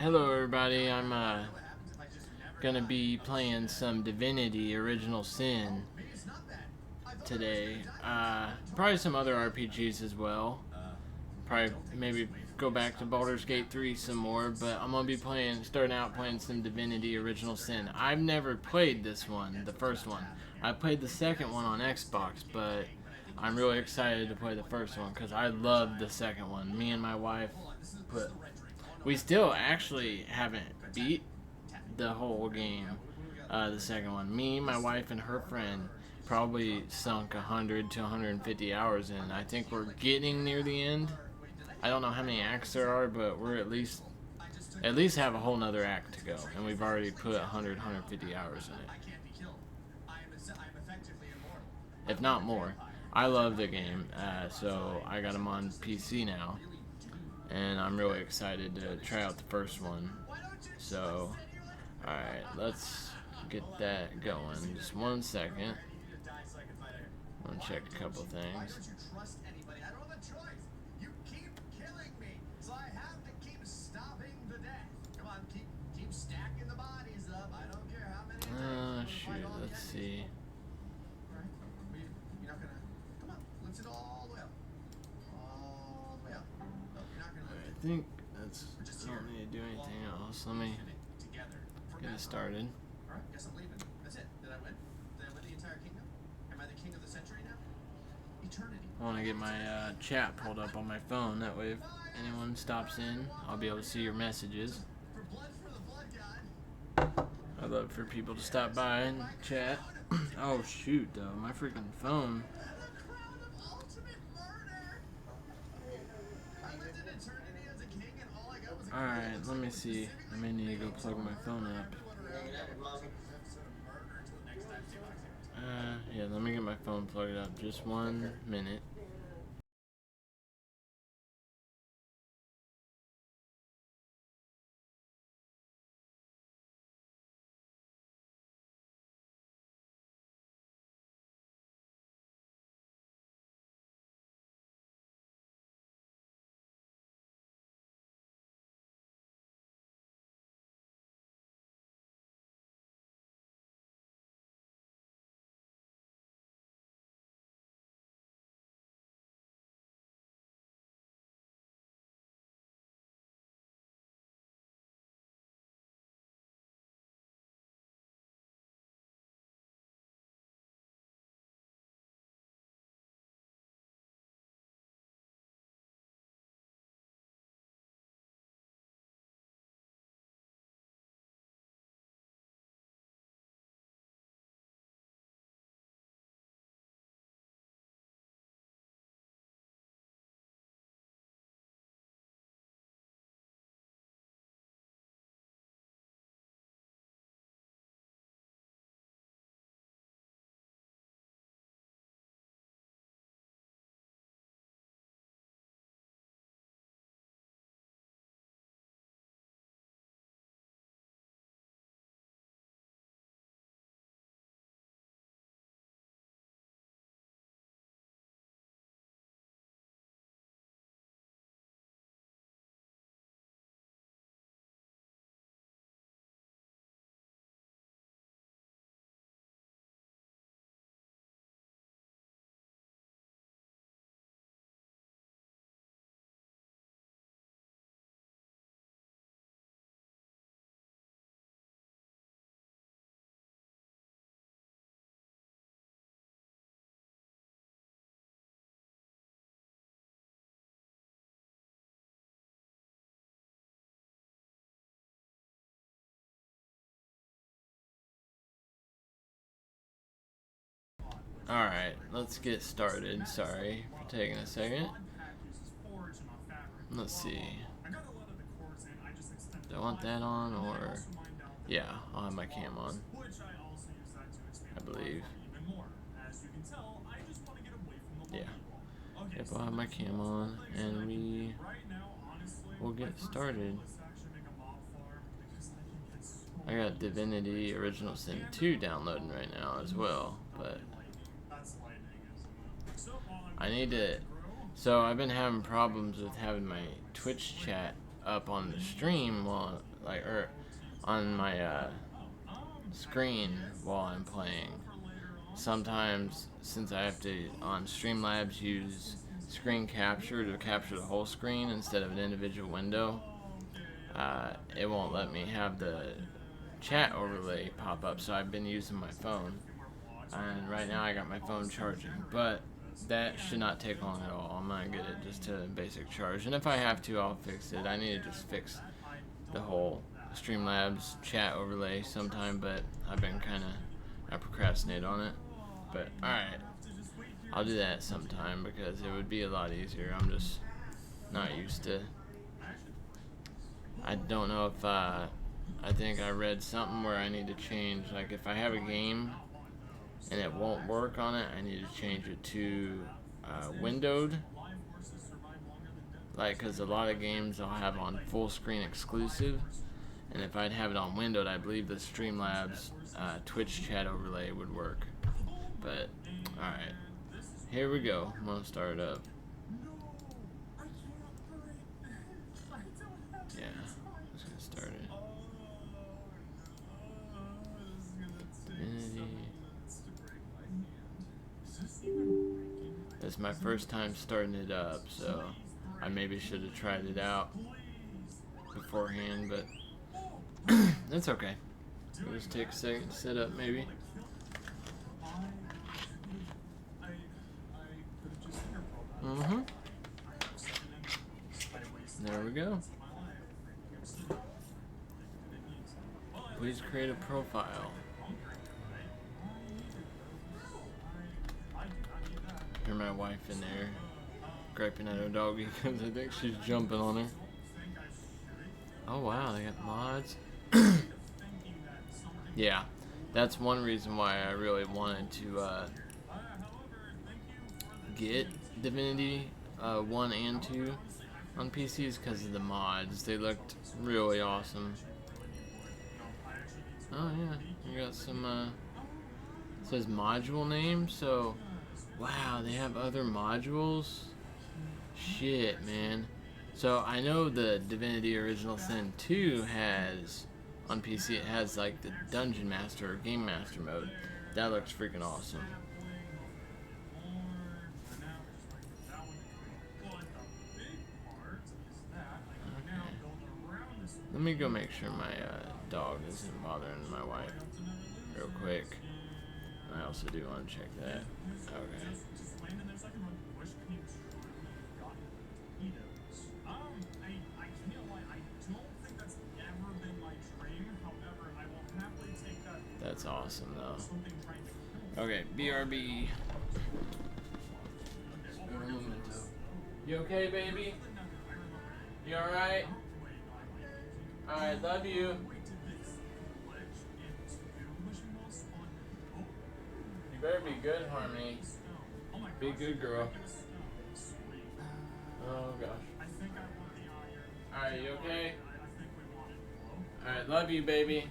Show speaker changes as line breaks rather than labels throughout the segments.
Hello everybody, I'm gonna be playing some Divinity Original Sin today. Probably some other RPGs as well. Probably maybe go back to Baldur's Gate 3 some more, but I'm gonna be starting out playing some Divinity Original Sin. I've never played this one, the first one. I played the second one on Xbox, but I'm really excited to play the first one because I loved the second one. Me and my wife we still actually haven't beat the whole game, the second one. Me, my wife, and her friend probably sunk 100 to 150 hours in. I think we're getting near the end. I don't know how many acts there are, but we're at least have a whole nother act to go, and we've already put 100, 150 hours in it, if not more. I love the game, so I got them on PC now, and I'm really excited to try out the first one. So, alright, let's get that going. Just 1 second. I'm gonna check a couple things. Shoot, let's see. I think that's. I don't need to do anything else. Let me get it started. Alright, guess I'm leaving. That's it. Did I win? Did I win the entire kingdom? Am I the king of the century now? Eternity. I want to get my chat pulled up on my phone. That way, if anyone stops in, I'll be able to see your messages. I'd love for people to stop by and chat. Oh shoot, though, my freaking phone. Alright, let me see. I may need to go plug my phone up. Yeah, let me get my phone plugged up. Just 1 minute. Alright, let's get started. Sorry for taking a second. Let's see. Do I want that on or... Yeah, I'll have my cam on, I believe. Yeah. Yep, I'll have my cam on and we will get started. I got Divinity Original Sin 2 downloading right now as well, but I need to... So I've been having problems with having my Twitch chat up on the stream while or on my screen while I'm playing. Sometimes, since I have to on Streamlabs use screen capture to capture the whole screen instead of an individual window, it won't let me have the chat overlay pop up, so I've been using my phone, and right now I got my phone charging, but that should not take long at all. I'm gonna get it just to basic charge, and if I have to, I'll fix it. I need to just fix the whole Streamlabs chat overlay sometime, but I've been I procrastinate on it. But alright, I'll do that sometime because it would be a lot easier. I'm just not used to. I don't know if I think I read something where I need to change, like if I have a game and it won't work on it, I need to change it to windowed, like, because a lot of games I'll have on full screen exclusive, and if I'd have it on windowed, I believe the Streamlabs Twitch chat overlay would work. But alright, here we go. I'm gonna start it up. Yeah, I'm just gonna start it. Divinity. This is my first time starting it up, so I maybe should have tried it out beforehand, but that's okay. It'll just take a second to set up, maybe. There we go. Please create a profile. Hear my wife in there griping at her doggy because I think she's jumping on her. Oh wow, they got mods. Yeah, that's one reason why I really wanted to get Divinity 1 and 2 on PCs because of the mods. They looked really awesome. Oh yeah, you got some it says module name, so wow, they have other modules. Shit, man. So I know the Divinity Original Sin 2 has on PC, it has like the Dungeon Master or Game Master mode. That looks freaking awesome. Let me go make sure my dog isn't bothering my wife real quick. I also do want to check that. Okay. That's awesome though. Okay, BRB. You okay, baby? You alright? Alright, love you. You better be good, Harmony. Be a good girl. Oh gosh. Alright, you okay? Alright, love you, baby.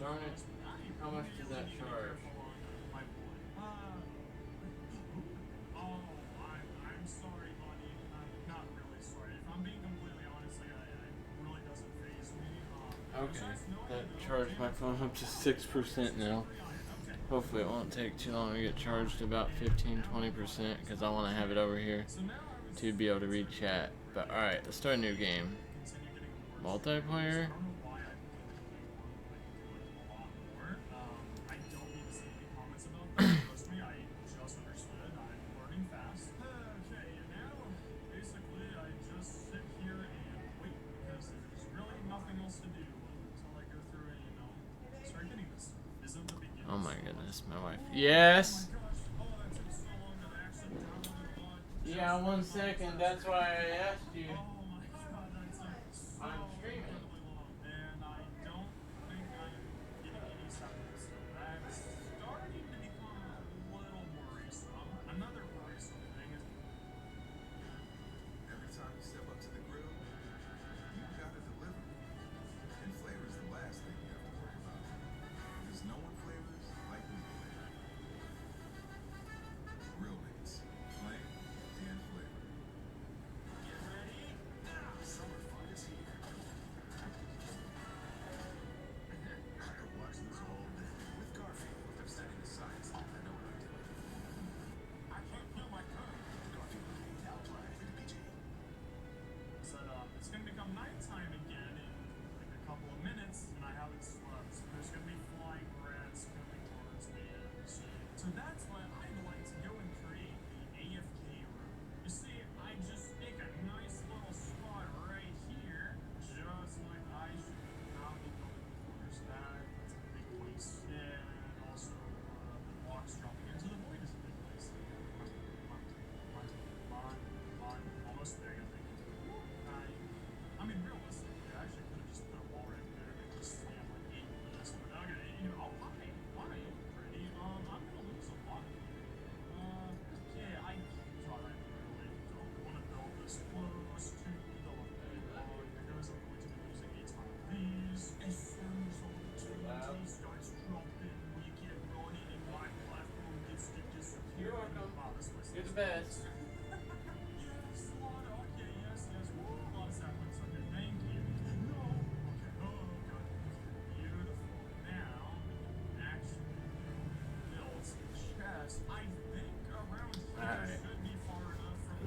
Darn it. How much does that charge? I'm sorry, buddy. I'm not really sorry. If I'm being completely honest, it really doesn't faze me. Okay. That charged my phone up to 6% now. Hopefully it won't take too long to get charged to about 15-20% because I want to have it over here to be able to read chat. But alright, let's start a new game. Multiplayer? Oh my goodness, my wife. Yes! Yeah, 1 second, that's why I asked you. I'm streaming.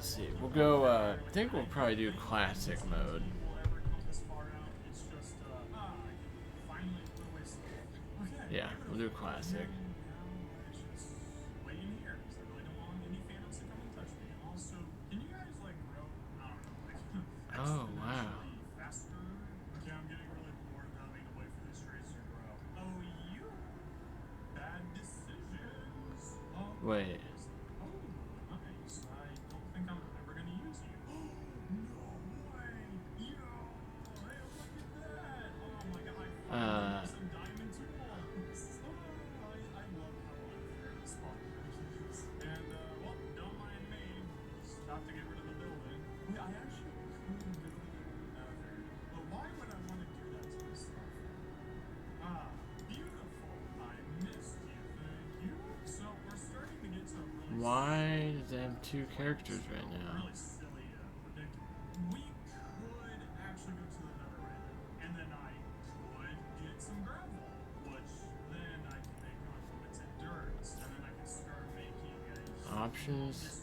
Let's see. We'll go. I think we'll probably do classic mode. Yeah, we'll do classic. Oh wow. Wait. Why does it have two characters right now? Options.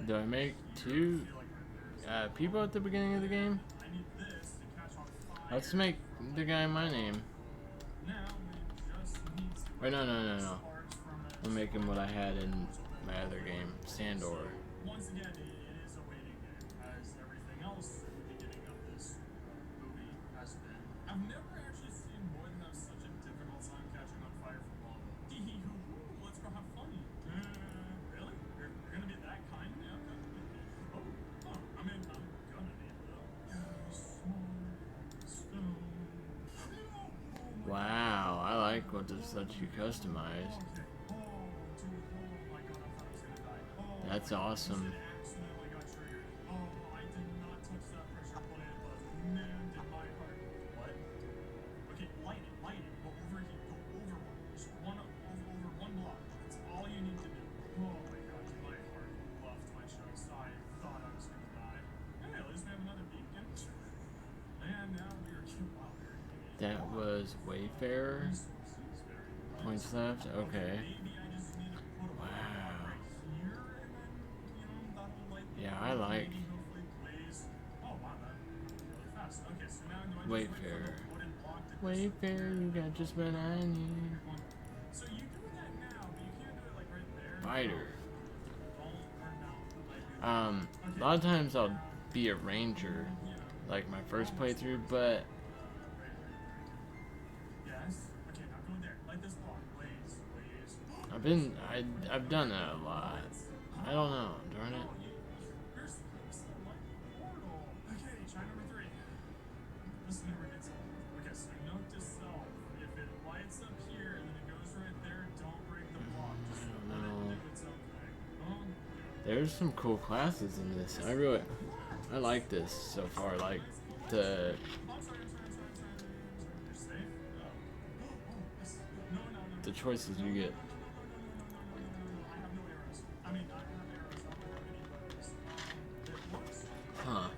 Do I make two people at the beginning of the game? Let's make the guy my name. Wait, no. I'll make him what I had in my other game, Sandor. Wow, I like what this lets you customize. That's awesome. That was Wayfarer. Points left. Okay. Wow. Yeah, I like Wayfarer. Wayfarer, you got just what I need. Fighter. A lot of times I'll be a ranger, like my first playthrough, but I've done that a lot. I don't know, darn it. I don't know. There's some cool classes in this. I like this so far. Like the choices you get. Huh.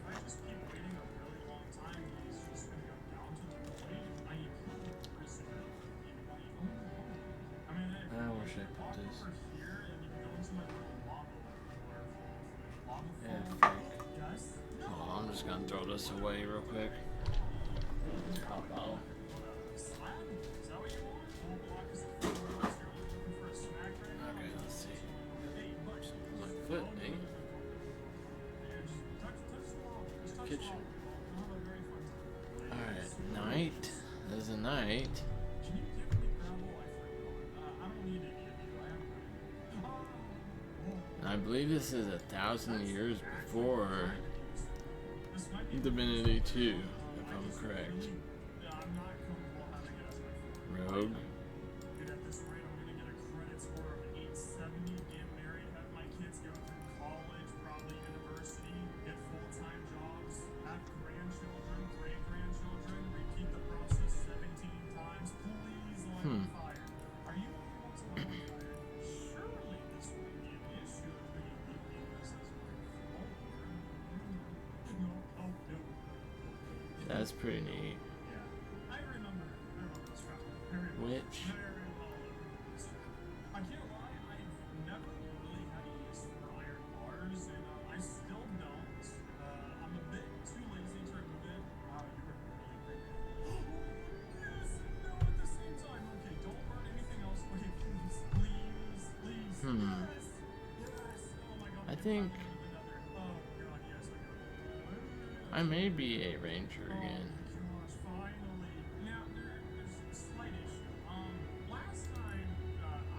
I wish I put this. Yeah, fake. Hold on, I'm just gonna throw this away real quick. Pop out. Okay, let's see. My foot, eh? Kitchen. Alright, night. There's a night. I believe this is 1,000 years before Divinity 2, if I'm correct. Rogue. That's pretty neat.
Yeah. I remember this track.
Which?
Very well. I can't lie, I've never really had a use for iron bars, and I still don't. I'm a bit too lazy to remove it. Wow, you were really quick. Yes, no, at the same time. Okay, don't burn anything else. Okay, please.
Hmm.
Yes. Oh my god.
I think
Oh god, yes, I got it.
I may be a ranger again.
Oh my gosh, finally. Now, there's a slight issue. Last time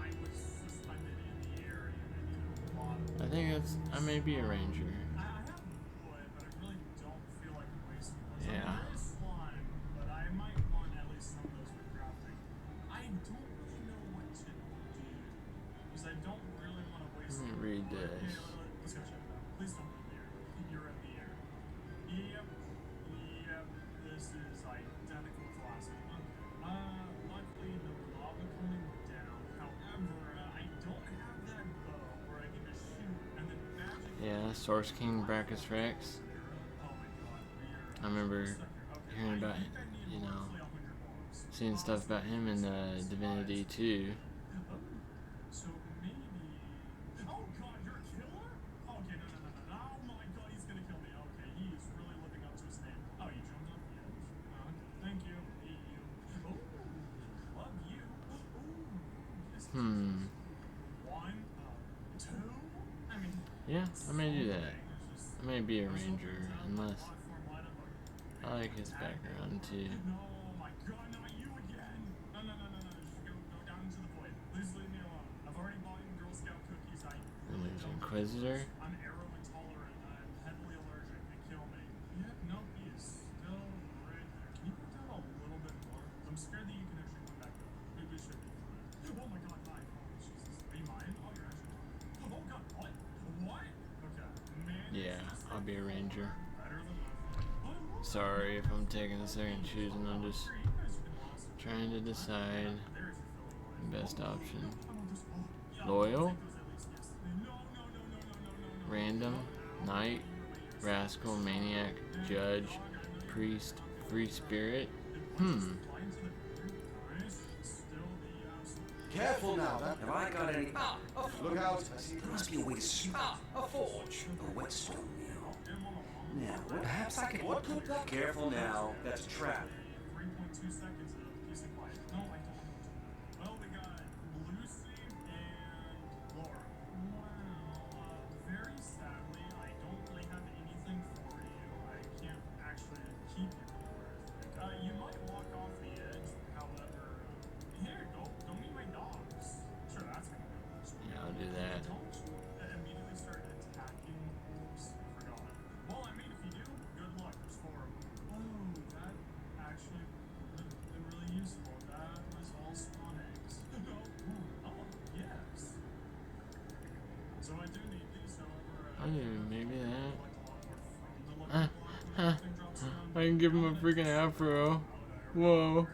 I was suspended in the air and I needed a lot of
I think I may be a ranger.
I have wood, but I really don't feel like wasting wood.
Yeah.
There is slime, but I might want at least some of those for crafting. I don't really know what to do, because I don't really want to waste
Let me read
wood.
this.
Yeah, let's go check it out. Please don't be in the air. You're in the air. Yep. This is identical to last one. Luckily no lava coming down. However, I don't have that bow where I can just shoot and then magic.
Yeah, Source King Brachus Rex.
Oh my god,
I remember hearing about, seeing stuff about him in Divinity 2.
So maybe. Oh god, you're a killer? Okay, no. Oh my god, he's gonna kill me. Okay, he is really living up to his name. Oh, you jumped off the edge. Thank you. Eat you. Oh, love you. Ooh, one, two. I mean.
Yeah, I may do that. I may be a ranger, unless I like his background too.
No, my god, not you again. No. Just go down into the void. Please leave me alone. I've already bought you Girl Scout cookies.
And there's Inquisitor.
I'm arrow intolerant. I'm heavily allergic. They kill me. Yeah, no, he is still right there. Can you go down a little bit more? I'm scared that you can actually come back up. Maybe it should be fine. Oh my god, hi. Oh, Jesus. Are you mine? Oh, you're actually mine. Oh god, what? Okay. Man,
Yeah, I'll be a ranger.
better than nothing.
Sorry if I'm taking a second choosing. I'm just trying to decide the best option. Loyal, random, knight, rascal, maniac, judge, priest, free spirit.
Careful now,
Have I got any...
look out. I see.
There must be a way to sweep a forge, a whetstone mill. Now, perhaps I could...
What could that?
Careful now, that's a trap.
3.2 seconds of peace and quiet. No, I don't want to. Well, we got Lucy and Laura. Wow. Very sadly, I don't really have anything for you. I can't actually keep you or anything. You might walk off the edge, however. Here, go meet my dogs. Sure, that's gonna go.
Yeah, I'll do that.
Don't immediately start attacking. Oops, forgot. Well, I mean, if you do, good luck. There's 4 of them. Oh, that actually would have been really useful. That was all spawn eggs. Oh, yes. So I do need these, however.
I do maybe that.
Collect a lot more from the lucky block when everything drops down.
I can give him a freaking afro. Whoa.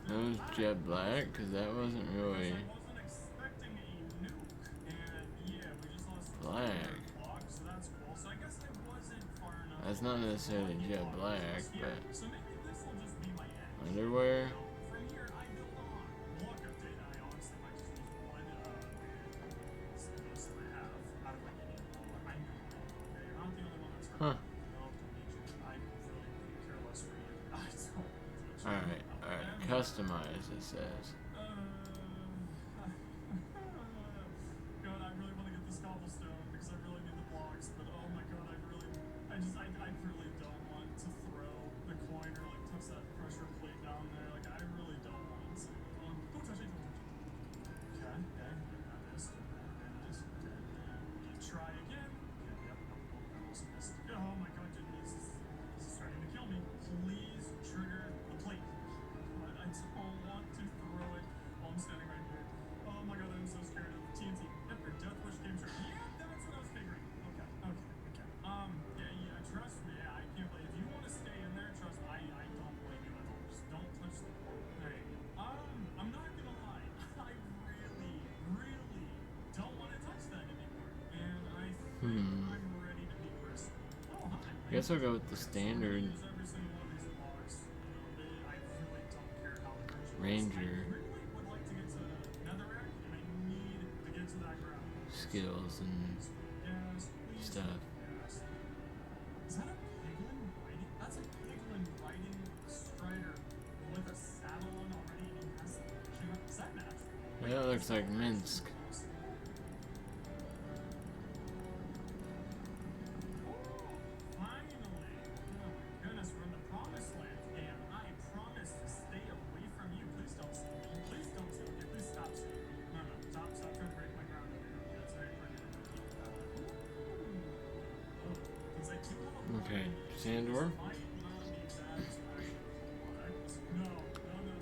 That was jet black, because that wasn't really black. That's not necessarily jet black, but underwear. Huh. Alright, customize, it says.
God, I really want to get this cobblestone because I really need the blocks, but oh my god, I really don't want to throw the coin or like touch that pressure plate down there. Like, I really don't want to. Don't touch it, Okay, that is. Okay, you try again. Okay, yep, nope, that was missed. Oh my god, dude, this is starting to kill me. Please trigger the
guess I'll go with the standard
use every single one of these blocks. I really don't care how the version
Ranger
I really would like to get to Netherrack, and I need to get to that ground.
skills and
Yes, please.
stuff.
Yes. Is that a piglin riding? That's a piglin riding Strider with a saddle on already, and he has is that natural?
That looks like Minsk.
Finally! Oh my goodness, we're in the promised land, and I promise to stay away from you. Please don't see me. Please don't see me. Okay, please stop seeing me. No, stop trying to break my ground over here. That's very pretty. Because I do have a
Okay,
blind.
Sandor.
Might not be that actually correct. No.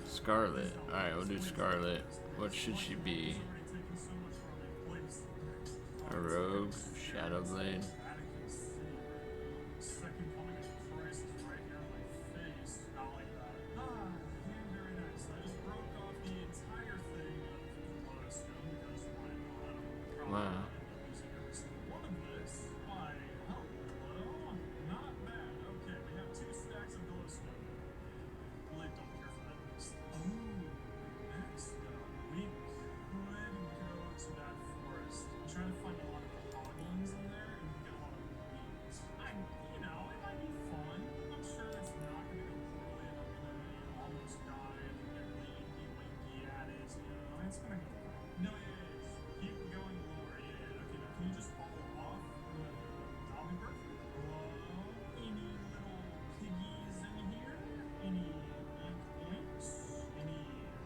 Scarlet. Alright, we'll do Scarlet. What should she be? A rogue? Shadowblade?
Second coming of Christ is right here in my face. Not like that. Very nice. I just broke off the entire thing of Glowstone because why not?
Wow.
Using every single one of this. Why, hello. Not bad. Okay, we have 2 stacks of Glowstone. Really don't care for that next. Oh, next we could go to that forest. I'm trying to find a lot of hoglins in there, and we can get a lot of weeds. It might be fun. I'm sure it's not going to go poorly, and I'm going to almost die and get really winky at it. It's going to go well. No, keep going lower. Okay, now can you just follow off? That'll be perfect. Hello? Any little piggies in here? Any ink points? Any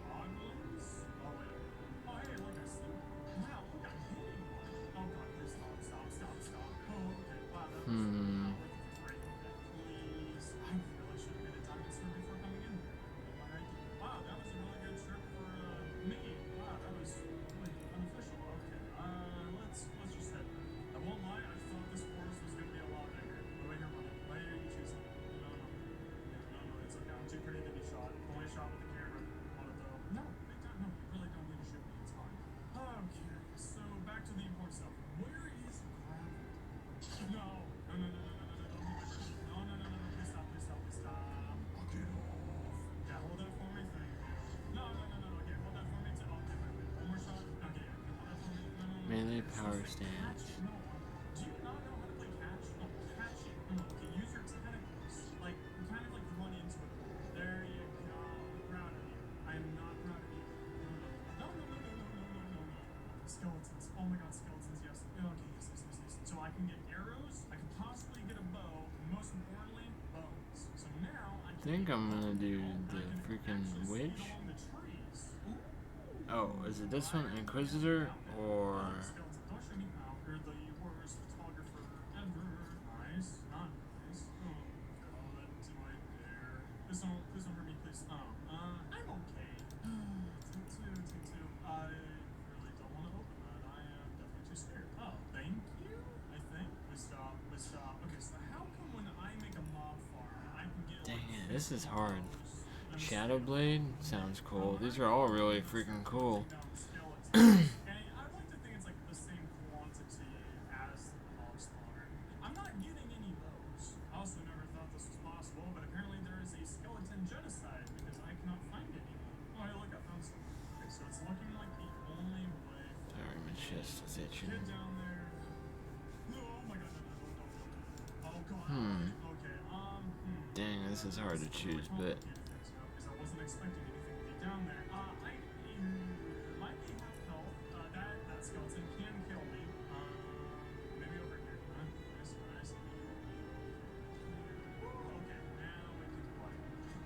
hoglins? Oh, wait. Oh, hey, look, I see one. Wow, look, I'm hitting one. Oh, God, please stop. Oh, okay. Wow, that was not worth it for free. Okay, please. I really should have made a diamond sword before coming in here. What did I do? Wow, that was a really good trip for me. Wow, that was really unofficial. Okay, let's just head back. I won't lie, I thought this forest was going to be a lot bigger. But wait here, buddy. Why are you choosing? No, it's okay. I'm too pretty to be shot. Only shot with the camera. Want it though? No, you really don't need to shoot me. It's fine. Okay, so back to the important stuff. Where is Gravity? No, don't be weird. No, please stop.
Knock it off.
Yeah, hold that for me, thank you. No, okay, hold that for me too. Okay, wait, one more shot. Okay, hold that for me. No.
Melee power
Catch.
stance.
No, do you not know how to play catch? No, catching. No, okay, use your tentacles. Like, kind of like run into it. There you go. I'm proud of you. I am not proud of you. No. Skeletons. Oh my god, skeletons, yes. Okay, yes. So I can get arrows, I can possibly get a bow, and most importantly, bones. So now I
I think I'm gonna do the freaking witch. Oh, is it this one? Inquisitor or
Don't show me how. You're the worst photographer ever. Nice, not nice. Oh god, do I dare? Please don't hurt me, please. I'm okay. Two. I really don't want to open that. I am definitely too scared. Oh, thank you. I think. Please stop. Okay, so how come when I make a mob farm, I can get
dang it, this is hard. Shadowblade sounds cool. These are all really freaking cool.
And I'd like to think it's like the same quantity as the mob spawner. I'm not getting any of those. I also never thought this was possible, but apparently there is a skeleton genocide because I cannot find any. Oh, hey, look, I found some. Okay, so it's looking like the only way.
Sorry, my chest is itching.
Get down there. No, oh my god, no. Oh god. Okay,
Dang, this is hard to choose, but
because I wasn't expecting anything to be down there. Might be half health. That skeleton can kill me. Maybe over here. Nice. Okay, now we can play.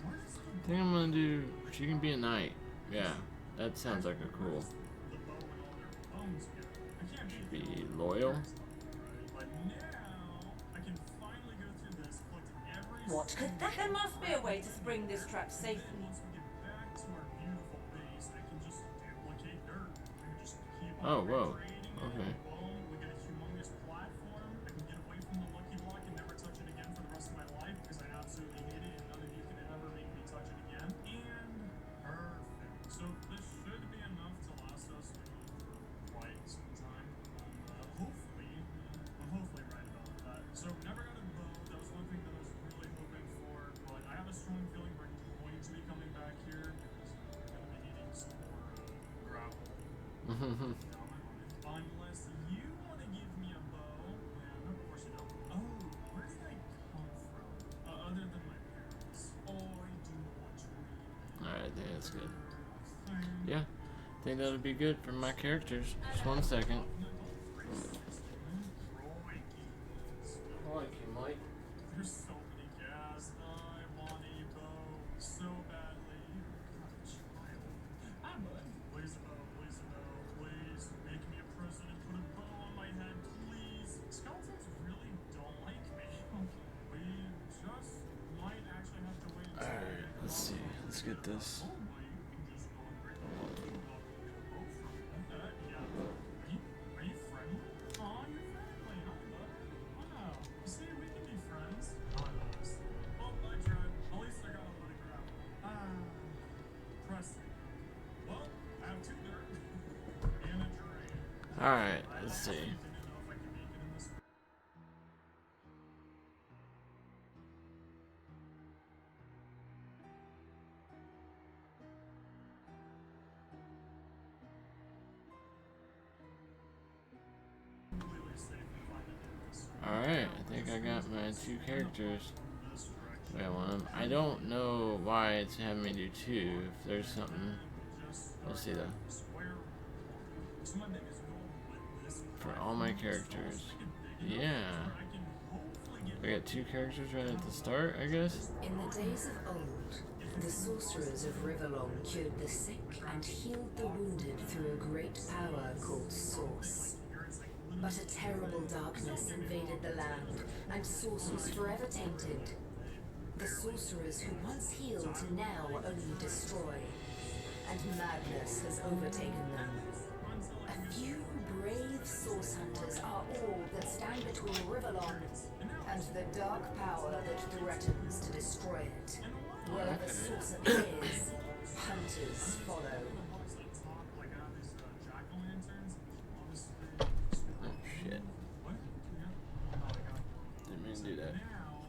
Where's the
I think I'm gonna do. She can be a knight. Yeah, that sounds like a cool.
the bow and all their bones together? I can't
Should
beat
be loyal.
But now I can finally go through this, collect every
What could that? There must be a way to spring this trap safely.
Once we get back to our beautiful base, I can just duplicate dirt. I can just keep on
Oh, whoa.
recreating it.
Okay.
Boom, we get a humongous platform. I can get away from the lucky block and never touch it again for the rest of my life because I absolutely hate it and none of you can ever make me touch it again. And perfect. So this should be enough to last us for quite some time. Hopefully right about that. So never got a bow. That was one thing that Unless you want to give me a bow, and of course you don't. Oh, where did I come from? Other than my parents. Oh, I do want to read.
Alright, I think that's good. Yeah, I think that'll be good for my characters. Just 1 second. Mike.
There's so many gas. I want a bow so badly. I'm a child. I'm a please a bow, please a bow, please make me a present and put a bow on my head, please. Skeletons really don't like me. We just might actually have to wait.
Alright, let's see. Let's get this.
Oh my goodness, yeah. Are you friendly? Aw, you're friendly. Hi, bud. Wow. See, we can be friends. Oh, I love this. Well, I tried. At least I got a load of gravel. Pressing. Well, I have 2 dirt and a drain.
Alright, let's see.
Didn't know if I could make it in this. Completely safe if I can do this.
Alright, I think I got my 2 characters. Wait, I want 'em. I don't know why it's having me do 2. If there's something, we'll see though.
So my biggest goal with this
For all my characters. Yeah.
I can hopefully get
We got 2 characters right at the start, I guess.
In the days of old, the sorcerers of Riverlong cured the sick and healed the wounded through a great power called Source. But a terrible darkness invaded the land, and Source was forever tainted. The sorcerers who once healed now only destroy, and madness has overtaken them. A few brave Source hunters are all that stand between Riverlong and the dark power that threatens to destroy it. Wherever Source appears, hunters follow.
like I have these jack-o'-lanterns. Honestly,
Oh shit.
what? Yeah. Oh, I got
Didn't mean to do that.
now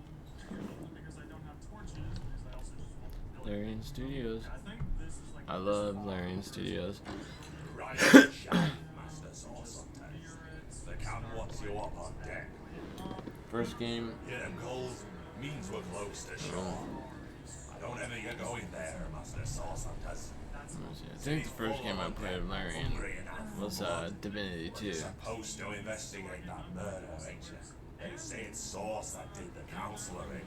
because I don't have torches. Because I also just want to build.
Larian Studios.
I think this is like
I love Larian Studios.
Right, shine, Master Sauce Hunters. The Count wants you up on deck.
First game.
Get them goals means we're close to shore. I don't ever get going there, Master Sauce Hunters.
Let me see. I think the first game I played of Larian was Divinity 2.
Supposed to investigate that murder, ain't you? They say it's Sauce that did the counseling.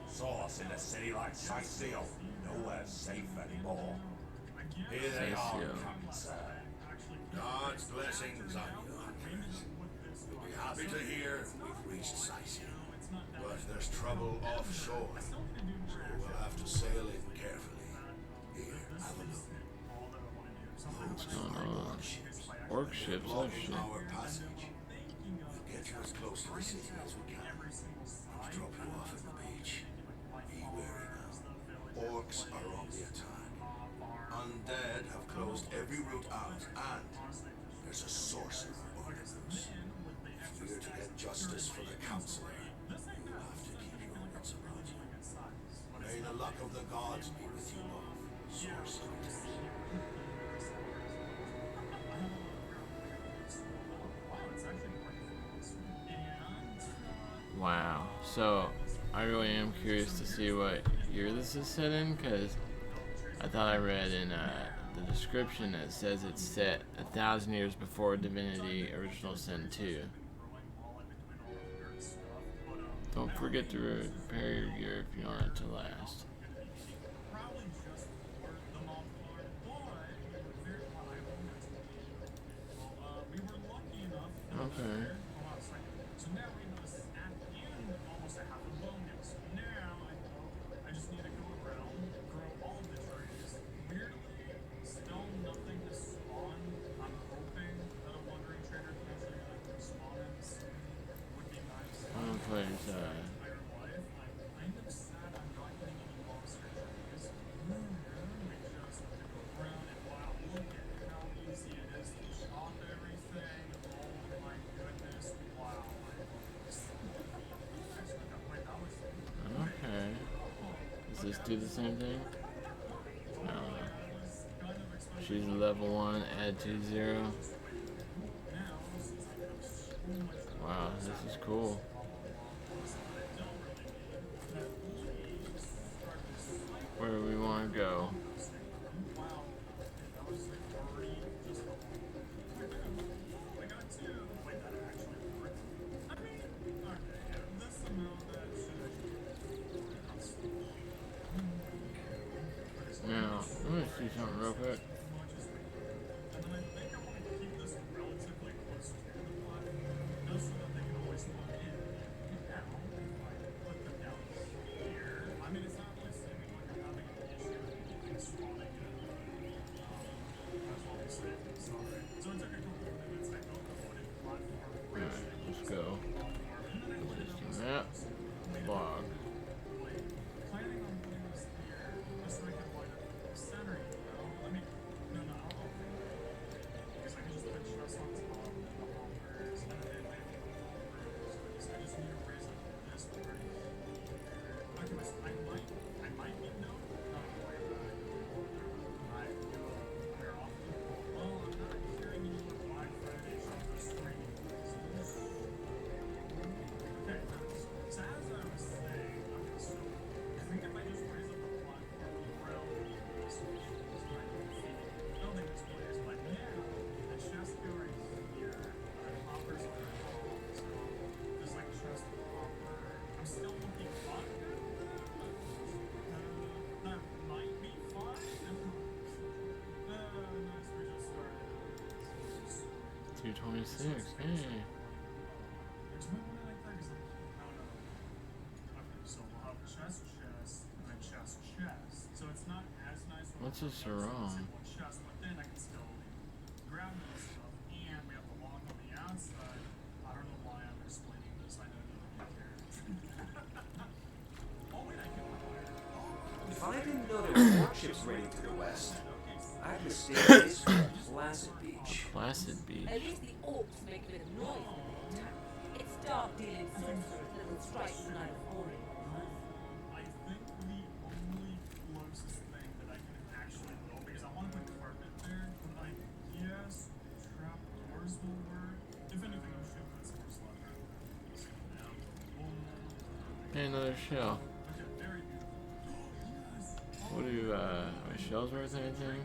Sauce in a city like Sightseal, nowhere safe anymore. Here they are,
Sightseal.
Captain Sir.
God's blessings on you, hunters. You'll be happy to hear we've reached Sightseal. But there's trouble offshore, so we'll have to sail in carefully. Here, have a look.
What's going on?
Ships.
Orc ships, oh
Blocking
shit.
our passage. We'll get you as close to the city as we can. I'll drop you off at the beach. Be wary now. Orcs are on the attack. Undead have closed every route out, and there's a sorcerer on the loose. If we're to get justice for the counselor, you'll have to keep your wits about you. May the luck of the gods be with you both, source hunters.
Wow. So, I really am curious to see what year this is set in, because I thought I read in the description that it says it's set 1,000 years before Divinity Original Sin 2. Don't forget to repair your gear if you want it to last.
Probably just for the mob card, but very we were lucky enough.
Okay.
Hold on a second. So now we have a stack and almost a half a bonus. Now I just need to go around, grow all the trees. Weirdly, still nothing to spawn. I'm hoping that a wandering trader can actually spawn in soon. Would be nice.
I'm gonna play
Entire life. I'm kind of sad I'm not getting any monster trees. We just have to go around and wow, look at how easy it is to chop everything. Oh my goodness, wow.
Okay. Does this do the same thing? No. She's a level 1, add 2-0. Wow, this is cool. Where do we want to go? Now, let me see something real quick. Alright, let's go. Just a map. Log. $226. Hey. What's a sarong?
If I didn't know there were warships raiding to the west, I'd mistake this for Placid Beach.
Placid Beach.
At least the orcs make a bit of noise when they attack. It's dark-dealing sorcerers that will strike tonight of morning.
I think the only closest thing that I can actually build, because I want to put carpet there, but I guess trap doors will work. If anything, I'm sure that's more slot.
Hey, another shell.
Okay, very good.
What do are shells worth anything?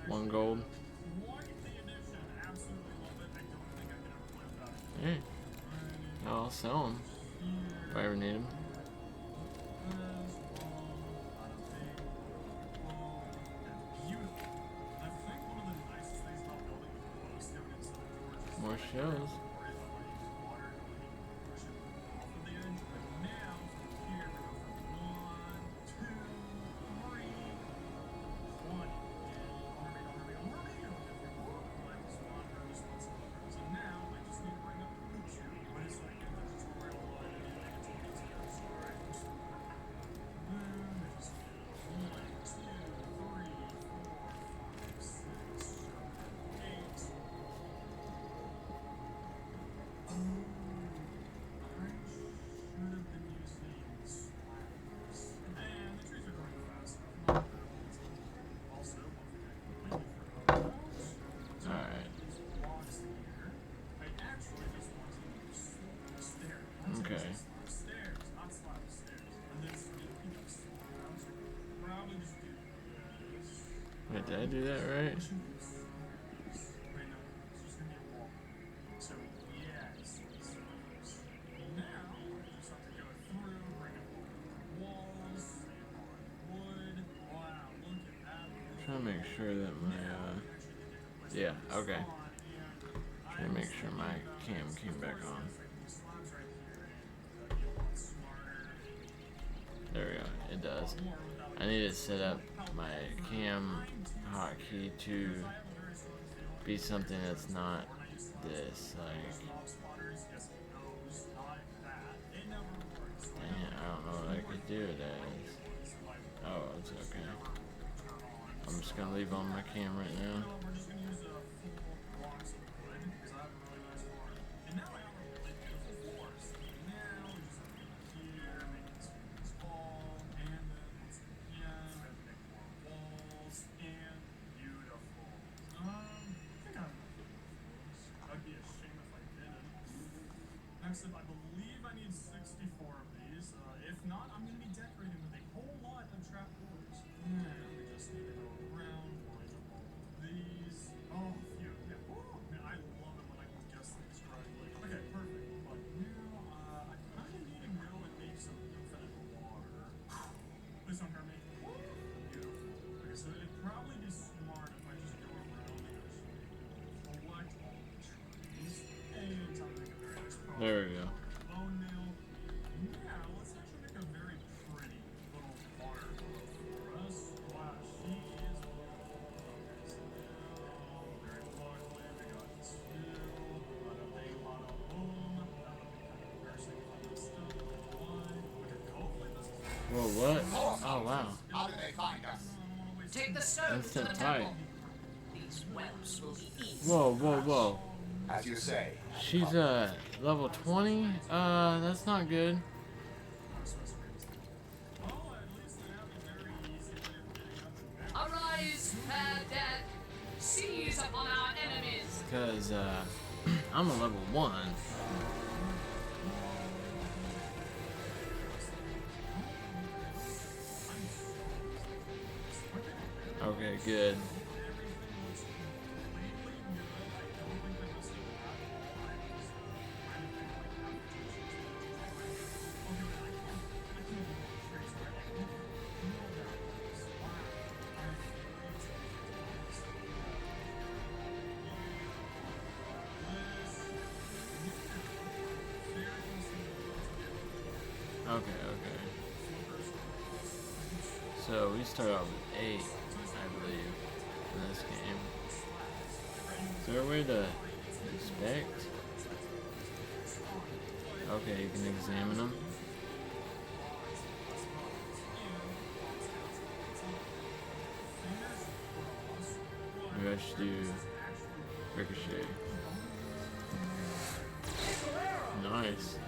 1 gold.
Quite the addition. Absolutely love it. I don't think I can ever play without it.
Hey, I'll sell them if I ever need them. More shells. Okay. Wait, did I do that right? Trying to make sure that my yeah, okay. Trying to make sure my cam came back on. There we go, it does. I need to set up my cam hotkey to be something that's not this, like, dang it, I don't know what I could do with that. Oh, it's okay. I'm just gonna leave on my cam right now.
impressive. I believe I need 64 of these. If not, I'm going to be decorating with a whole lot of trapdoors. And we just need to go around, line up all of these. Oh, phew. Yeah. Oh, man, I love it when I can guess things correctly. Okay, perfect. But now, I kind of need to go and make some infinite water. Please don't hurt me. Beautiful. Okay, so it'd probably be smart if I just go around and actually collect all the trees. And time to make a very nice product.
There we go.
Bone nail. Now, let's actually make a very pretty little water for us. Wow, she is beautiful. Okay, so now, very luckily, we got two. Bada bing, bada boom. That would be kind of embarrassing if I messed up. One. Okay, hopefully this is
Whoa, what? Oh, wow.
How did they find us?
Take the stone to
Instant
the
fight.
temple. These whelps will be eaten.
Whoa, whoa, whoa.
As you say.
She's level 20? That's not good.
Arise, fair dead. Seize upon our enemies.
Because, I'm a level 1. Okay, good. Okay. So we start off with 8, I believe, in this game. Is there a way to inspect? Okay, you can examine them. Maybe I should do ricochet. Nice.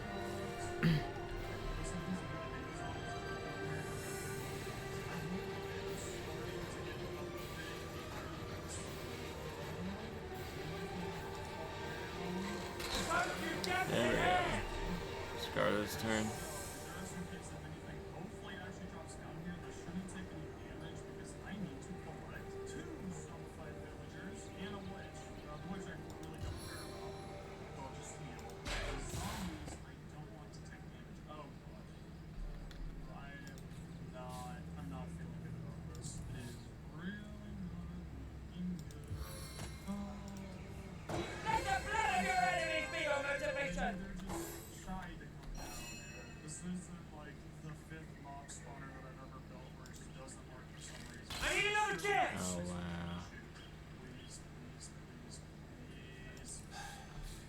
There we go. Scarlet's turn.
Let the blood of your enemies be your motivation.
This isn't like the 5th mob spawner that I've ever built where it just doesn't work for some reason.
I need another chance.
Oh wow.
Please.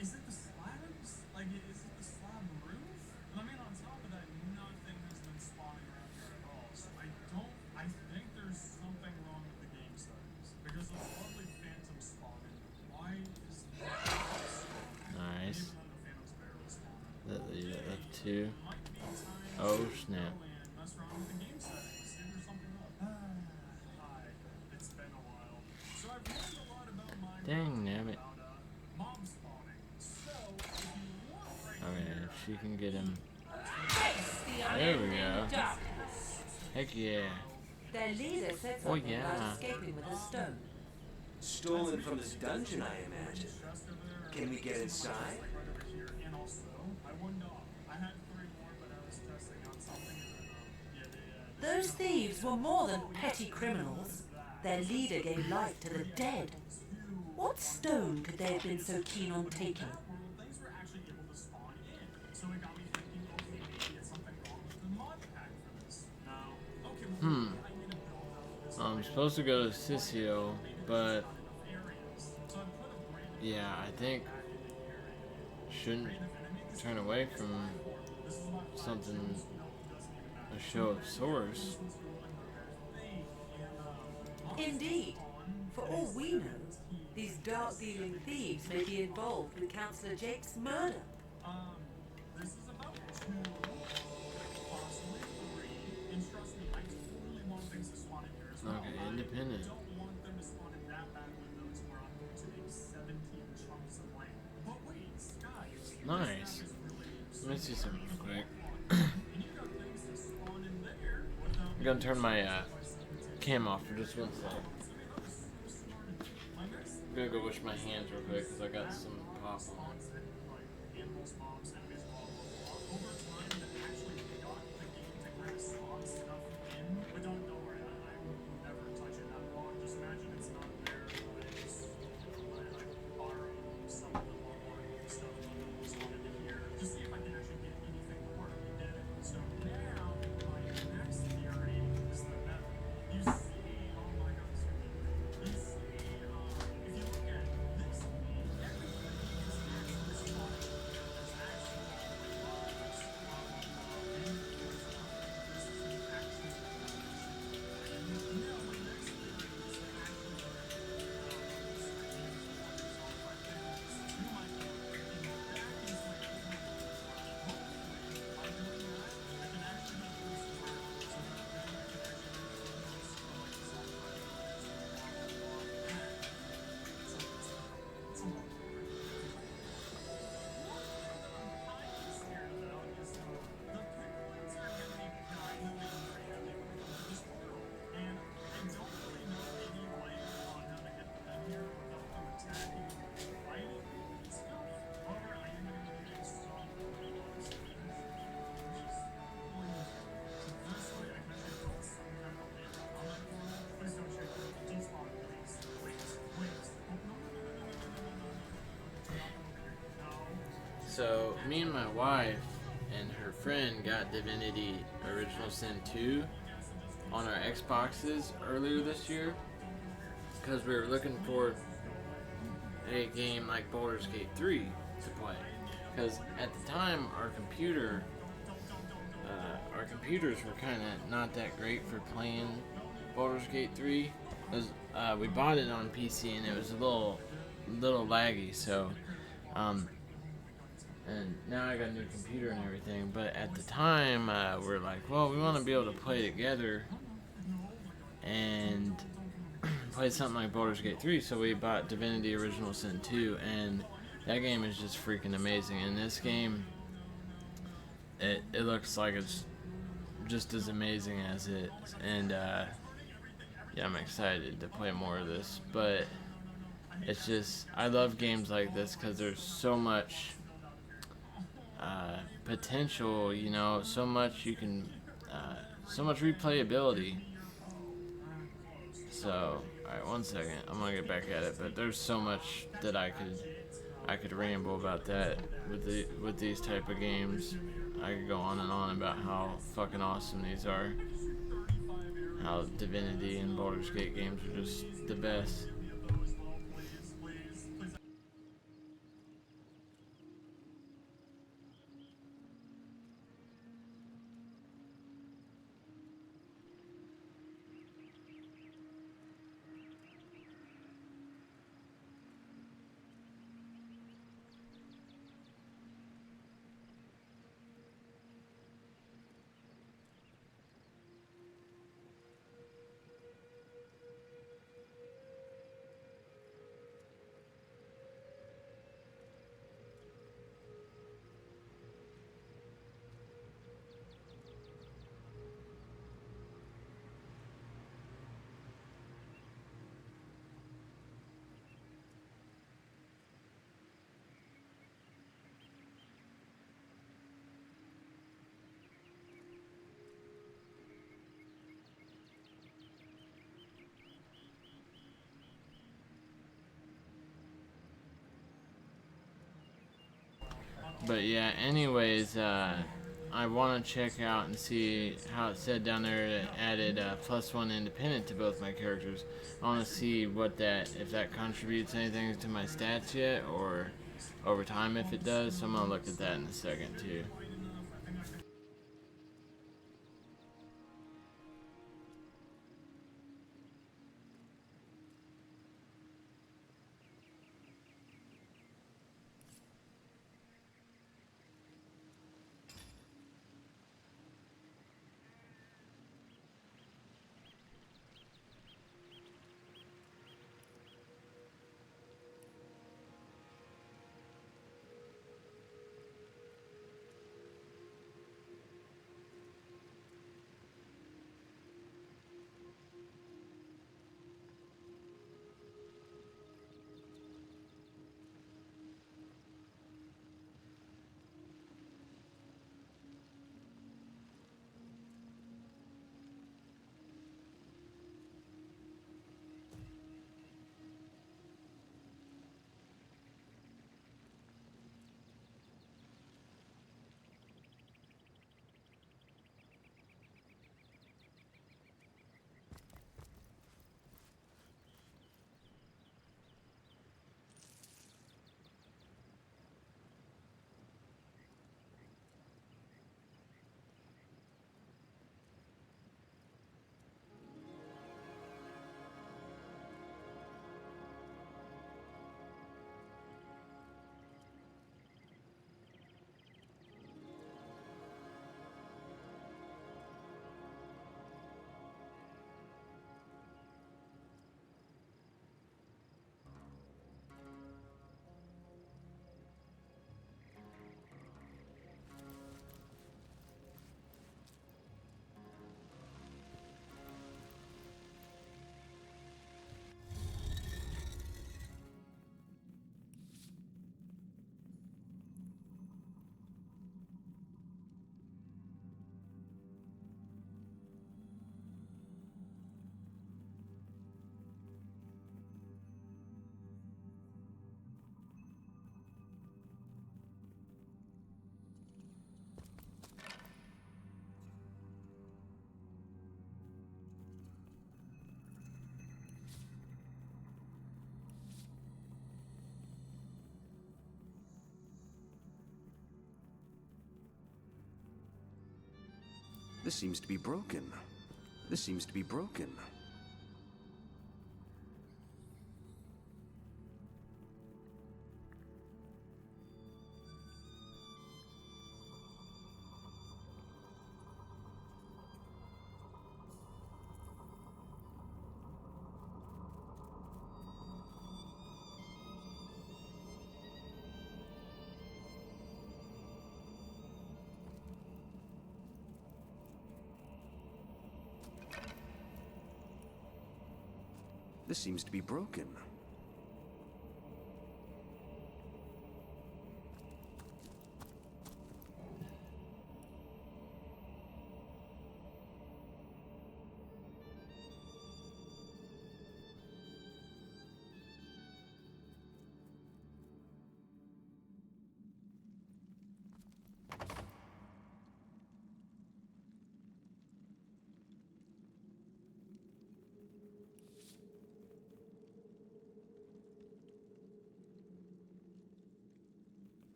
Is it the slabs? Like, is it the slab roof? I mean, on top of that, nothing has been spawning around here at all. So I think there's something wrong with the game settings. Because those lovely phantom spawning, why is that spawning?
Nice.
Even though the phantoms barely spawning.
That lead up to.
Might be time
Oh
to
snap.
go and mess around with the game settings. See if there's something up. Hi. It's been a while. So I've learned a lot about Minecraft.
Dang nabbit.
About mob spawning. So if you want right
Okay,
here,
if she can get him.
Face the
There we
unending
go.
darkness.
Heck yeah.
Their leader said
Oh,
something about
yeah.
escaping with a stone.
Stolen from this dungeon, I imagine.
chest over there,
Can we get inside?
like right over here. And also, I won dog. I had 3 more, but I was testing out something and then
Those thieves were more than petty criminals. Their leader gave life to the dead. What stone could they have been so keen on taking?
things were actually able to spawn in. So it got me thinking, okay, maybe it's something wrong with the mod pack for this. No. Okay, well, I need to build out this
I'm supposed to go to Sisio, but
areas. So I put a brand
yeah, I think shouldn't turn away from something, a show of sorts.
Indeed. For all we know, these dark-dealing thieves may be involved with Councillor Jake's murder.
this is about 2, possibly 3. And trust me, I totally want things to spawn in here as well.
Okay, independent.
I don't want them to spawn in that bad windows where I'm going to make 17 chunks of land. But wait, Sky,
Nice.
this map is really
Let me see something real quick. I'm gonna turn my cam off for just 1 second. I'm gonna go wash my hands real quick because I got some pop on. So, me and my wife and her friend got Divinity Original Sin 2 on our Xboxes earlier this year because we were looking for a game like Baldur's Gate 3 to play. Because at the time, our computers were kind of not that great for playing Baldur's Gate 3. We bought it on PC and it was a little laggy, so and now I got a new computer and everything, but at the time, we're like, well, we want to be able to play together and play something like Baldur's Gate 3, so we bought Divinity Original Sin 2, and that game is just freaking amazing. And this game, it looks like it's just as amazing as it, and yeah, I'm excited to play more of this, but it's just, I love games like this because there's so much potential, you know, so much you can, so much replayability. So, alright, 1 second, I'm gonna get back at it, but there's so much that I could ramble about that with these type of games. I could go on and on about how fucking awesome these are, how Divinity and Baldur's Gate games are just the best. But yeah, anyways, I want to check out and see how it said down there it added +1 independent to both my characters. I want to see what if that contributes anything to my stats yet, or over time if it does. So I'm gonna look at that in a second too.
This seems to be broken. This seems to be broken. This seems to be broken.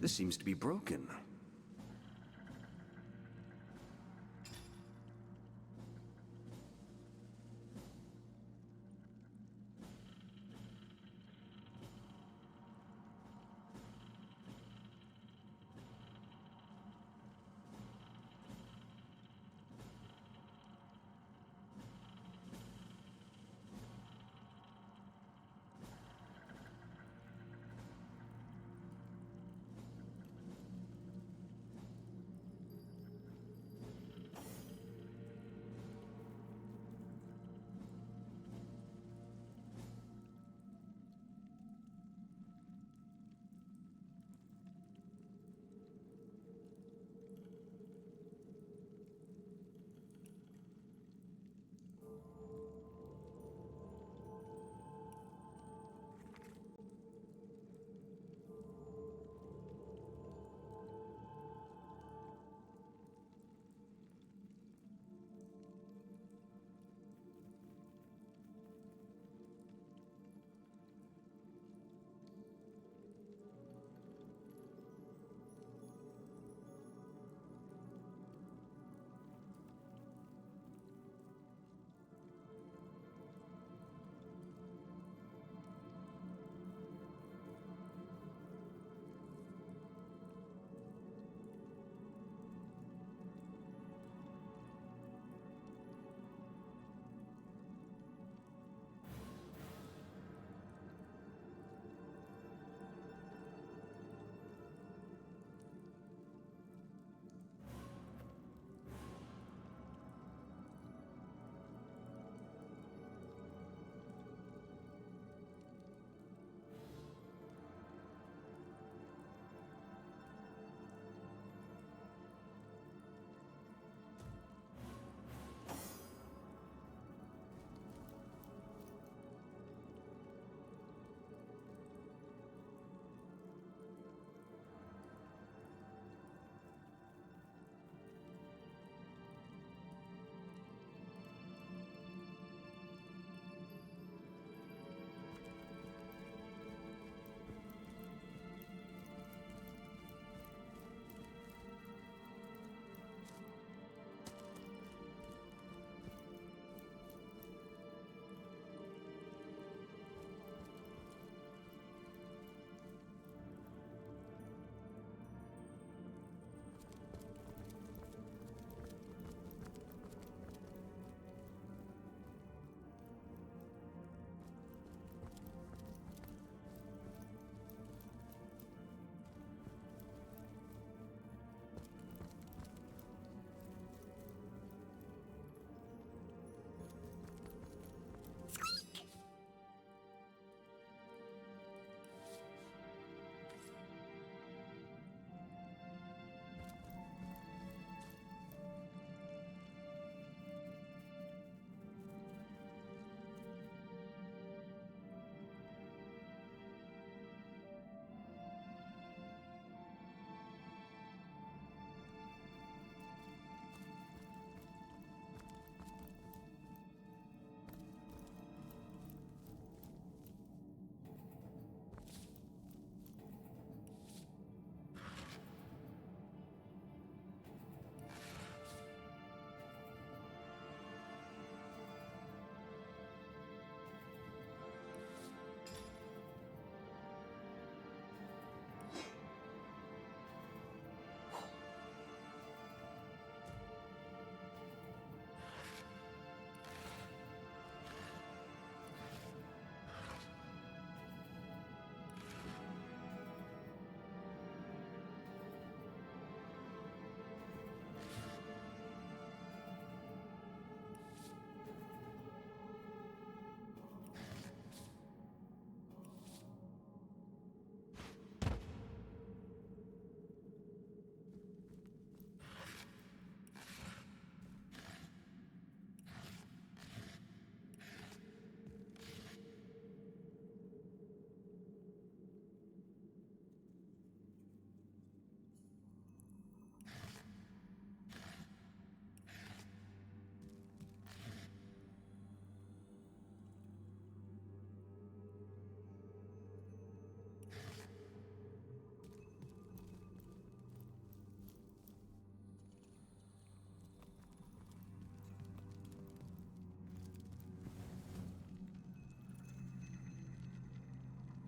This seems to be broken.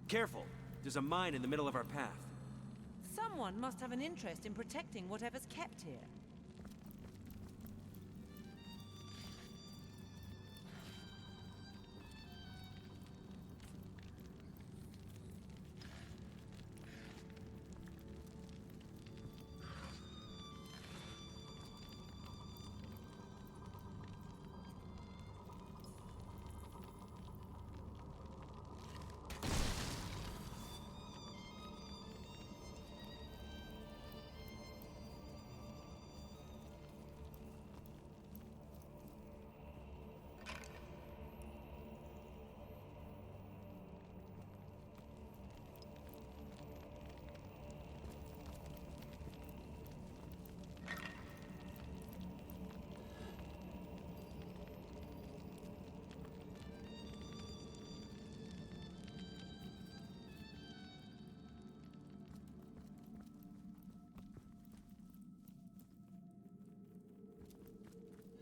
Careful! There's a mine in the middle of our path.
Someone must have an interest in protecting whatever's kept here.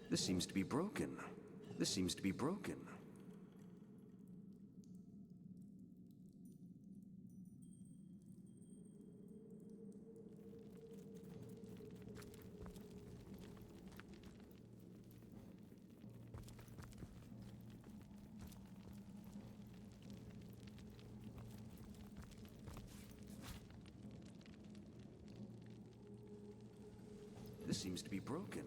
This seems to be broken. This seems to be broken. This seems to be broken.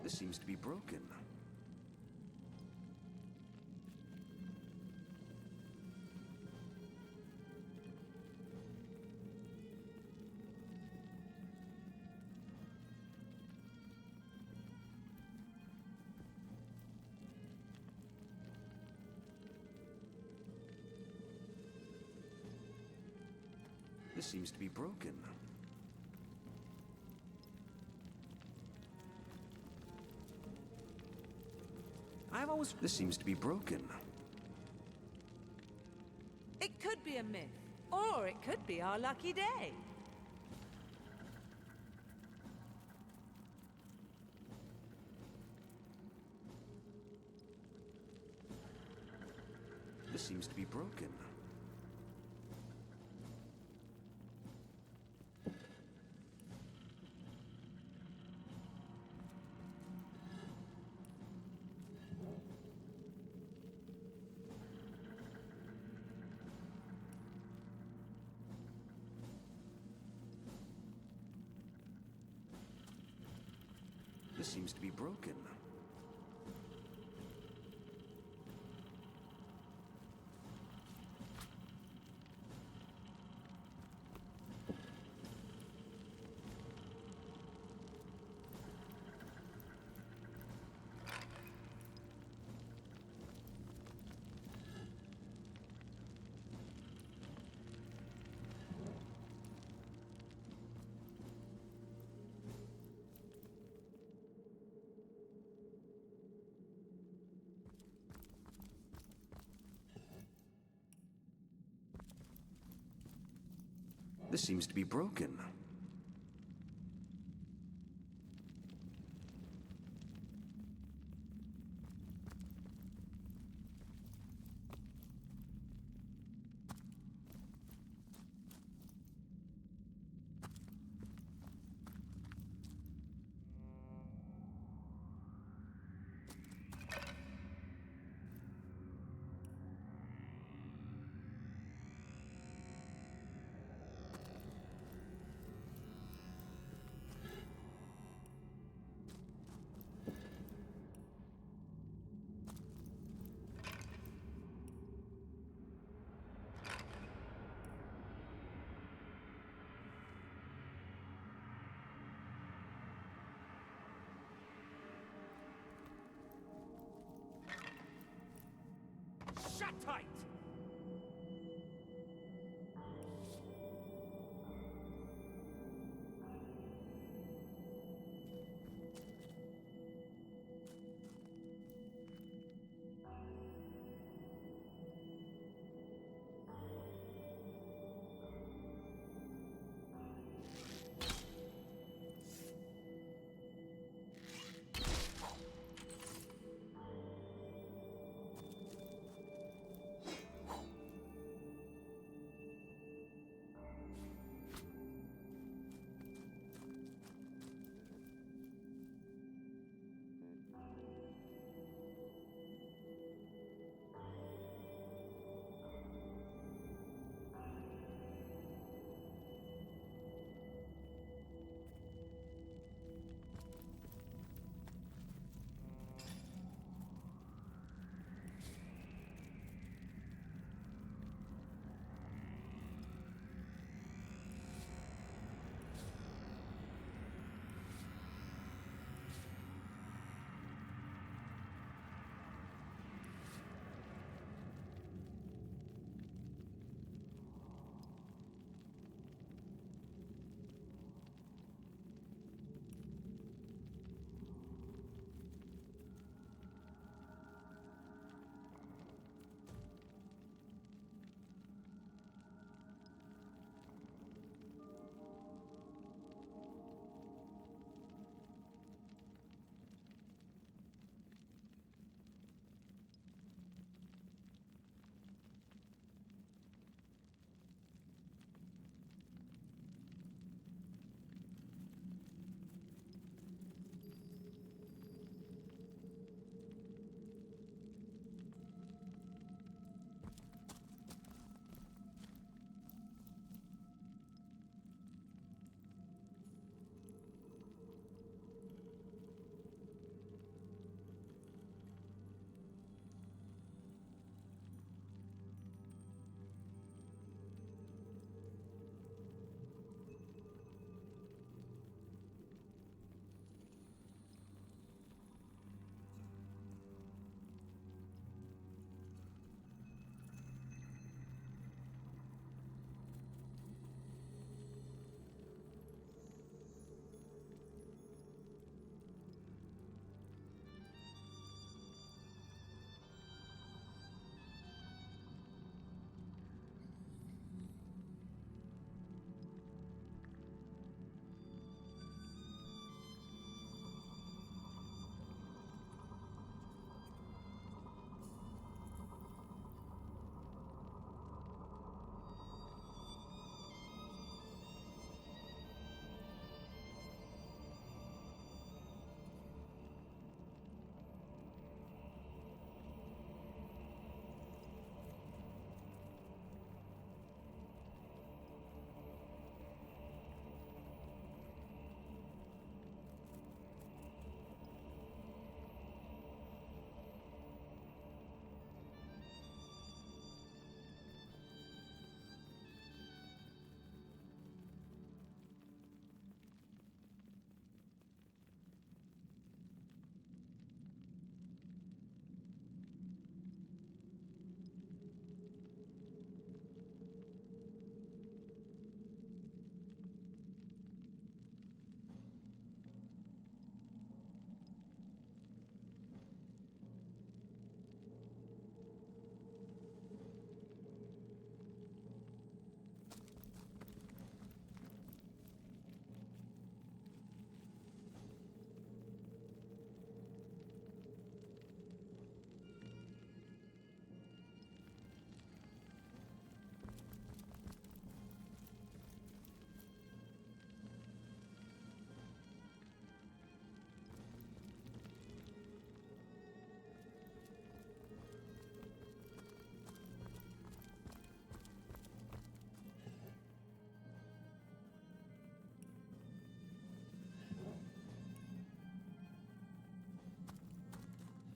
This seems to be broken. This seems to be broken. This seems to be broken.
It could be a myth, or it could be our lucky day.
This seems to be broken. This seems to be broken. This seems to be broken.
Shut tight!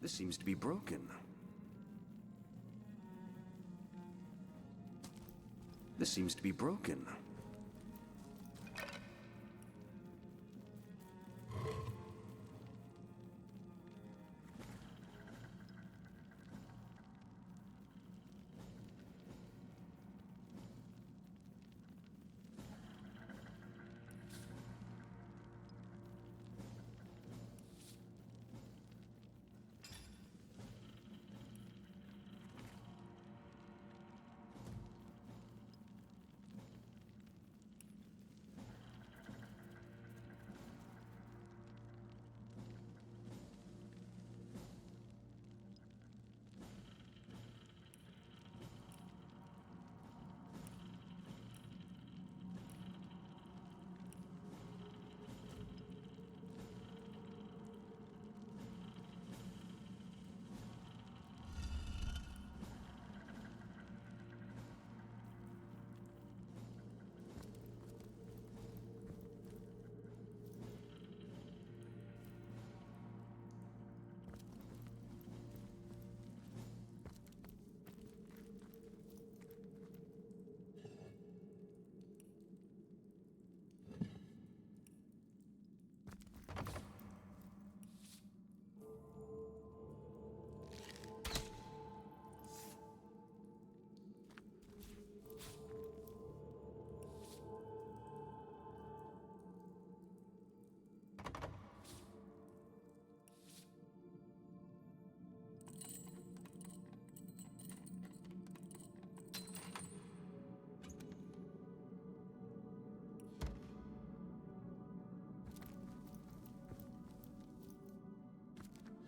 This seems to be broken. This seems to be broken.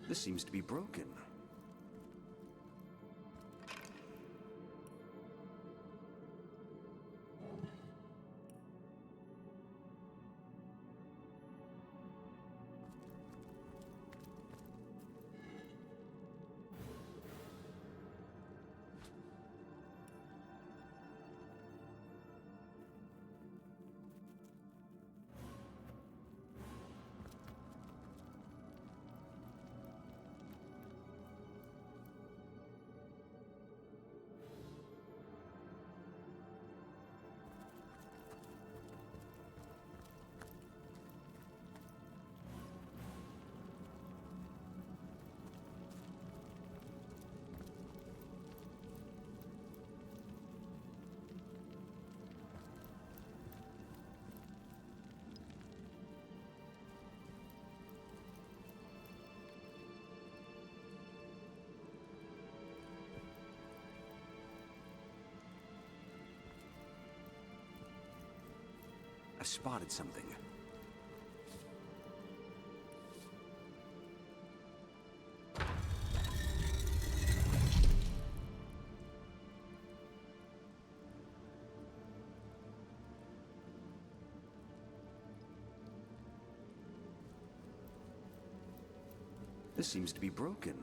This seems to be broken. I've spotted something. This seems to be broken.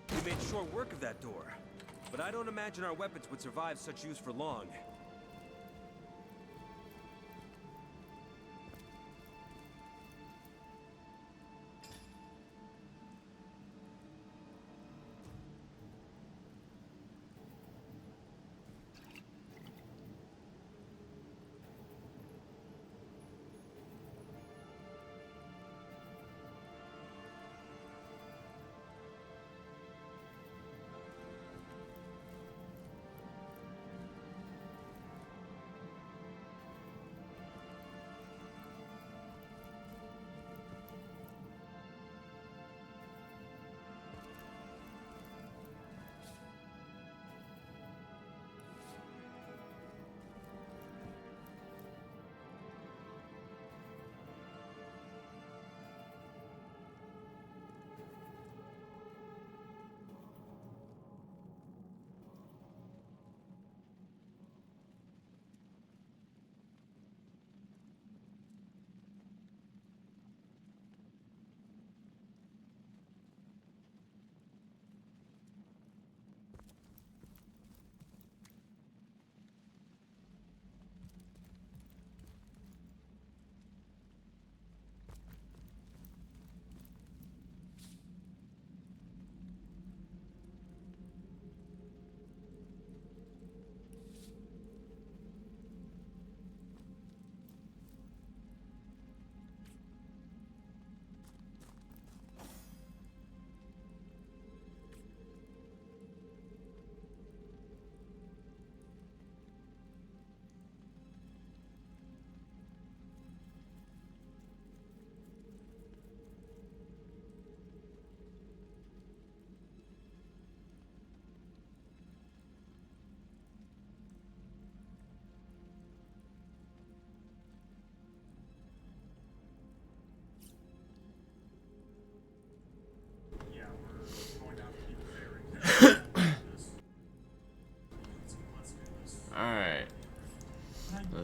We made short work of that door, but I don't imagine our weapons would survive such use for long.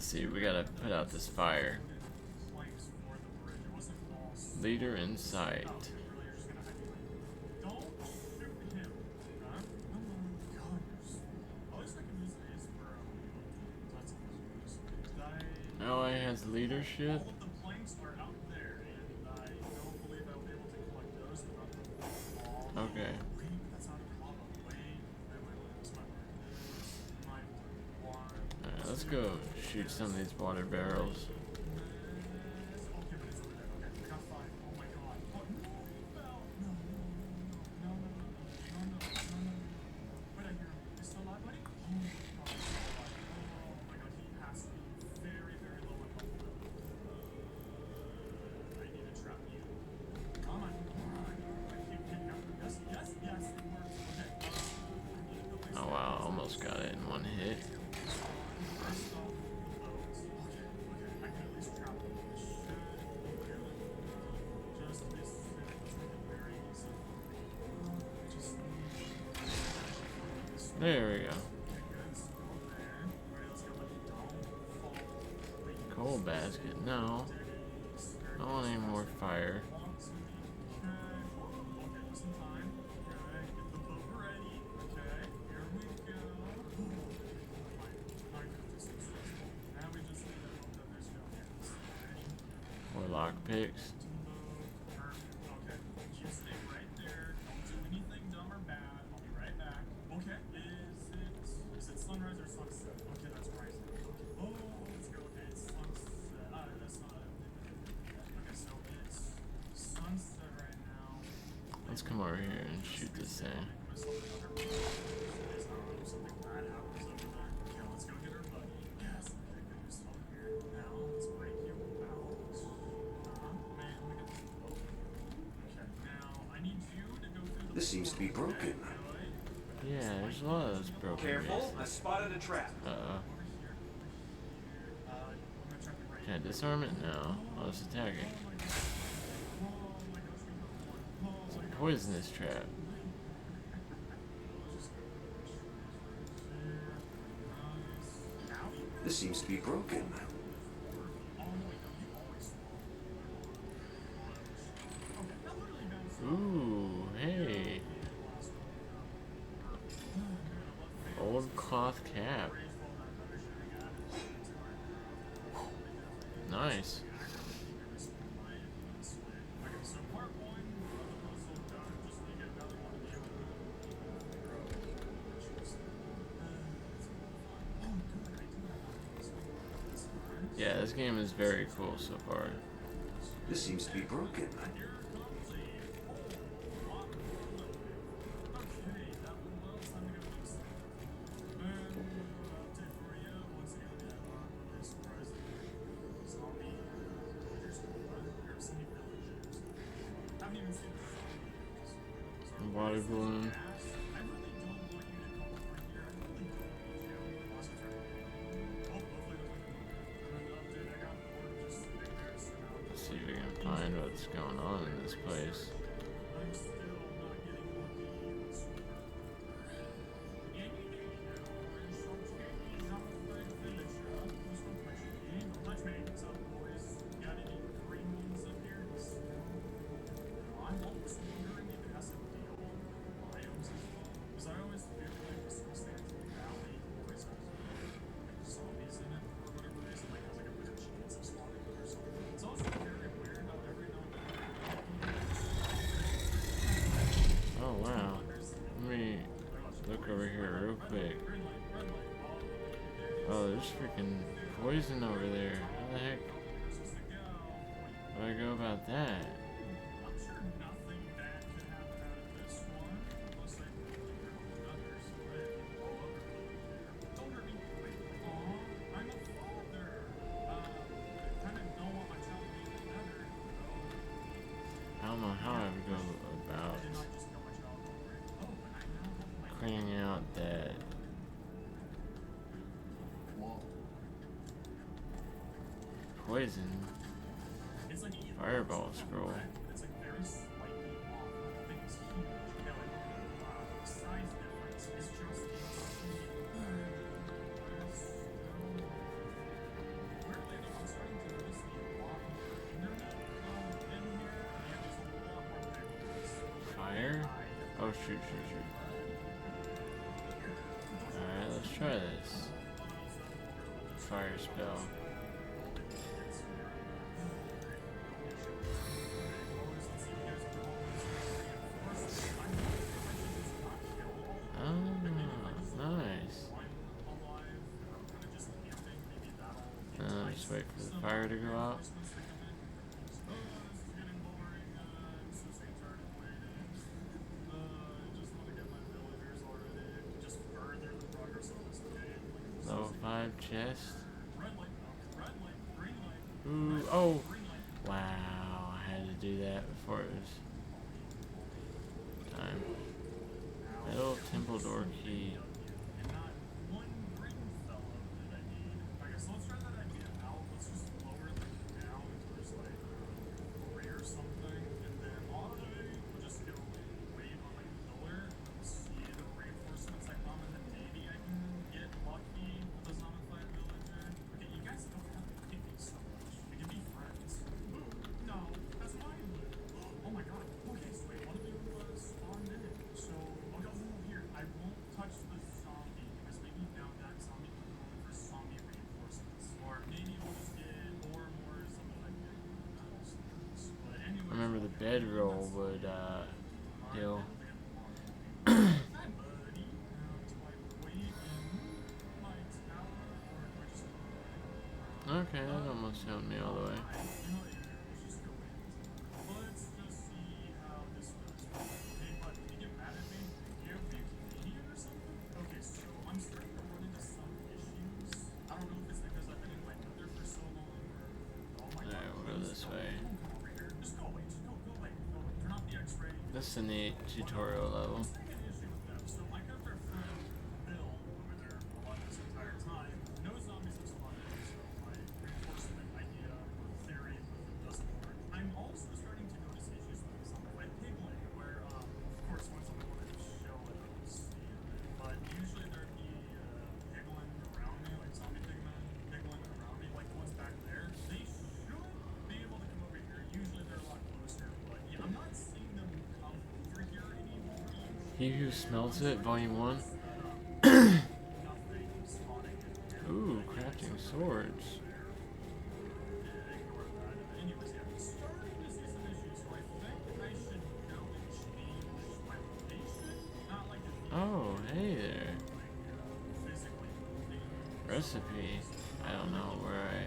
Let's see, we gotta put out this fire. Leader in sight. Oh, he has leadership? Okay. Alright, let's go shoot some of these water barrels. Oh wow, almost got it in one hit. There we go. Coal basket. No. I don't want any more fire. More lockpicks. Let's come over here and shoot this thing.
This seems to be broken.
Yeah, there's a lot of those broken
Careful,
pieces.
I spotted a trap.
Uh-oh. Can I disarm it? No. Oh, it's attacking. It's a poisonous trap.
This seems to be broken.
Ooh, hey. Old cloth cap. Nice. Yeah, this game is very cool so far.
This seems to be broken.
Water balloon. Let's see if we can find what's going on in this place. Oh wow. Let me look over here real quick. Oh, there's freaking poison over there. How the heck do I go about that? I don't know how I would go about cleaning out that poison fireball scroll. shoot. Alright, let's try this. Fire spell. Nice. Just wait for the fire to go out. Level 5 chest. Ooh, oh! Wow, I had to do that before it was time. Metal temple door key. I remember the bedroll would heal. Okay, that almost healed me all the way. Alright, we'll go this way. This is a neat tutorial level. He Who Smells It, Volume 1. Ooh, crafting swords. Oh, hey there. Recipe. I don't know where I...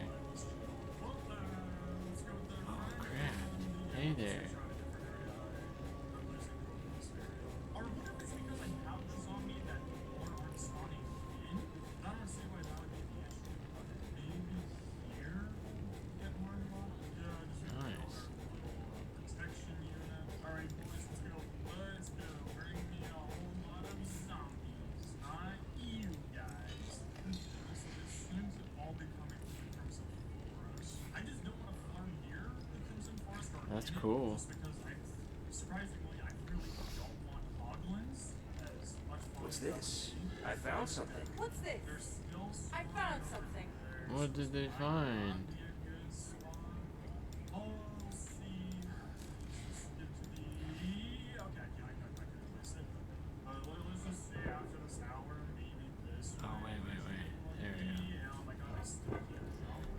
Oh, crap. Hey there. That's cool.
What's this? I found something.
What's this? I found something.
What did they find? Oh, wait.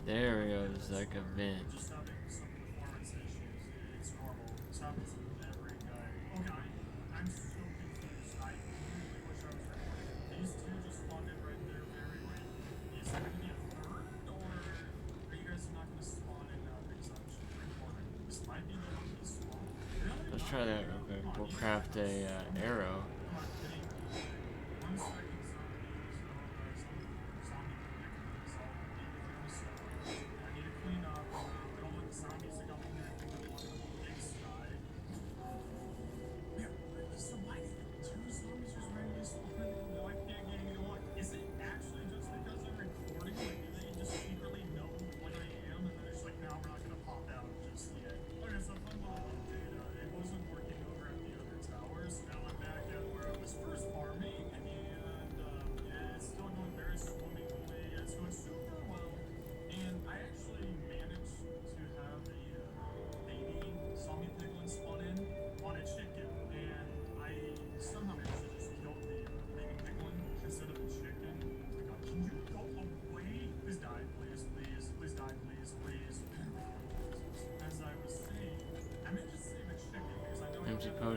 There we go. There's like a vent. Let's try that real quick. We'll craft a arrow.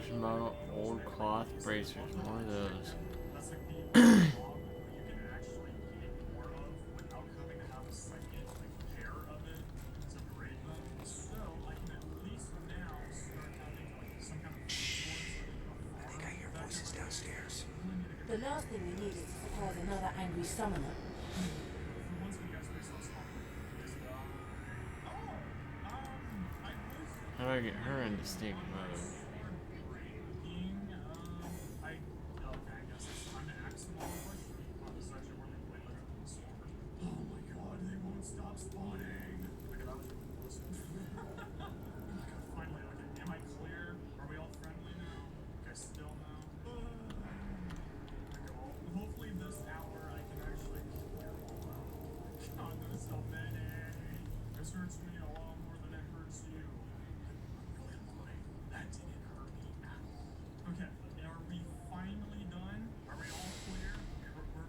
Potion bottle, old cloth bracers, more of those.
That's like the only mob you can actually get more of without having to have a second like pair of it to grade them. So I can at least now start having like some kind of
I think I hear voices downstairs.
The last thing we need is to surprise another angry summoner.
once we guys fix those is
How do I get her into snake mode?
Oh my god, they won't stop spawning. Okay, that was really close. Finally, okay, am I clear? Are we all friendly now? Okay, still no. Okay, well, hopefully this hour I can actually clear all out. God, there's so many. This hurts me a lot more than it hurts you. I'm really lying. That didn't hurt me at all. Okay, are we finally done? Are we all clear?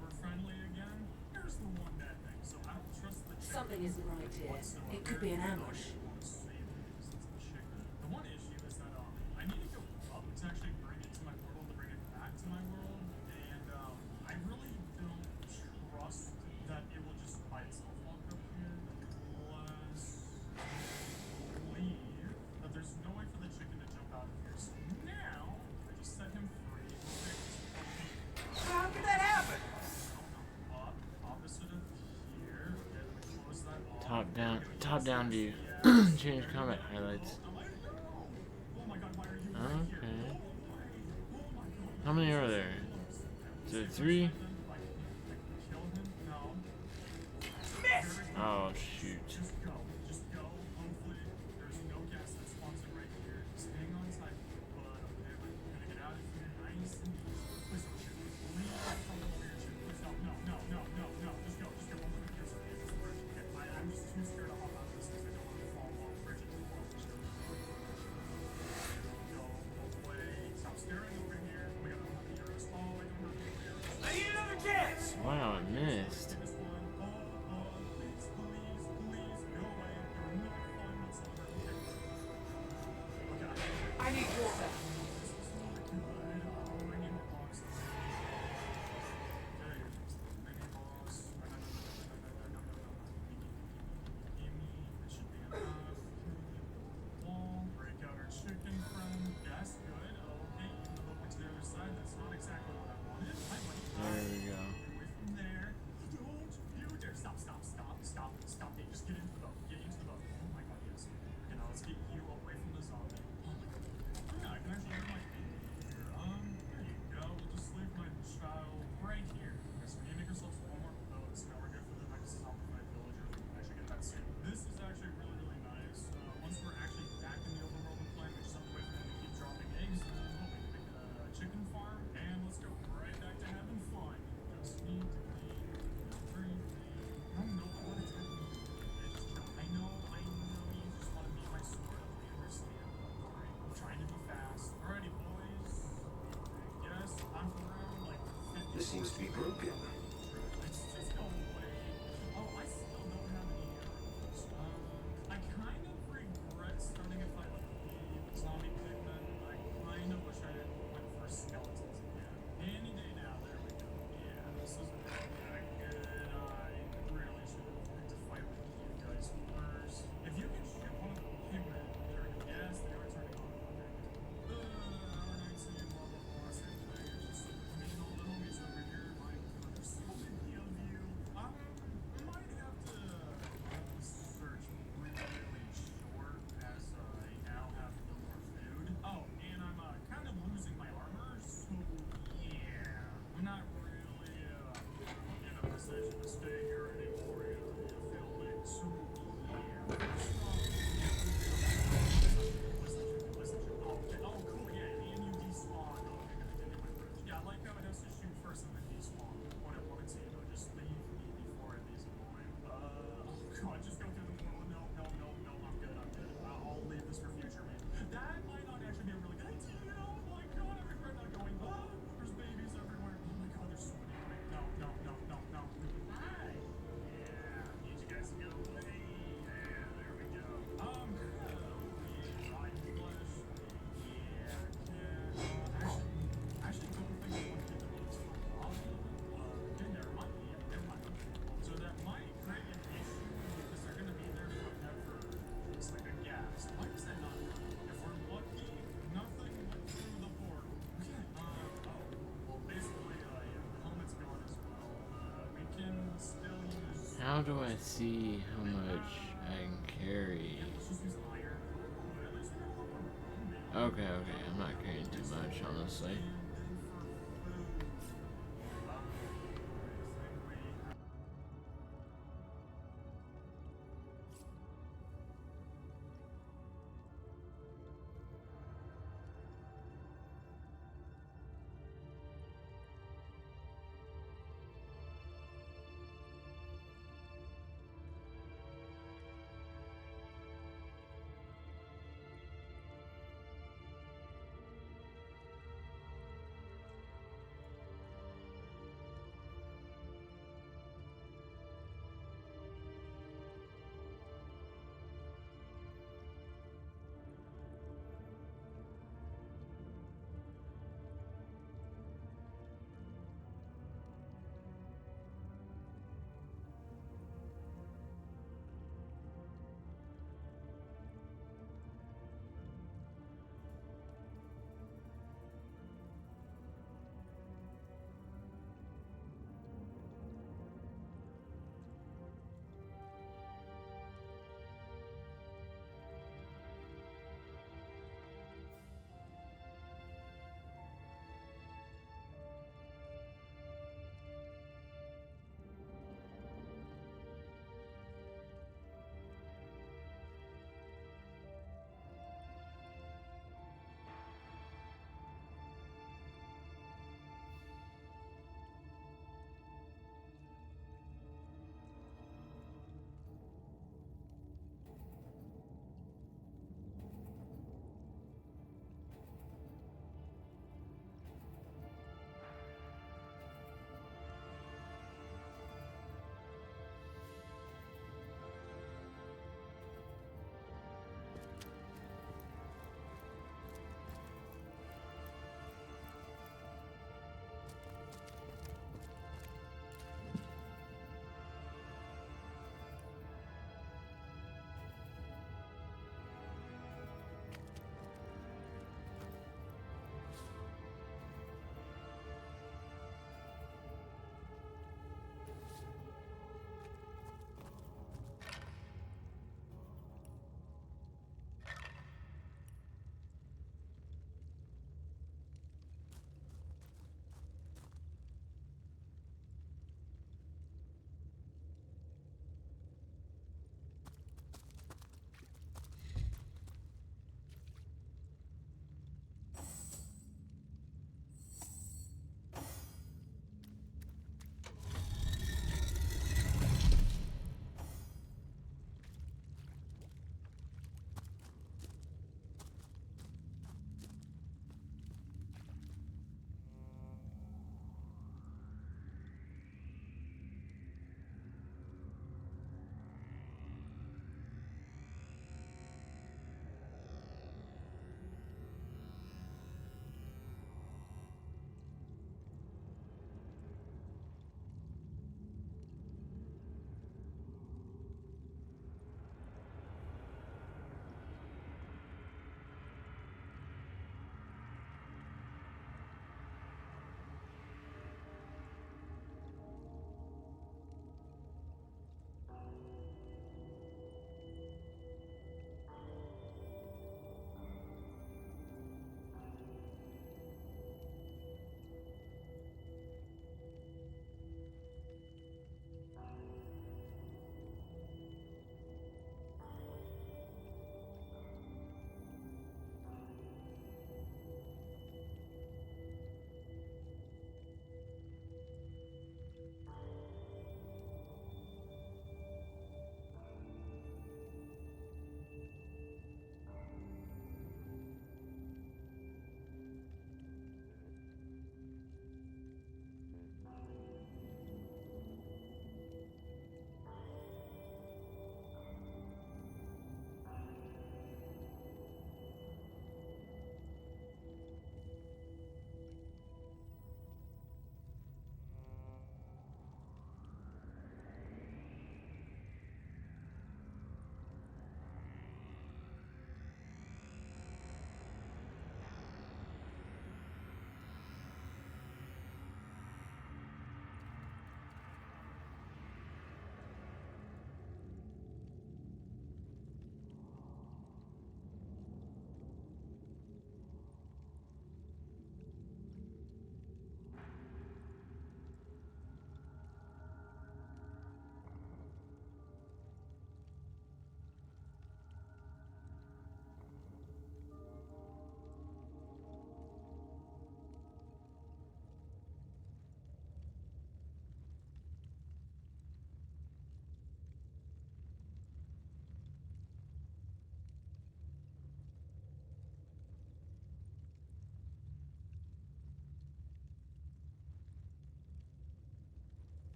We're friendly again? Here's the one bad thing. So I don't trust the chicken
Something isn't right here.
whatsoever.
It could be an ambush.
I want to save it because it's a chicken. The one issue is that I need to go up to actually bring it to my world, to bring it back to my world, and I really don't trust that it will just by itself walk up here unless believe that there's no way for the chicken to jump out of here. So now I just set him free.
How could that happen?
Up, opposite of here. Okay, let me close that off.
Top down view. Change combat highlights.
Oh my god, why are you right here?
Okay.
Oh my god.
How many are there? Is there 3?
Kill him? No.
Oh shoot.
Just go. Just go. Hopefully, there's no gas that spawns in right here. Just hang on tight. But okay, we're gonna get out of here nice and easy. Please don't shoot. Please don't over your shit. Please don't. No. Just go. Just go. I'm gonna kill some Jesus bridge. Okay, I'm just too scared to hop out of this because I don't want to fall off the bridge and fall. Go away. Stop staring over here. Oh my god, I don't have any arrows. Oh, I don't have any arrows.
I need another chance!
Wow, I missed.
This one. Please, go away. You're not fun whatsoever. Okay.
I need water.
There we go.
Stop. Just get into the boat. Get into the boat. Oh my god, yes. Okay, now let's get you away from the zombie. Oh my god. Yeah, I can actually leave my here. There you go. We'll just leave my child right here. Okay, so we need to make ourselves one more boat. So now we're good for the next zombified villager. We can actually get that soon. This is actually really, really nice. Once we're actually back in the overworld and playing, we just have to wait for them to keep dropping eggs. And then we can make a chicken farm. And let's go right back to having fun. Just need to clean. Breathe. I don't know what it's happening. I know, you just want to be my sword. We understand. Alright, I'm trying to be fast. Alrighty, boys. Yes, I'm around like 50.
This seems to be broken.
Let's just go away. Oh, I still don't have any arrows. I kind of regret starting a fight with the zombie pigmen. I kind of wish I went for skeletons again. Any day now, there we go. Yeah, this is not that good. I really should have picked a fight with you guys first. If you can shoot one of the pigmen, yes, they are turning on. I don't see you all before. Same thing. It's just, I mean, all the homies over here, like, there's so many of you. We might have to search really, really short as I now have no more food. Oh, and I'm kind of losing my armor, so yeah, I'm not really in a position to stay here anymore. You feel me? So yeah. Oh, cool. Yeah, and you despawn. Okay, good. Yeah, I like how it has to shoot first and then despawn when it wanted to. Just leave me before it is annoying. Oh god, just go through the portal. No. I'm good. I'll leave this for future, man. That might not actually be a really good idea. Oh my god, I regret not going. Oh, there's babies everywhere. Oh my god, there's so many. No. Hi. Yeah, need you guys to go away. Yeah, there we go. Rotten flesh. Yeah,
How do I see how much I can carry? Okay, I'm not carrying too much, honestly.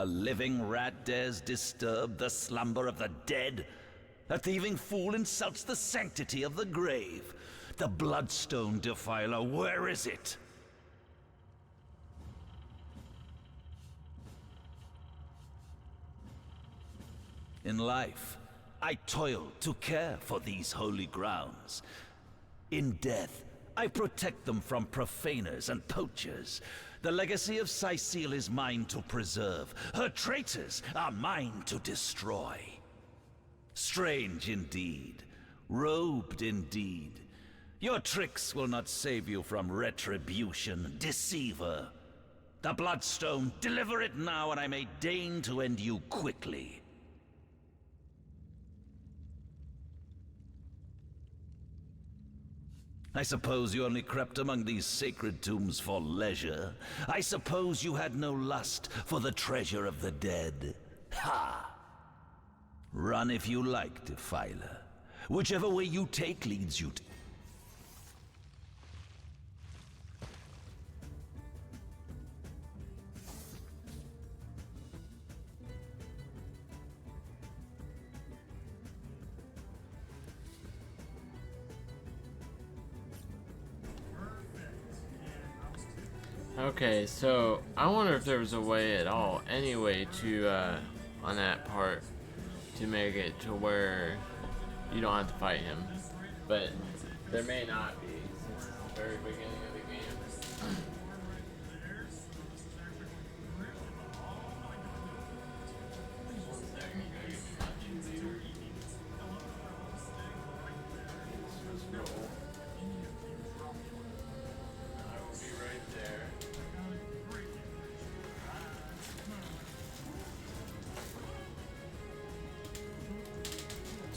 A living rat dares disturb the slumber of the dead? A thieving fool insults the sanctity of the grave. The bloodstone defiler, where is it? In life, I toil to care for these holy grounds. In death, I protect them from profaners and poachers. The legacy of Cecile is mine to preserve. Her traitors are mine to destroy. Strange indeed. Robed indeed. Your tricks will not save you from retribution, deceiver. The Bloodstone, deliver it now, and I may deign to end you quickly. I suppose you only crept among these sacred tombs for leisure. I suppose you had no lust for the treasure of the dead. Ha! Run if you like, Defiler. Whichever way you take leads you to...
Okay, so I wonder if there was a way at all, anyway, to on that part, to make it to where you don't have to fight him. But there may not be, since it's the very beginning of the game.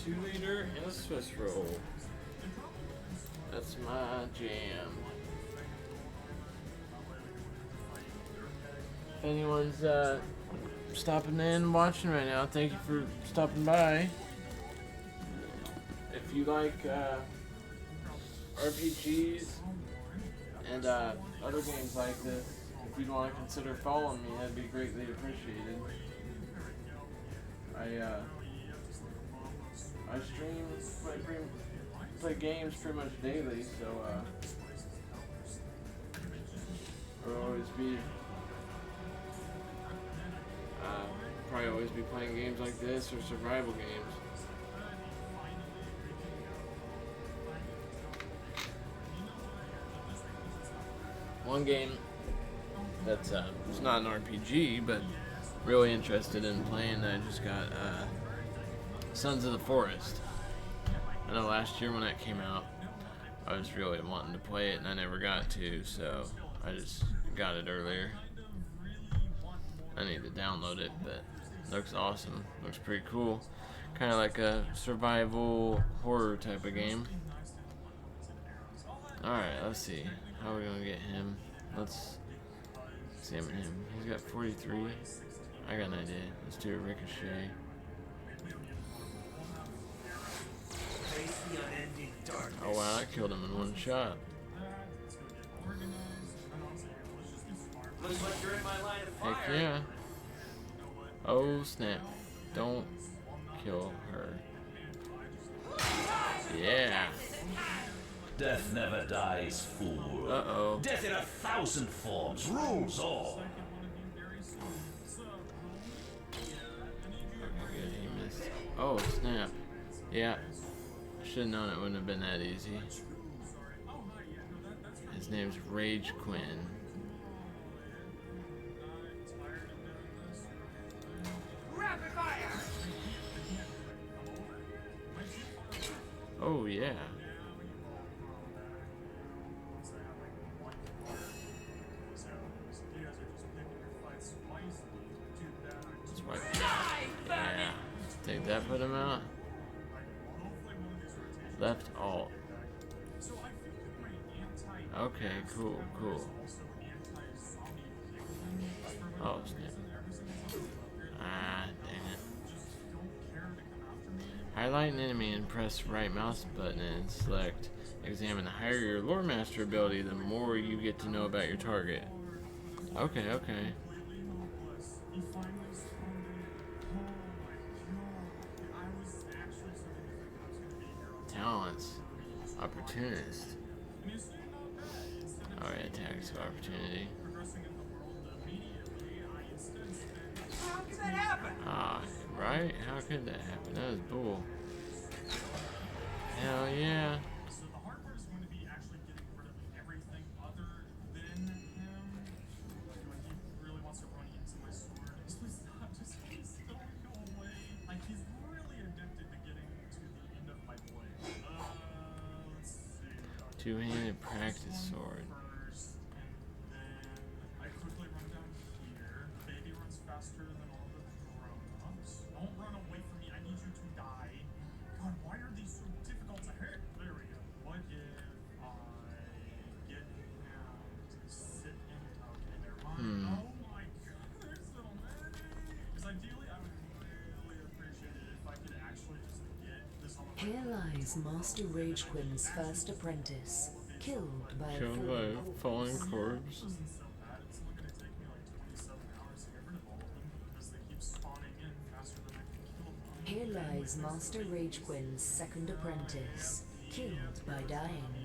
Two-liter and a Swiss roll. That's my jam. If anyone's stopping in watching right now, thank you for stopping by. If you like RPGs and other games like this, if you'd want to consider following me, that'd be greatly appreciated. I stream, play games pretty much daily, so I'll always be, probably always be playing games like this or survival games. One game that's it's not an RPG, but really interested in playing that I just got Sons of the Forest. I know last year when that came out, I was really wanting to play it and I never got to, so I just got it earlier. I need to download it, but it looks awesome. Looks pretty cool. Kind of like a survival horror type of game. Alright, let's see. How are we gonna get him? Let's examine him. He's got 43. I got an idea. Let's do a ricochet. Oh wow, I killed him in one shot.
Looks like you're in my line of fire.
Heck yeah. Oh snap. Don't kill her. Yeah.
Death never dies, fool.
Uh-oh.
Death in 1,000 forms rules all.
Okay, good, he missed. Oh snap. Yeah. Should have known it wouldn't have been that easy. His name's Rage Quinn.
Rapid fire!
Oh yeah. That's right. Yeah. Think that put him out? Left alt. Okay, cool, cool. Oh, snap. Ah, dang it. Highlight an enemy and press right mouse button and select examine. The higher your lore master ability, the more you get to know about your target. Okay, okay. Opportunist. Opportunist. Alright, attacks of opportunity.
How could that happen?
Ah, right? How could that happen? That was bull. Hell yeah.
So the hard part is going to be actually getting rid of everything other than him. Like when he really wants to run into my sword. Please stop, just don't go away. Like he's really addicted to getting to the end of my blade. Let's see.
Two-handed practice sword.
First, and then I quickly run down here. The baby runs faster than all the grown-ups. Don't run away from me. I need you to die. God, why are these so difficult to hit? There we go. What if I get him to sit in? Okay, never mind. Oh my God, there's so many. Because ideally, I would really appreciate it if I could actually just get this on the
Here lies Master Rage Quinn's first apprentice, killed by a
Killed by a falling
corpse.
corpse.
This isn't so bad. It's only going to take me like 27 hours to get rid of all of them because they keep spawning in faster than I can kill them.
Here lies Master Rage Quinn's second apprentice, killed by dying.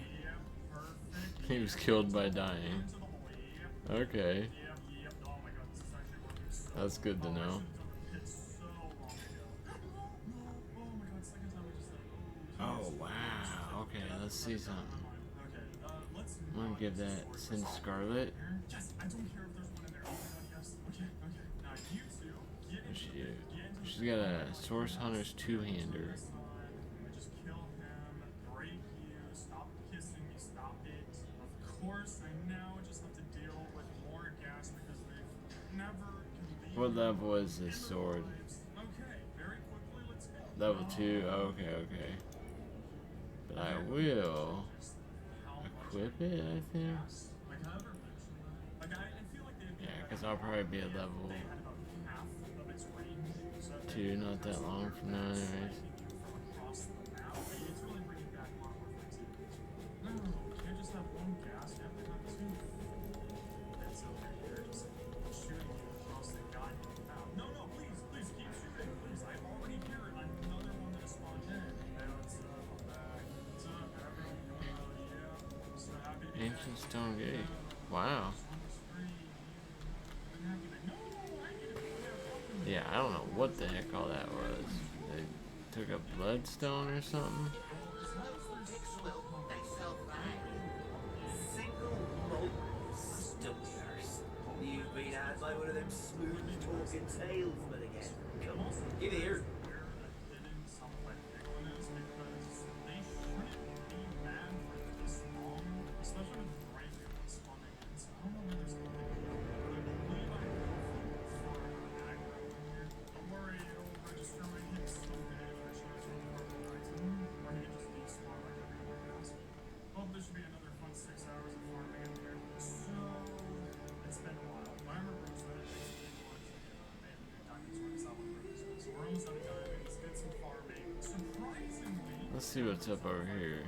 He was killed by dying. Okay. That's good to know. Oh wow. Okay, let's see something. I'm gonna give that Sin Scarlet.
Yes, I don't care if there's one in there. Oh my God, yes. Okay, okay. Now you two get
What's she
into
do?
it. Get into
She's got a Source Hunter's two-hander.
Just kill him, break you, stop kissing me, stop it. Of course, I now just have to deal with more gas because they've never convened
What level is this sword?
Okay, very quickly, let's go.
Level 2? Okay, okay. But I will equip it, I think.
Like, however, like, I feel like they'd be
Yeah, because I'll probably be at level
they had about half of its range. So
2, not that long from now anyways.
across the map, it's really bringing back Modern Warfare 2. No, you can't just have one gas, you have to have two. That's over here, just shooting you across the goddamn map. No, no, please, please, keep shooting, please. I already hear another one that spawned in. Hey, what's up? I'm back. What's up, everyone? Yeah, I'm so happy to be back.
Ancient Stone Gate. Wow. Yeah, I don't know what the heck all that was. They took a bloodstone or something?
Single malt stoners. You've been had by one of them smooth talking salesmen again. Come on, get here.
Let's see what's up over here.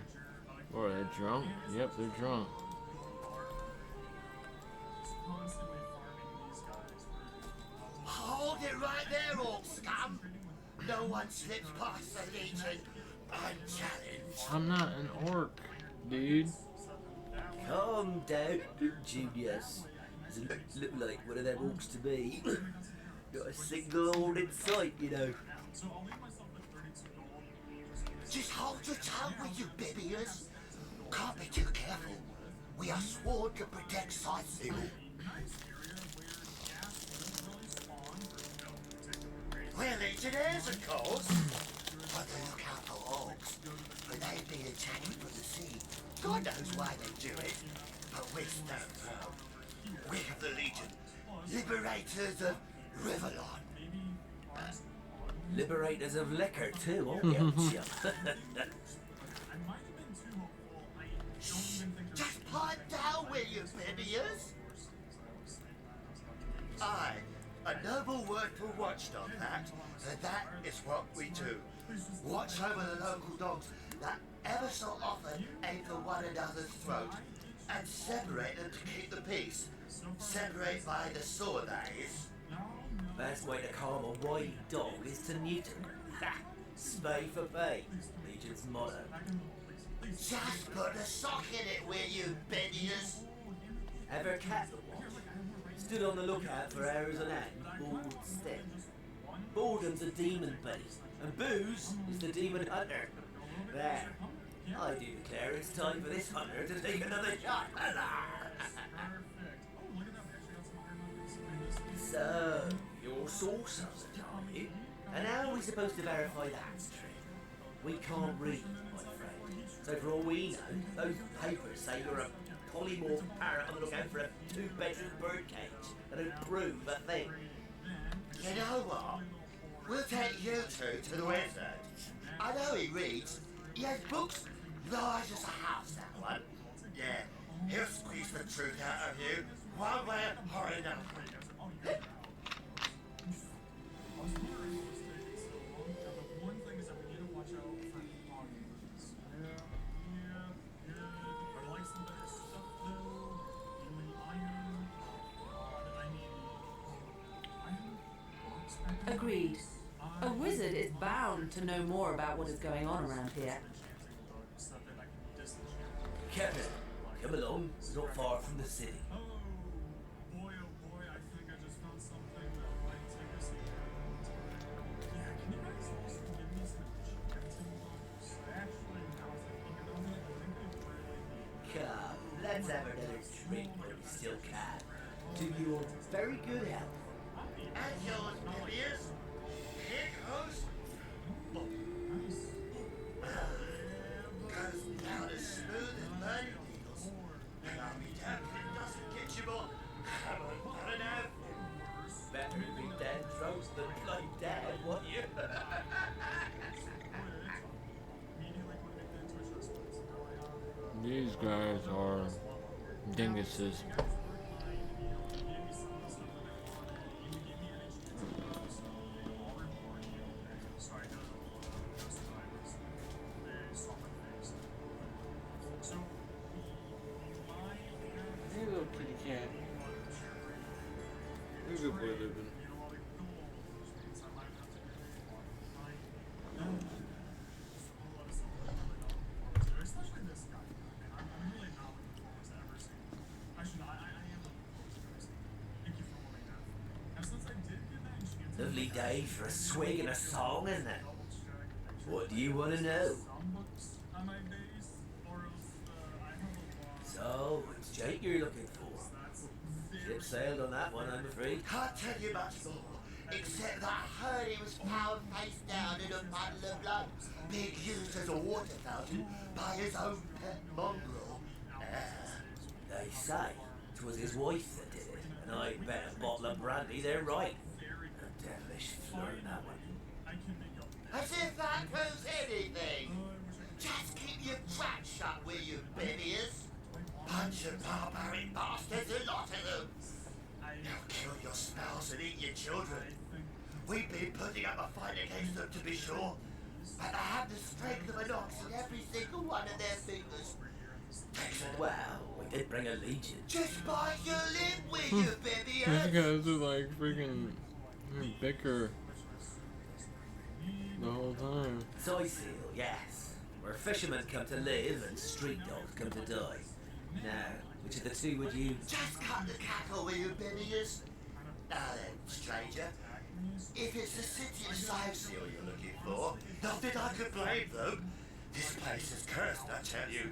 Or are they drunk? Yep, they're drunk.
Hold it right there, old scum! No one slips past the Legion unchallenged.
I'm not an orc, dude.
Calm down, Junius. Doesn't look like one of them orcs to me. Got a single hold in sight, you know.
Just hold your tongue with you bibbiers. Can't be too careful. We are sworn to protect Sightseal. We're legionnaires, of course. But they look out for orcs, for they've been attacking from the sea. God knows why they do it, but we stand firm. We of the Legion, liberators of Riverlon.
Liberators of liquor too, aren't you, chum?
Just pipe down, will you, bibbiers? Aye, a noble word for watchdog, that. And that is what we do. Watch over the local dogs that ever so often aim for one another's throat, and separate them to keep the peace. Separate by the sword, that is.
Best way to calm a wild dog is to neuter him. Ha! Spay for pay. Legion's motto. Just put a sock in it, will you, Bennius? Ever cat the watch? Stood on the lookout for hours on end, bored stiff. Boredom's a demon bait, and booze is the demon hunter. There. I do declare it's time for this hunter to take another shot. So, you're sorcerer, are you? And how are we supposed to verify that's true? We can't read, my friend. So for all we know, those papers say you're a polymorph parrot on the lookout for a two-bedroom birdcage that would prove a thing. You know what? We'll take you two to the wizard. I know he reads. He has books large as a house, that one. Yeah, he'll squeeze the truth out of you, one way or another.
Agreed. A wizard is bound to know more about what is going on around here.
Captain, come along. It's not far from the city.
Oh boy, I think I just found something that might take us here. Yeah, can you guys also give me some enchanting books? Actually, now that I think about it, I think I really need.
Come, let's have another drink while we still can. To your very good health. And yours, Mobius. Here goes. Goes down as smooth as burning needles. And I'll be damned if it doesn't get you more. Come on, I don't know. Better to be dead drunk than bloody dead, won't you?
These guys are dinguses. Hey, little kitty cat. He's a good boy living.
Especially this guy. I'm really not looking forward to ever seeing him. Actually, no, I am looking forward to ever seeing him. Thank you for warming that. Now, since I did get that enchanted...
Lovely day for a swig and a song, isn't it? What do you want to know?
Some books on my base, or else I have a lot.
So, it's Jake you're looking for. Ship sailed on that one, I'm afraid. Can't tell you much more, except that I heard he was found face down in a puddle of blood, being used as a water fountain by his own pet mongrel. They say 'twas his wife that did it, and I bet a bottle of brandy they're right. A devilish flirt, that one. As if that proves anything! Just keep your trap shut, will you, Bennius? Bunch of barbaric bastards, a lot of them. They'll kill your spouse and eat your children. We've been putting up a fight against them, to be sure, but they have the strength of an ox in every single one of their fingers. Well, we did bring a legion. Just bite your lip, will you, Bennius?
These guys are like freaking bicker the whole time.
Soy seal, yes. Where fishermen come to live and street dogs come to die. Now, which of the two would you... Just cut the cattle, will you, Bennius? Now then, stranger. If it's the city of Soy seal you're looking for, not that I could blame them. This place is cursed, I tell you.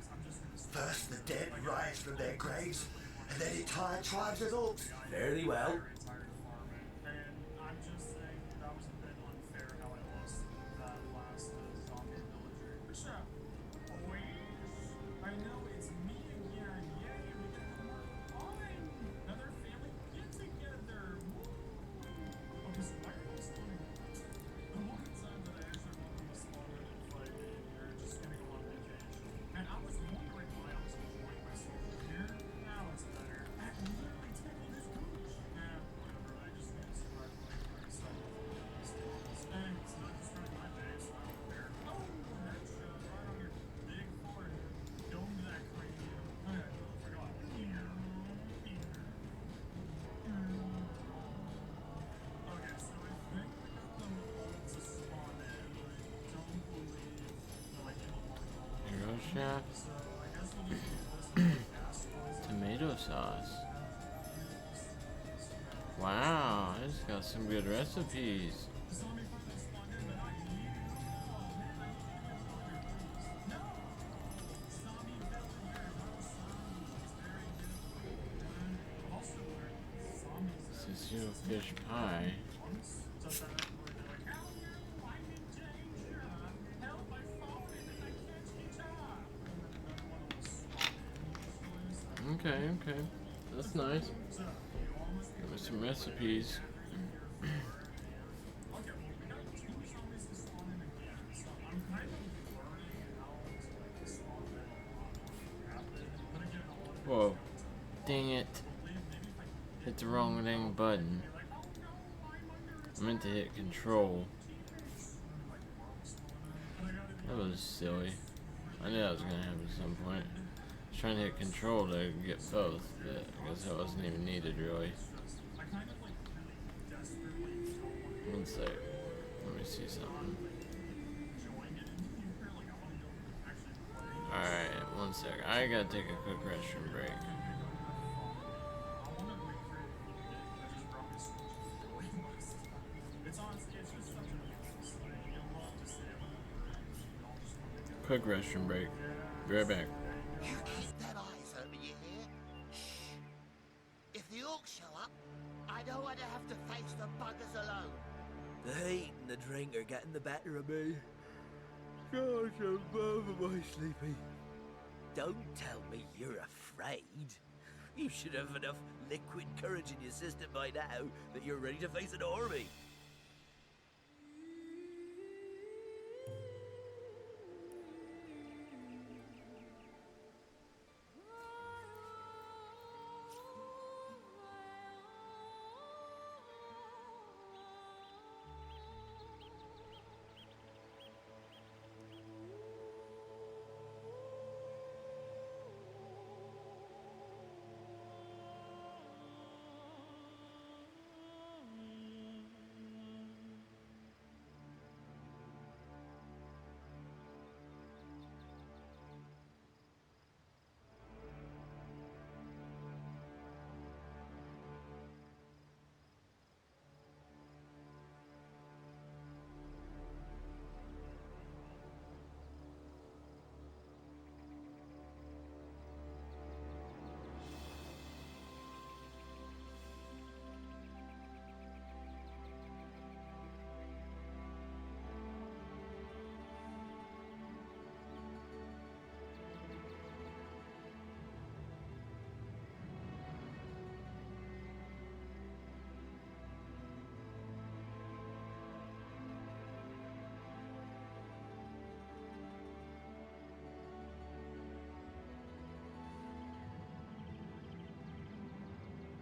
First the dead rise from their graves, and then entire tribes of orcs. Fairly well.
And I'm just saying that was a bit unfair how I lost that last zombie villager. But yeah, boys, I know it's me again. Yay, we get to work on another family get together. Okay, so why are you still the one time that I actually want to spawn in and fight in here, just gonna go on vacation. And I was wondering why I was enjoying myself here. Now it's better. I literally tickled this gooch. Yeah.
chef. Tomato sauce. Wow, it's got some good recipes. Sisio fish pie. Okay, okay. That's nice. Give me some recipes. Whoa. Dang it. Hit the wrong dang button. I meant to hit control. That was silly. I knew that was gonna happen at some point. I was trying to hit control to get both, but I guess that wasn't even needed really. One sec. Let me see something. Alright, one sec. I gotta take a quick restroom break. Quick restroom break. Be right back.
You keep them eyes open, you hear? Shh. If the orcs show up, I don't want to have to face the buggers alone. The heat and the drink are getting the better of me. Gosh, I'm over my sleepy. Don't tell me you're afraid. You should have enough liquid courage in your system by now that you're ready to face an army.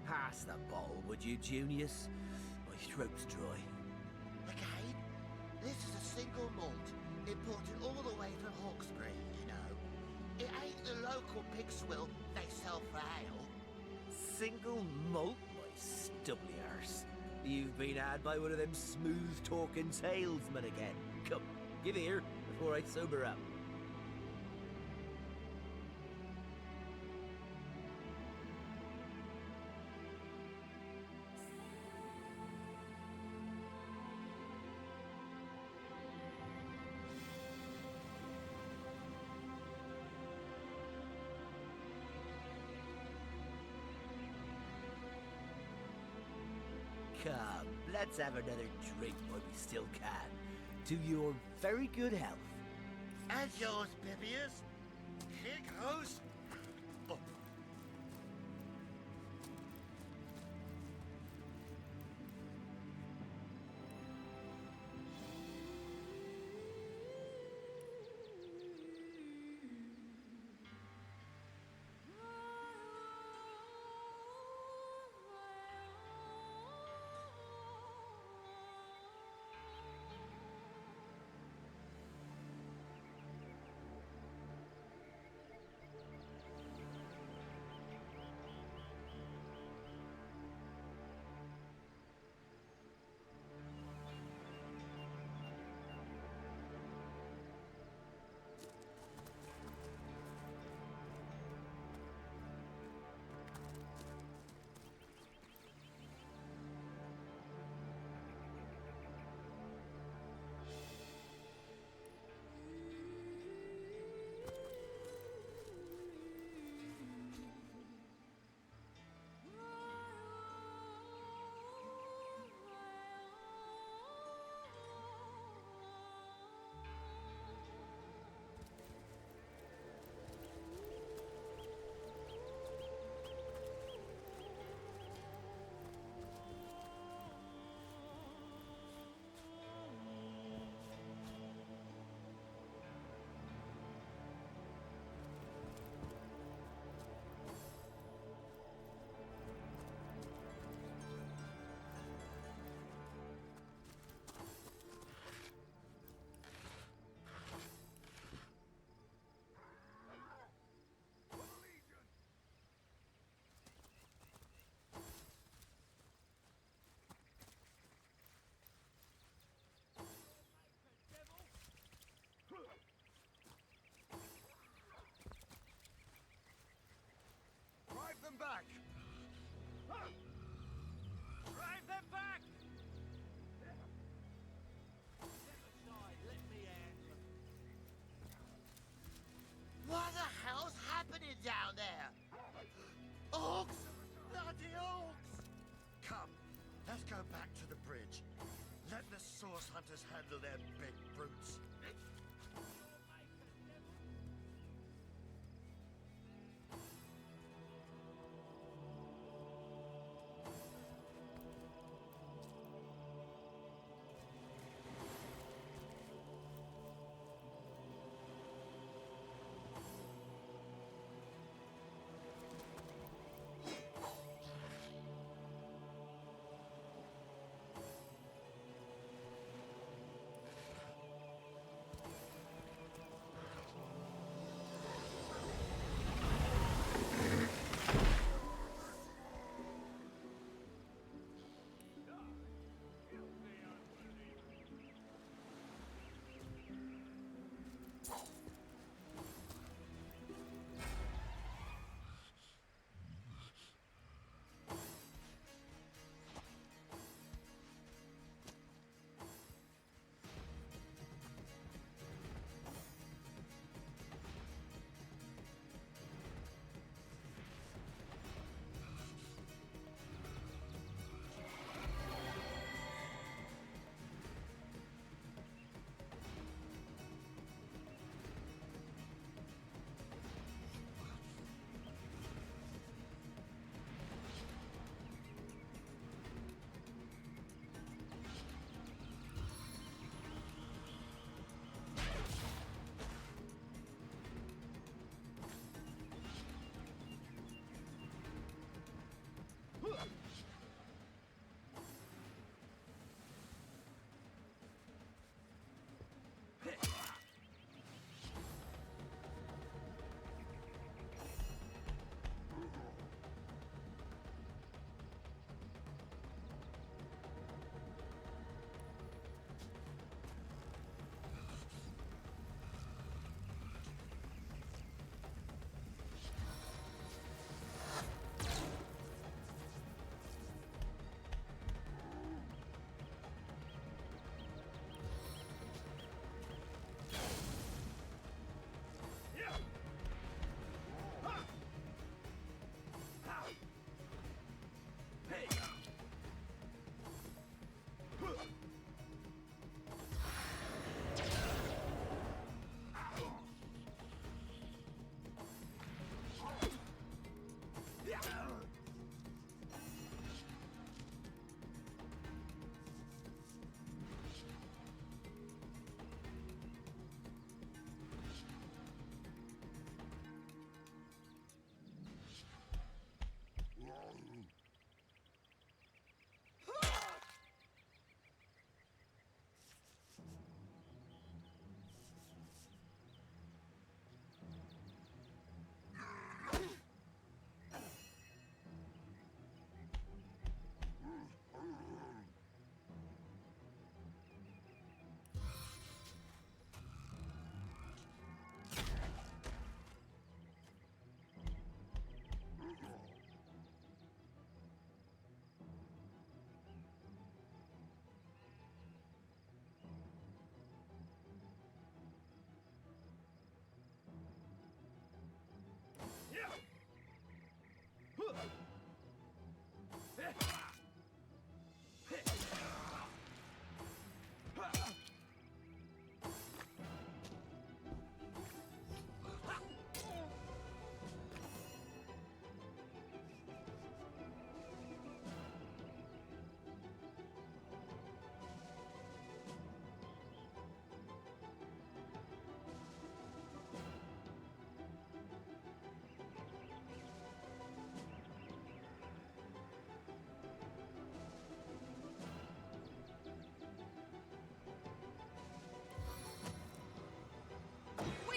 Pass the bottle, would you, Junius? My throat's dry. Again? This is a single malt, imported all the way from Hawkesbury, you know. It ain't the local pig swill they sell for ale. Single malt, my stubbly arse. You've been had by one of them smooth-talking salesmen again. Come, give here before I sober up. Come, let's have another drink while we still can. To your very good health. And yours, Bibius. Here goes. Oh. source hunters handle their big brutes.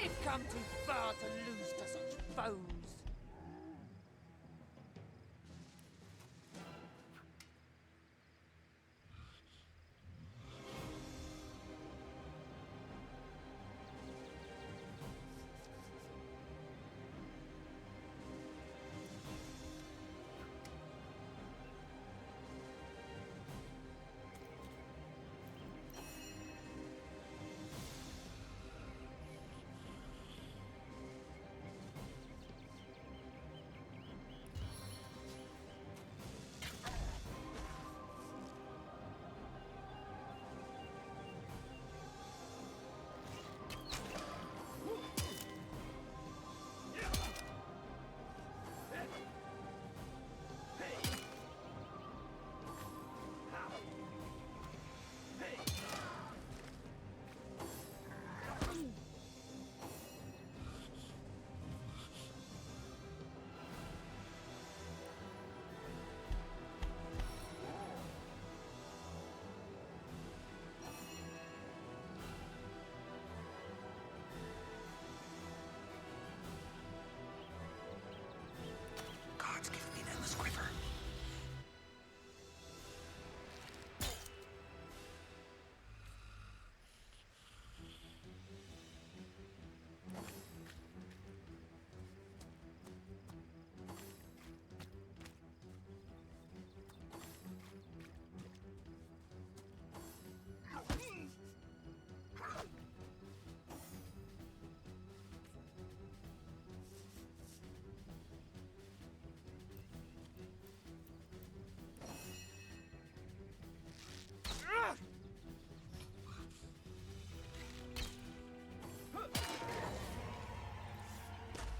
We've come too far to lose to such foes.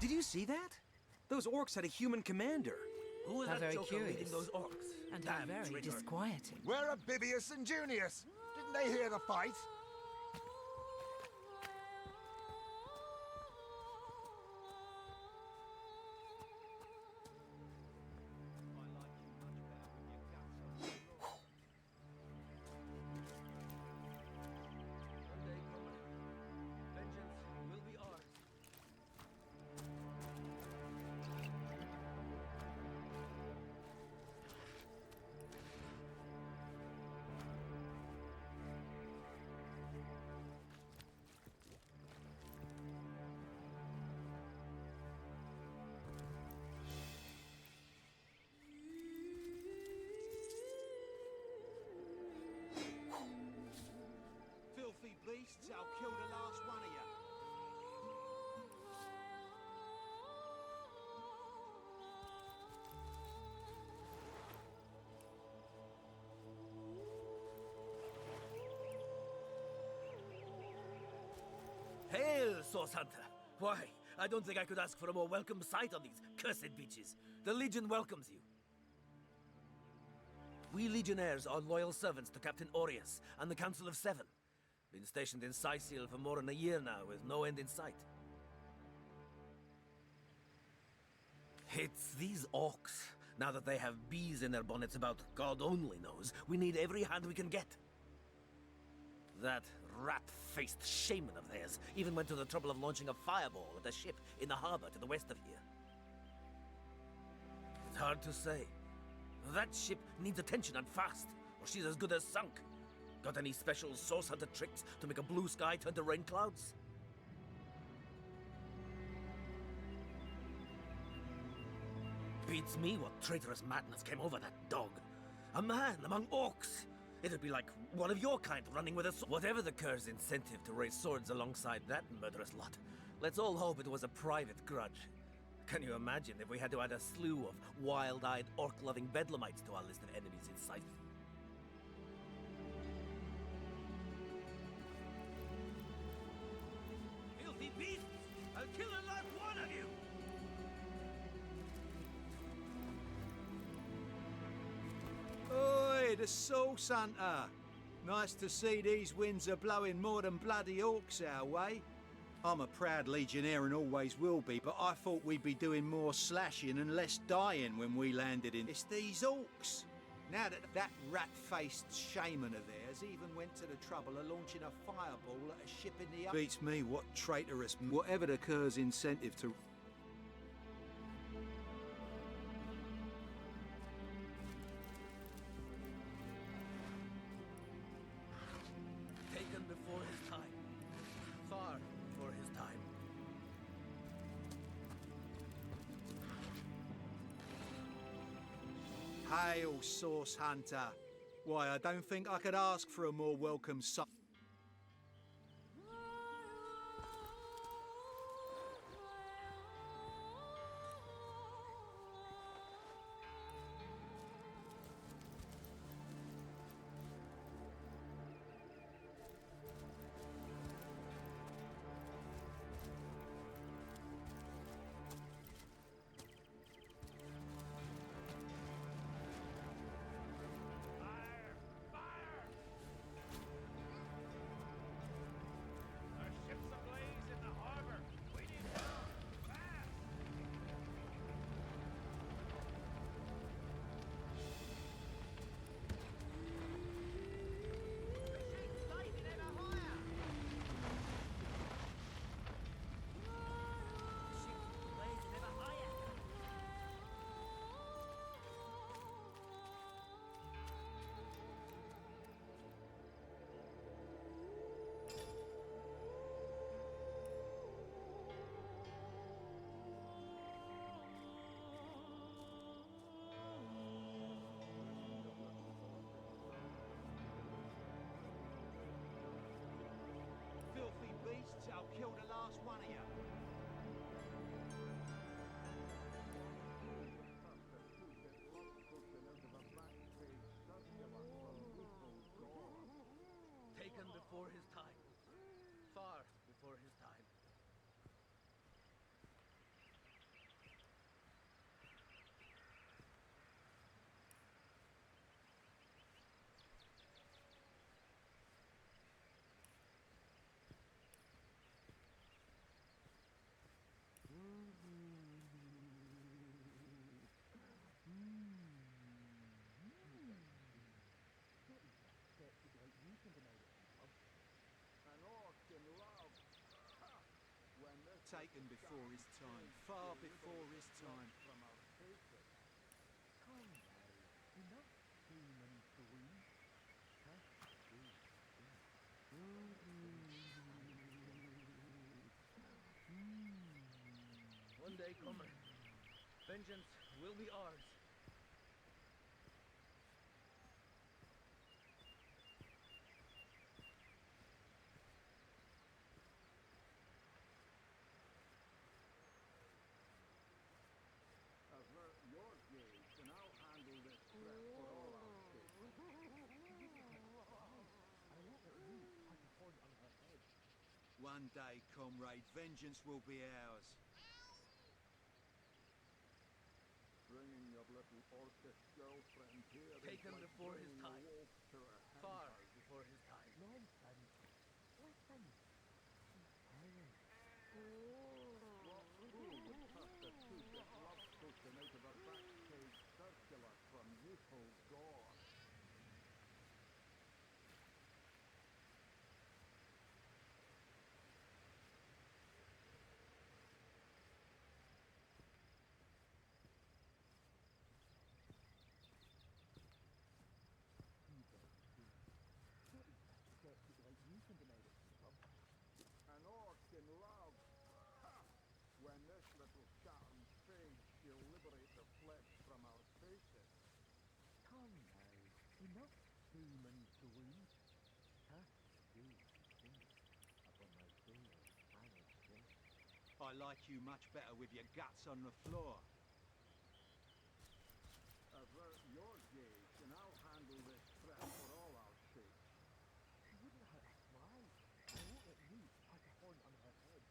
Did you see that? Those orcs had a human commander.
Who is
How
that
very
joker
curious.
leading those orcs?
And how
Damn
very
traitor.
disquieting.
Where are Bibius and Junius? Didn't they hear the fight?
Vengeance will be ours.
Filthy beasts, I'll kill the last one of you.
Hail, Source Hunter! Why, I don't think I could ask for a more welcome sight on these cursed beaches. The Legion welcomes you. We Legionnaires are loyal servants to Captain Aureus and the Council of Seven. Been stationed in Sicil for more than a year now, with no end in sight. It's these orcs. Now that they have bees in their bonnets about God only knows, we need every hand we can get. That rat-faced shaman of theirs even went to the trouble of launching a fireball at a ship in the harbor to the west of here. It's hard to say. That ship needs attention and fast, or she's as good as sunk. Got any special Source Hunter tricks to make a blue sky turn to rain clouds? Beats me what traitorous madness came over that dog. A man among orcs! It'd be like one of your kind running with a sword. Whatever the cur's incentive to raise swords alongside that murderous lot, let's all hope it was a private grudge. Can you imagine if we had to add a slew of wild-eyed, orc-loving bedlamites to our list of enemies in sight? Filthy beasts! I'll kill and like one of you!
Oi, the Source Hunter! Nice to see these winds are blowing more than bloody orcs our way. I'm a proud legionnaire and always will be, but I thought we'd be doing more slashing and less dying when we landed in. It's these orcs! Now that rat-faced shaman of theirs even went to the trouble of launching a fireball at a ship in the... Beats me what traitorous... Whatever the cur's incentive to...
Taken before his time. Far before his time.
Hail, Source Hunter! Why, I don't think I could ask for a more welcome sight. taken before his time, far before his time.
One day coming. Vengeance will be ours.
Avert your gaze, and I'll handle this threat for all our sakes.
One day, comrade, vengeance will be ours.
Bringing your little orcish girlfriend here.
Take
is
him
like
before his
bringing a
time.
wolf to her
Far
henhouse.
before his time.
What fool would trust a two-bit love potion out of a back-page circular from youthful gore? An orc in love. Ha! When this little charm fades, she'll liberate the flesh from our faces.
Come now, enough doom and gloom. Cast these things upon my finger and its flesh.
I like you much better with your guts on the floor.
Avert your gaze, and I'll handle this threat for all our sakes.
She wouldn't hurt a fly. I won't let you touch a horn on her head.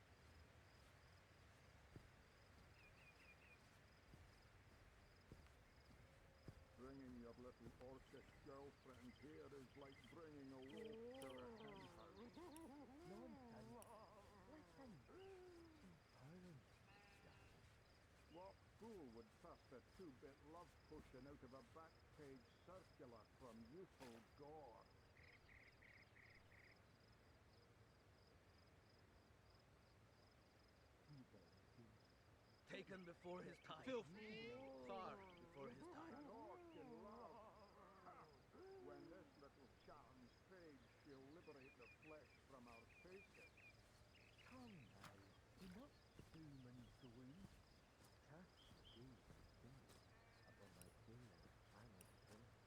Bringing your little orcish girlfriend here is like bringing a wolf to her henhouse.
Nonsense. Listen. Silence.
What fool would trust a two-bit love potion out of a back-page circular from youthful gore?
Taken before his time.
Filth.
Far before his time.
An orc in love. Ha! When this little charm fades, she'll liberate the flesh from our faces.
Come now, enough doom and gloom. Cast these things upon my finger and its flesh.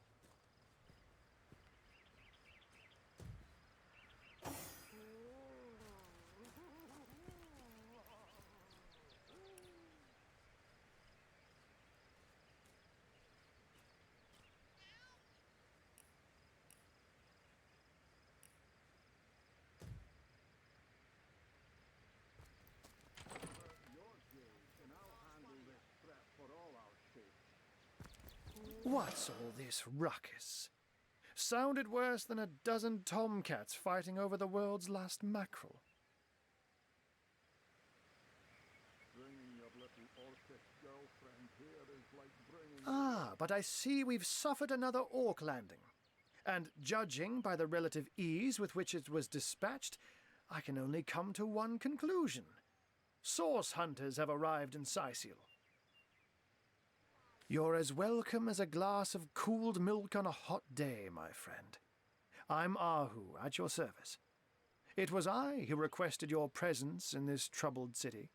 Your gaze, and I'll handle this threat for all our sakes.
What's all this ruckus? Sounded worse than a dozen tomcats fighting over the world's last mackerel.
Bringing your little orcish girlfriend here is like bringing...
Ah, but I see we've suffered another orc landing. And judging by the relative ease with which it was dispatched, I can only come to one conclusion. Source hunters have arrived in Sicil. You're as welcome as a glass of cooled milk on a hot day, my friend. I'm Ahu, at your service. It was I who requested your presence in this troubled city.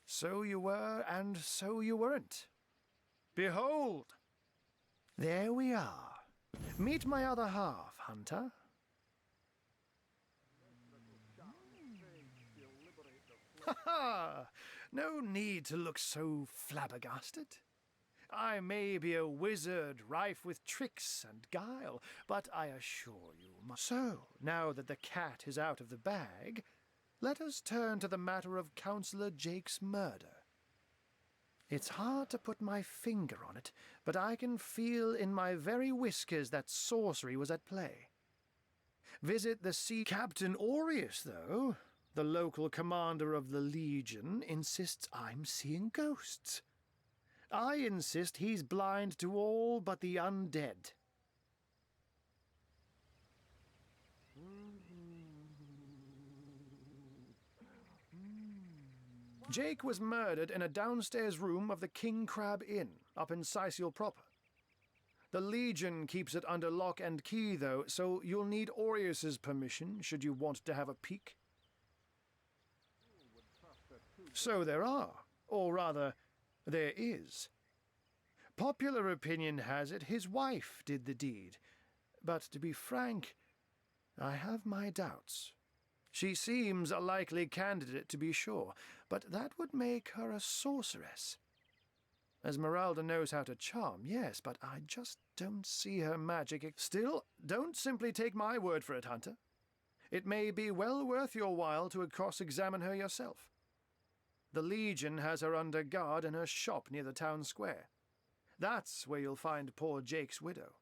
So you were, and so you weren't. Behold! There we are. Meet my other half, hunter. Ha ha! No need to look so flabbergasted. I may be a wizard rife with tricks and guile, but I assure you... So, now that the cat is out of the bag, let us turn to the matter of Councillor Jake's murder. It's hard to put my finger on it, but I can feel in my very whiskers that sorcery was at play. Visit the sea... Captain Aureus, though, the local commander of the Legion, insists I'm seeing ghosts. I insist he's blind to all but the undead. Jake was murdered in a downstairs room of the King Crab Inn, up in Sicil proper. The Legion keeps it under lock and key, though, so you'll need Aureus's permission should you want to have a peek. So there are, or rather, there is. Popular opinion has it his wife did the deed, but to be frank, I have my doubts. She seems a likely candidate, to be sure, but that would make her a sorceress. Esmeralda knows how to charm, yes, but I just don't see her magic. Still, don't simply take my word for it, Hunter. It may be well worth your while to cross-examine her yourself. The Legion has her under guard in her shop near the town square. That's where you'll find poor Jake's widow.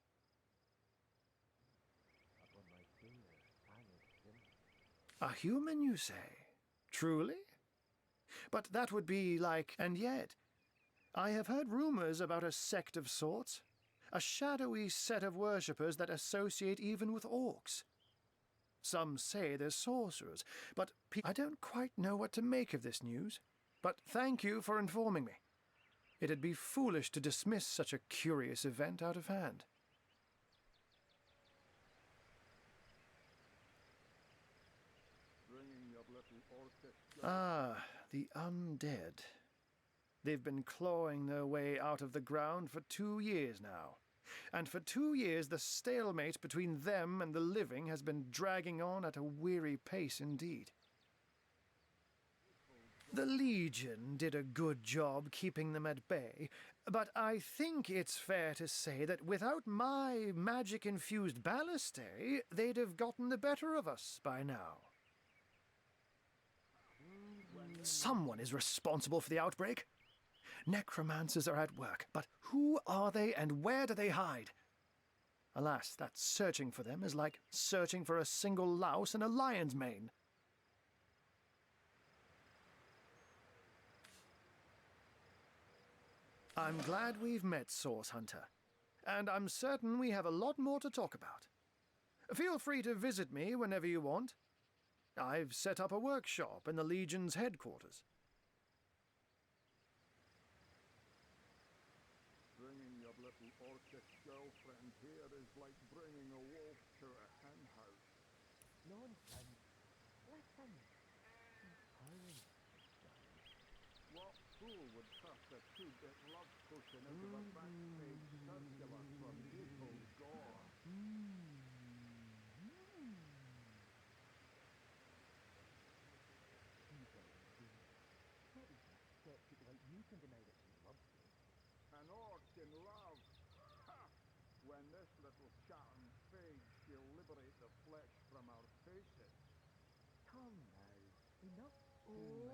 A human, you say? Truly? But that would be like... And yet, I have heard rumors about a sect of sorts. A shadowy set of worshippers that associate even with orcs. Some say they're sorcerers, but I don't quite know what to make of this news. But thank you for informing me. It'd be foolish to dismiss such a curious event out of hand. Ah, the undead. They've been clawing their way out of the ground for 2 years now. And for 2 years the stalemate between them and the living has been dragging on at a weary pace indeed. The Legion did a good job keeping them at bay, but I think it's fair to say that without my magic-infused ballistae, they'd have gotten the better of us by now. Someone is responsible for the outbreak. Necromancers are at work, but who are they and where do they hide? Alas, that searching for them is like searching for a single louse in a lion's mane. I'm glad we've met, Source Hunter, and I'm certain we have a lot more to talk about. Feel free to visit me whenever you want. I've set up a workshop in the Legion's headquarters.
Bringing your little orcish girlfriend here is like bringing a wolf to a hen house.
Nonsense. Listen. She's howling.
What fool would trust a two-bit love potion out of a backstage circular from evil gore?
An
orc in love? Ha! When this little chatting fade, she'll liberate the flesh from our faces.
Come now. Enough doom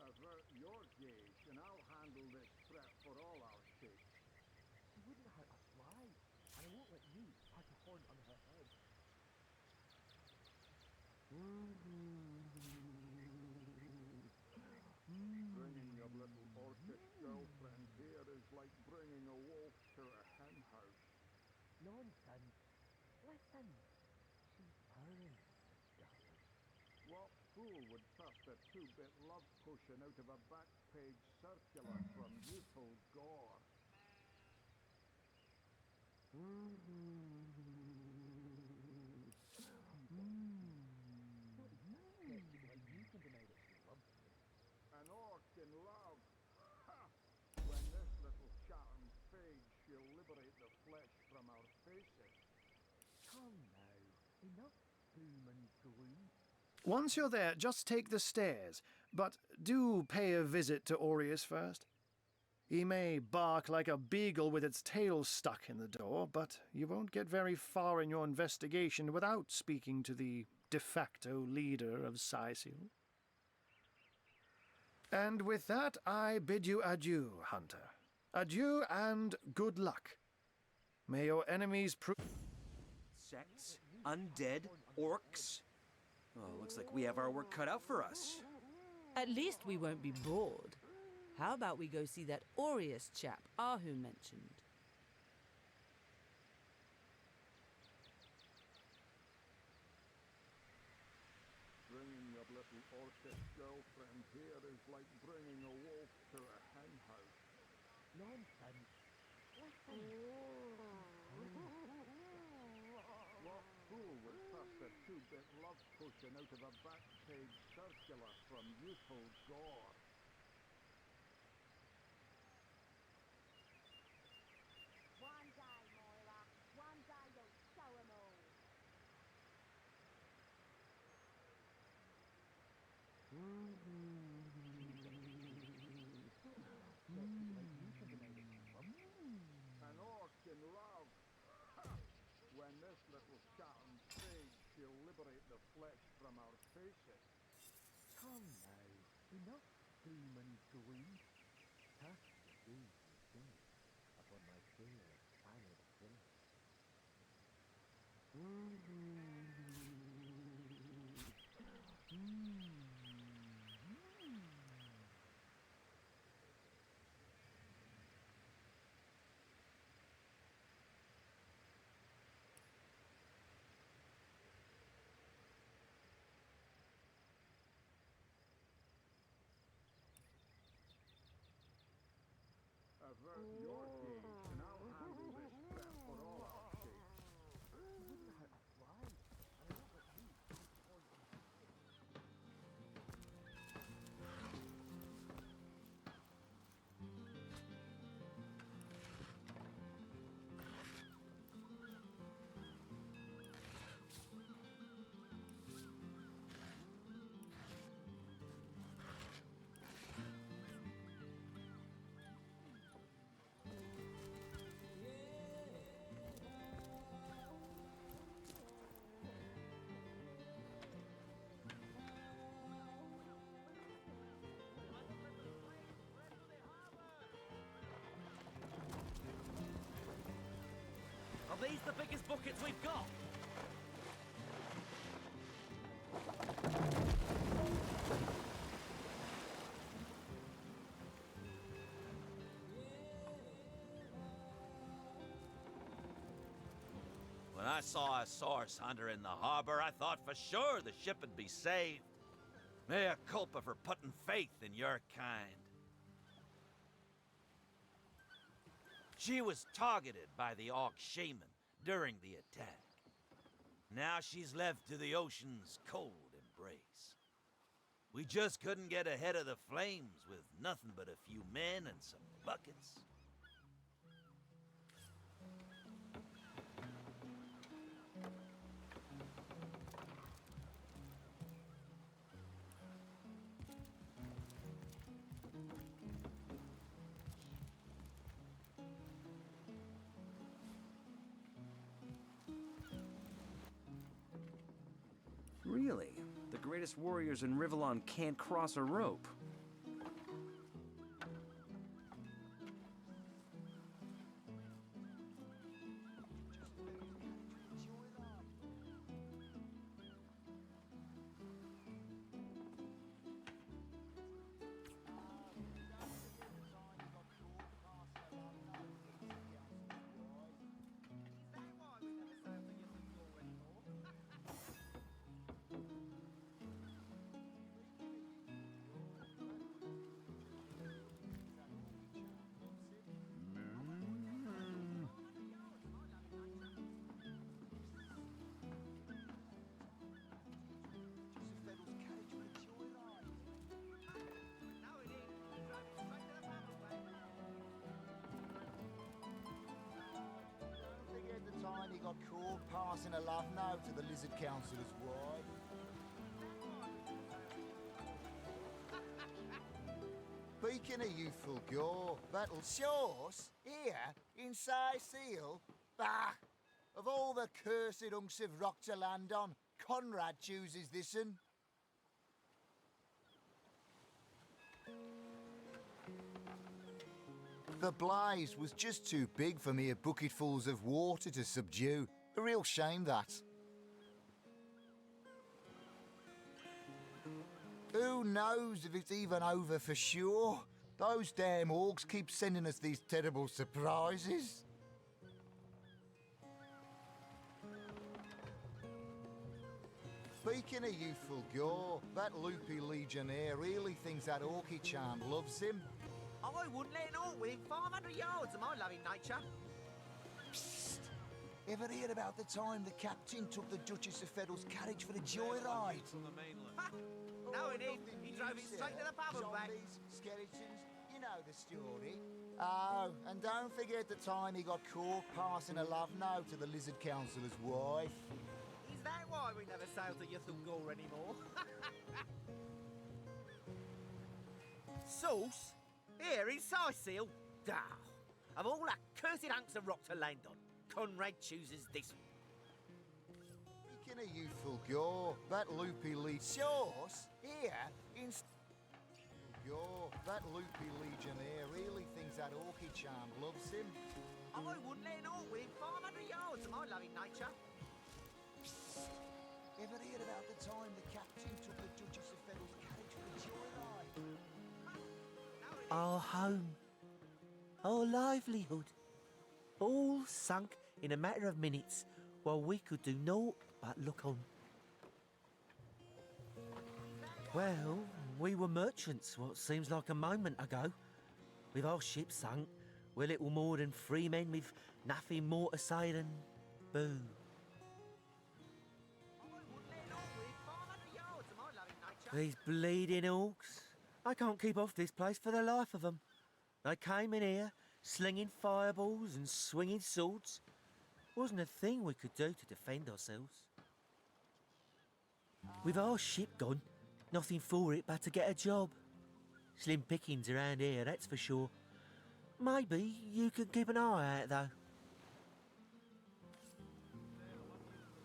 Avert your gaze, and I'll handle this threat for all our sakes.
She wouldn't hurt a fly, and I won't let you touch a horn on her head.
Bringing your little orcish girlfriend here is like bringing a wolf to a hen house.
Nonsense. Listen. She's purring, darling.
What fool would trust a two-bit love potion out of a back-page circular from evil gore? An orc in love? Ha! When this little chatting fades, she'll liberate the flesh from our faces.
Come now. Enough doom and gloom.
Once you're there, just take the stairs, but do pay a visit to Aureus first. He may bark like a beagle with its tail stuck in the door, but you won't get very far in your investigation without speaking to the de facto leader of Sicil. And with that, I bid you adieu, Hunter. Adieu and good luck. May your enemies prove...
Sects? Undead? Orcs? Oh, looks like we have our work cut out for us.
At least we won't be bored. How about we go see that Aureus chap Ahu mentioned?
Bringing your little orchid girlfriend here is like bringing a wolf to a hen house.
Nonsense.
What fool would trust a two-bit love potion out of a back-page circular from youthful gore?
One day, Moira. One day you'll show 'em all.
An orc in love. Ha! When this little Chatham fades, she'll liberate the flesh from our faces.
Come now. Enough doom and gloom. Cast the gaze of death upon my fair fanged face.
Avert your gaze, and I'll handle this bet for all our sakes.
Wouldn't hurt a fly. And I don't let you on.
Are these the biggest buckets we've got? When I saw a source hunter in the harbor, I thought for sure the ship would be saved. Mea culpa for putting faith in your kind. She was targeted by the Orc shaman during the attack. Now she's left to the ocean's cold embrace. We just couldn't get ahead of the flames with nothing but a few men and some buckets.
Really? The greatest warriors in Rivellon can't cross a rope.
The time he got caught passing a love note to the Lizard Councillor's wife. Speaking of youthful gore, that'll show us here in Seal. Bah! Of all the cursed hunks of rock to land on, Conrad chooses this one. The blaze was just too big for mere bucketfuls of water to subdue. A real shame, that. Who knows if it's even over for sure? Those damn orcs keep sending us these terrible surprises. Speaking of youthful gore, that loopy legionnaire really thinks that orky charm loves him.
I wouldn't let an orc within 500 yards of my loving nature.
Psst! Ever hear about the time the captain took the Duchess of Feddle's carriage for a joyride?
Ha! No, indeed. He drove it straight to the pub and back.
Zombies, skeletons, you know the story. Oh, and don't forget the time he got caught passing a love note to the Lizard Councillor's wife.
Is that why we never sail to Ythel anymore? Sauce? Here in Sicil? Dow. Of all that cursed hunks of rock to land on, Conrad chooses this one.
Speaking of youthful gore, that loopy sauce here in gore, that loopy legionnaire really thinks that orky charm loves him.
I wouldn't let an orc within 500 yards of my loving nature.
Psst. Ever hear about the time the captain took the Duchess of Feddle's carriage for a joyride?
Our home, our livelihood, all sunk in a matter of minutes while we could do naught but look on. Well, we were merchants what seems like a moment ago. With our ship sunk, we're little more than free men with nothing more to say than boo. These bleeding orcs. I can't keep off this place for the life of them. They came in here, slinging fireballs and swinging swords. Wasn't a thing we could do to defend ourselves. With our ship gone, nothing for it but to get a job. Slim pickings around here, that's for sure. Maybe you could keep an eye out, though.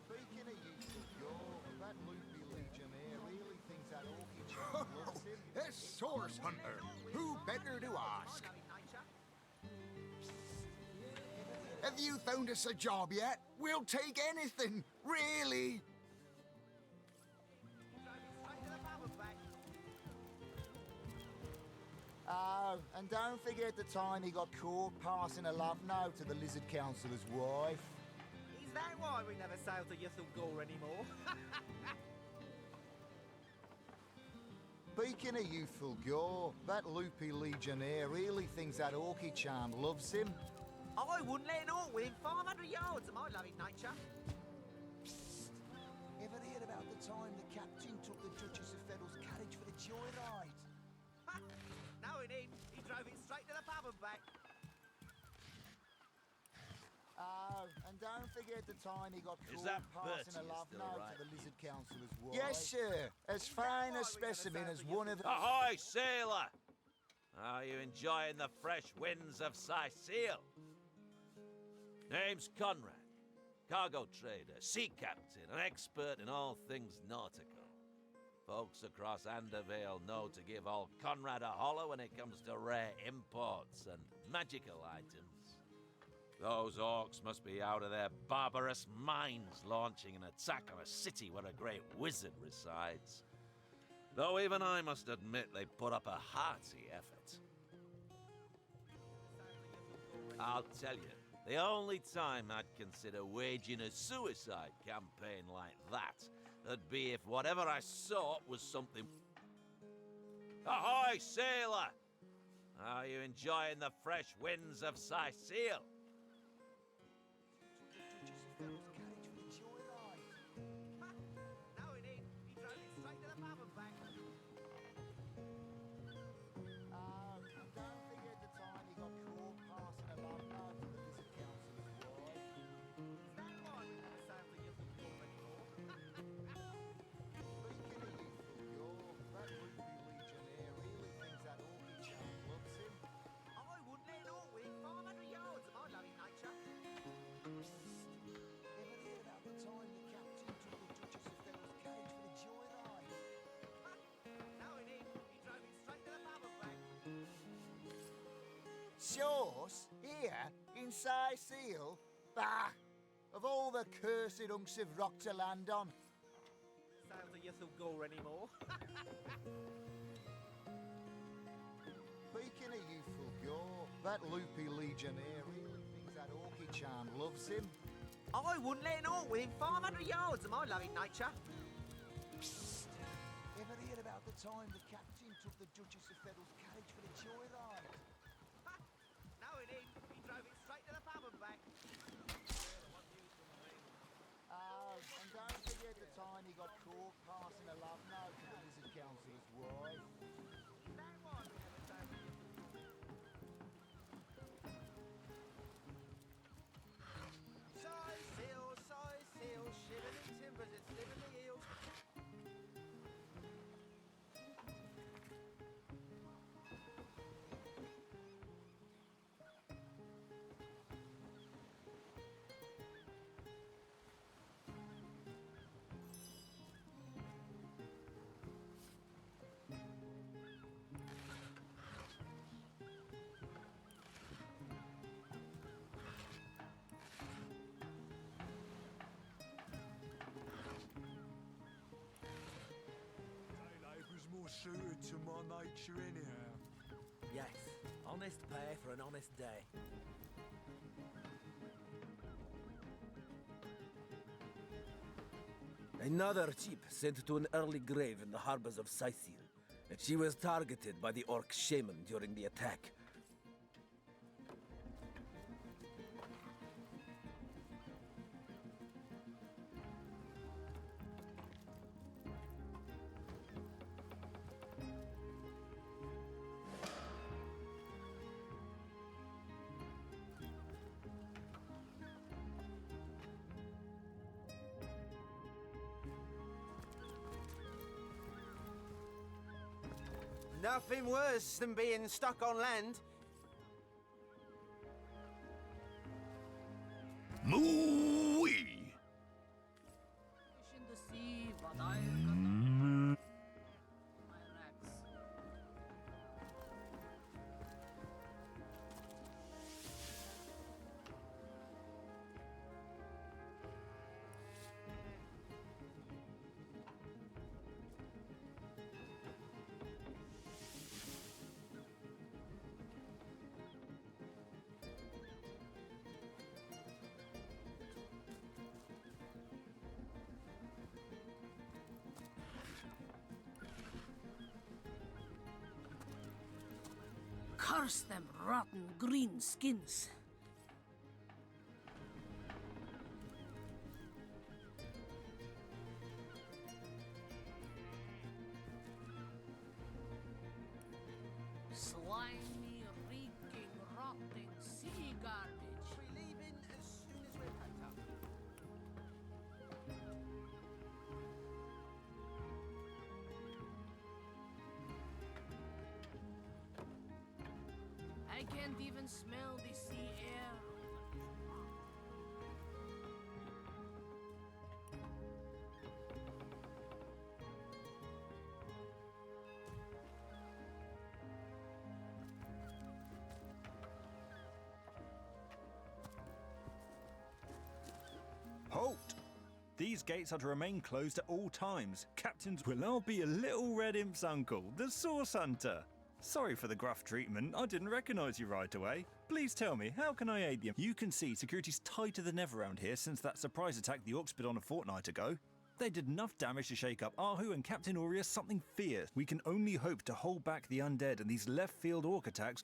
Speaking of youthful gore, that loopy legionnaire really thinks that orky charm loves him.
A source hunter. Who better to ask? Have you found us a job yet? We'll take anything, really.
Oh, and don't forget the time he got caught passing a love note to the Lizard Councillor's wife.
Is that why we never sail to Ythel anymore?
Speaking of youthful gore, that loopy legionnaire really thinks that orky charm loves him.
I wouldn't let an orc within 500 yards of my loving nature.
Psst. Ever hear about the time the captain took the Duchess of Feddle's carriage for a joyride?
Ha! No, indeed. He drove it straight to the pub and back.
Oh, and don't forget the time he got
Is that
caught passing a
Bertie
love
still
note
right?
to the Lizard Councillor's wife.
Yes, sir.
As fine a specimen as one of the...
Ahoy, sailor! Are you enjoying the fresh winds of Sicil? Name's Conrad, cargo trader, sea captain, an expert in all things nautical. Folks across Andervale know to give old Conrad a holler when it comes to rare imports and magical items. Those orcs must be out of their barbarous minds launching an attack on a city where a great wizard resides. Though even I must admit they put up a hearty effort. I'll tell you, the only time I'd consider waging a suicide campaign like that would be if whatever I sought was something... Ahoy, sailor! Are you enjoying the fresh winds of Sicil?
No, indeed. He drove it straight to the pub and back.
Oh, and don't forget the time he got caught passing a love note to the Lizard Councillor's wife.
Is that why we never sail to Ythel anymore?
Speaking of youthful gore, that loopy legionnaire really thinks that orky charm loves him.
I wouldn't let an orc within 500 yards of my loving nature.
Psst. Ever hear about the time the captain took the Duchess of Feddle's carriage for a joyride?
No, indeed. He drove it straight to the pub and back.
Sauce? Here? In Sicil? Bah! Of all the cursed hunks of rock to land on.
Sail to Ythel anymore.
Speaking of youthful gore, that loopy legionnaire really thinks that Orky-chan loves him.
I wouldn't let an orc within 500 yards of my loving nature.
Psst! Ever hear about the time the captain took the Duchess of Feddle's carriage for a joyride?
Knowing him, he drove it straight to the pub and back.
Oh, and don't forget the time he got caught passing a love note to the Lizard Councillor's wife.
That was the other time. Size seal, shivering timbers, it's living the eels.
Labour's more suited to my nature anyhow.
Yes, honest pay for an honest day. Another ship sent to an early grave in the harbors of Sicil, and she was targeted by the orc shaman during the attack. Nothing worse than being stuck on land.
Moo-wee!
Fish in the sea, but I got my racks. Curse them rotten green skins. Slimy, reeking, rotting sea garbage.
We're leaving as soon as we're packed up.
I can't even smell the sea air.
Halt! These gates are to remain closed at all times. Captains will now be a little red imp's uncle, the Source Hunter. Sorry for the gruff treatment, I didn't recognise you right away. Please tell me, how can I aid you? You can see security's tighter than ever around here since that surprise attack the Orcs did on a fortnight ago. They did enough damage to shake up Ahu and Captain Aureus something fierce. We can only hope to hold back the undead, and these left-field Orc attacks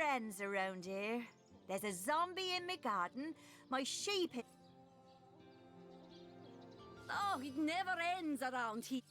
ends around here. There's a zombie in my garden. My sheep.
Oh, it never ends around here.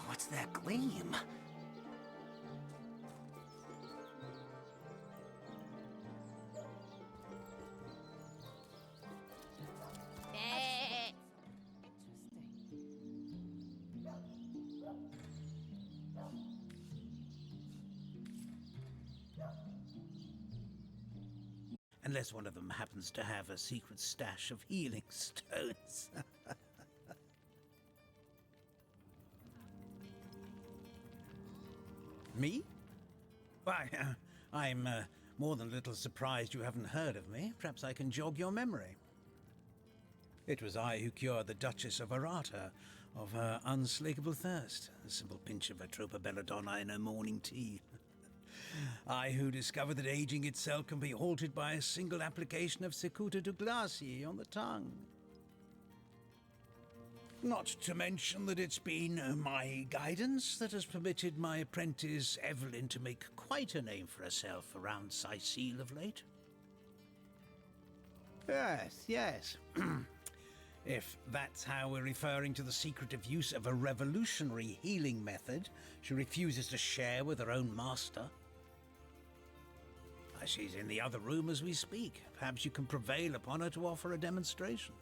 What's that gleam? Unless one of them happens to have a secret stash of healing stones. Me? Why, I'm more than a little surprised you haven't heard of me. Perhaps I can jog your memory. It was I who cured the Duchess of Arata of her unslakable thirst. A simple pinch of Atropa belladonna in her morning tea. I who discovered that aging itself can be halted by a single application of Cicuta Douglasii on the tongue. Not to mention that it's been my guidance that has permitted my apprentice Evelyn to make quite a name for herself around Sicile of late. Yes. If that's how we're referring to the secretive use of a revolutionary healing method she refuses to share with her own master. She's in the other room as we speak. Perhaps you can prevail upon her to offer a demonstration.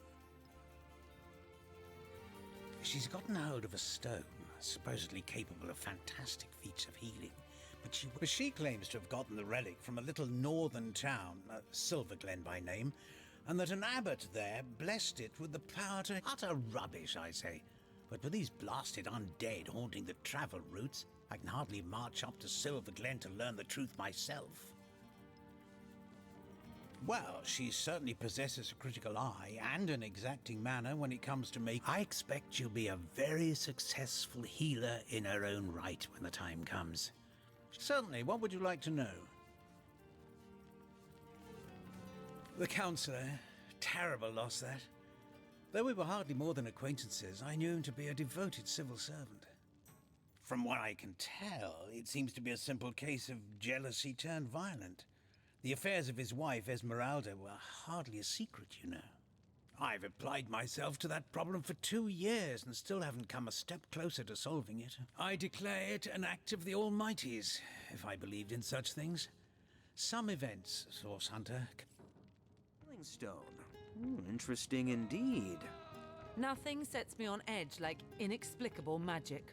She's gotten hold of a stone, supposedly capable of fantastic feats of healing, but she claims to have gotten the relic from a little northern town, Silverglen by name, and that an abbot there blessed it with the power to... Utter rubbish, I say. But with these blasted undead haunting the travel routes, I can hardly march up to Silverglen to learn the truth myself. Well, she certainly possesses a critical eye and an exacting manner when it comes to make. I expect she'll be a very successful healer in her own right when the time comes. Certainly, what would you like to know? The counsellor. Terrible loss, that. Though we were hardly more than acquaintances, I knew him to be a devoted civil servant. From what I can tell, it seems to be a simple case of jealousy turned violent. The affairs of his wife, Esmeralda, were hardly a secret, you know. I've applied myself to that problem for 2 years and still haven't come a step closer to solving it. I declare it an act of the Almighty's, if I believed in such things. Some events, Source Hunter.
Healing stone. Interesting indeed.
Nothing sets me on edge like inexplicable magic.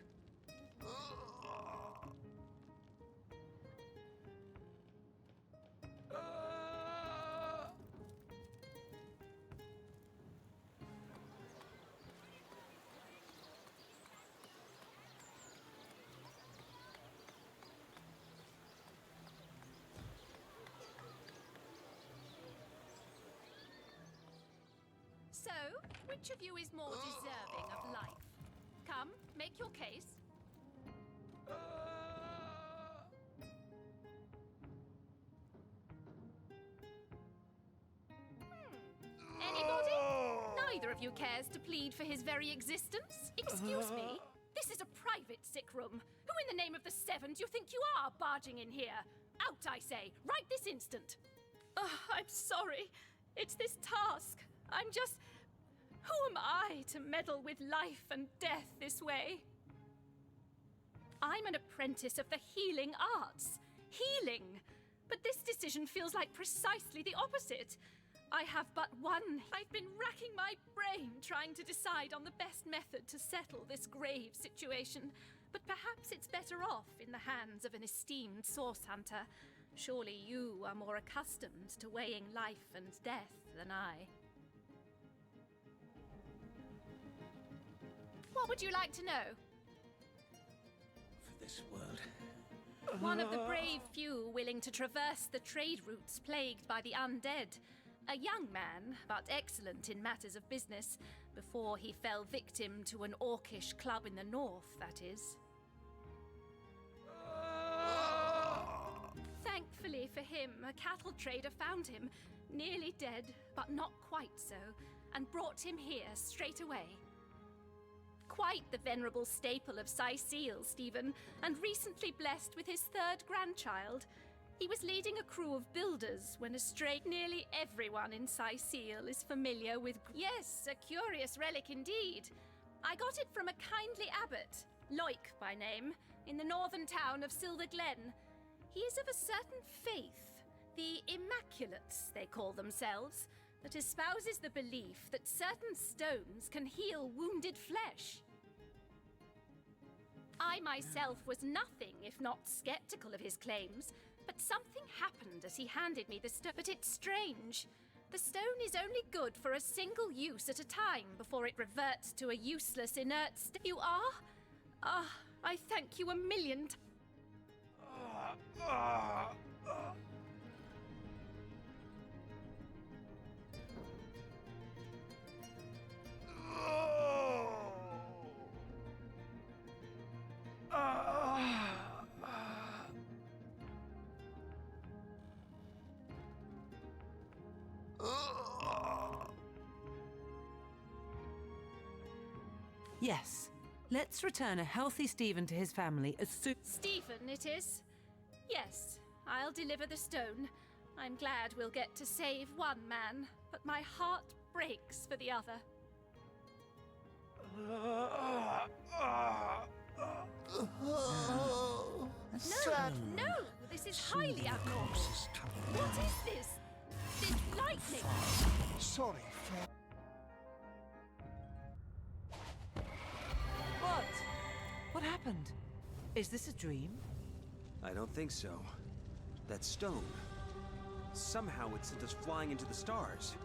So, which of you is more deserving of life? Come, make your case. Anybody? Neither of you cares to plead for his very existence? Excuse me, this is a private sick room. Who in the name of the Seven do you think you are barging in here? Out, I say, right this instant. I'm sorry. It's this task. I'm just... Who am I to meddle with life and death this way? I'm an apprentice of the healing arts. Healing! But this decision feels like precisely the opposite. I have but one. I've been racking my brain trying to decide on the best method to settle this grave situation. But perhaps it's better off in the hands of an esteemed source hunter. Surely you are more accustomed to weighing life and death than I. What would you like to know?
For this world.
One of the brave few willing to traverse the trade routes plagued by the undead. A young man, but excellent in matters of business, before he fell victim to an orcish club in the north, that is. Thankfully for him, a cattle trader found him, nearly dead, but not quite so, and brought him here straight away. Quite the venerable staple of Seal, Stephen, and recently blessed with his 3rd grandchild. He was leading a crew of builders when a stray... Nearly everyone in Seal is familiar with... Yes, a curious relic indeed. I got it from a kindly abbot, Loic by name, in the northern town of Silver Glen. He is of a certain faith, the Immaculates, they call themselves, that espouses the belief that certain stones can heal wounded flesh. I myself was nothing if not skeptical of his claims, but something happened as he handed me the stone. But it's strange. The stone is only good for a single use at a time before it reverts to a useless, inert state. You are? Ah, I thank you a million times.
Yes. Let's return a healthy Stephen to his family as soon...
Stephen, it is? Yes, I'll deliver the stone. I'm glad we'll get to save one man, but my heart breaks for the other. No, this is highly abnormal. What is this? This lightning?
Sorry,
What? What happened? Is this a dream?
I don't think so. That stone. Somehow it sent us flying into the stars.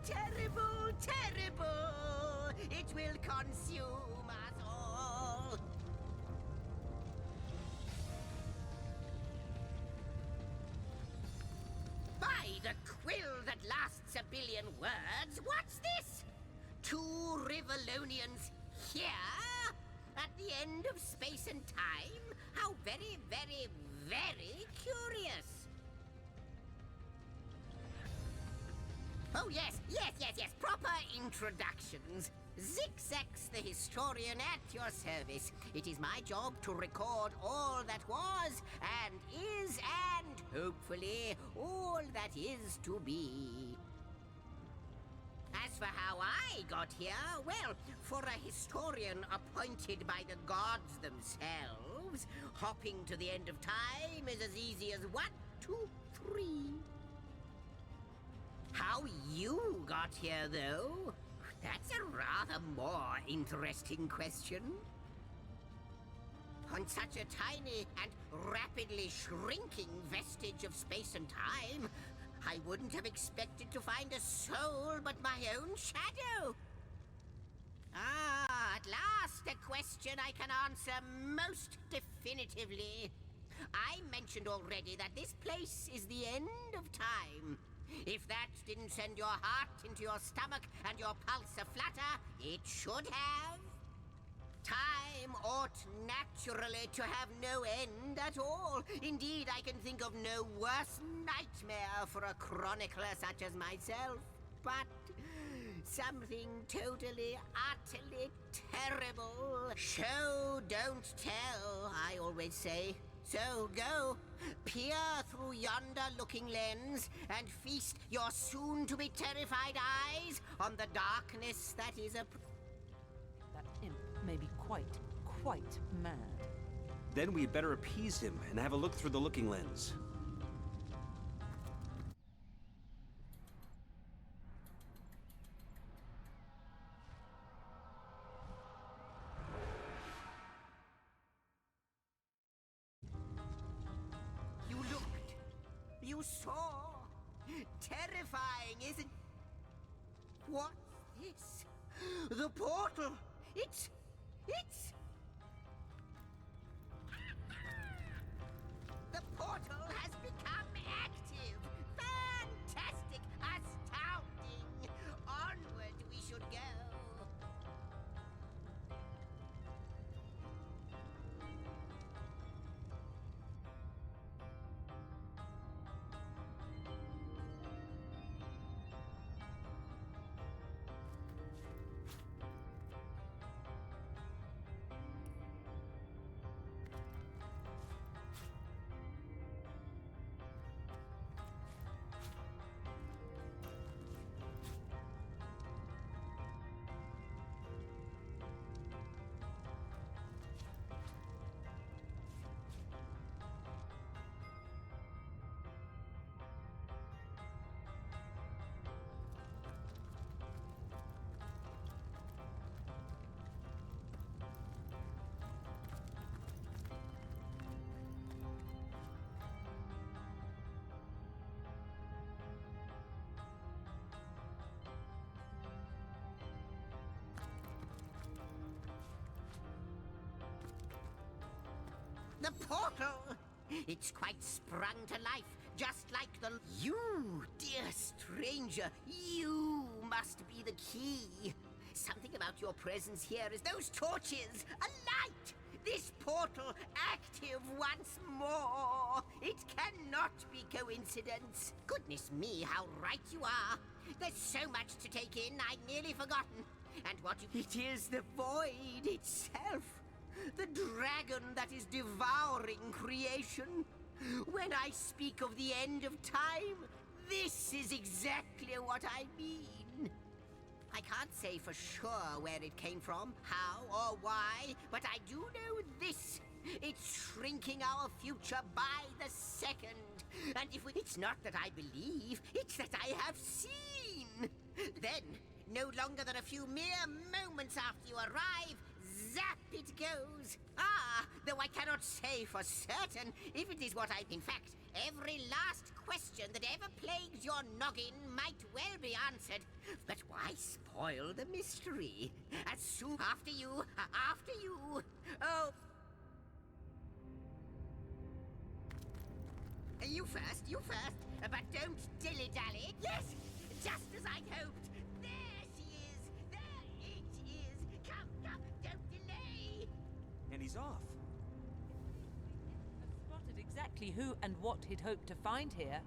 Terrible, terrible! It will consume us all! By the quill that lasts a billion words, what's this? 2 Rivalonians here? At the end of space and time? How very, very, very curious! Oh, yes, proper introductions. Zixex the historian at your service. It is my job to record all that was, and is, and hopefully all that is to be. As for how I got here, well, for a historian appointed by the gods themselves, hopping to the end of time is as easy as 1, 2, 3. How you got here, though? That's a rather more interesting question. On such a tiny and rapidly shrinking vestige of space and time, I wouldn't have expected to find a soul but my own shadow. Ah, at last a question I can answer most definitively. I mentioned already that this place is the end of time. If that didn't send your heart into your stomach and your pulse a-flutter, it should have. Time ought naturally to have no end at all. Indeed, I can think of no worse nightmare for a chronicler such as myself. But something totally, utterly terrible. Show, don't tell, I always say. So go, peer through yonder looking lens and feast your soon-to-be terrified eyes on the darkness that is a...
That imp may be quite mad.
Then we'd better appease him and have a look through the looking lens.
You looked. You saw. Terrifying, isn't... What's this? The portal. It's... The portal has become active. Fantastic. Astounding. Onward we should go. The portal! It's quite sprung to life, just like the... You, dear stranger, you must be the key. Something about your presence here is those torches, a light! This portal active once more! It cannot be coincidence. Goodness me, how right you are. There's so much to take in, I'd nearly forgotten. And what you... It is the void itself. The dragon that is devouring creation. When I speak of the end of time, this is exactly what I mean. I can't say for sure where it came from, how or why, but I do know this. It's shrinking our future by the second. And if it's not that I believe, it's that I have seen. Then, no longer than a few mere moments after you arrive, zap it goes. Ah, though I cannot say for certain if it is what I... In fact, every last question that ever plagues your noggin might well be answered. But why spoil the mystery? As soon after you, after you. Oh. You first, but don't dilly-dally. Yes, just as I'd hoped. There she is. There it is. Come, don't delay.
And he's off.
Spotted exactly who and what he'd hoped to find here.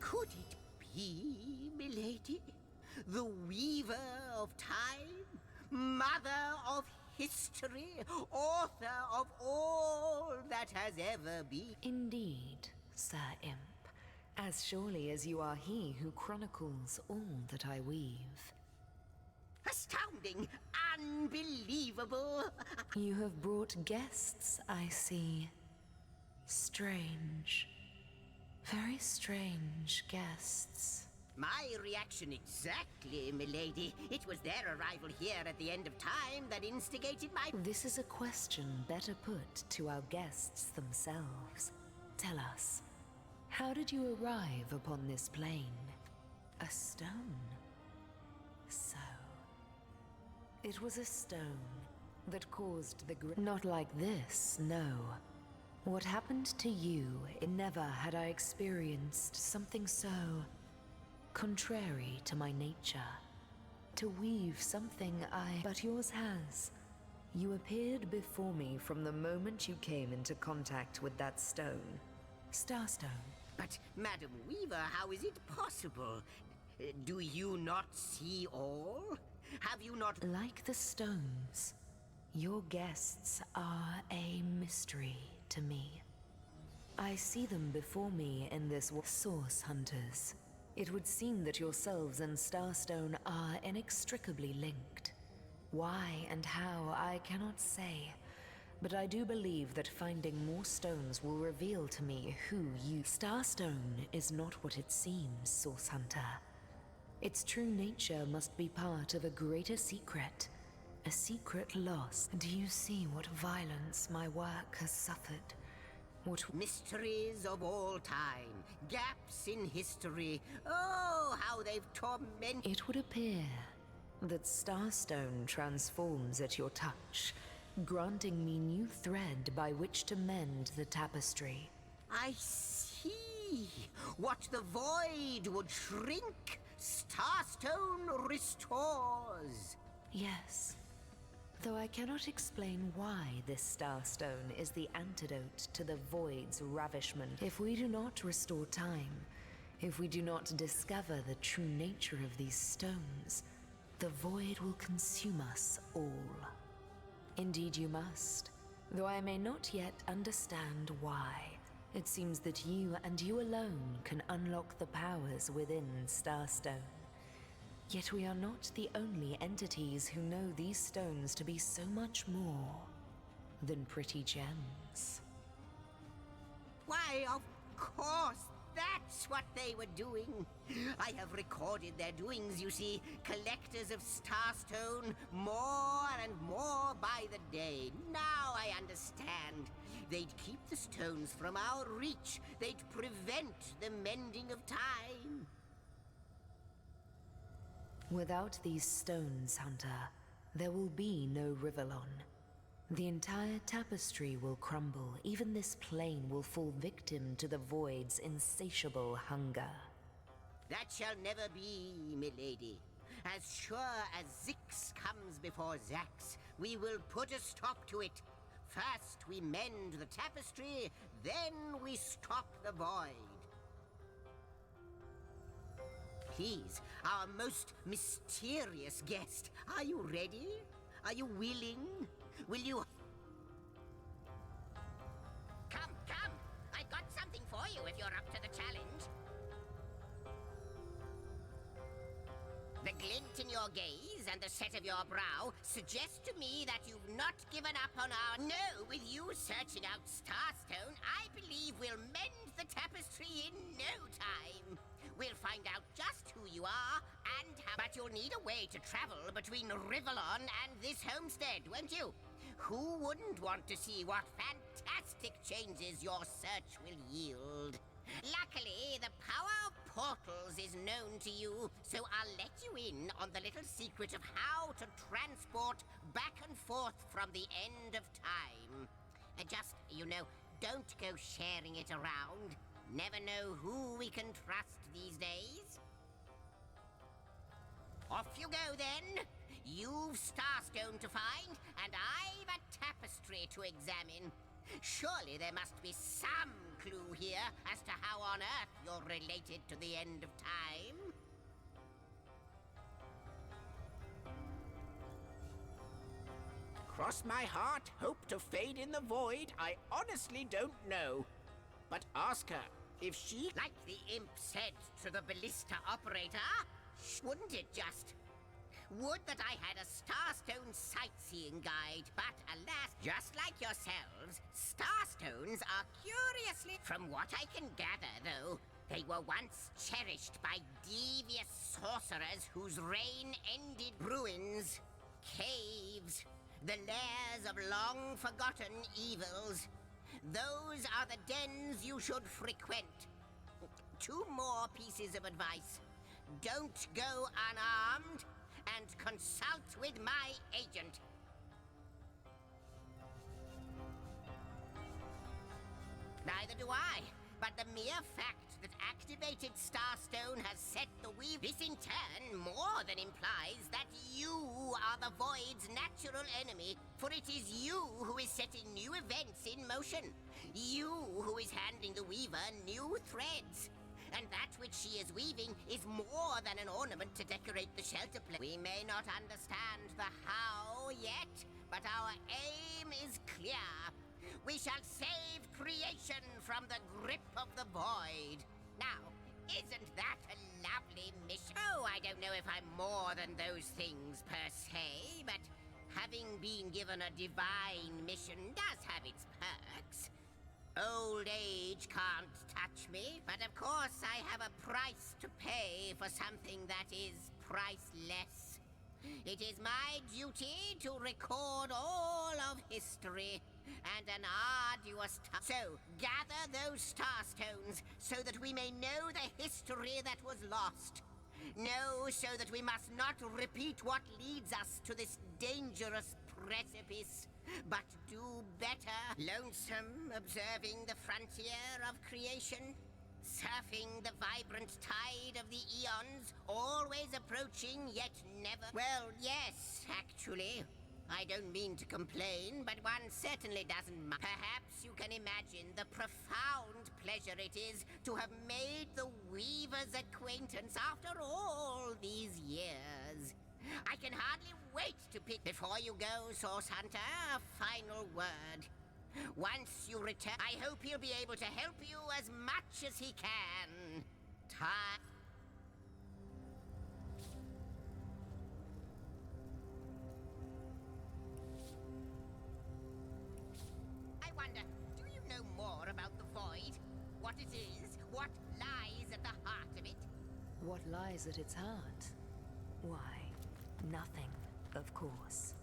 Could it be, milady? The weaver of time? Mother of history? Author of all that has ever been?
Indeed, Sir Imp. As surely as you are he who chronicles all that I weave.
Astounding! Unbelievable!
You have brought guests, I see. Strange. Very strange guests.
My reaction exactly, milady. It was their arrival here at the end of time that instigated my...
This is a question better put to our guests themselves. Tell us, how did you arrive upon this plane? A stone? So... It was a stone that caused the Not like this, no. What happened to you, never had I experienced something so contrary to my nature. To weave something but yours has. You appeared before me from the moment you came into contact with that stone. Starstone.
But, Madam Weaver, how is it possible? Do you not see all? Have you not...
Like the stones, your guests are a mystery to me. I see them before me in this Source Hunters. It would seem that yourselves and Starstone are inextricably linked. Why and how, I cannot say, but I do believe that finding more stones will reveal to me who you... Starstone is not what it seems, Source Hunter. Its true nature must be part of a greater secret. A secret lost. Do you see what violence my work has suffered? What
mysteries of all time, gaps in history. Oh, how they've tormented...
It would appear that Starstone transforms at your touch, granting me new thread by which to mend the tapestry.
I see. What the void would shrink, Starstone restores.
Yes. Though I cannot explain why this Starstone is the antidote to the Void's ravishment. If we do not restore time, if we do not discover the true nature of these stones, the Void will consume us all. Indeed you must, though I may not yet understand why. It seems that you and you alone can unlock the powers within Starstone. Yet we are not the only entities who know these stones to be so much more than pretty gems.
Why, of course, that's what they were doing. I have recorded their doings, you see. Collectors of Starstone, more and more by the day. Now I understand. They'd keep the stones from our reach. They'd prevent the mending of time.
Without these stones, Hunter, there will be no Rivellon. The entire tapestry will crumble. Even this plane will fall victim to the Void's insatiable hunger.
That shall never be, milady. As sure as Zix comes before Zax, we will put a stop to it. First we mend the tapestry, then we stop the Void. Please, our most mysterious guest, are you ready? Are you willing? Will you... you're up to the challenge. The glint in your gaze and the set of your brow suggest to me that you've not given up on our... No, with you searching out Starstone, I believe we'll mend the tapestry in no time. We'll find out just who you are and how... But you'll need a way to travel between Rivellon and this homestead, won't you? Who wouldn't want to see what fantastic changes your search will yield? Luckily, the power of portals is known to you, so I'll let you in on the little secret of how to transport back and forth from the end of time. Just, you know, don't go sharing it around. Never know who we can trust these days. Off you go, then. You've Starstone to find, and I've a tapestry to examine. Surely there must be some clue here as to how on earth you're related to the end of time.
Cross my heart, hope to fade in the void, I honestly don't know. But ask her if she...
Like the imp said to the ballista operator, wouldn't it just? Would that I had a Starstone sightseeing guide, but alas, just like yourselves, Starstones are curiously... From what I can gather, though, they were once cherished by devious sorcerers whose reign ended ruins, caves, the lairs of long-forgotten evils. Those are the dens you should frequent. 2 more pieces of advice. Don't go unarmed, and consult with my agent. Neither do I, but the mere fact that activated Starstone has set the weave... This in turn more than implies that you are the Void's natural enemy, for it is you who is setting new events in motion. You who is handing the Weaver new threads. And that which she is weaving is more than an ornament to decorate the shelter place. We may not understand the how yet, but our aim is clear. We shall save creation from the grip of the void. Now, isn't that a lovely mission? Oh, I don't know if I'm more than those things per se, but having been given a divine mission does have its perks. Old age can't touch me, but of course I have a price to pay for something that is priceless. It is my duty to record all of history, and an arduous task. So, gather those Starstones so that we may know the history that was lost. Know so that we must not repeat what leads us to this dangerous precipice, but do better. Lonesome, observing the frontier of creation, surfing the vibrant tide of the eons, always approaching yet never... Well, yes, actually. I don't mean to complain, but one certainly doesn't mind. Perhaps you can imagine the profound pleasure it is to have made the Weaver's acquaintance after all these years. I can hardly wait to pick... Before you go, Source Hunter, a final word. Once you return, I hope he'll be able to help you as much as he can. I wonder, do you know more about the Void? What it is? What lies at the heart of it?
What lies at its heart? Why, nothing, of course.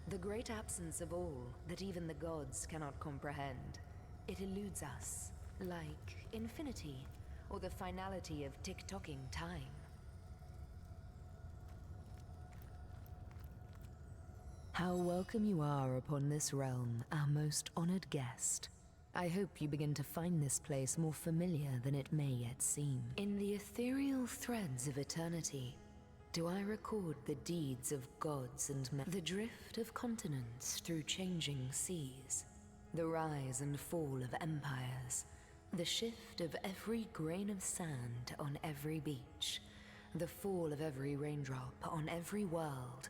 The great absence of all that even the gods cannot comprehend. It eludes us, like infinity, or the finality of tick-tocking time. How welcome you are upon this realm, our most honored guest. I hope you begin to find this place more familiar than it may yet seem. In the ethereal threads of eternity, do I record the deeds of gods and men, the drift of continents through changing seas, the rise and fall of empires, the shift of every grain of sand on every beach, the fall of every raindrop on every world,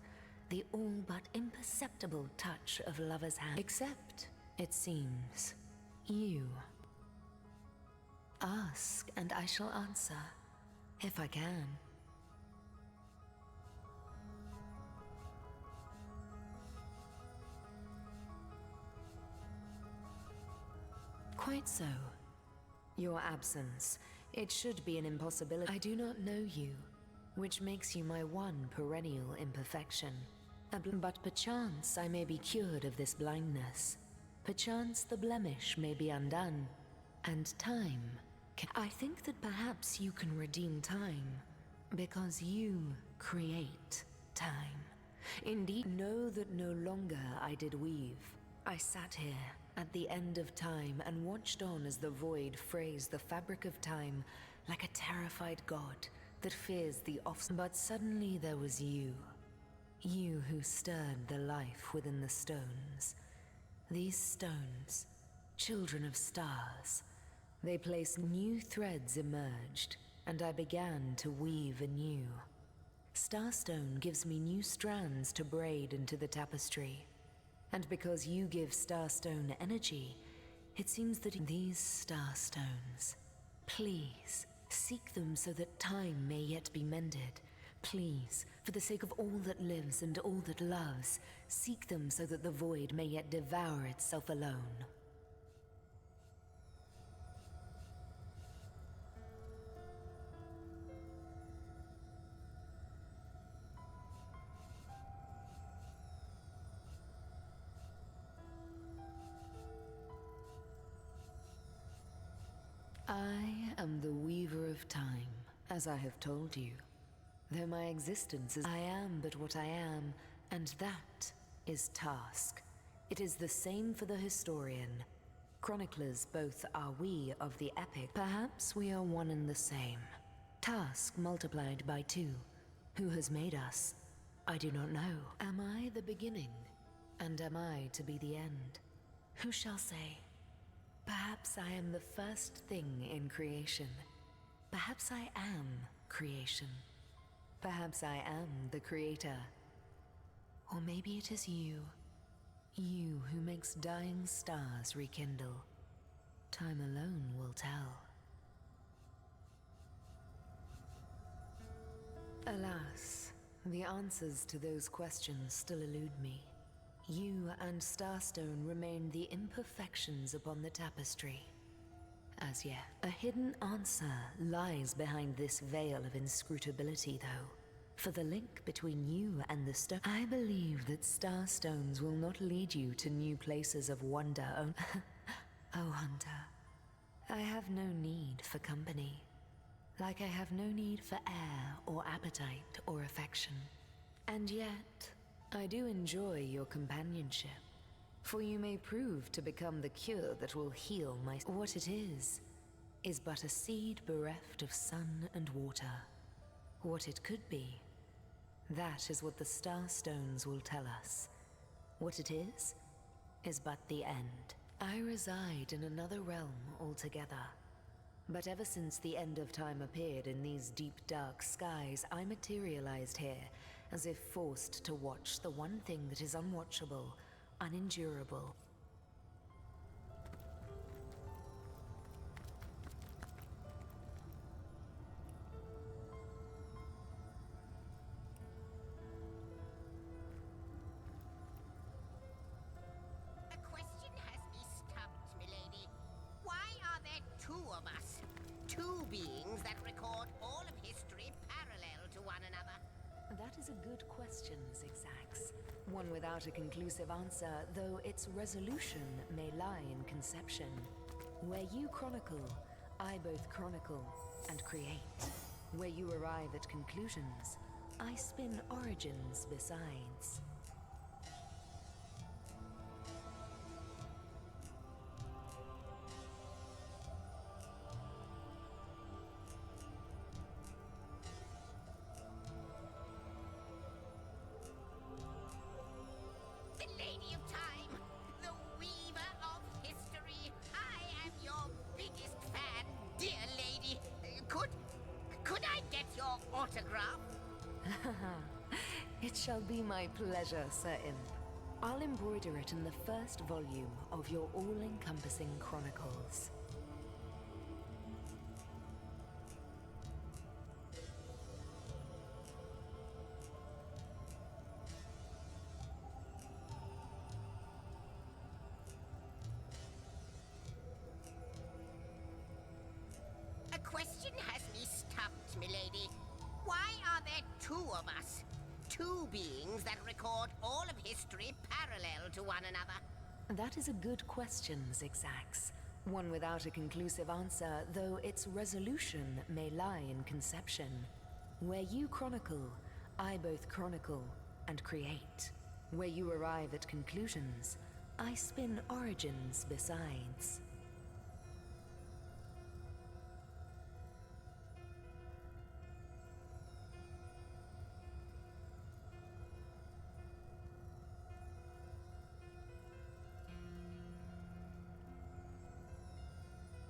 the all but imperceptible touch of lovers' hands. Except, it seems, you. Ask, and I shall answer, if I can. Quite so. Your absence, it should be an impossibility. I do not know you, which makes you my one perennial imperfection. But perchance I may be cured of this blindness. Perchance the blemish may be undone, and time can... I think that perhaps you can redeem time, because you create time. Indeed, know that no longer I did weave. I sat here at the end of time and watched on as the void frays the fabric of time like a terrified god that fears the off. But suddenly there was you. You who stirred the life within the stones. These stones, children of stars, they placed new threads emerged, and I began to weave anew. Starstone gives me new strands to braid into the tapestry. And because you give Starstone energy, it seems that these Starstones, please, seek them so that time may yet be mended. Please, for the sake of all that lives and all that loves, seek them so that the void may yet devour itself alone. I am the weaver of time, as I have told you. Though my existence is I am but what I am, and that is task. It is the same for the historian. Chroniclers both are we of the epic. Perhaps we are one and the same. Task multiplied by 2. Who has made us? I do not know. Am I the beginning? And am I to be the end? Who shall say? Perhaps I am the first thing in creation. Perhaps I am creation. Perhaps I am the creator. Or maybe it is you. You who makes dying stars rekindle. Time alone will tell. Alas, the answers to those questions still elude me. You and Starstone remain the imperfections upon the tapestry. As yet, a hidden answer lies behind this veil of inscrutability, though. For the link between you and the stone, I believe that Starstones will not lead you to new places of wonder. Oh, Hunter, I have no need for company. Like I have no need for air or appetite or affection. And yet, I do enjoy your companionship, for you may prove to become the cure that will heal my... What it is but a seed bereft of sun and water. What it could be, that is what the Starstones will tell us. What it is but the end. I reside in another realm altogether. But ever since the end of time appeared in these deep dark skies, I materialized here, as if forced to watch the one thing that is unwatchable, unendurable.
A question has me stumped, milady. Why are there 2 of us? 2 beings that record all of history parallel to one another.
That is a good question, Zigzags. One without a conclusive answer, though its resolution may lie in conception. Where you chronicle, I both chronicle and create. Where you arrive at conclusions, I spin origins besides.
The Lady of Time, the Weaver of History. I am your biggest fan, dear lady. Could I get your autograph?
It shall be my pleasure, Sir Imp. I'll embroider it in the first volume of your all-encompassing chronicles.
two of us. Two beings that record all of history parallel to one another.
That is a good question, Zigzags. One without a conclusive answer, though its resolution may lie in conception. Where you chronicle, I both chronicle and create. Where you arrive at conclusions, I spin origins besides.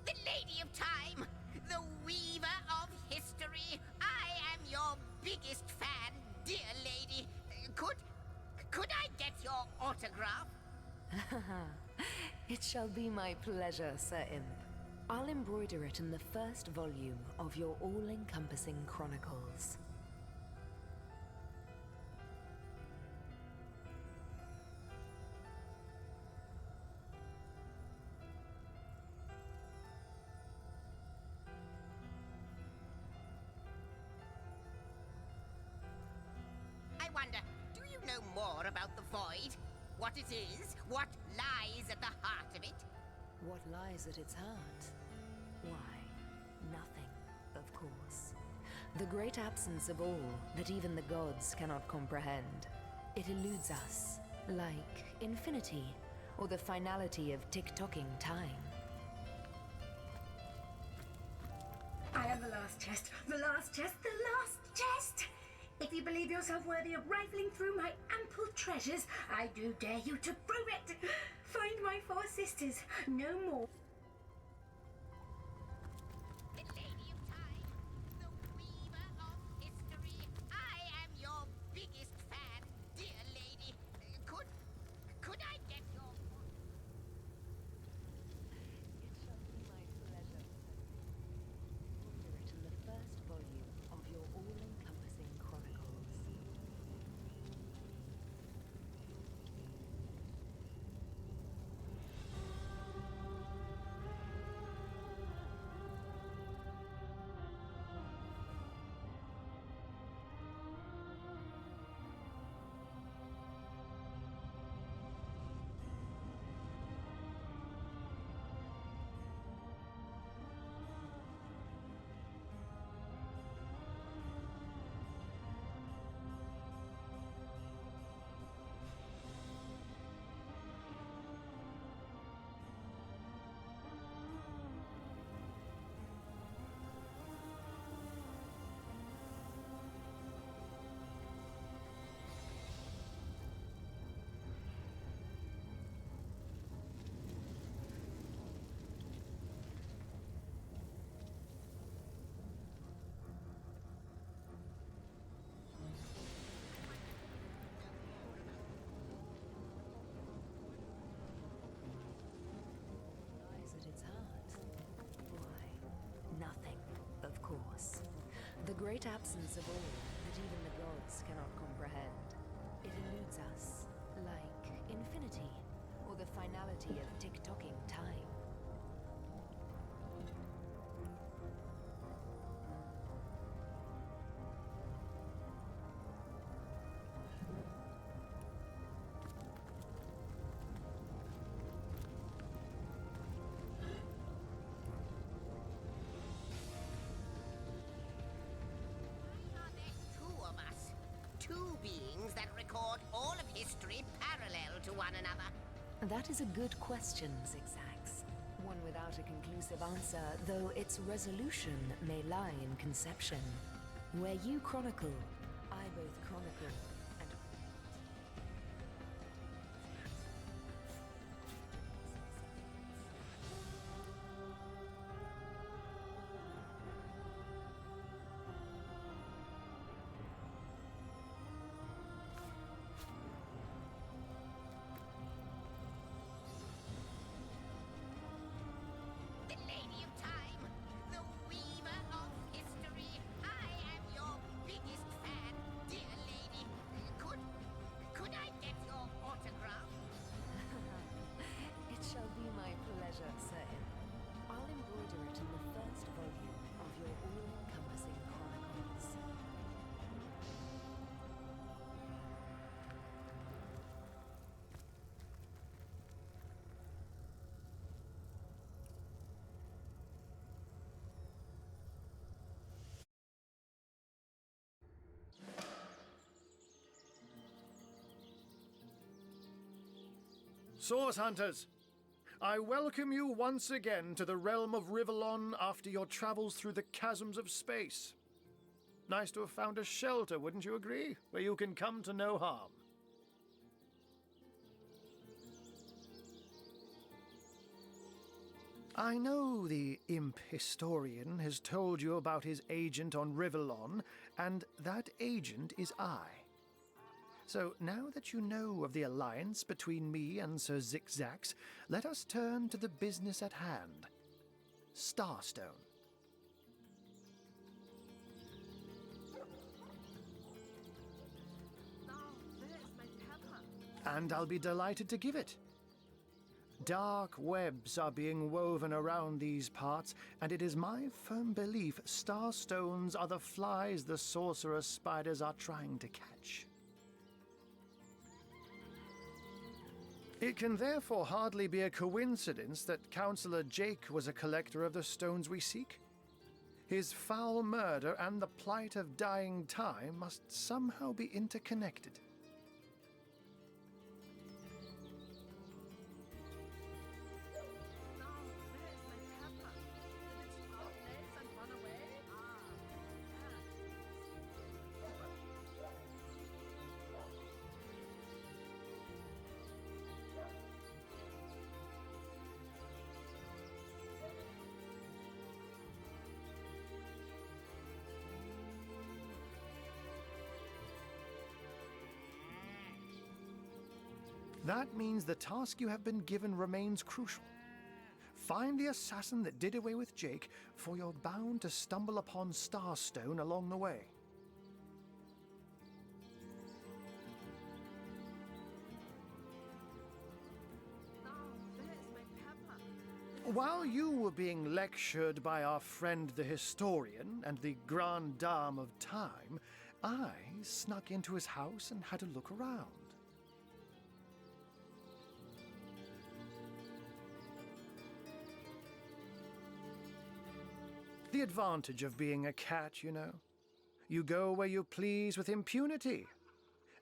The Lady of Time, the Weaver of History. I am your biggest fan, dear lady. Could I get your autograph?
It shall be my pleasure, Sir Imp. I'll embroider it in the first volume of your all-encompassing chronicles.
I wonder, do you know more about the Void? What it is? What lies at the heart of it?
What lies at its heart? Why, nothing, of course. The great absence of all that even the gods cannot comprehend. It eludes us, like infinity, or the finality of tick-tocking time.
I am the last chest, the last chest, the last chest! If you believe yourself worthy of rifling through my ample treasures, I do dare you to prove it! Find my four sisters, no more.
The Lady of Time, the Weaver of History. I am your biggest fan, dear lady. Could I get your...
It shall be my pleasure. Embroider it in the first volume of your all-encompassing chronicles. Lies at its heart? Why, nothing, of course. The great absence of all that even the gods cannot comprehend. It eludes us, like infinity, or the finality of tick-tocking time.
Are there two of us? Two beings that record all of history parallel to one another.
That is a good question, Zigzags. One without a conclusive answer, though its resolution may lie in conception. Where you chronicle, I both chronicle and
The Lady of Time, the Weaver of History. I am your biggest fan, dear lady.
Source Hunters, I welcome you once again to the realm of Rivellon after your travels through the chasms of space. Nice to have found a shelter, wouldn't you agree? Where you can come to no harm. I know the imp historian has told you about his agent on Rivellon, and that agent is I. So now that you know of the alliance between me and Sir Zixzax, let us turn to the business at hand. Starstone. And I'll be delighted to give it. Dark webs are being woven around these parts, and it is my firm belief starstones are the flies the sorcerer spiders are trying to catch. It can therefore hardly be a coincidence that Councillor Jake was a collector of the stones we seek. His foul murder and the plight of dying time must somehow be interconnected. That means the task you have been given remains crucial. Find the assassin that did away with Jake, for you're bound to stumble upon Starstone along the way. While you were being lectured by our friend the historian and the grande dame of time, I snuck into his house and had a look around. The advantage of being a cat, you know. You go where you please with impunity.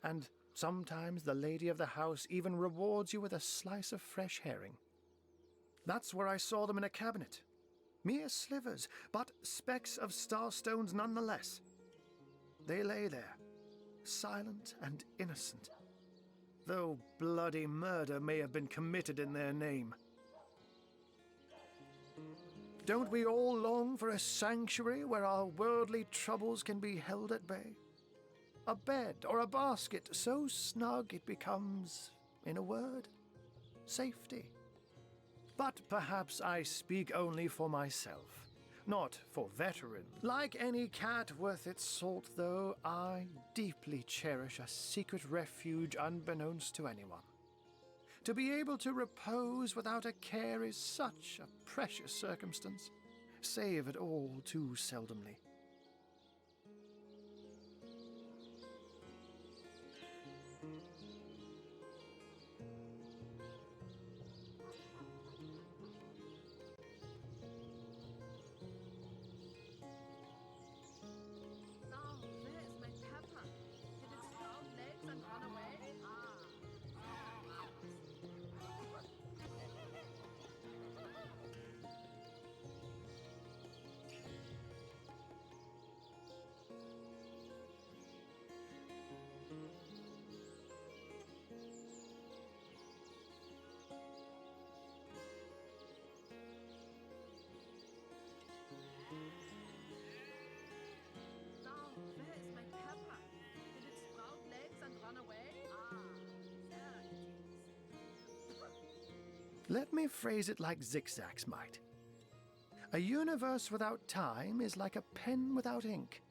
And sometimes the lady of the house even rewards you with a slice of fresh herring. That's where I saw them in a cabinet. Mere slivers, but specks of starstones nonetheless. They lay there, silent and innocent, though bloody murder may have been committed in their name. Don't we all long for a sanctuary where our worldly troubles can be held at bay? A bed or a basket so snug it becomes, in a word, safety. But perhaps I speak only for myself, not for veterans. Like any cat worth its salt, though, I deeply cherish a secret refuge unbeknownst to anyone. To be able to repose without a care is such a precious circumstance, savoured all too seldomly. Let me phrase it like Zixzax might. A universe without time is like a pen without ink.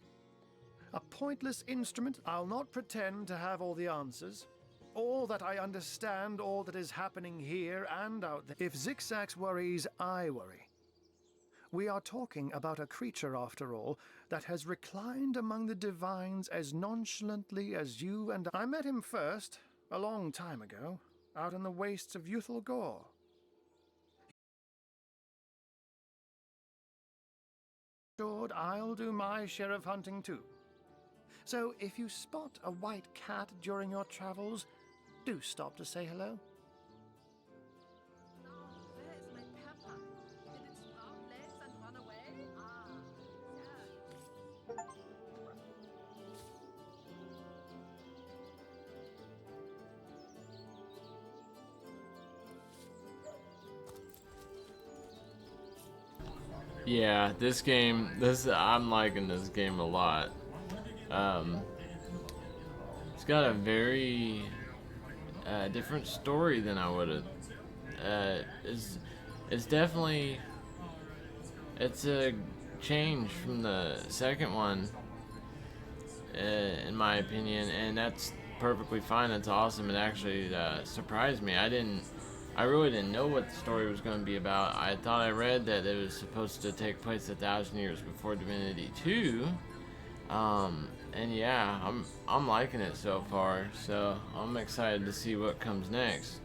A pointless instrument. I'll not pretend to have all the answers, or that I understand all that is happening here and out there. If Zixzax worries, I worry. We are talking about a creature, after all, that has reclined among the divines as nonchalantly as you and I. Met him first, a long time ago, out in the wastes of Youthful Gore. I'll do my share of hunting too. So if you spot a white cat during your travels, do stop to say hello.
Yeah, this game, I'm liking this game a lot. It's got a very different story than I would have. It's definitely, it's a change from the second one, in my opinion, and that's perfectly fine. That's awesome. It actually surprised me. I really didn't know what the story was going to be about. I thought I read that it was supposed to take place 1,000 years before Divinity 2. And yeah, I'm liking it so far. So I'm excited to see what comes next.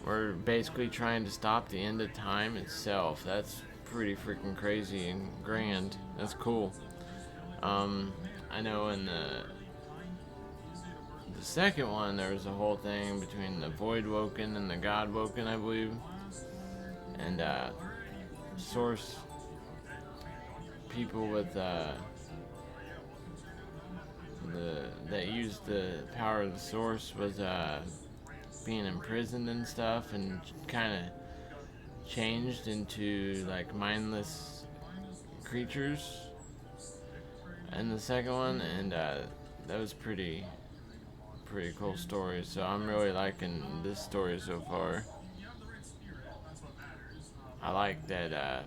We're basically trying to stop the end of time itself. That's pretty freaking crazy and grand. That's cool. I know in the second one, there was a whole thing between the Void Woken and the God Woken, I believe. And, Source people with, that used the power of the Source was, being imprisoned and stuff, and kind of changed into, like, mindless creatures in the second one, and, that was pretty cool story. So I'm really liking this story so far. I like that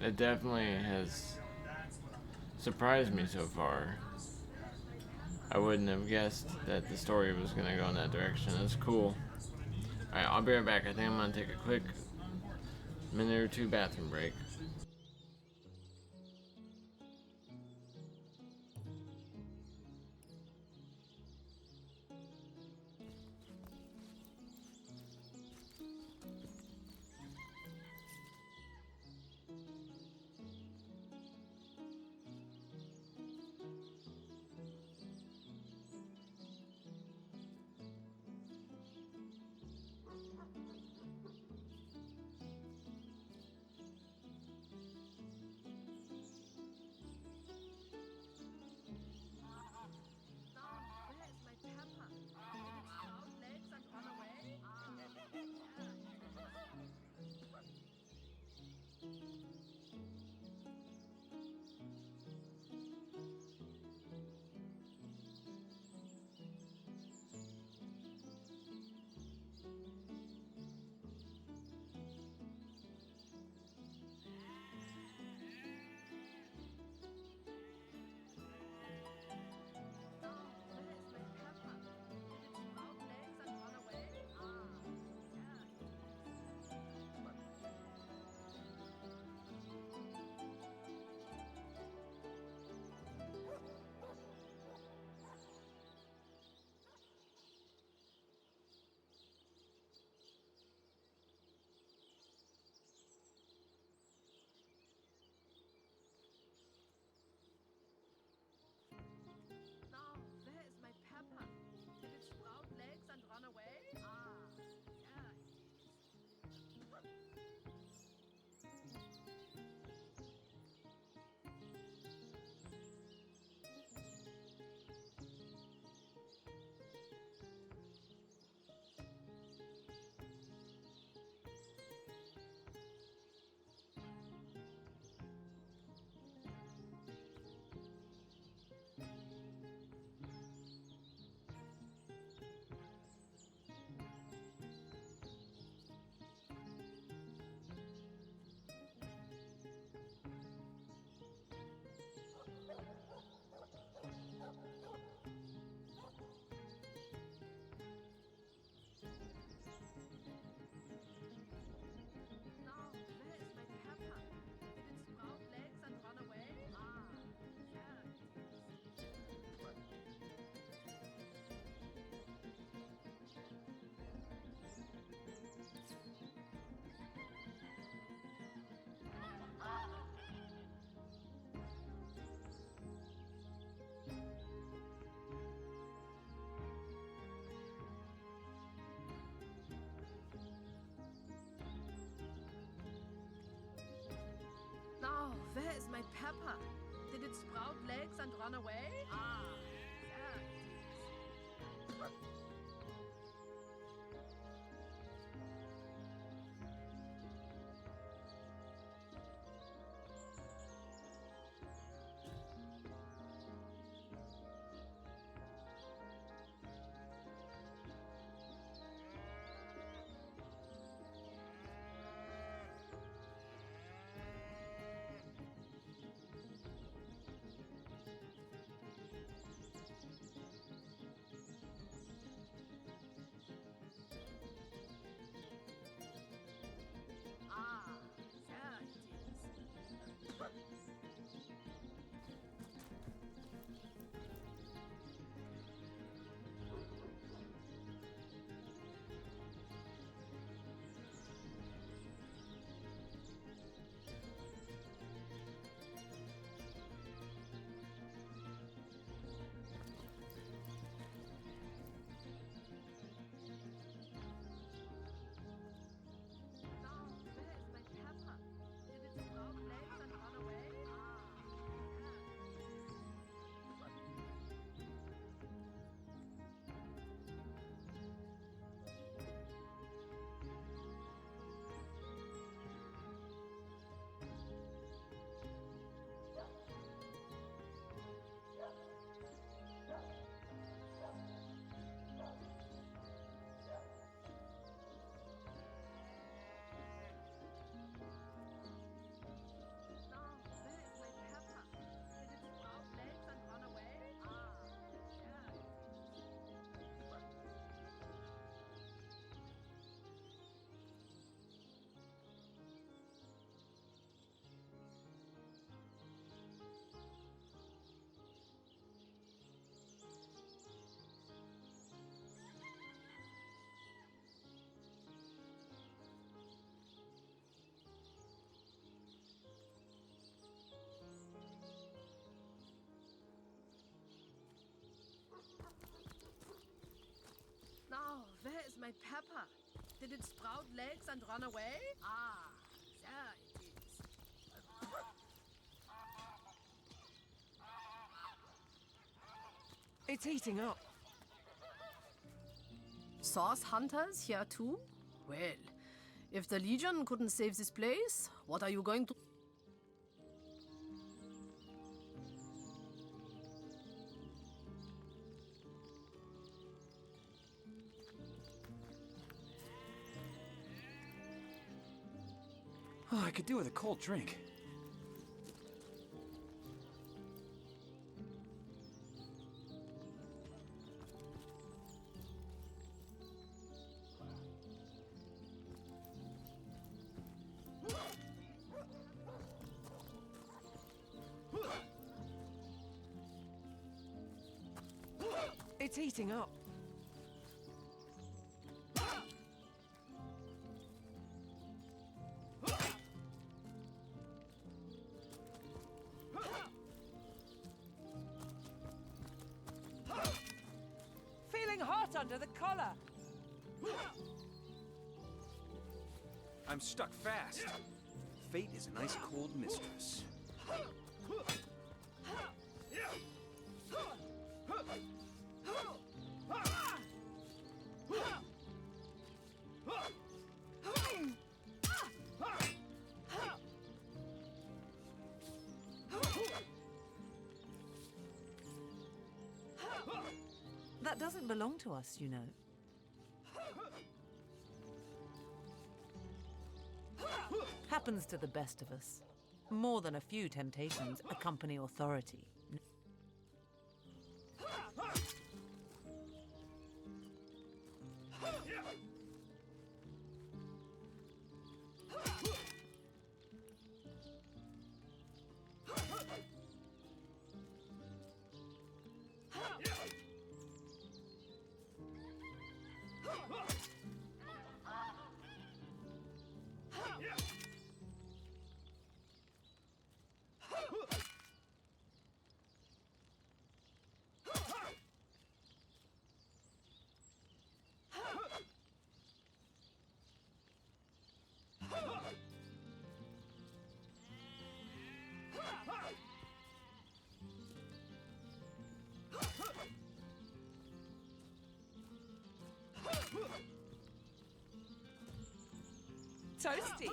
it definitely has surprised me so far. I wouldn't have guessed that the story was gonna go in that direction. It's cool. Alright, I'll be right back. I think I'm gonna take a quick minute or two bathroom break.
Now, where is my pepper? Did it sprout legs and run away? my pepper? Did it sprout legs and run away? Ah, there it is.
It's heating up.
Source hunters here too? Well, if the Legion couldn't save this place, what are you going to...
Oh, I could do with a cold drink. It's heating up. Feeling hot under the collar.
I'm stuck fast. Fate is a nice cold mistress.
That doesn't belong to us, you know. Happens to the best of us. More than a few temptations accompany authority.
Toasty.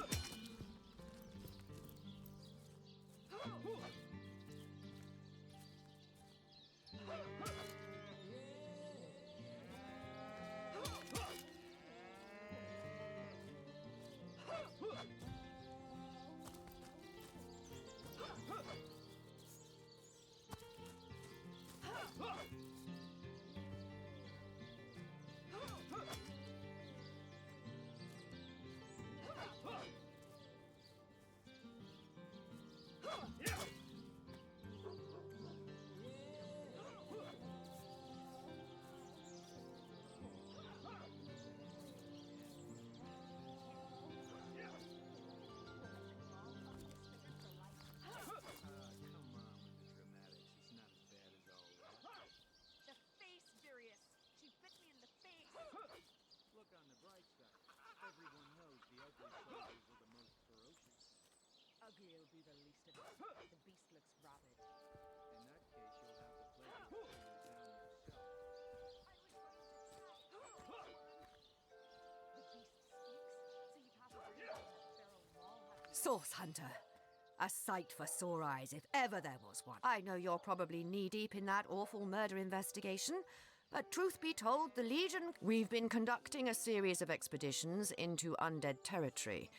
Look on the bright side. Everyone knows the ugly soldiers are the most ferocious.
Ugly will be the least of it. The beast looks rabid.
In that case, you'll have the pleasure of seeing it down yourself.
The beast speaks, so you pass a bridge on that feral wall.
Source Hunter. A sight for sore eyes, if ever there was one. I know you're probably knee-deep in that awful murder investigation, but truth be told, the Legion... We've been conducting a series of expeditions into undead territory,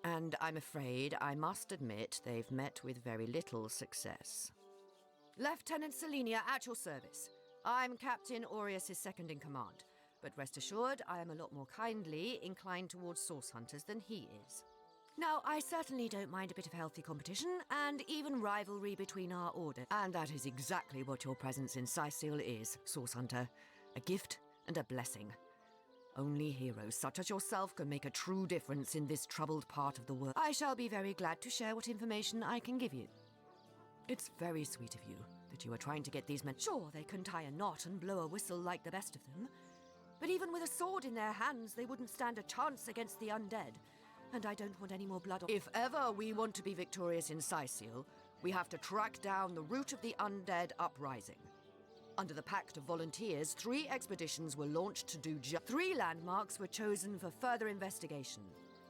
and I'm afraid I must admit they've met with very little success. Lieutenant Selenia, at your service. I'm Captain Aureus' second-in-command, but rest assured I am a lot more kindly inclined towards Source Hunters than he is. Now, I certainly don't mind a bit of healthy competition, and even rivalry between our order. And that is exactly what your presence in Sicil is, Source Hunter. A gift and a blessing. Only heroes such as yourself can make a true difference in this troubled part of the world. I shall be very glad to share what information I can give you. It's very sweet of you that you are trying to get these men... Sure, they can tie a knot and blow a whistle like the best of them, But even with a sword in their hands, they wouldn't stand a chance against the undead. And I don't want any more blood. If ever we want to be victorious in Syceal, we have to track down the root of the undead uprising. Under the Pact of Volunteers, 3 expeditions were launched to do 3 landmarks were chosen for further investigation.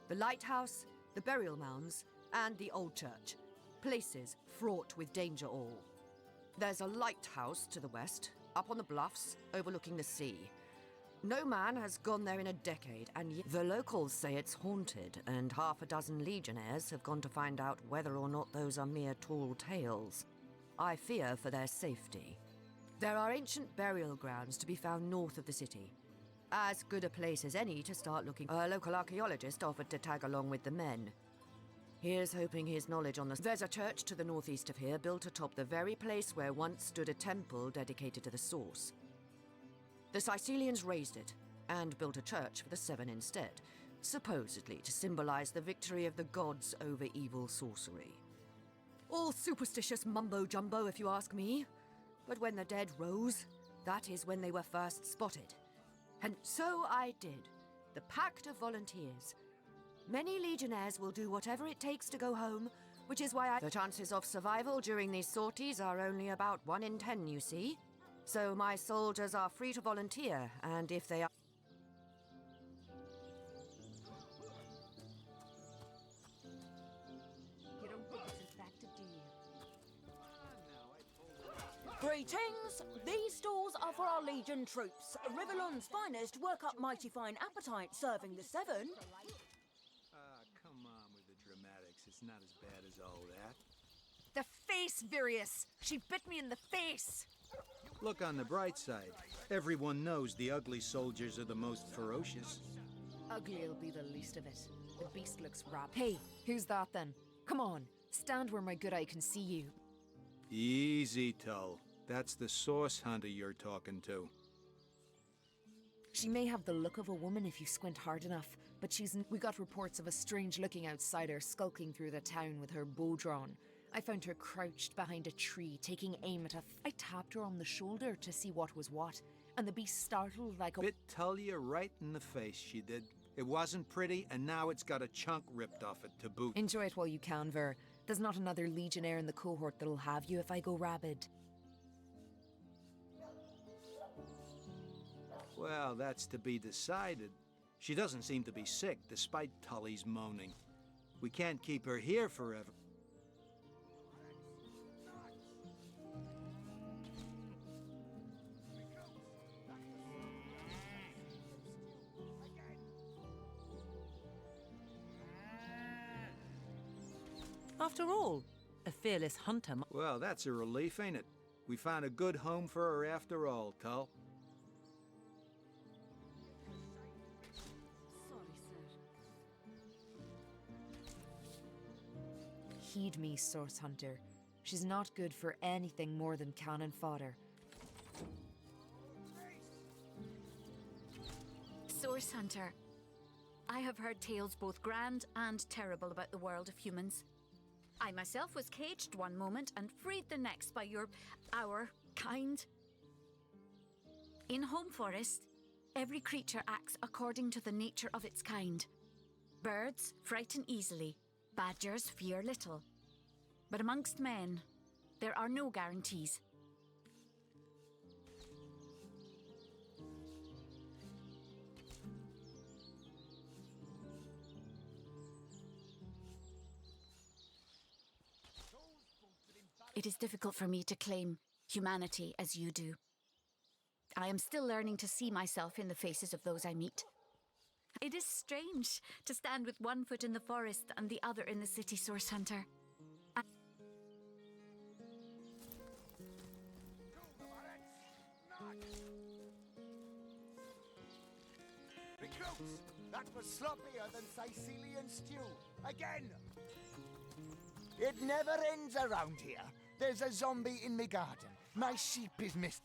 The lighthouse, the burial mounds, and the old church. Places fraught with danger all. There's a lighthouse to the west, up on the bluffs, overlooking the sea. No man has gone there in a decade, and yet the locals say it's haunted, and half a dozen legionnaires have gone to find out whether or not those are mere tall tales. I fear for their safety. There are ancient burial grounds to be found north of the city. As good a place as any to start looking. A local archaeologist offered to tag along with the men. Here's hoping his knowledge on the... There's a church to the northeast of here, built atop the very place where once stood a temple dedicated to the source. The Sicilians razed it, and built a church for the 7 instead, supposedly to symbolize the victory of the gods over evil sorcery. All superstitious mumbo-jumbo, if you ask me. But when the dead rose, that is when they were first spotted. And so I did. The Pact of Volunteers. Many legionnaires will do whatever it takes to go home, which is why the chances of survival during these sorties are only about 1 in 10, you see. So my soldiers are free to volunteer, and if they are...
You don't think it's effective, do you?
Greetings! These stalls are for our Legion troops. Rivellon's finest work up mighty fine appetite serving the 7.
Come on with the dramatics. It's not as bad as all that.
The face, Virius! She bit me in the face!
Look on the bright side. Everyone knows the ugly soldiers are the most ferocious.
Ugly'll be the least of it. The beast looks rabid. Hey, who's that then? Come on, stand where my good eye can see you.
Easy, Tull. That's the source hunter you're talking to.
She may have the look of a woman if you squint hard enough, but we got reports of a strange-looking outsider skulking through the town with her bow drawn. I found her crouched behind a tree, taking aim at I tapped her on the shoulder to see what was what, and the beast startled like a...
Bit Tullia right in the face, she did. It wasn't pretty, and now it's got a chunk ripped off it to boot.
Enjoy it while you can, Ver. There's not another legionnaire in the cohort that'll have you if I go rabid.
Well, that's to be decided. She doesn't seem to be sick, despite Tully's moaning. We can't keep her here forever.
After all, a fearless hunter...
Well, that's a relief, ain't it? We found a good home for her after all, Tull.
Heed me, Source Hunter. She's not good for anything more than cannon fodder.
Source Hunter, I have heard tales both grand and terrible about the world of humans. I myself was caged one moment and freed the next by our kind. In Home Forest, every creature acts according to the nature of its kind. Birds frighten easily, badgers fear little. But amongst men, there are no guarantees. It is difficult for me to claim humanity as you do. I am still learning to see myself in the faces of those I meet. It is strange to stand with one foot in the forest and the other in the city, Source Hunter.
Recruits, that was sloppier than Sicilian stew. Again! It never ends around here. There's a zombie in my garden. My sheep is missed.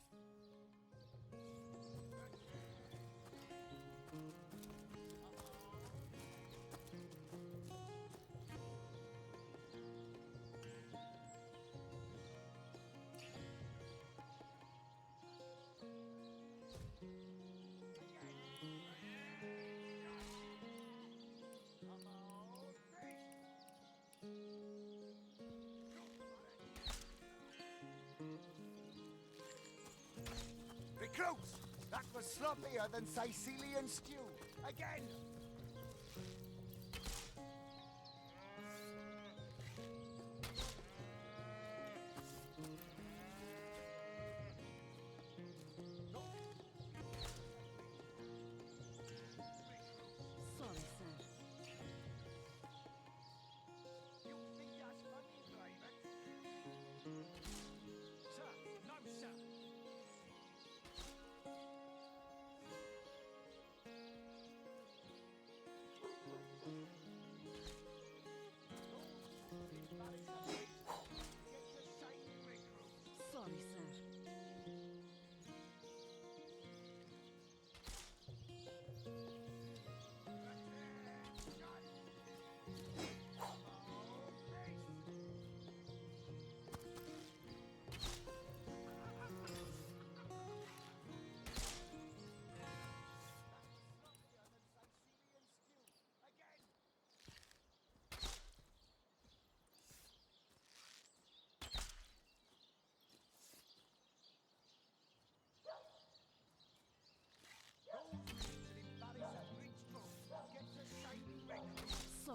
Recruits! That was sloppier than Sicilian stew. Again!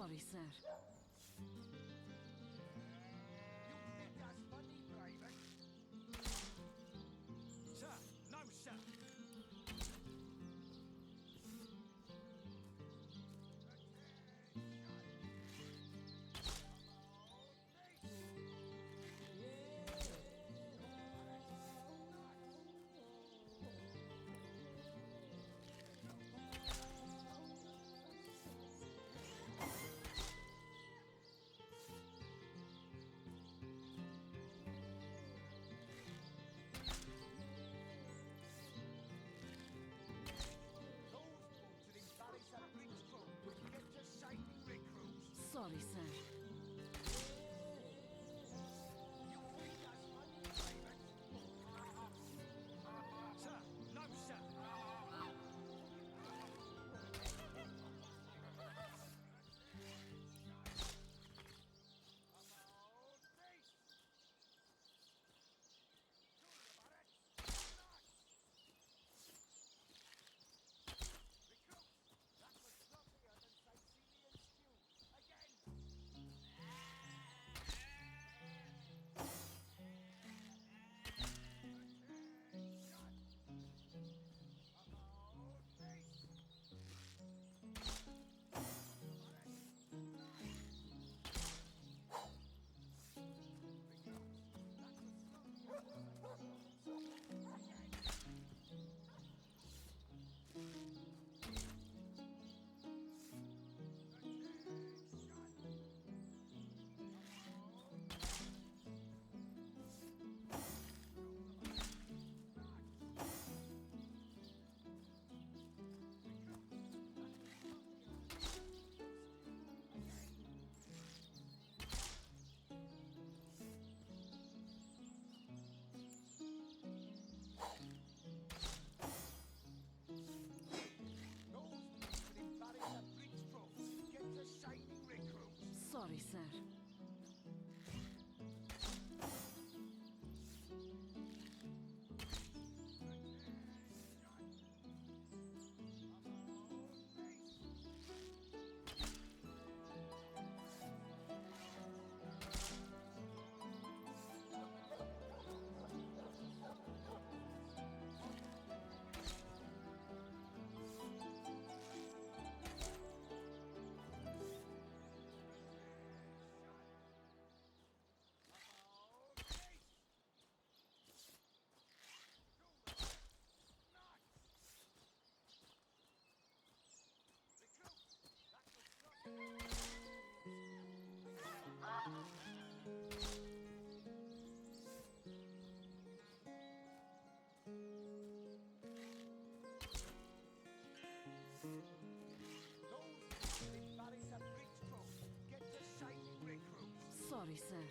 Sorry, sir.
Sir, no, sir.
Sorry, sir. Sorry, sir.
Sir, no, sir.
Sorry, sir.
Sir, no, sir.
Sorry, sir. Sorry, sir.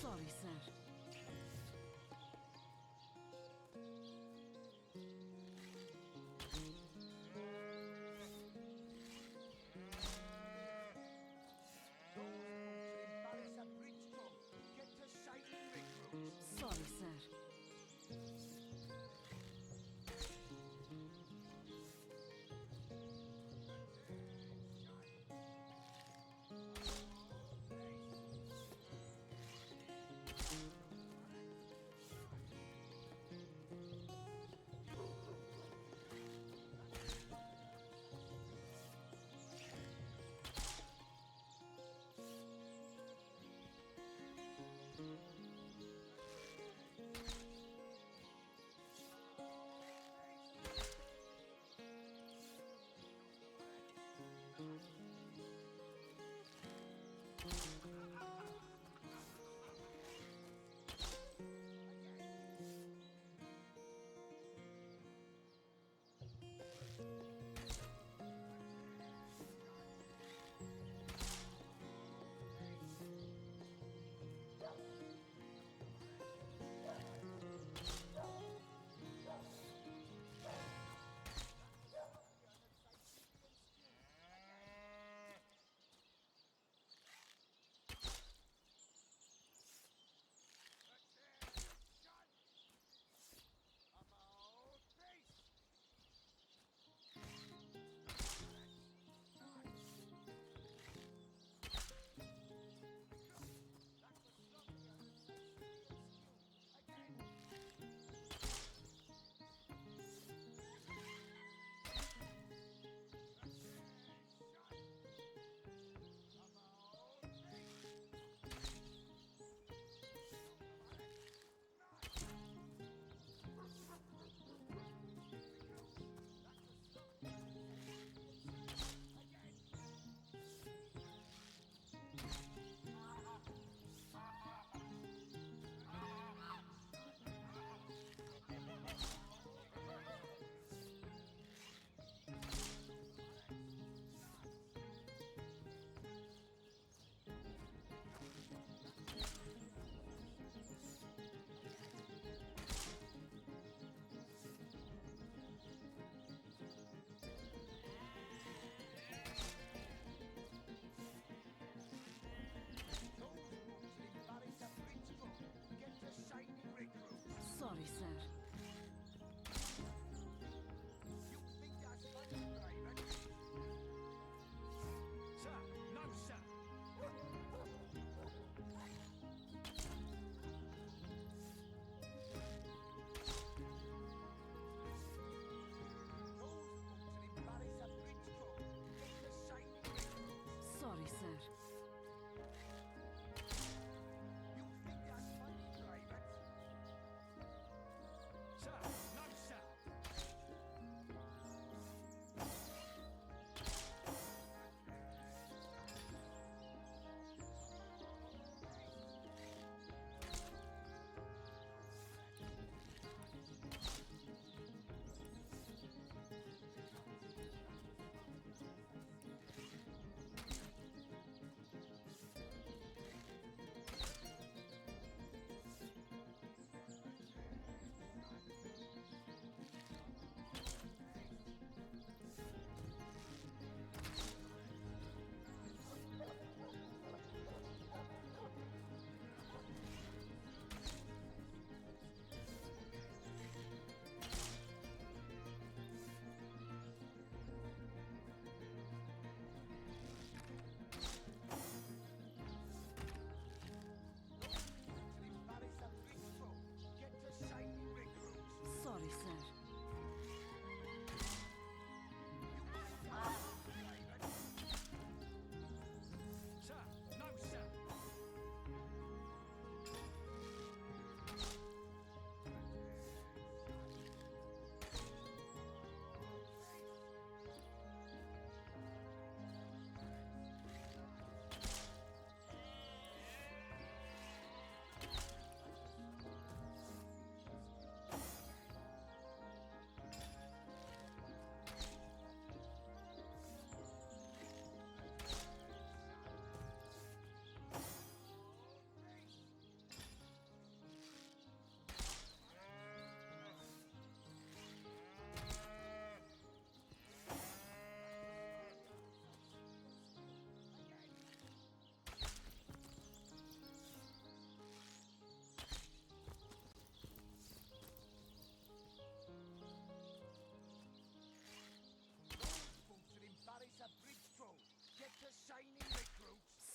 Sorry, sir.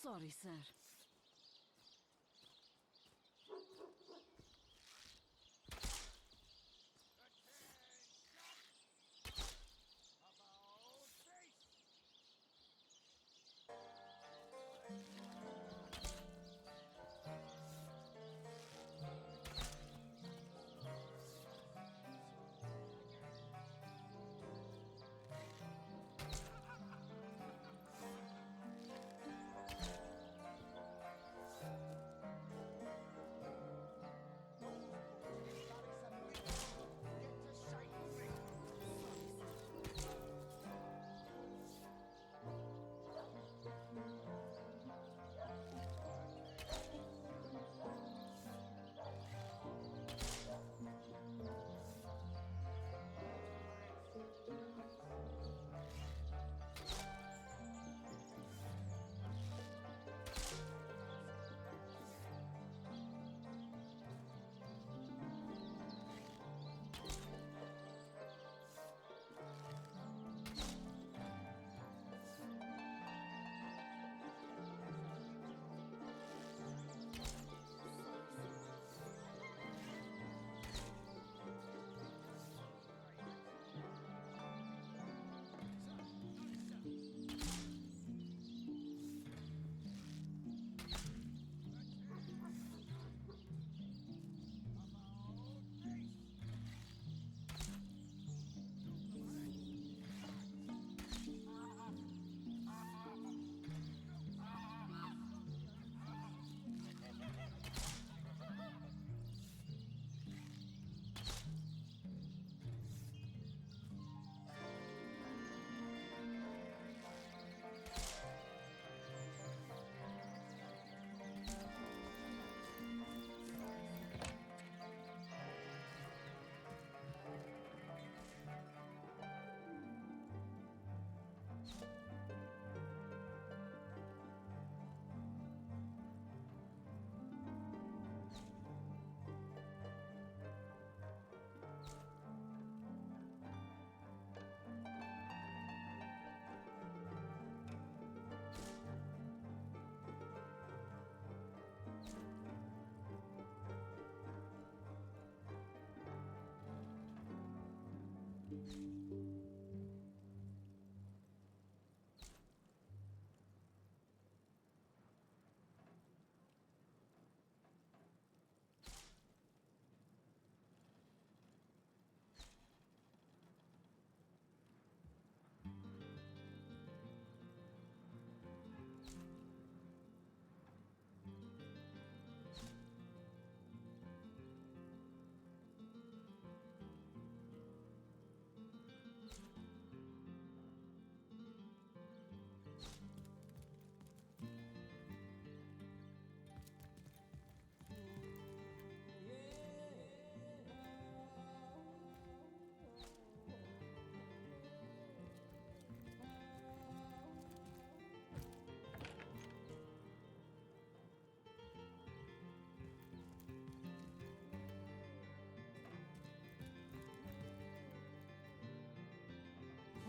Sorry, sir.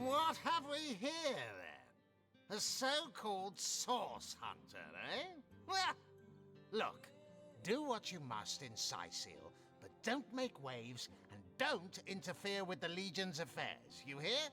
What have we here, then? A so-called source hunter, eh? Well, look, do what you must in Sicil, but don't make waves and don't interfere with the Legion's affairs, you hear?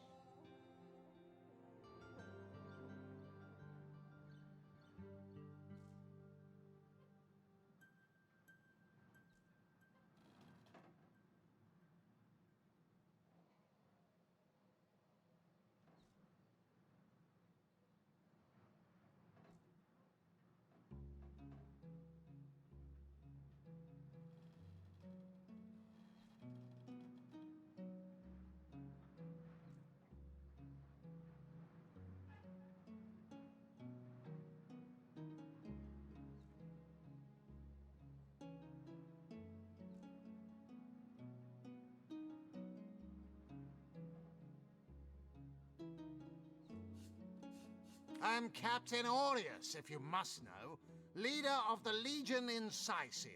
I'm Captain Aureus, if you must know, leader of the Legion in Sicil,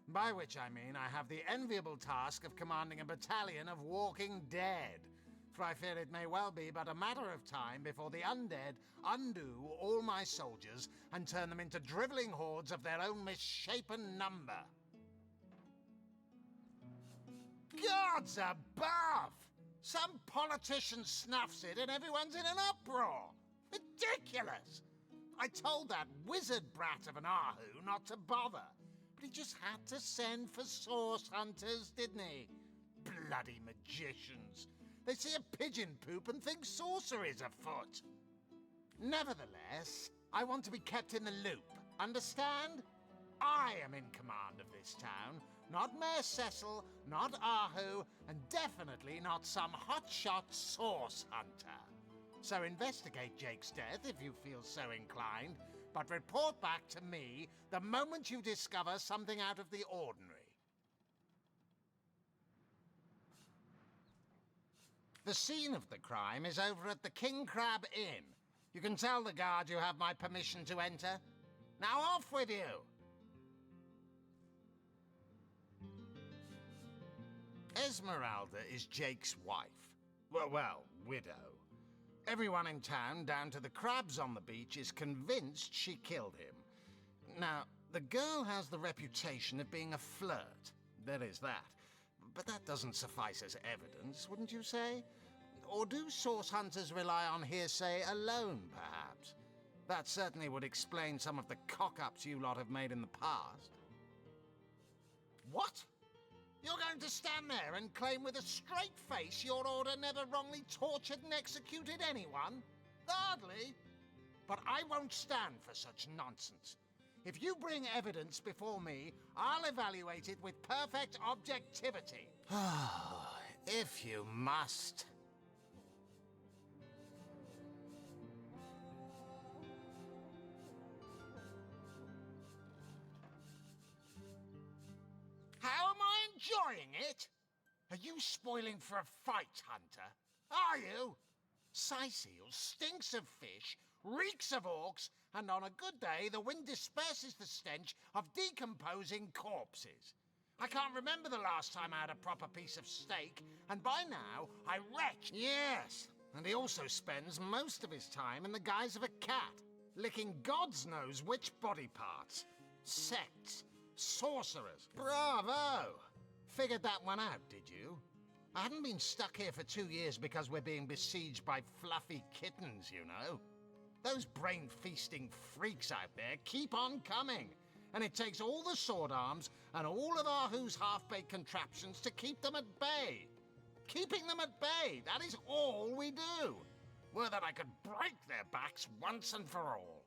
by which I mean I have the enviable task of commanding a battalion of walking dead. for I fear it may well be but a matter of time before the undead undo all my soldiers and turn them into drivelling hordes of their own misshapen number. Gods above! Some politician snuffs it and everyone's in an uproar. Ridiculous! I told that wizard brat of an Ahu not to bother, but he just had to send for source hunters, didn't he? Bloody magicians. They see a pigeon poop and think sorcery's afoot. Nevertheless, I want to be kept in the loop, understand? I am in command of this town, not Mayor Cecil, not Ahu, and definitely not some hotshot source hunter. So investigate Jake's death if you feel so inclined, but report back to me the moment you discover something out of the ordinary. The scene of the crime is over at the King Crab Inn. You can tell the guard you have my permission to enter. Now off with you! Esmeralda is Jake's wife. Well, widow. Everyone in town, down to the crabs on the beach, is convinced she killed him. Now, the girl has the reputation of being a flirt. There is that. But that doesn't suffice as evidence, wouldn't you say? Or do source hunters rely on hearsay alone, perhaps? That certainly would explain some of the cock-ups you lot have made in the past. What? You're going to stand there and claim with a straight face your order never wrongly tortured and executed anyone? Hardly. But I won't stand for such nonsense. If you bring evidence before me, I'll evaluate it with perfect objectivity. If you must. How am I enjoying it? Are you spoiling for a fight, Hunter? Are you? Syseal stinks of fish, reeks of orcs, and on a good day the wind disperses the stench of decomposing corpses. I can't remember the last time I had a proper piece of steak, and by now I retch. Yes, and he also spends most of his time in the guise of a cat, licking God's knows which body parts. Sects. Sorcerers. Bravo! Figured that one out, did you? I haven't been stuck here for 2 years because we're being besieged by fluffy kittens, you know. Those brain-feasting freaks out there keep on coming, and it takes all the sword arms and all of Ahu's half-baked contraptions to keep them at bay. Keeping them at bay, that is all we do. Were that I could break their backs once and for all.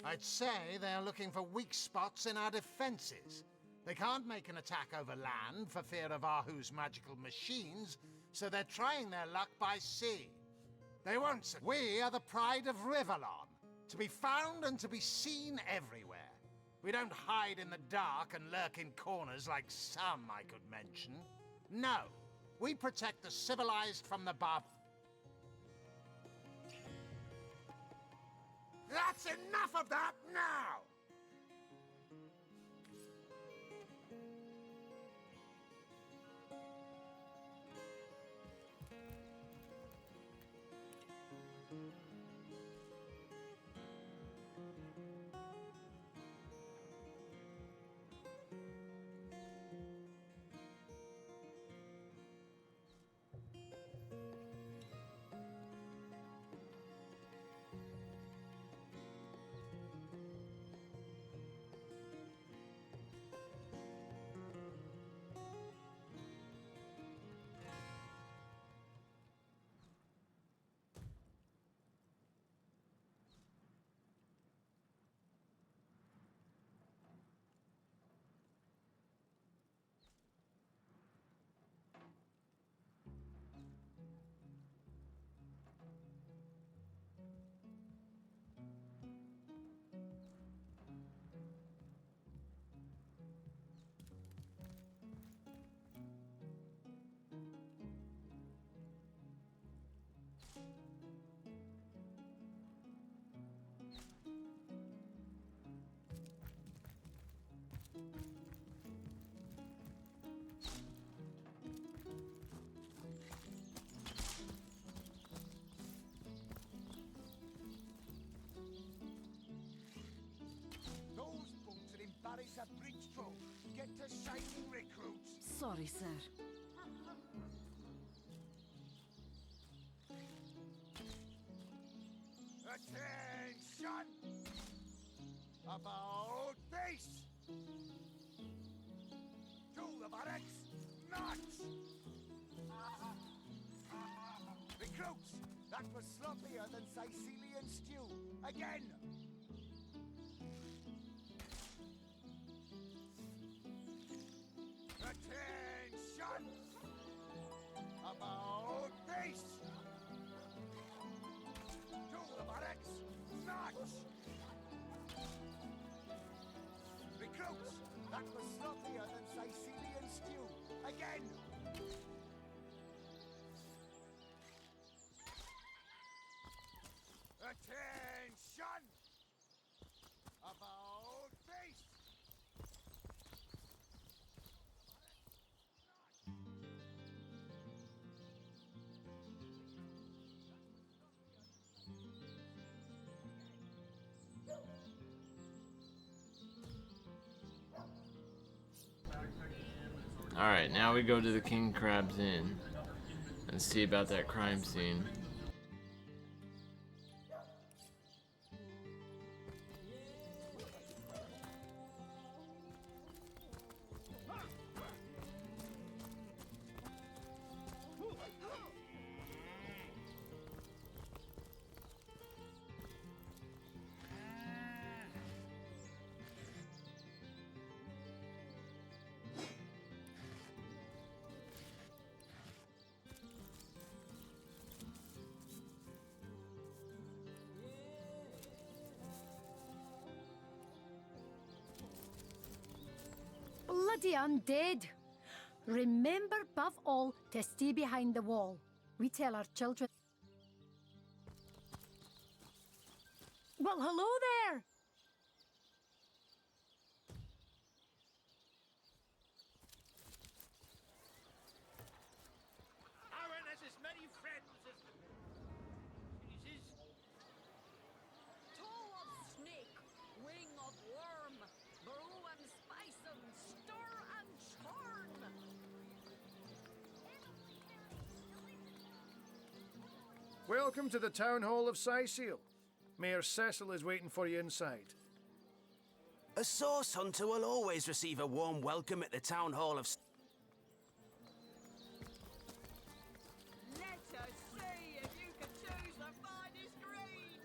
I'd say they're looking for weak spots in our defenses. They can't make an attack over land for fear of Ahu's magical machines, so they're trying their luck by sea. They won't succeed. We are the pride of Rivellon, to be found and to be seen everywhere. We don't hide in the dark and lurk in corners like some I could mention. No, we protect the civilized from the barb. That's enough of that now!
sorry, sir.
Attention! About this! To the barracks, march! Recruits, that was sloppier than Sicilian stew. Again! Attention! About this! To the barracks, march! Recruits, that was sloppier than Sicilian stew. Again! Attention! About this!
Alright, now we go to the King Crab's Inn and see about that crime scene.
Bloody undead! Remember above all to stay behind the wall. We tell our children. Well, hello there!
Aaron has as many friends as Jesus.
Toe of snake, wing of worm, brew and spice and stir and churn.
Welcome to the Town Hall of Sicil. Mayor Cecil is waiting for you inside.
A source hunter will always receive a warm welcome at the Town Hall of...
Let us see if you can choose the finest green.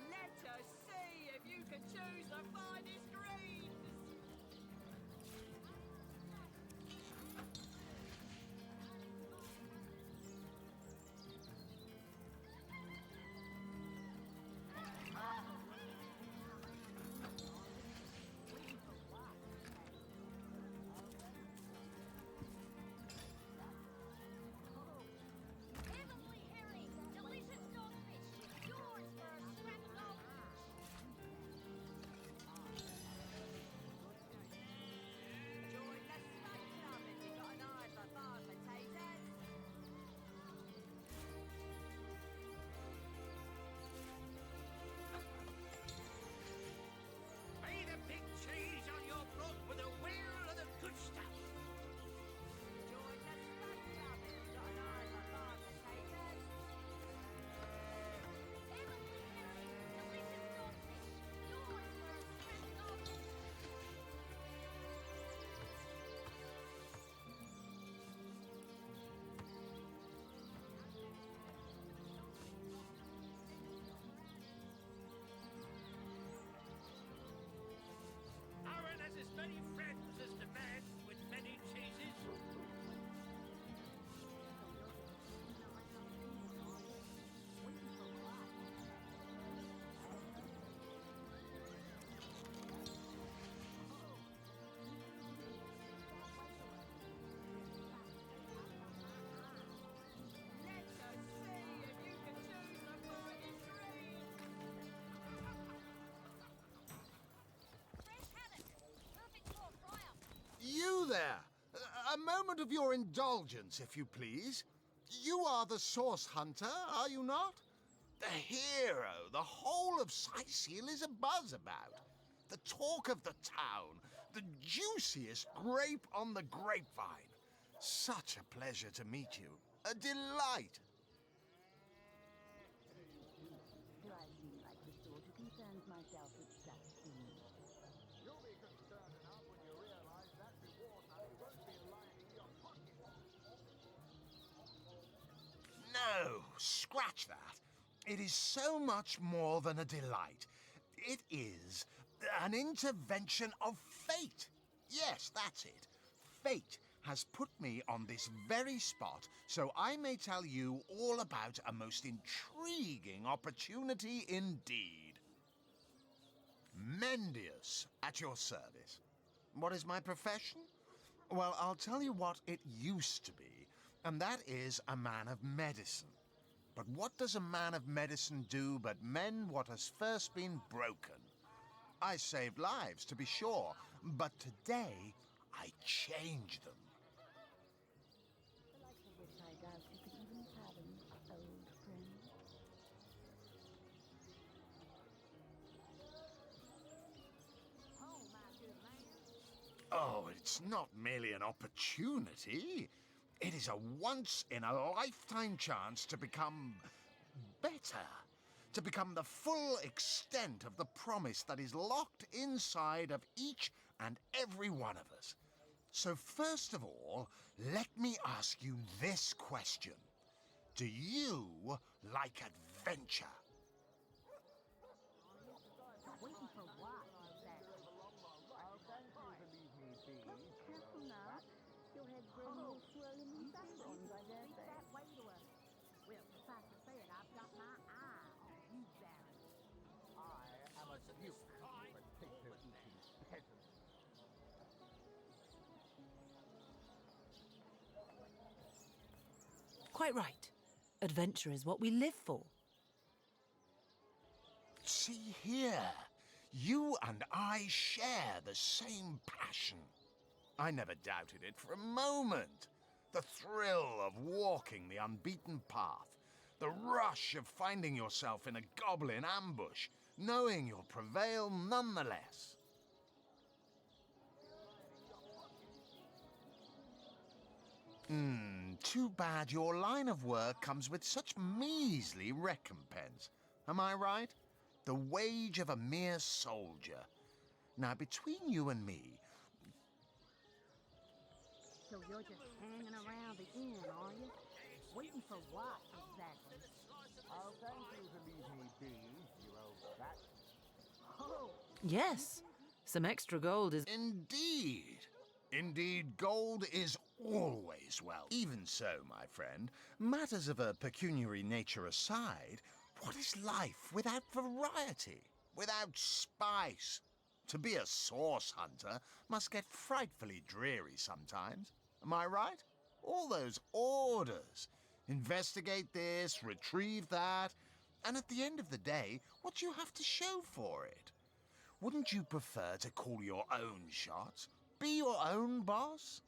Let us see if you can choose the finest greens.
moment of your indulgence, if you please. You are the Source Hunter, are you not? The hero the whole of Sightseal is abuzz about. The talk of the town, the juiciest grape on the grapevine. Such a pleasure to meet you. A delight.
Do I seem like the sort who concerns myself with such things? You'll be concerned enough when you realize that reward money won't be lining your pocket.
No, scratch that. It is so much more than a delight. It is an intervention of fate. Yes, that's it. Fate has put me on this very spot so I may tell you all about a most intriguing opportunity indeed. Mendius, at your service. What is my profession? Well, I'll tell you what it used to be, and that is a man of medicine. But what does a man of medicine do but mend what has first been broken? I saved lives, to be sure, but today I change them.
The likes of which I doubt you could even fathom, old friend. Oh, my good man.
Oh, it's not merely an opportunity. It is a once-in-a-lifetime chance to become better. To become the full extent of the promise that is locked inside of each and every one of us. So first of all, let me ask you this question. Do you like adventure?
Waiting for what, exactly? Oh, don't you believe me, bees? Careful now. Your head's growing more swollen than saffrons, I dare say. That way to us. Well, suffice to say it, I've got my eye on you, Baron.
I am a duke, potato-eating peasant.
Quite right. Adventure is what we live for.
See here, you and I share the same passion. I never doubted it for a moment. The thrill of walking the unbeaten path, the rush of finding yourself in a goblin ambush, knowing you'll prevail nonetheless. Too bad your line of work comes with such measly recompense. Am I right? The wage of a mere soldier. Now, between you and me...
So you're just hanging around the inn, are you? Waiting for what, exactly?
Oh, don't you believe me, bees, you old bat.
Oh!
Yes, some extra gold is...
Indeed. Indeed, gold is always well. Even so, my friend, matters of a pecuniary nature aside, what is life without variety, without spice? To be a source hunter must get frightfully dreary sometimes. Am I right? All those orders. Investigate this, retrieve that, and at the end of the day, what do you have to show for it? Wouldn't you prefer to call your own shots? Be your own boss?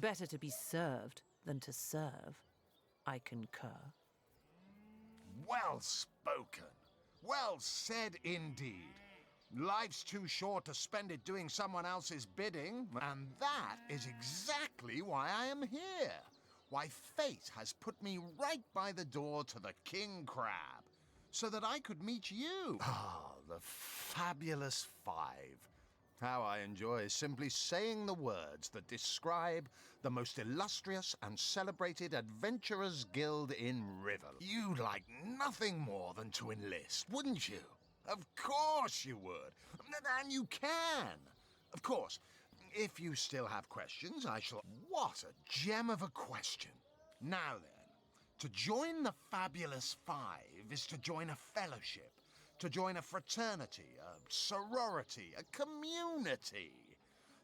Better to be served than to serve. I concur.
Well spoken. Well said indeed. Life's too short to spend it doing someone else's bidding, and that is exactly why I am here. Why fate has put me right by the door to the King Crab, so that I could meet you. Ah, the fabulous five. How I enjoy simply saying the words that describe the most illustrious and celebrated adventurers' guild in Rivel. You'd like nothing more than to enlist, wouldn't you? Of course you would. And you can. Of course, if you still have questions, I shall... What a gem of a question. Now then, to join the Fabulous Five is to join a fellowship, to join a fraternity, a sorority, a community.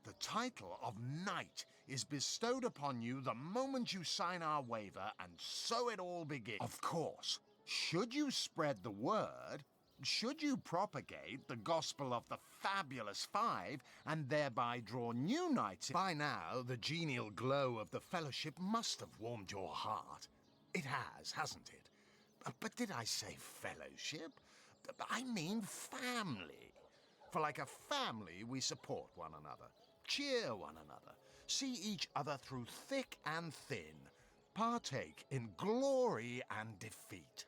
The title of Knight is bestowed upon you the moment you sign our waiver, and so it all begins. Of course, should you spread the word, should you propagate the gospel of the Fabulous Five, and thereby draw new knights, by now the genial glow of the Fellowship must have warmed your heart. It has, hasn't it? But did I say fellowship? I mean family. For like a family, we support one another, cheer one another, see each other through thick and thin, partake in glory and defeat.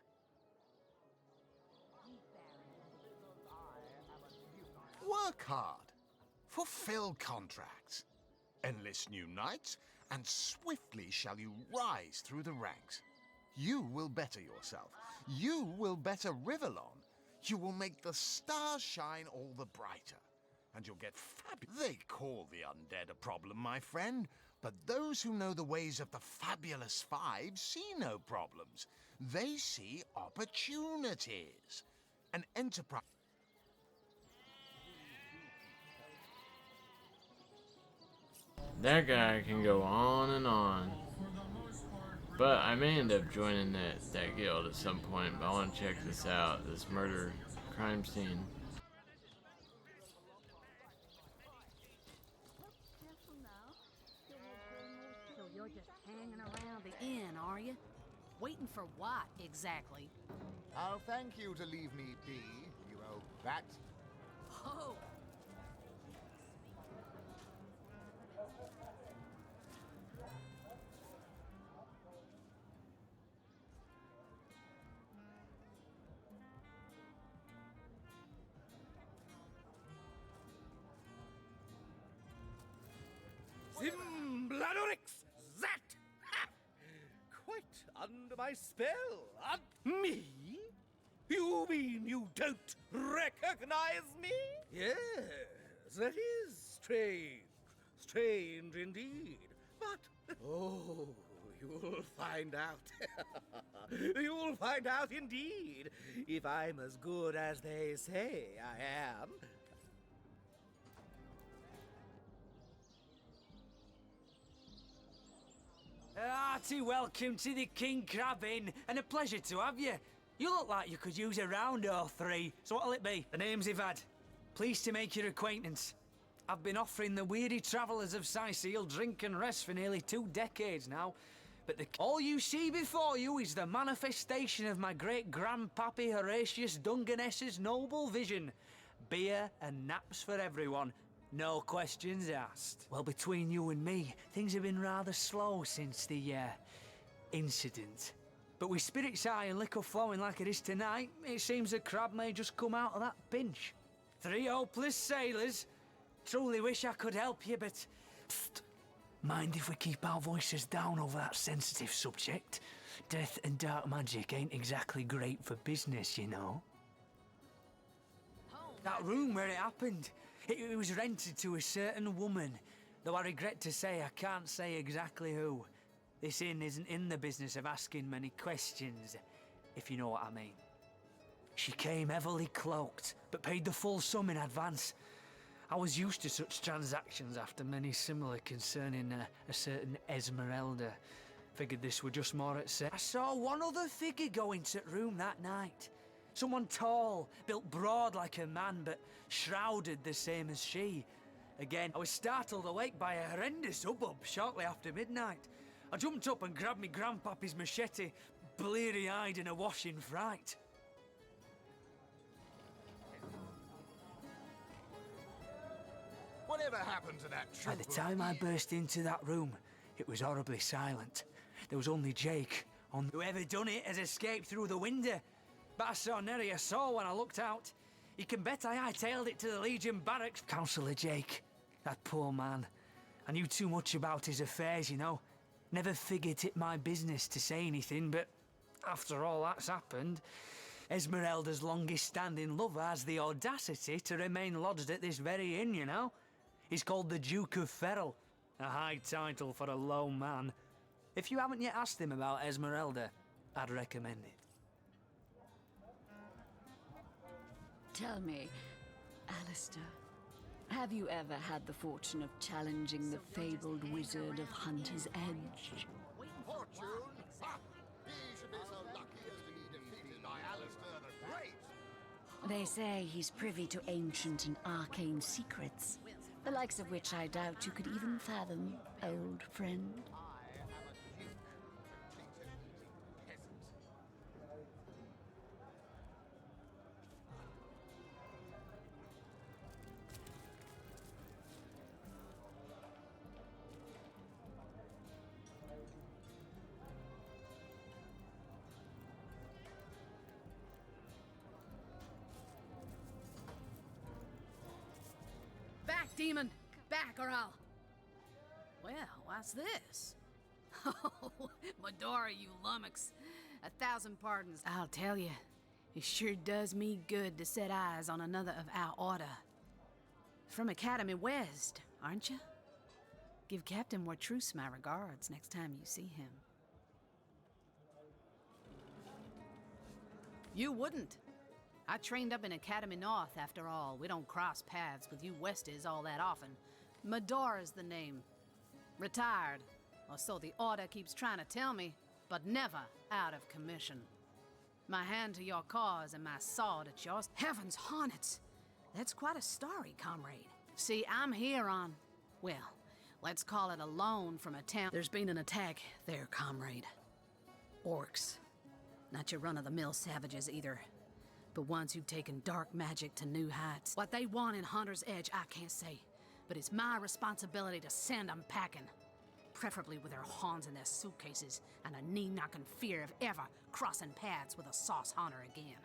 Work hard, fulfill contracts, enlist new knights, and swiftly shall you rise through the ranks. You will better yourself. You will better Rivellon. You will make the stars shine all the brighter. And you'll get They call the undead a problem, my friend. But those who know the ways of the Fabulous Five see no problems. They see opportunities. An enterprise.
That guy can go on and on. But I may end up joining that guild at some point, but I want to check this out, this murder crime scene.
So you're just hanging around the inn, are you? Waiting for what, exactly?
I'll thank you to leave me be, you old bat.
Oh!
Zimbladorix! That! Ha! Quite under my spell, aren't me? You mean you don't recognize me? Yes, that is strange. Strange indeed. But, oh, you'll find out. You'll find out indeed, if I'm as good as they say I am.
Hearty welcome to the King Crab Inn, and a pleasure to have you. You look like you could use a round or three, so what'll it be? The name's Ivad. Pleased to make your acquaintance. I've been offering the weary travellers of Sicil drink and rest for nearly 2 decades now, but all you see before you is the manifestation of my great-grandpappy Horatius Dungeness's noble vision. Beer and naps for everyone. No questions asked. Well, between you and me, things have been rather slow since the, incident. But with spirits high and liquor flowing like it is tonight, it seems the crab may just come out of that pinch. 3 hopeless sailors. Truly wish I could help you, but... Psst. Mind if we keep our voices down over that sensitive subject? Death and dark magic ain't exactly great for business, you know. That room where it happened, it was rented to a certain woman, though I regret to say I can't say exactly who. This inn isn't in the business of asking many questions, if you know what I mean. She came heavily cloaked, but paid the full sum in advance. I was used to such transactions after many similar concerning a certain Esmeralda. Figured this were just more at sea. I saw one other figure go into the room that night. Someone tall, built broad like a man, but shrouded the same as she. Again, I was startled awake by a horrendous hubbub shortly after midnight. I jumped up and grabbed me grandpappy's machete, bleary-eyed and awash in fright.
Whatever happened to that
By the time I burst into that room, it was horribly silent. There was only Jake. Whoever done it has escaped through the window. But I saw nary a soul when I looked out. You can bet I hightailed it to the Legion barracks. Councillor Jake, that poor man. I knew too much about his affairs, you know. Never figured it my business to say anything, but after all that's happened, Esmeralda's longest-standing lover has the audacity to remain lodged at this very inn, you know. He's called the Duke of Ferrell, a high title for a low man. If you haven't yet asked him about Esmeralda, I'd recommend it.
Tell me, Alistair,
Have you ever had the fortune of challenging the fabled wizard of Hunter's Edge?
Fortune? Ha! He should be so lucky as to be defeated by Alistair the Great.
They say he's privy to ancient and arcane secrets, the likes of which I doubt you could even fathom, old friend.
Back, demon! Back, or I'll... Well, what's this? Oh, Medora, you lummox. 1,000 pardons. I'll tell you, it sure does me good to set eyes on another of our order. From Academy West, aren't you? Give Captain Wartruce my regards next time you see him. You wouldn't. I trained up in Academy North, after all. We don't cross paths with you Westies all that often. Medora's the name. Retired, or so the Order keeps trying to tell me, but never out of commission. My hand to your cause and my sword at yours. Heavens hornets! That's quite a story, comrade. See, I'm here on, well, let's call it a loan from a town. There's been an attack there, comrade. Orcs. Not your run-of-the-mill savages either, but ones who've taken dark magic to new heights. What they want in Hunter's Edge, I can't say, but it's my responsibility to send them packing. Preferably with their horns in their suitcases and a knee-knocking fear of ever crossing paths with a sauce hunter again.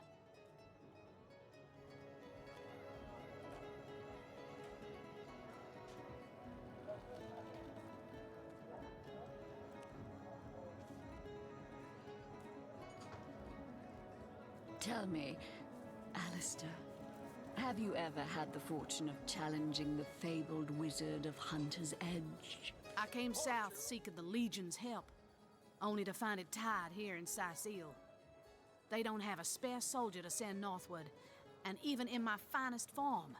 Tell me, Alistair, have you ever had the fortune of challenging the fabled wizard of Hunter's Edge?
I came south seeking the Legion's help, only to find it tied here in Sicil. They don't have a spare soldier to send northward, and even in my finest form,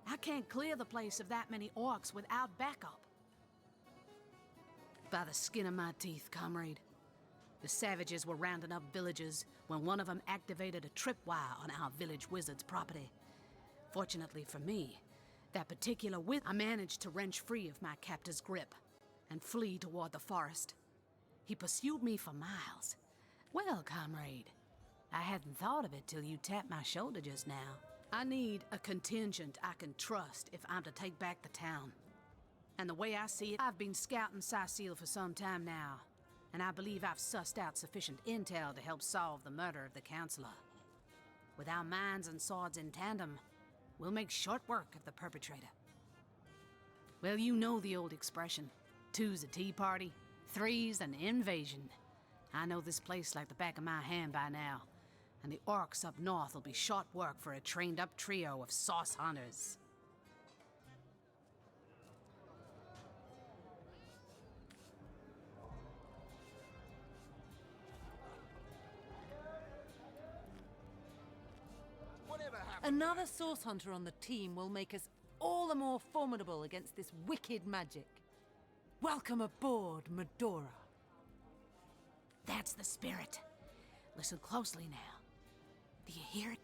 I can't clear the place of that many orcs without backup. By the skin of my teeth, comrade. The savages were rounding up villagers when one of them activated a tripwire on our village wizard's property. Fortunately for me, that particular wizard, I managed to wrench free of my captor's grip and flee toward the forest. He pursued me for miles. Well, comrade, I hadn't thought of it till you tapped my shoulder just now. I need a contingent I can trust if I'm to take back the town. And the way I see it, I've been scouting Sicil for some time now, and I believe I've sussed out sufficient intel to help solve the murder of the Counselor. With our minds and swords in tandem, we'll make short work of the perpetrator. Well, you know the old expression. 2's a tea party, 3's an invasion. I know this place like the back of my hand by now, and the orcs up north will be short work for a trained-up trio of sauce hunters.
Another source hunter on the team will make us all the more formidable against this wicked magic. Welcome aboard, Medora.
That's the spirit. Listen closely now. Do you hear it?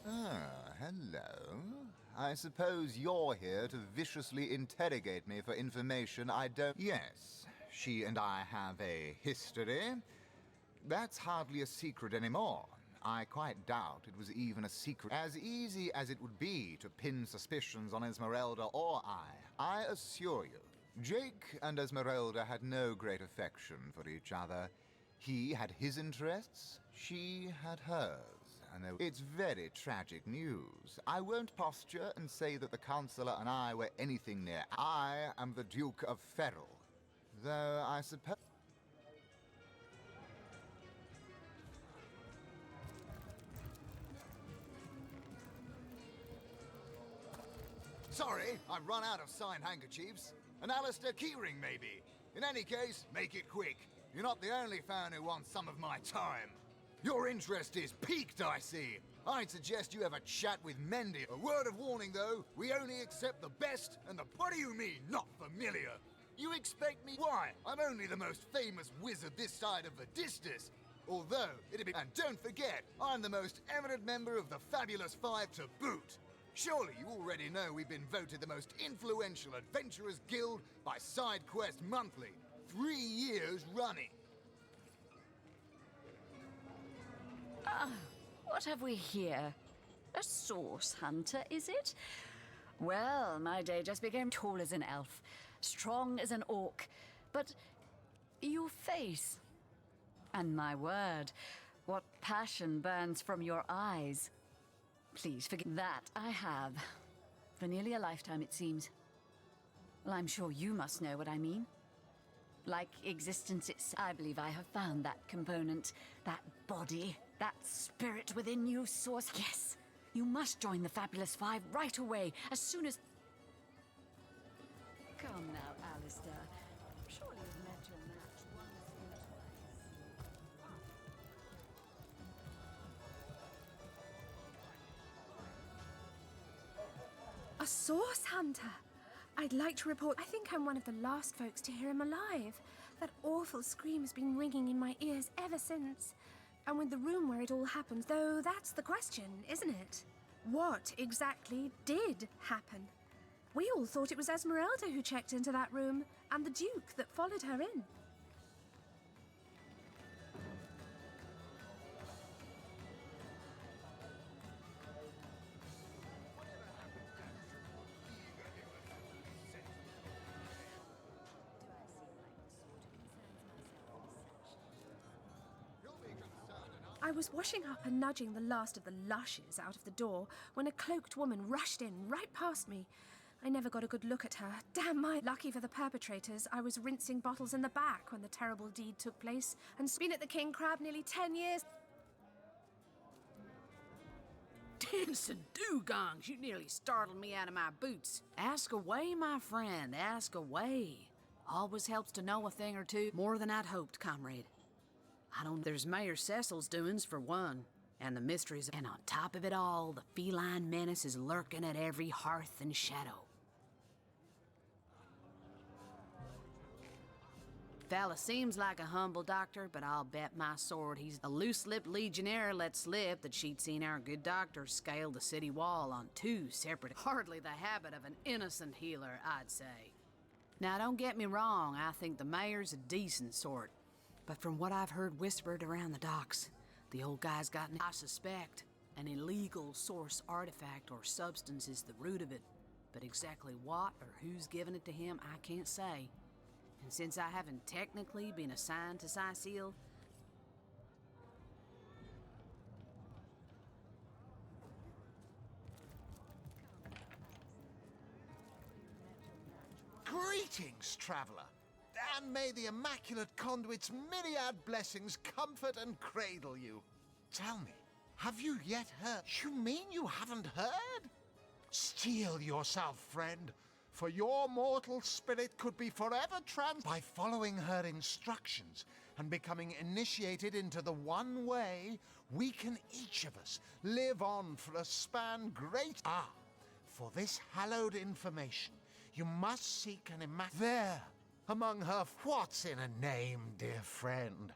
Ah, hello. I suppose you're here to viciously interrogate me for information I don't... Yes, she and I have a history. That's hardly a secret anymore. I quite doubt it was even a secret. As easy as it would be to pin suspicions on Esmeralda or I assure you, Jake and Esmeralda had no great affection for each other. He had his interests, she had hers. It's very tragic news. I won't posture and say that the Counselor and I were anything near. I am the Duke of Ferrell. Though I suppose... Sorry, I've run out of signed handkerchiefs. An Alistair keyring, maybe. In any case, make it quick. You're not the only fan who wants some of my time. Your interest is piqued, I see. I'd suggest you have a chat with Mendy. A word of warning, though, we only accept the best and the... What do you mean, not familiar? You expect me... Why? I'm only the most famous wizard this side of the Distus. Although, it'd be... And don't forget, I'm the most eminent member of the Fabulous Five to boot. Surely you already know we've been voted the most influential adventurers guild by SideQuest Monthly. 3 years running.
Ah, what have we here? A source hunter, is it? Well, my day just became tall as an elf, strong as an orc. But your face, and my word, what passion burns from your eyes. Please forget that I have. For nearly a lifetime, it seems. Well, I'm sure you must know what I mean. Like existence itself, I believe I have found that component, that body, that spirit within you, Source. Yes, you must join the Fabulous Five right away, as soon as... Come now, Alistair. Surely you've met your match once or twice.
A source hunter? I'd like to report. I think I'm one of the last folks to hear him alive. That awful scream has been ringing in my ears ever since. And with the room where it all happened, though that's the question, isn't it? What exactly did happen? We all thought it was Esmeralda who checked into that room, and the Duke that followed her in. I was washing up and nudging the last of the lushes out of the door when a cloaked woman rushed in right past me. I never got a good look at her. Damn my... Lucky for the perpetrators, I was rinsing bottles in the back when the terrible deed took place and been at the King Crab nearly 10 years.
Dancing dugongs, you nearly startled me out of my boots. Ask away, my friend, ask away. Always helps to know a thing or two more than I'd hoped, comrade. There's Mayor Cecil's doings, for one, and the mysteries, and on top of it all, the feline menace is lurking at every hearth and shadow. Fella seems like a humble doctor, but I'll bet my sword he's a loose-lipped legionnaire let slip that she'd seen our good doctor scale the city wall on 2 separate... Hardly the habit of an innocent healer, I'd say. Now, don't get me wrong, I think the mayor's a decent sort. But from what I've heard whispered around the docks, the old guy's got, I suspect, an illegal source artifact or substance is the root of it. But exactly what or who's given it to him, I can't say. And since I haven't technically been assigned to Sicil,
Greetings, traveller, and may the Immaculate Conduit's myriad blessings comfort and cradle you. Tell me, have you yet heard? You mean you haven't heard? Steel yourself, friend, for your mortal spirit could be forever by following her instructions and becoming initiated into the one way we can each of us live on for a span great... Ah, for this hallowed information, you must seek an there, among her... What's in a name, dear friend?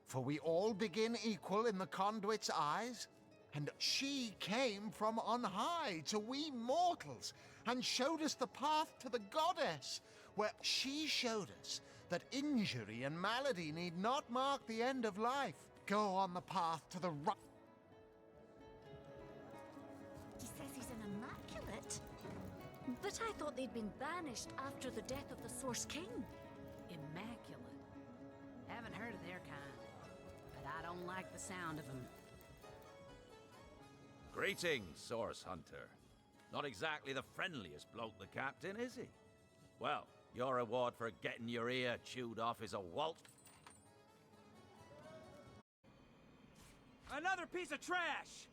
For we all begin equal in the Conduit's eyes, and she came from on high to we mortals, and showed us the path to the goddess, where she showed us that injury and malady need not mark the end of life. Go on the path to the right...
He says he's an immaculate. But I thought they'd been banished after the death of the Source King.
immaculate. Haven't heard of their kind, but I don't like the sound of them.
Greetings, Source Hunter. Not exactly the friendliest bloke, the captain, is he? Well,
Your reward for getting your ear chewed off is a walt.
Another piece of trash!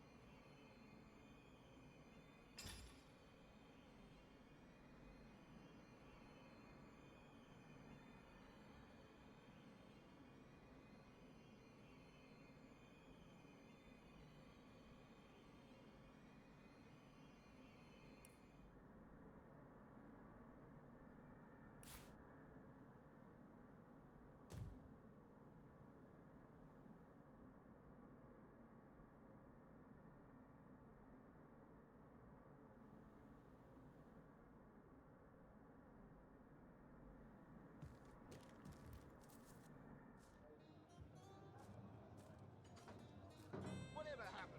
Whatever happened?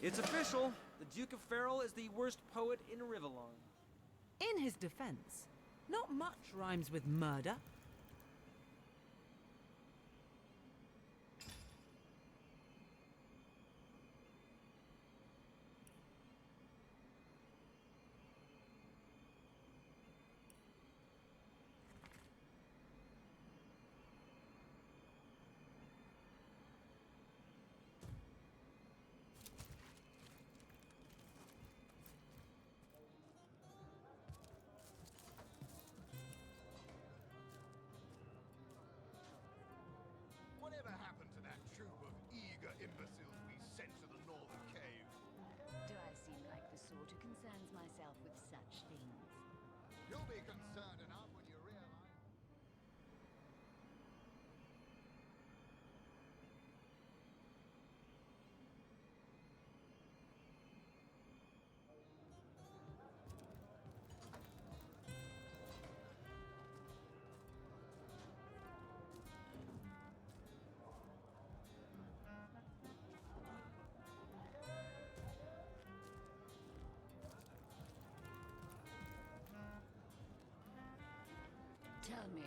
It's official. The Duke of Farrell is the worst poet in Rivellon.
In his defense, not much rhymes with murder.
Whatever happened to that troop of eager imbeciles we sent to the northern cave?
Do I seem like the sort who concerns myself with such things?
You'll be concerned enough when you realize...
Tell me,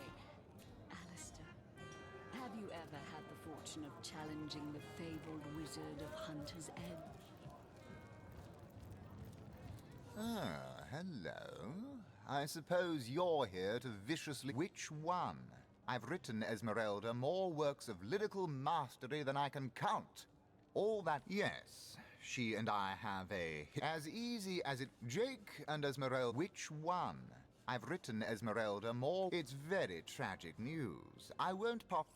Alistair, have you ever had the fortune of challenging the fabled wizard of Hunter's Edge?
Ah, hello. I suppose you're here to viciously... Which one? I've written, Esmeralda, more works of lyrical mastery than I can count. All that... Yes, she and I have a... As easy as it... Jake and Esmeralda... Which one? I've written, Esmeralda, more... It's very tragic news. I won't pop...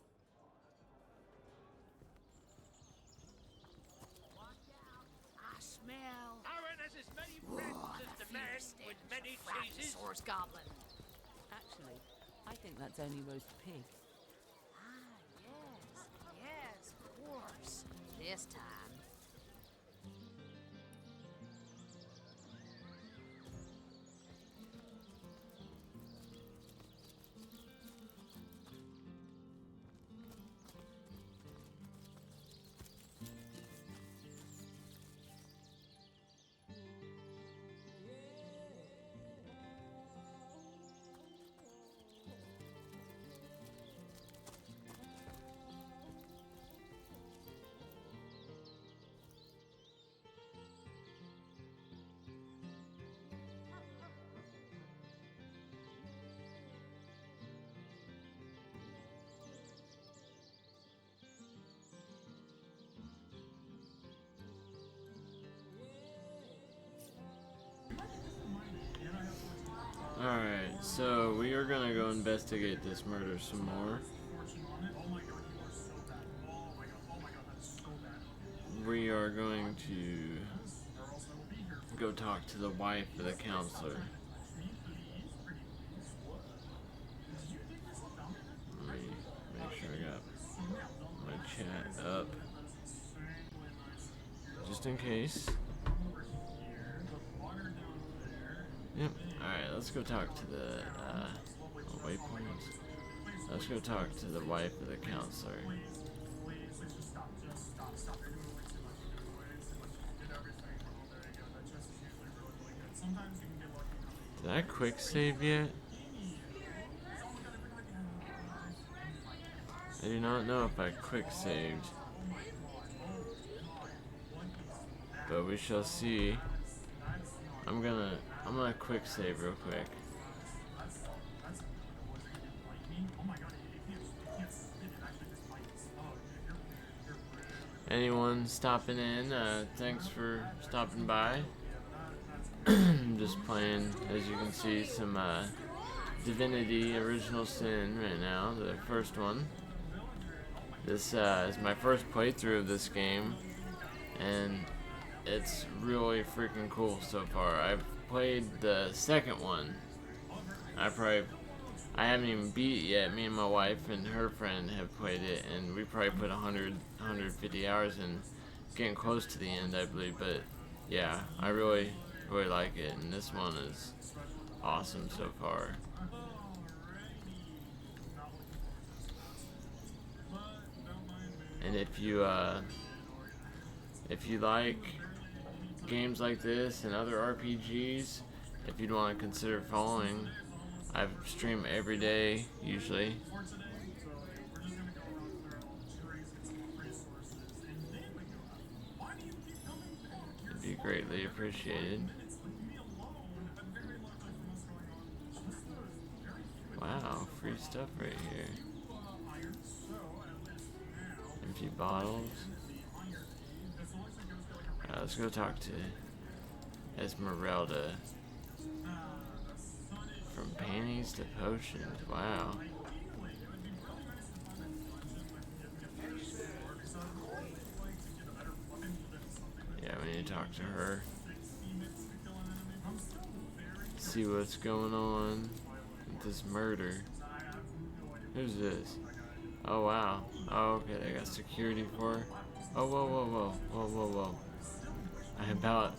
I smell.
I witness as many friends as the man with many cheeses.
Source goblin.
Actually, I think that's only roast pig.
Yes, of course. This time.
So we are gonna go investigate this murder some more. We are going to go talk to the wife of the counselor. Let me make sure I got my chat up, just in case. Yep. Alright, let's go talk to the waypoints. Let's go talk to the wife of the counselor. Did I quick save yet? I do not know if I quick saved, but we shall see. I'm gonna quick save real quick. Anyone stopping in, thanks for stopping by. I'm just playing, as you can see, some Divinity Original Sin right now, the first one. This is my first playthrough of this game, and it's really freaking cool so far. I've played the second one. I haven't even beat it yet. Me and my wife and her friend have played it, and we probably put 150 hours in, getting close to the end, I believe. But yeah, I really like it, and this one is awesome so far. And if you like games like this and other RPGs, if you'd want to consider following, I stream every day usually. It'd be greatly appreciated. Wow, free stuff right here. Empty bottles. Let's go talk to Esmeralda. From panties to potions. Wow. Yeah, we need to talk to her. See what's going on with this murder. Who's this? Oh wow. Oh, okay, they got security for her. Oh, whoa. I about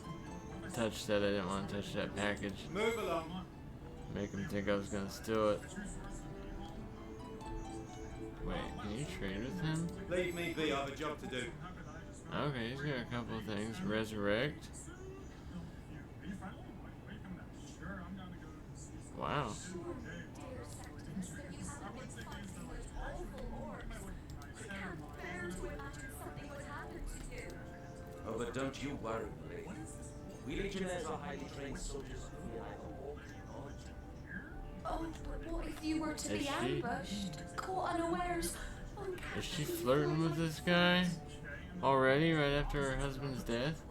touched that. I didn't want to touch that package.
Move along.
Make him think I was gonna steal it. Wait, can you trade with him?
Leave me be, I have a job to do.
Okay, he's got a couple of things. Resurrect. Wow.
Oh, but don't you worry, lady. We Legionnaires are highly trained soldiers who rely on
Oh, but what if you were to be ambushed, caught unawares?
Is she flirting with this guy already, right after her husband's death?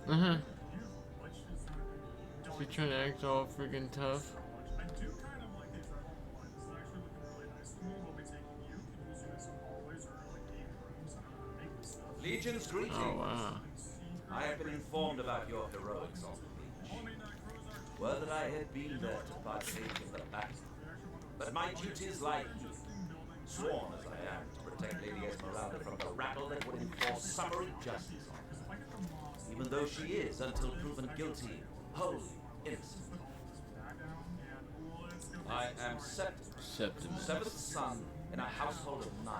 Uh-huh. She trying to act all freaking tough.
Legion's greetings.
Oh, wow.
I have been informed about your heroics on the beach. Were that I had been there to partake in the battle. But my duties lie here, sworn as I am to protect Lady Esmeralda from the rabble that would enforce summary justice on her. Even though she is, until proven guilty, wholly innocent. I am Septimus, seventh son in a household of 9,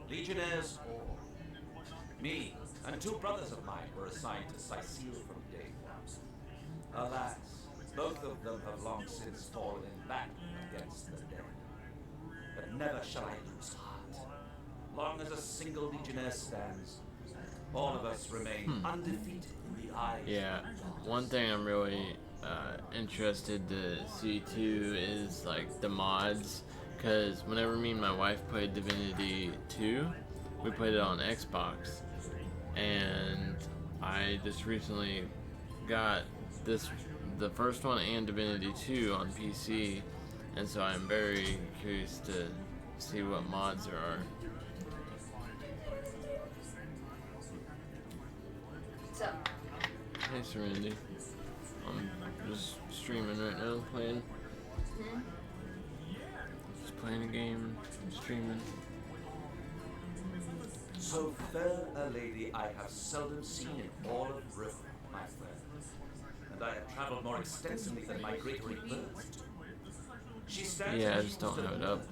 Legionnaires all. Me and 2 brothers of mine were assigned to Sicile from day one. Alas, both of them have long since fallen in battle against the dead. But never shall I lose heart. Long as a single Legionnaire stands, all of us remain undefeated in the eyes.
Yeah, one thing I'm really interested to see too is like the mods, because whenever me and my wife played Divinity 2, we played it on Xbox, and I just recently got this the first one and Divinity 2 on PC, and so I'm very curious to see what mods there are.
What's up?
Hey Serenity. I'm just streaming right now, playing. Just playing a game, streaming.
So fair a lady I have seldom seen in all of River, my friend. And I have traveled more extensively than migratory birds. She stands
Yeah, I
accused
just don't have it
of-
up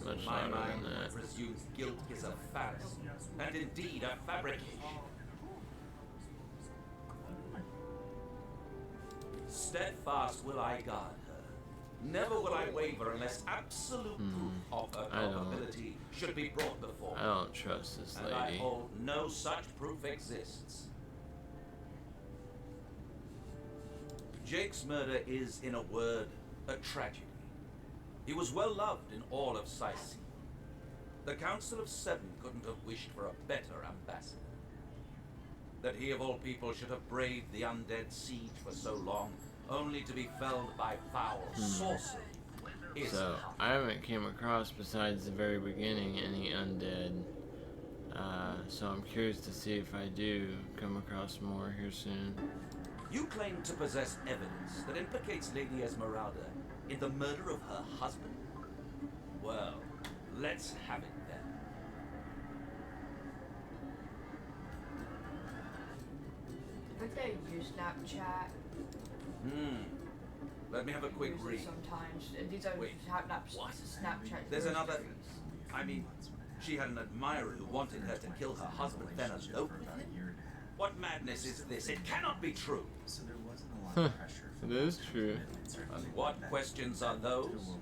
much
My
louder
mind
than that.
presumes guilt is a fallacy, and indeed a fabrication. Steadfast will I guard her. Never will I waver unless absolute proof of her
I don't-
culpability should be brought before me.
I don't trust this
And I
lady.
hold no such proof exists. Jake's murder is, in a word, a tragedy. He was well loved in all of Sicily. The Council of Seven couldn't have wished for a better ambassador. That he of all people should have braved the undead siege for so long, only to be felled by foul sorcery, is
So, I haven't came across, besides the very beginning, any undead. So I'm curious to see if I do come across more here soon.
You claim to possess evidence that implicates Lady Esmeralda in the murder of her husband. Well, let's have it then.
I don't use Snapchat.
Let me have a quick read.
Sometimes. These don't
Wait,
have
what?
Snapchat.
There's another... I mean, she had an admirer who wanted her to kill her husband, then elope with him. What madness is this? It cannot be true.
It is true.
And what questions are those?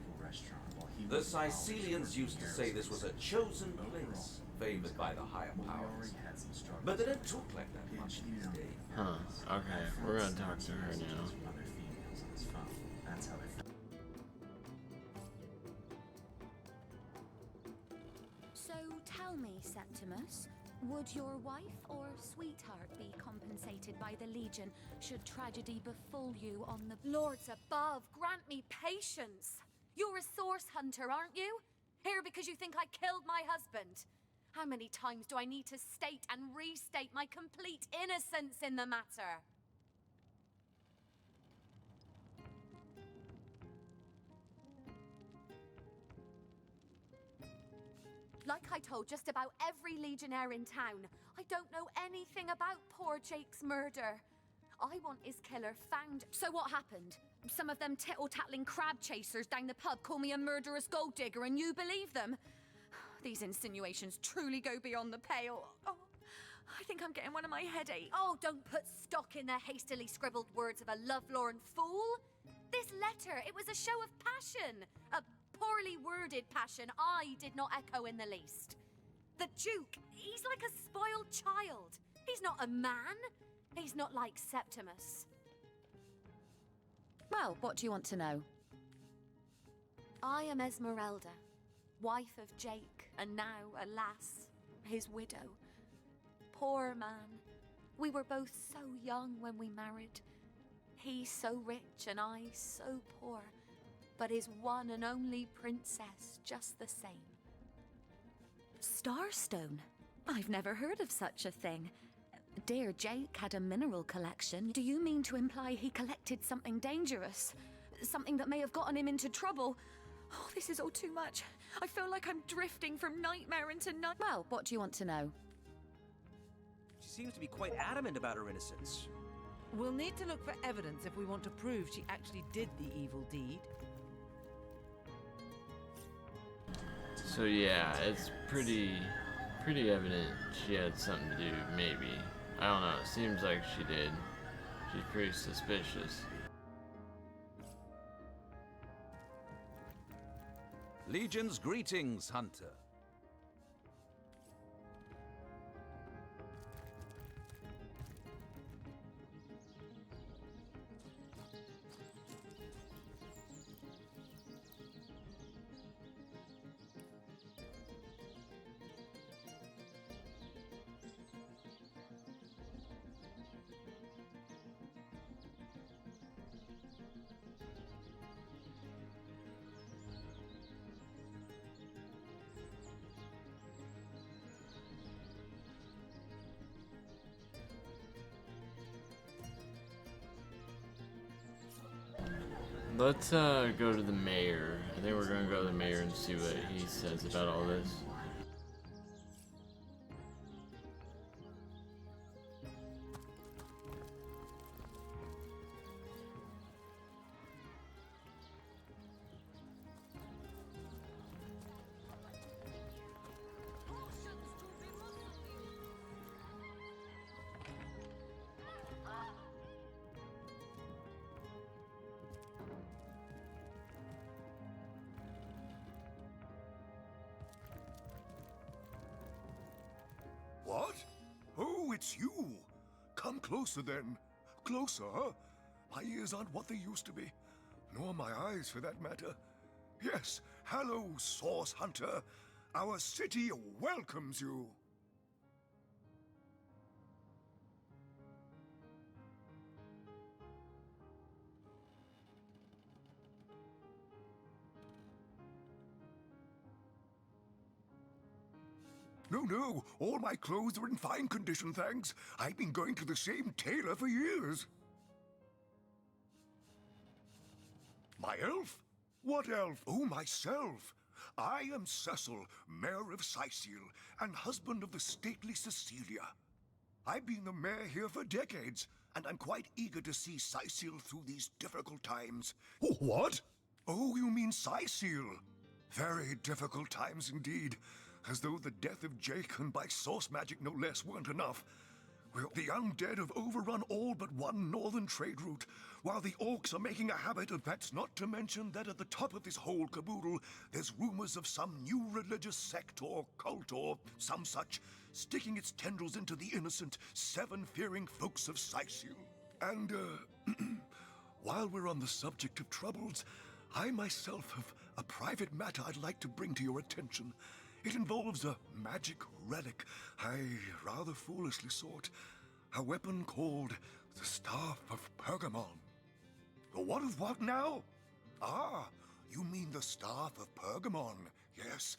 The Sicilians used to say this was a chosen place, favored by the higher powers. But they don't talk like that much these days.
Huh. Okay, we're gonna talk to her now.
So tell me, Septimus, would your wife or sweetheart be compensated by the Legion should tragedy befall you on the...
Lords above, grant me patience. You're a source hunter, aren't you? Here because you think I killed my husband. How many times do I need to state and restate my complete innocence in the matter? Like I told just about every legionnaire in town, I don't know anything about poor Jake's murder. I want his killer found. So what happened? Some of them tittle-tattling crab chasers down the pub call me a murderous gold digger and you believe them? These insinuations truly go beyond the pale. Oh, I think I'm getting one of my headaches. Oh, don't put stock in the hastily scribbled words of a lovelorn fool. This letter, it was a show of passion. A poorly worded passion I did not echo in the least. The Duke, he's like a spoiled child. He's not a man. He's not like Septimus.
Well, what do you want to know?
I am Esmeralda, wife of Jake, and now, alas, his widow. Poor man. We were both so young when we married. He so rich and I so poor, but his one and only princess just the same.
Starstone? I've never heard of such a thing. Dear Jake had a mineral collection. Do you mean to imply he collected something dangerous? Something that may have gotten him into trouble? Oh, this is all too much. I feel like I'm drifting from nightmare into night. Well, what do you want to know?
She seems to be quite adamant about her innocence.
We'll need to look for evidence if we want to prove she actually did the evil deed.
So yeah, it's pretty evident she had something to do, maybe. I don't know, it seems like she did. She's pretty suspicious.
Legion's greetings, Hunter.
Let's go to the mayor. I think we're gonna go to the mayor and see what he says about all this.
What? Oh, it's you. Come closer then. Closer. My ears aren't what they used to be. Nor my eyes, for that matter. Yes, hello, Source Hunter. Our city welcomes you. No, all my clothes are in fine condition, thanks. I've been going to the same tailor for years. My elf? What elf? Oh, myself. I am Cecil, Mayor of Sicil, and husband of the stately Cecilia. I've been the mayor here for decades, and I'm quite eager to see Sicil through these difficult times. Oh, what? Oh, you mean Sicil? Very difficult times indeed. As though the death of Jake, and by source magic no less, weren't enough. Well, the undead have overrun all but one northern trade route, while the orcs are making a habit of. That's not to mention that at the top of this whole caboodle, there's rumors of some new religious sect or cult or some such, sticking its tendrils into the innocent, seven-fearing folks of Sicil. And, while we're on the subject of troubles, I myself have a private matter I'd like to bring to your attention. It involves a magic relic I rather foolishly sought. A weapon called the Staff of Pergamon. The what of what now? Ah, you mean the Staff of Pergamon. Yes.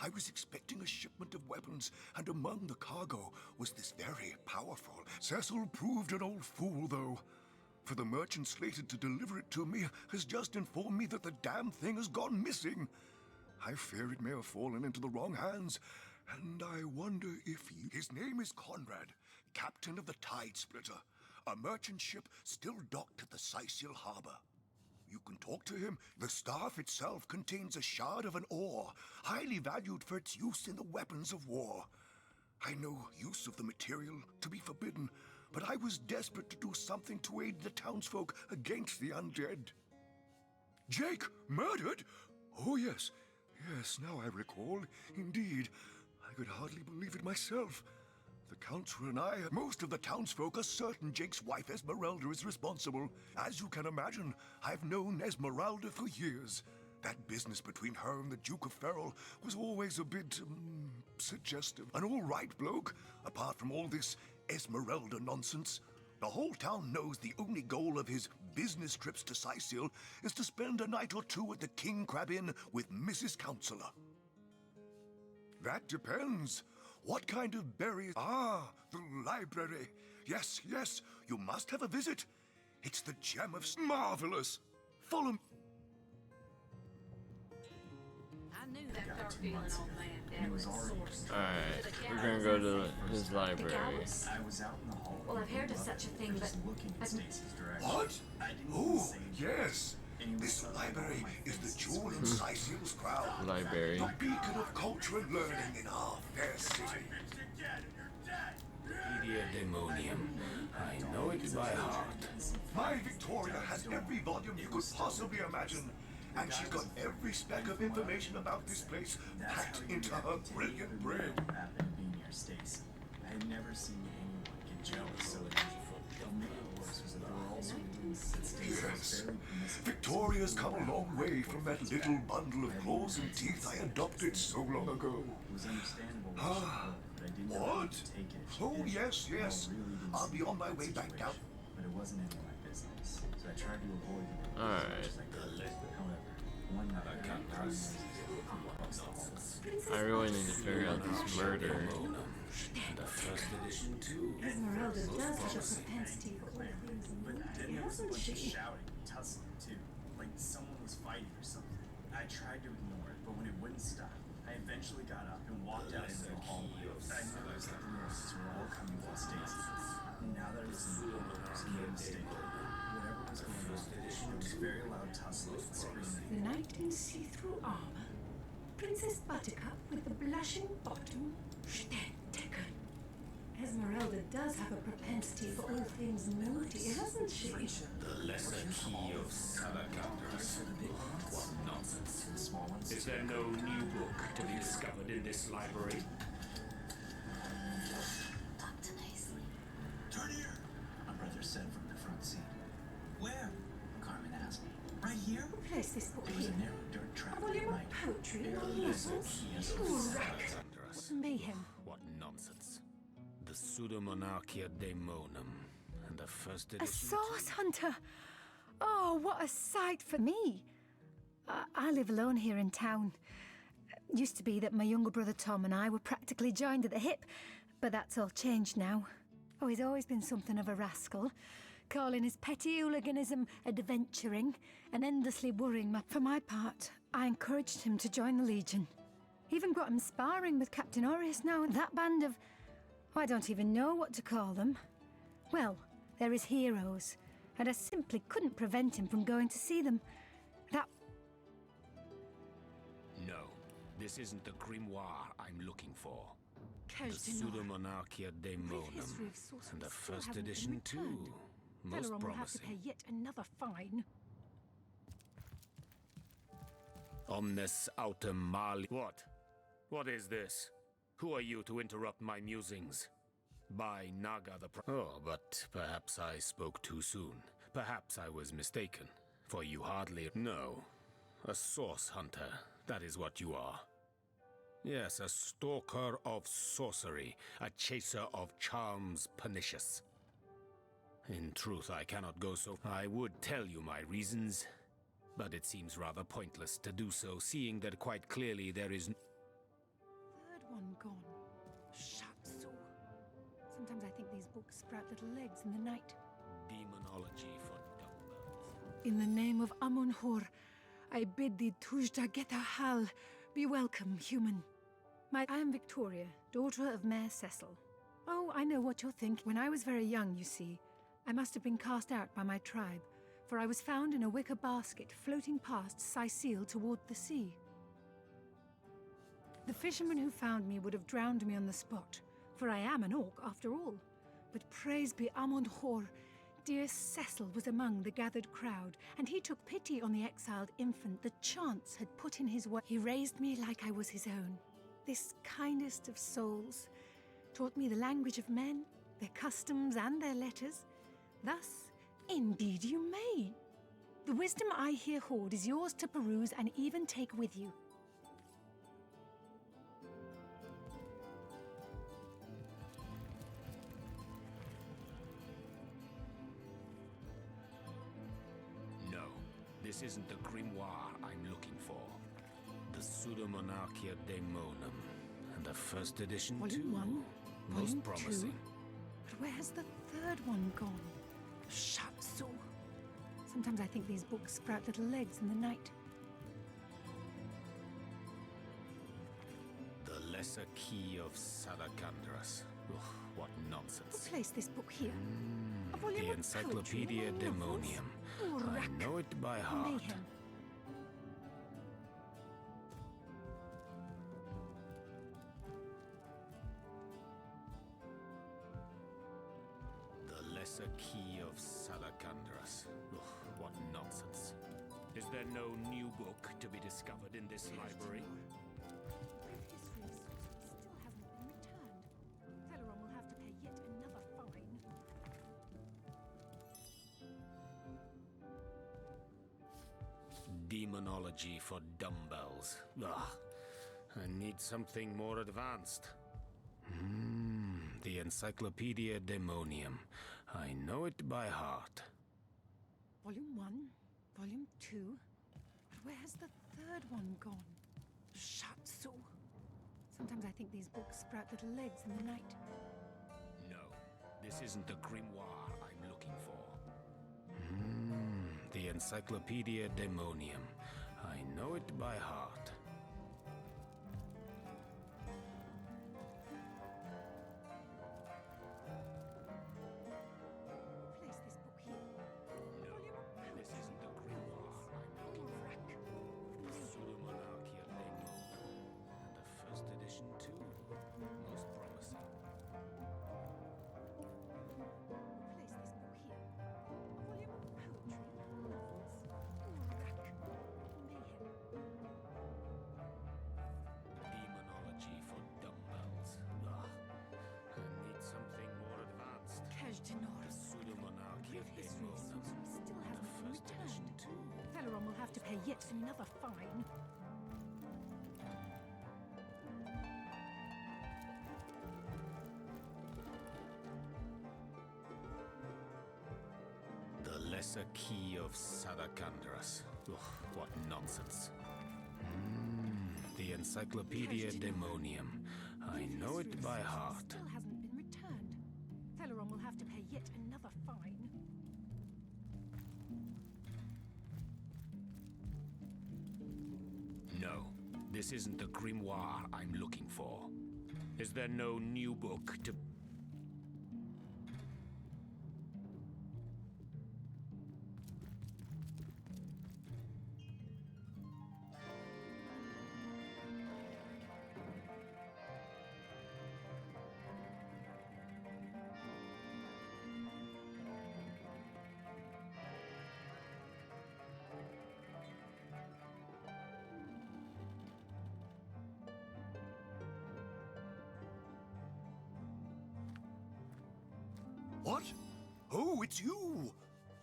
I was expecting a shipment of weapons, and among the cargo was this very powerful. Cecil proved an old fool, though. For the merchant slated to deliver it to me has just informed me that the damn thing has gone missing. I fear it may have fallen into the wrong hands, and I wonder if His name is Conrad, captain of the Tide Splitter, a merchant ship still docked at the Sicil harbor. You can talk to him. The staff itself contains a shard of an ore, highly valued for its use in the weapons of war. I know use of the material to be forbidden, but I was desperate to do something to aid the townsfolk against the undead. Jake, murdered? Oh, yes. Yes, now I recall. Indeed, I could hardly believe it myself. The counselor and I, most of the townsfolk are certain Jake's wife Esmeralda is responsible. As you can imagine, I've known Esmeralda for years. That business between her and the Duke of Ferrol was always a bit, suggestive. An all right bloke, apart from all this Esmeralda nonsense. The whole town knows the only goal of his business trips to Sicil is to spend a night or two at the King Crab Inn with Mrs. Counselor. That depends. What kind of berries? Ah, the library. Yes, you must have a visit. It's the gem of marvelous. Follow me.
I knew that dark feeling old man down with source.
Alright, we're gonna go to his library.
Well, I've heard of such a thing, but
What? Oh, yes. This library is the jewel in Sicil's crown.
Library.
The beacon of culture and learning in our fair city.
Media Demonium. I know it by heart.
My Victoria has every volume you could possibly imagine. And she's got every speck of information about this place packed into her brilliant brain.
I had never seen anyone get jealous so easily. Maybe it was that they were also
Yes. Victoria's come a long way from that little bundle of claws and teeth I adopted so long ago. Ah, what? Oh, yes. I'll be on my way back down.
But it wasn't any of my business, so I tried to avoid it.
Alright.
However, one night
I really need to figure out this murder.
The first edition too.
Esmeralda does have a propensity for all things new,
But then there was a
hasn't
bunch of
she?
shouting and tussling too. Someone was fighting or something. I tried to ignore it, but when it wouldn't stop, I eventually got up and walked out into the hallway. I noticed that the nurses were all coming from Stacy. Now that I was in the hall, there was no mistake. Whatever was going on, there was very loud tussling and screaming.
The knight in see-through armor, Princess Buttercup with the blushing bottom, taken. Esmeralda does have a propensity for all things naughty, hasn't she?
The lesser key of Salacandras. What nonsense. Is there no new book to be discovered in this library?
Dr. Nicely. Turn here! My brother said from the front seat. Where? Carmen asked me. Right here?
Who placed this book
It was
here?
a narrow dirt track.
A volume of poetry or novels? You rack! Mayhem.
What nonsense. The Pseudomonarchia Daemonum, and the first
A
edition.
source hunter! Oh, what a sight for me! I live alone here in town. Used to be that my younger brother Tom and I were practically joined at the hip, but that's all changed now. Oh, he's always been something of a rascal, calling his petty hooliganism adventuring and endlessly worrying me. For my part, I encouraged him to join the Legion. Even got him sparring with Captain Aureus now, and that band of... I don't even know what to call them. Well, they're his heroes, and I simply couldn't prevent him from going to see them. That...
No, this isn't the grimoire I'm looking for. The
Cage du Nord.
Pseudomonarchia Daemonum,
History of sorcery
and the
still
first
haven't been
edition too.
returned.
Most
Veleron will have to
promising.
pay yet another fine.
Omnes autem mali. What? What is this? Who are you to interrupt my musings? By Naga the Oh, but perhaps I spoke too soon. Perhaps I was mistaken, for you hardly... No. A source hunter, that is what you are. Yes, a stalker of sorcery, a chaser of charms pernicious. In truth, I cannot go so... I would tell you my reasons, but it seems rather pointless to do so, seeing that quite clearly there is...
Third one gone. Shatsu. Sometimes I think these books sprout little legs in the night.
Demonology for dumbbells.
In the name of Amun-Hor, I bid thee Tujda Geta Hal. Be welcome, human. I am Victoria, daughter of Mayor Cecil. Oh, I know what you'll think. When I was very young, you see, I must have been cast out by my tribe, for I was found in a wicker basket floating past Sicile toward the sea. The fisherman who found me would have drowned me on the spot, for I am an orc after all. But praise be Amun-Hor, dear Cecil was among the gathered crowd, and he took pity on the exiled infant the chance had put in his way. He raised me like I was his own. This kindest of souls taught me the language of men, their customs and their letters. Thus, indeed you may. The wisdom I here hoard is yours to peruse and even take with you.
No, this isn't the grimoire I'm looking for. The Pseudomonarchia Daemonum, and the first edition
Volume
too.
1,
Most
Volume
promising.
2. But where's the third one gone? Shatsu. Sometimes I think these books sprout little legs in the night.
The lesser key of Salacandras. Ugh, what nonsense.
Who placed this book here? A volume
The
of
Encyclopedia
poetry or novels?
Daemonium.
Oh,
I
rack.
know it by heart.
Mayhem.
The lesser key of Salacandras. Ugh, what nonsense. Is there no new book to be discovered in this library?
History of sorcery still hasn't been returned. Veleron will have to pay yet another fine.
Demonology for dumbbells. Ugh. I need something more advanced. The Encyclopedia Daemonium. I know it by heart.
Volume 1, Volume 2. But where's the third one gone? Shatsu. Sometimes I think these books sprout little legs in the night.
No, this isn't the grimoire I'm looking for. The Encyclopedia Daemonium. I know it by heart.
Place this book here.
No, this isn't the grimoire I'm looking for. Pseudo-Monarchia Lego. And a first edition too. Most promising.
Place this book here. Volume of poetry, novels, Urak, mayhem.
Demonology for dumbbells. Ugh. I need something more advanced.
Kajdinorus.
Pseudo-Monarchia
With his
Daemonium.
resources still
And a
hasn't been
first edition
returned.
too.
Valeron will have to pay yet another fine.
The Lesser Key of Sadakandras. Ugh, what nonsense. The Encyclopedia Daemonium. I know it by heart.
Still hasn't been returned. Valeron will have to pay yet another fine.
No, this isn't the grimoire I'm looking for. Is there no new book to...
What? Oh, it's you!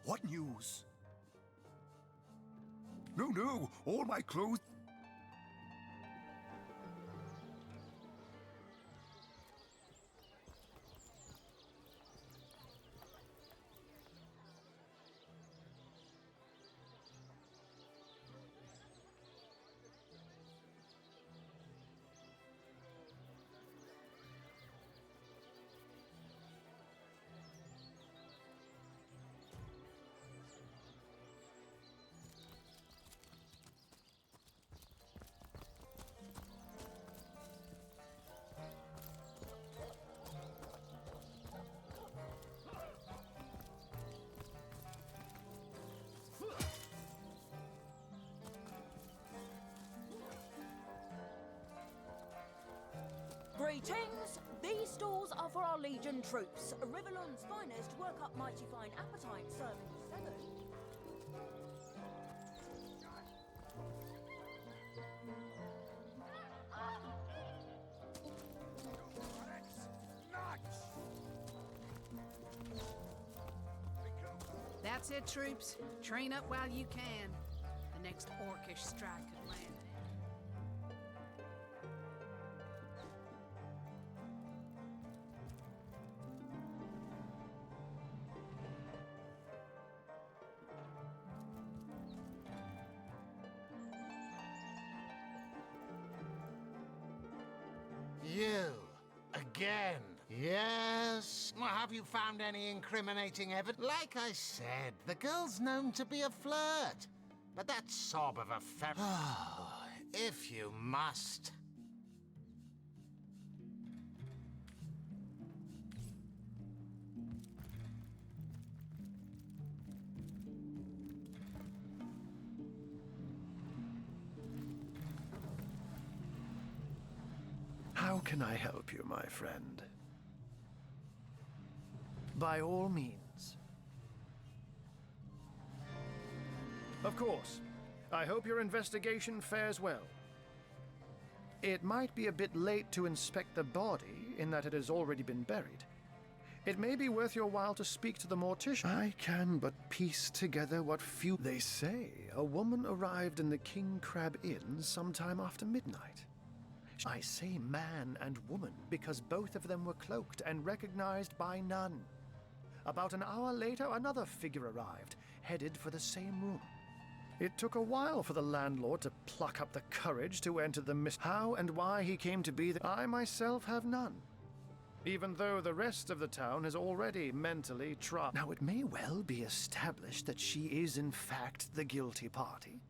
What news? No, no, all my clothes...
Greetings! These stalls are for our Legion troops. Rivellon's finest work up mighty fine appetite, serving 7.
That's it, troops. Train up while you can. The next orcish strike could land.
You, again? Yes? Well, have you found any incriminating evidence? Like I said, the girl's known to be a flirt. But that sob of a if you must.
How can I help you, my friend? By all means. Of course. I hope your investigation fares well. It might be a bit late to inspect the body, in that it has already been buried. It may be worth your while to speak to the mortician. I can but piece together what few... They say a woman arrived in the King Crab Inn sometime after midnight. I say man and woman because both of them were cloaked and recognized by none. About an hour later, another figure arrived, headed for the same room. It took a while for the landlord to pluck up the courage to enter the how and why he came to be I myself have none. even though the rest of the town has already mentally tried. Now, it may well be established that she is in fact the guilty party.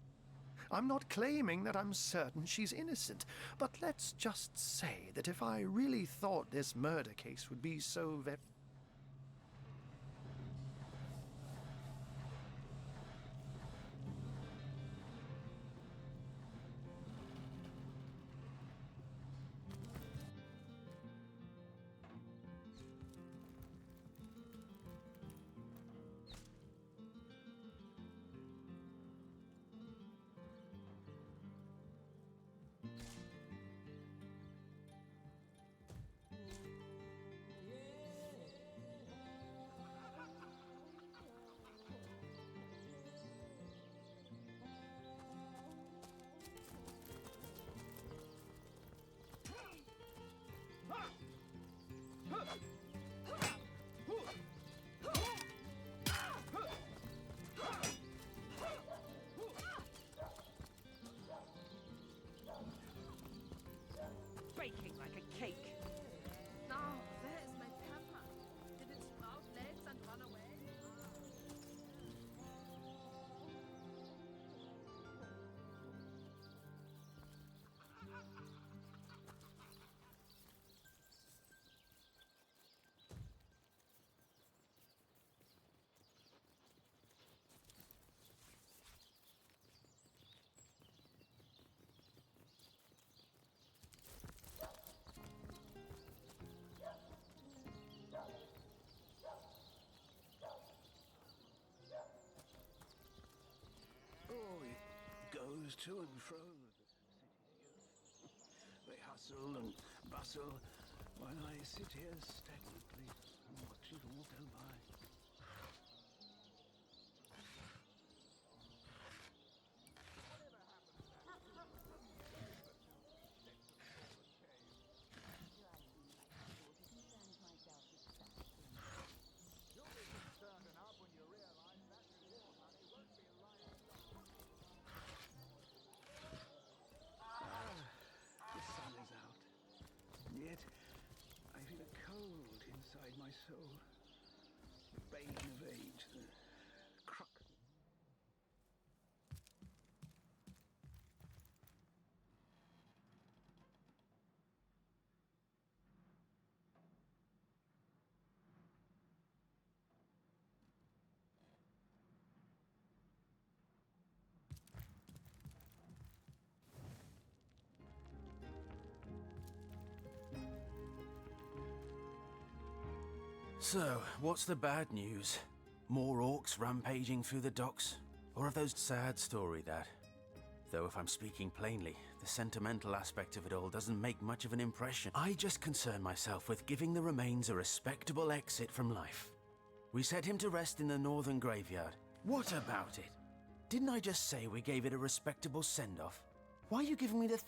I'm not claiming that I'm certain she's innocent, but let's just say that if I really thought this murder case would be so very...
Baking like a cake.
Now, there's my pepper. Did it sprout legs and run away?
Oh, it goes to and fro. They hustle and bustle while I sit here stagnantly and watch it all go by. The sun is out, and yet I feel a cold inside my soul. The bane of age, the crux.
So, what's the bad news? More orcs rampaging through the docks? Or of those sad story that? Though if I'm speaking plainly, the sentimental aspect of it all doesn't make much of an impression. I just concern myself with giving the remains a respectable exit from life. We set him to rest in the northern graveyard. What about it? Didn't I just say we gave it a respectable send-off? Why are you giving me the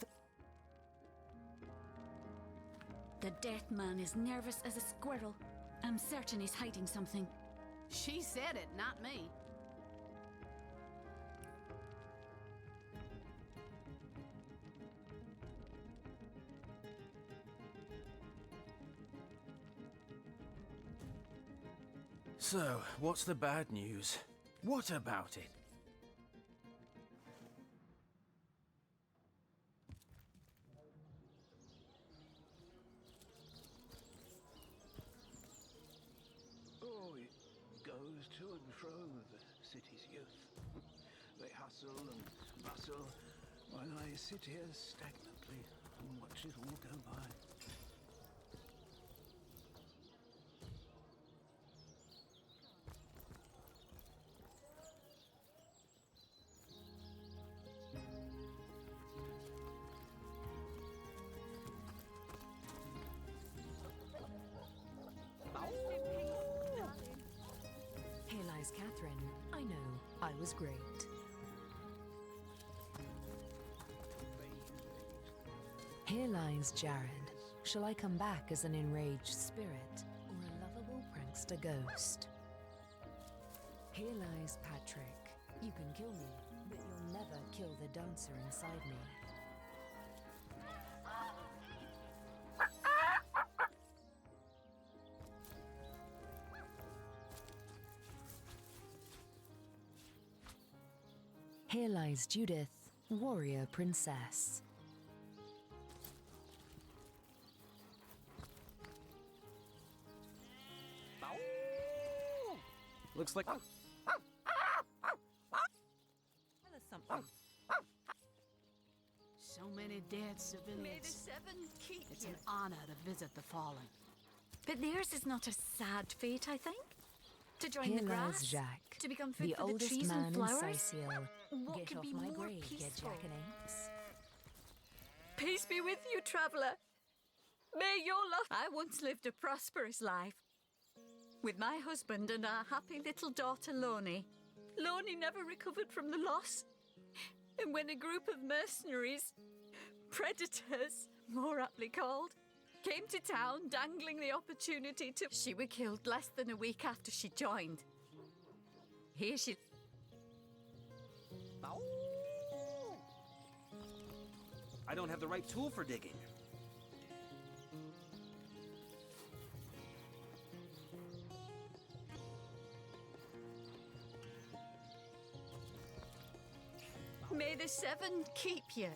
The dead man is nervous as a squirrel. I'm certain he's hiding something.
She said it, not me.
So, what's the bad news? What about it?
Oh, it goes to and fro, the city's youth. They hustle and bustle while I sit here stagnantly and watch it all go by.
Here lies Catherine. I know, I was great. Here lies Jared. Shall I come back as an enraged spirit or a lovable prankster ghost? Here lies Patrick. You can kill me, but you'll never kill the dancer inside me. Here lies Judith, warrior princess.
Looks like. Tell us something.
So many dead civilians.
May the Seven keep
It's
you.
an honor to visit the fallen.
But theirs is not a sad fate, I think. To join
Here
the
lies
grass,
Jacques,
to become food
the
for the
oldest
trees
man
and
in
flowers.
Siciel.
What
Get
could
off
be
my
more
grave, you
peaceful?
jackanapes.
Peace be with you, traveller. May your love. I once lived a prosperous life with my husband and our happy little daughter, Loni. Loni never recovered from the loss. And when a group of mercenaries, predators, more aptly called, came to town dangling the opportunity to... She were killed less than a week after she joined. Here she...
I don't have the right tool for digging.
May the Seven keep you.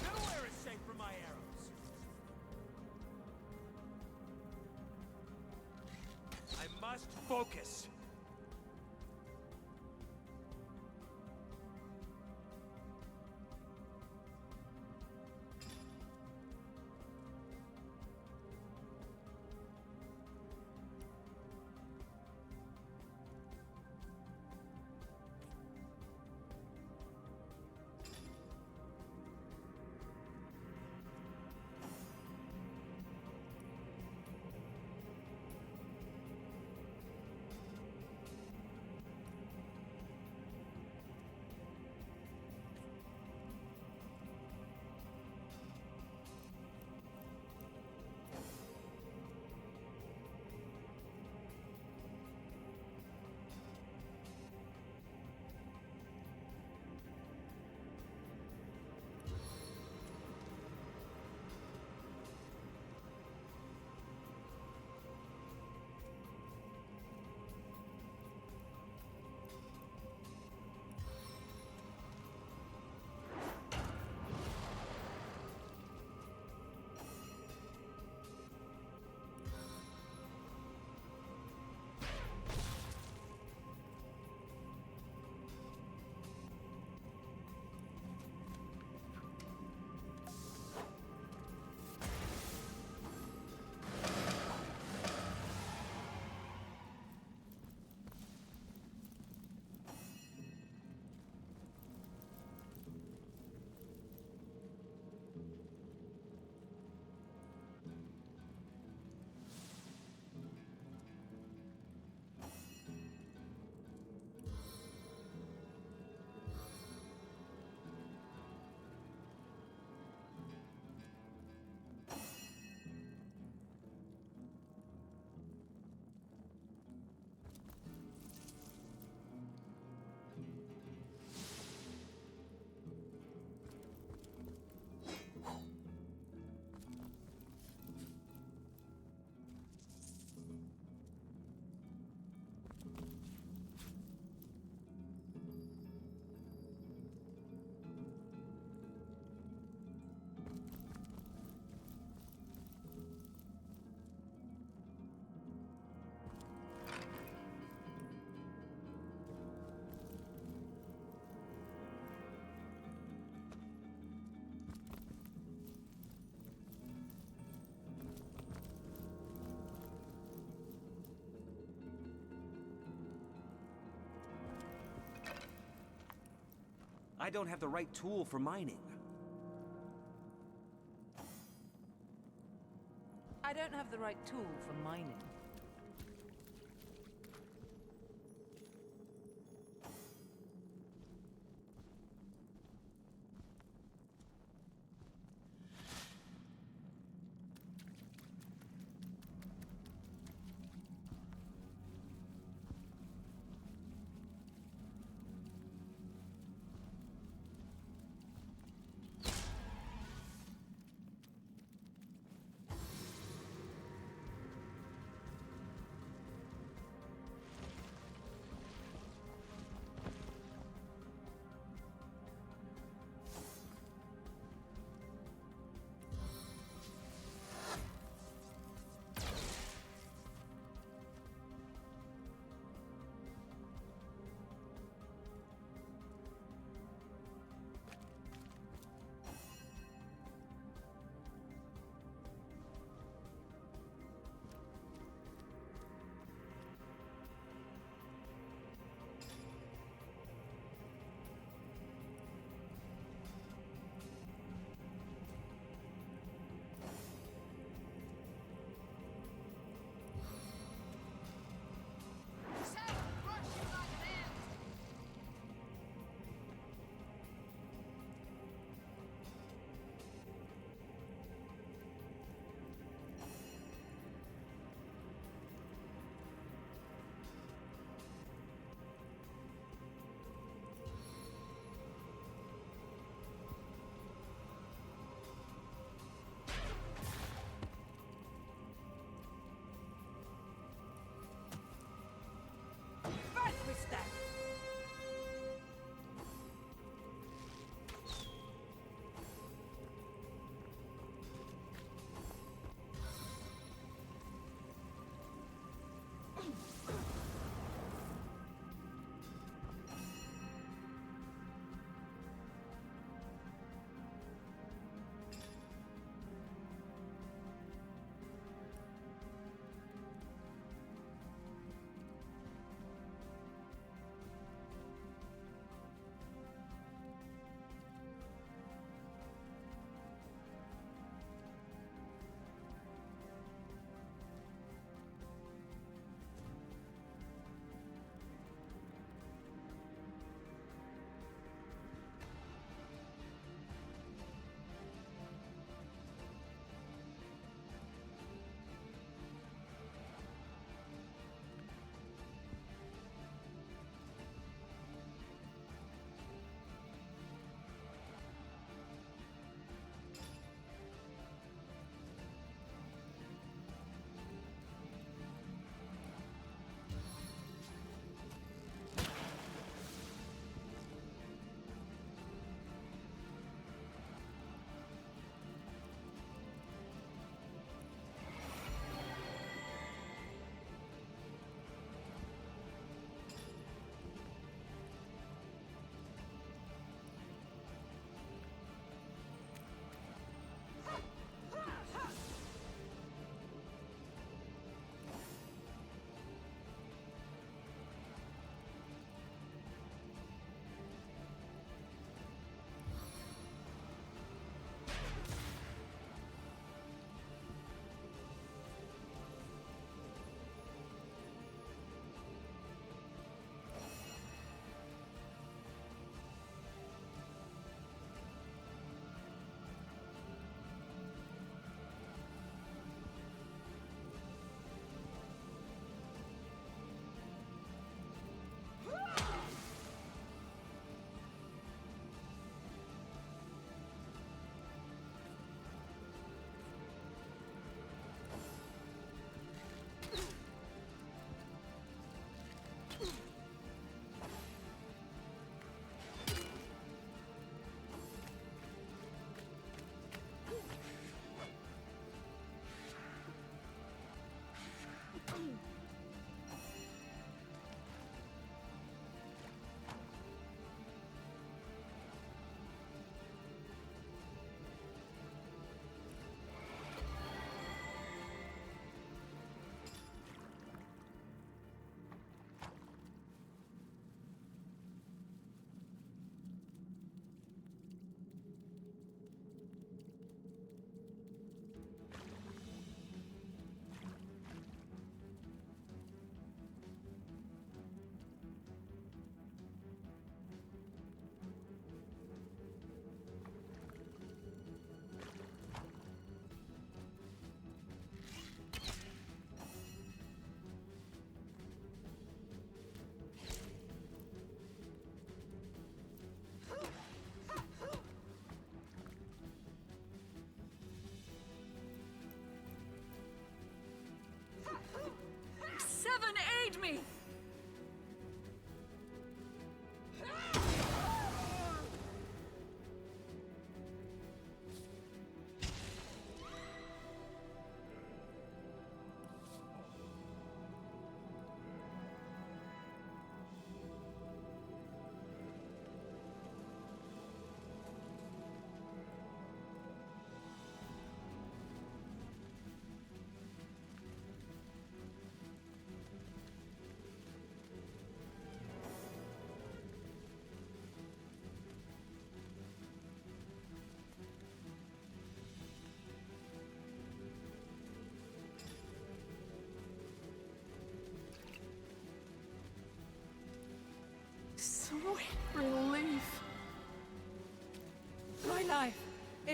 Nowhere is safe from my arrows. I must focus. I don't have the right tool for mining.
I don't have the right tool for mining.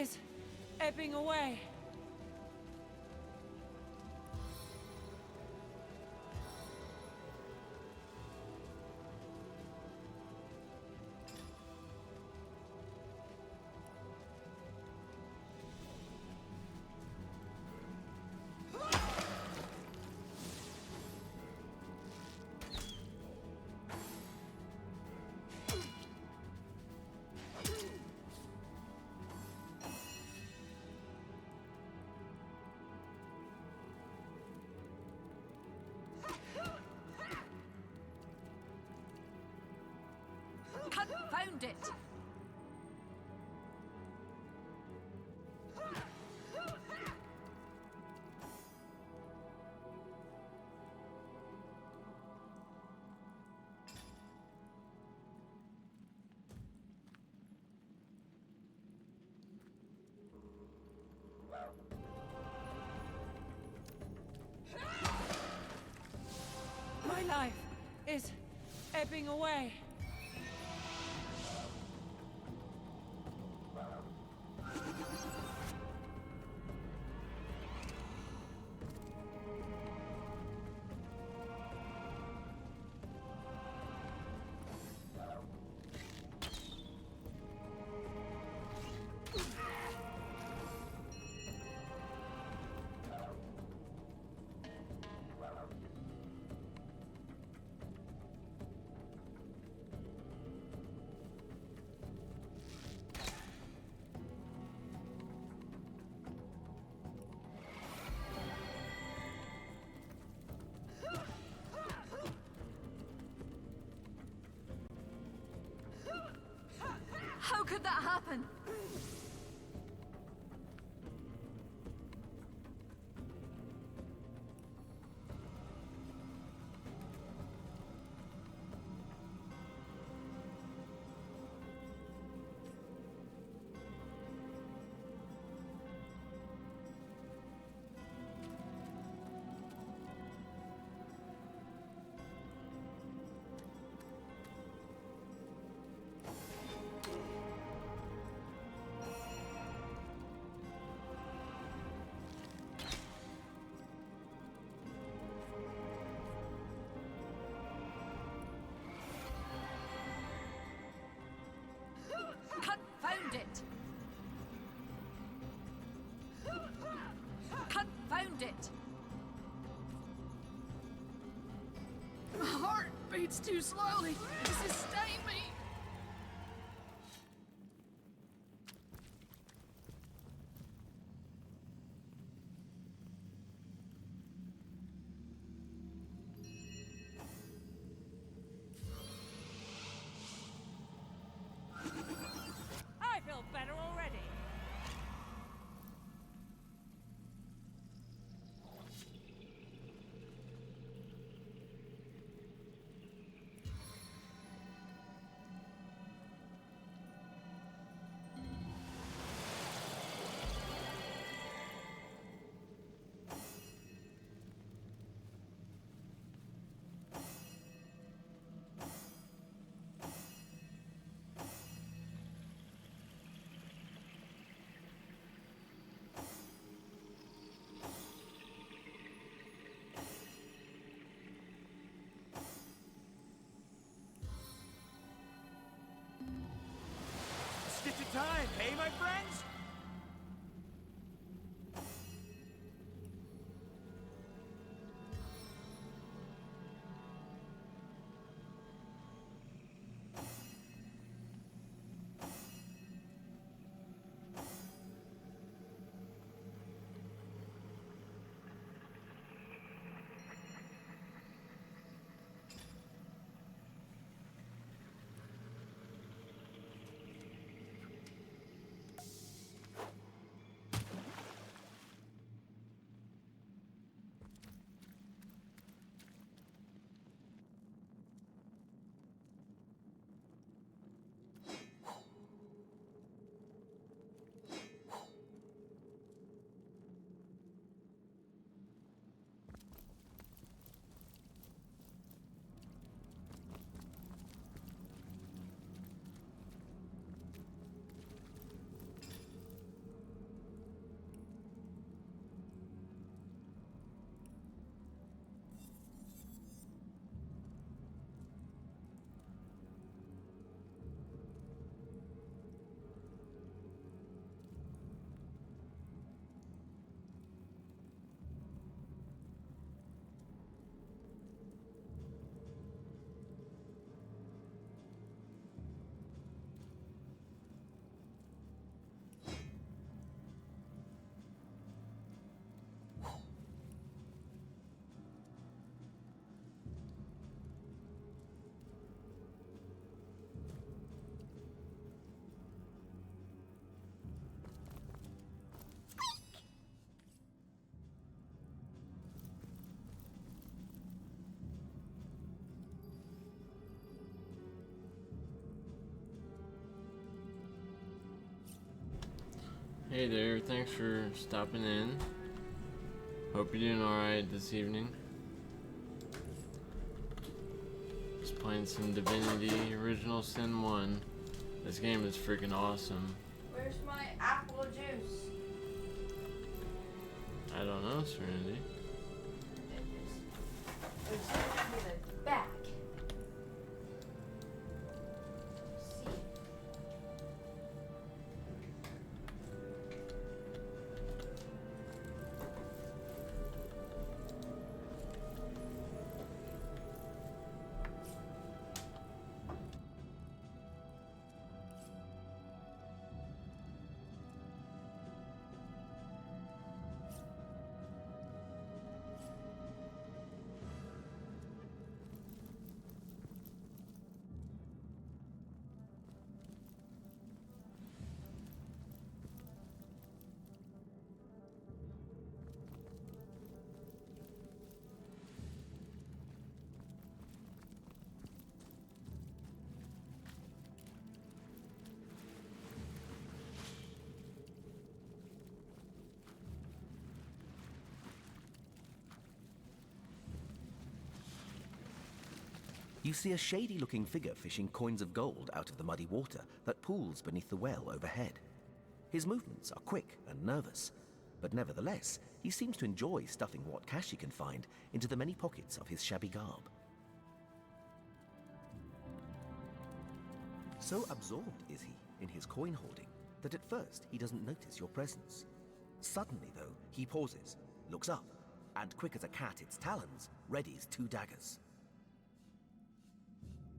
is ebbing away.
Confound it!
My life is ebbing away.
How could that happen? Confound it! Confound it!
My heart beats too slowly to sustain me.
I feel better already.
Stitch of time, hey, my friends?
Hey there, thanks for stopping in. Hope you're doing alright this evening. Just playing some Divinity Original Sin 1. This game is freaking awesome.
Where's my apple juice?
I don't know, Serenity.
It's in the back.
You see a shady-looking figure fishing coins of gold out of the muddy water that pools beneath the well overhead. His movements are quick and nervous, but nevertheless, he seems to enjoy stuffing what cash he can find into the many pockets of his shabby garb. So absorbed is he in his coin hoarding that at first he doesn't notice your presence. Suddenly, though, he pauses, looks up, and quick as a cat its talons, readies 2 daggers.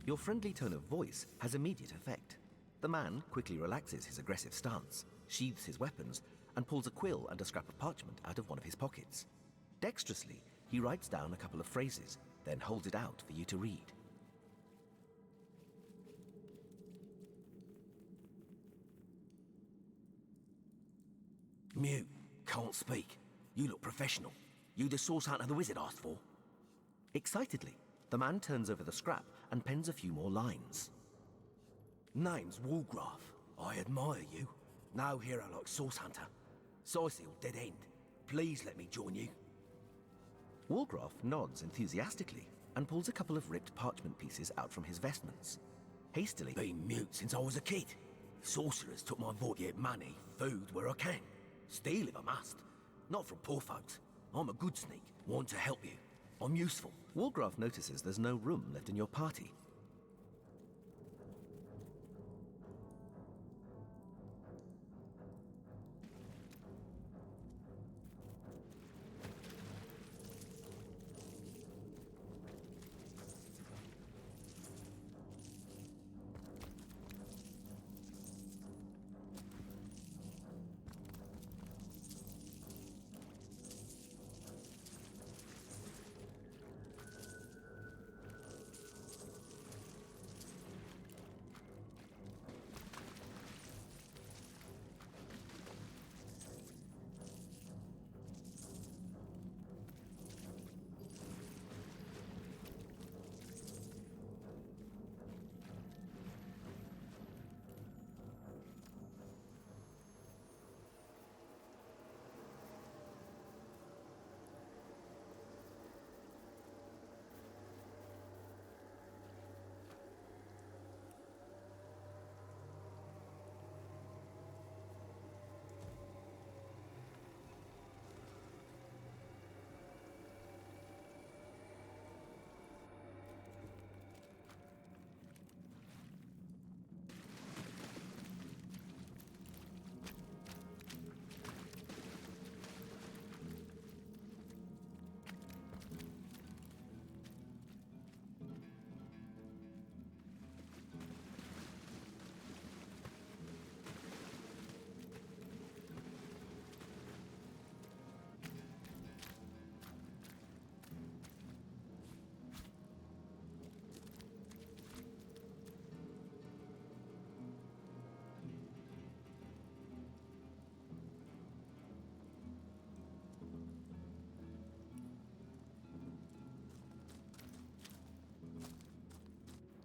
Your friendly tone of voice has immediate effect. The man quickly relaxes his aggressive stance, sheathes his weapons, and pulls a quill and a scrap of parchment out of one of his pockets. Dexterously, he writes down a couple of phrases, then holds it out for you to read. Mute, can't speak. You look professional. You the source hunter the wizard asked for? Excitedly, the man turns over the scrap and pens a few more lines. Name's Walgraf. I admire you. No hero like Source Hunter. Sysil, dead end. Please let me join you. Walgraf nods enthusiastically and pulls a couple of ripped parchment pieces out from his vestments. Hastily, been mute since I was a kid. Sorcerers took my vote, get money, food where I can. Steal if I must. Not from poor folks. I'm a good sneak, want to help you. I'm useful. Walgraf notices there's no room left in your party.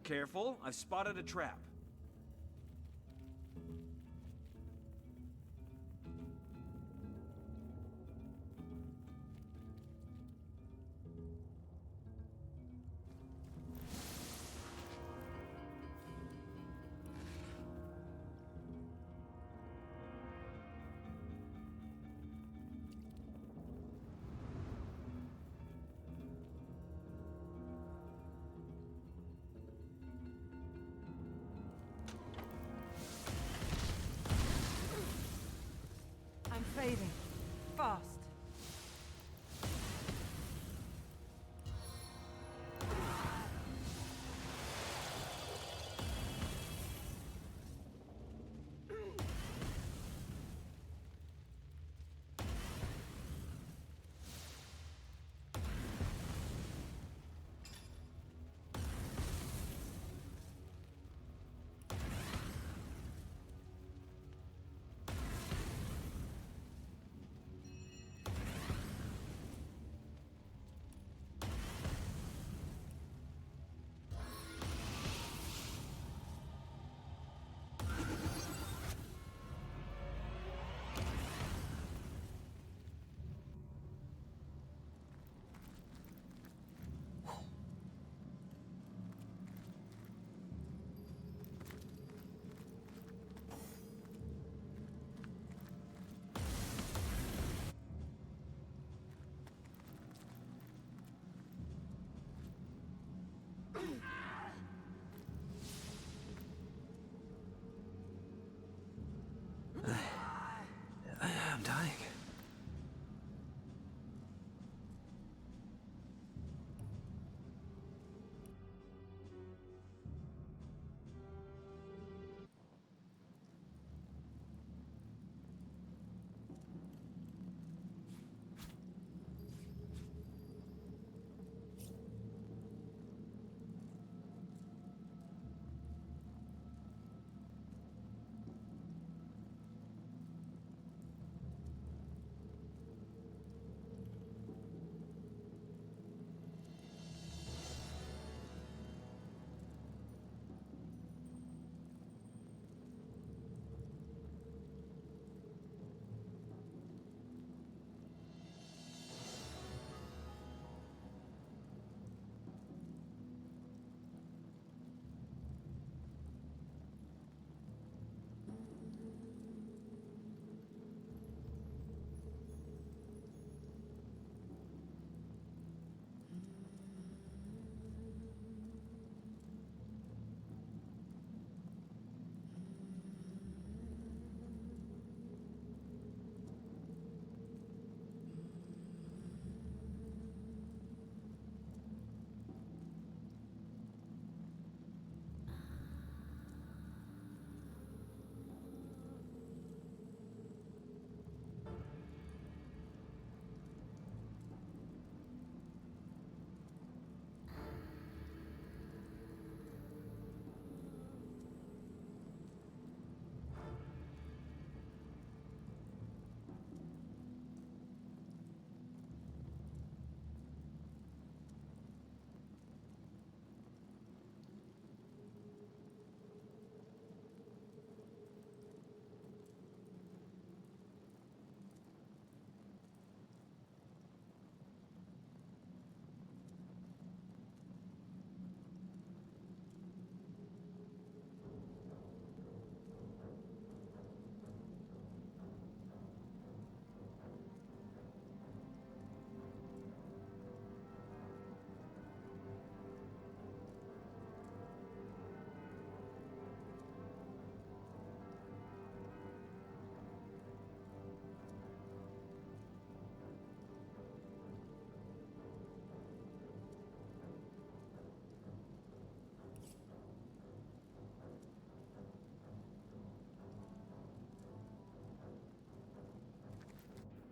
Careful, I've spotted a trap.
fast.
I'm dying.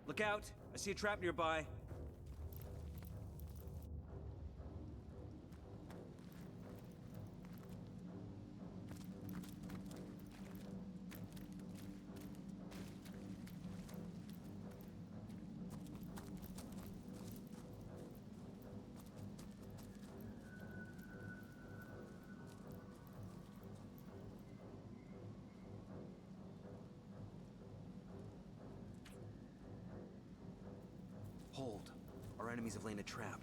Look out! I see a trap nearby.
Hold. Our enemies have laid a trap.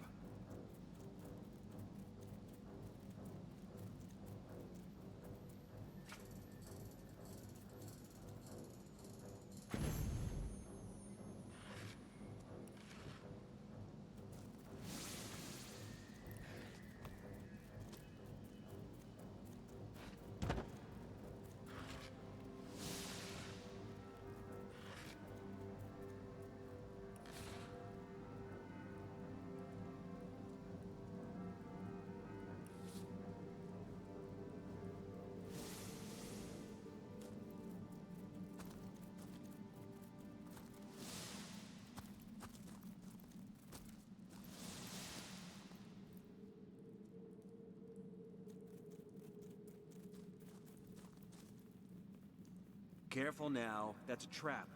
Careful now. That's a trap.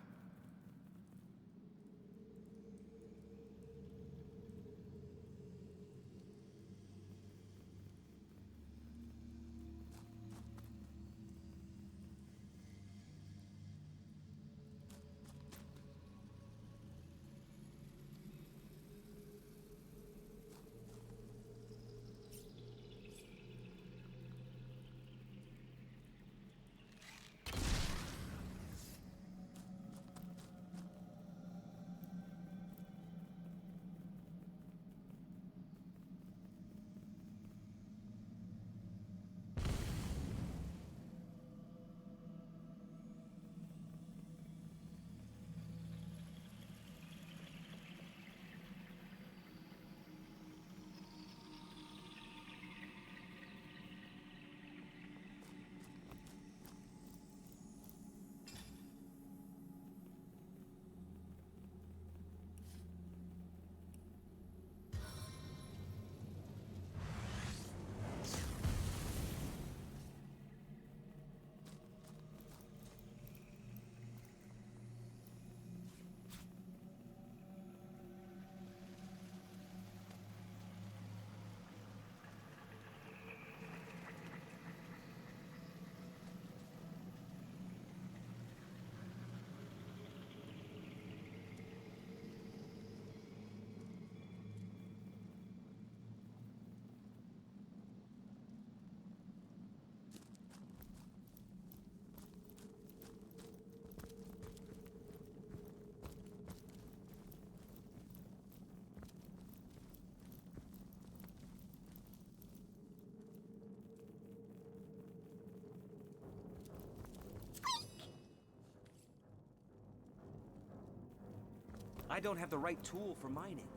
I don't have the right tool for mining.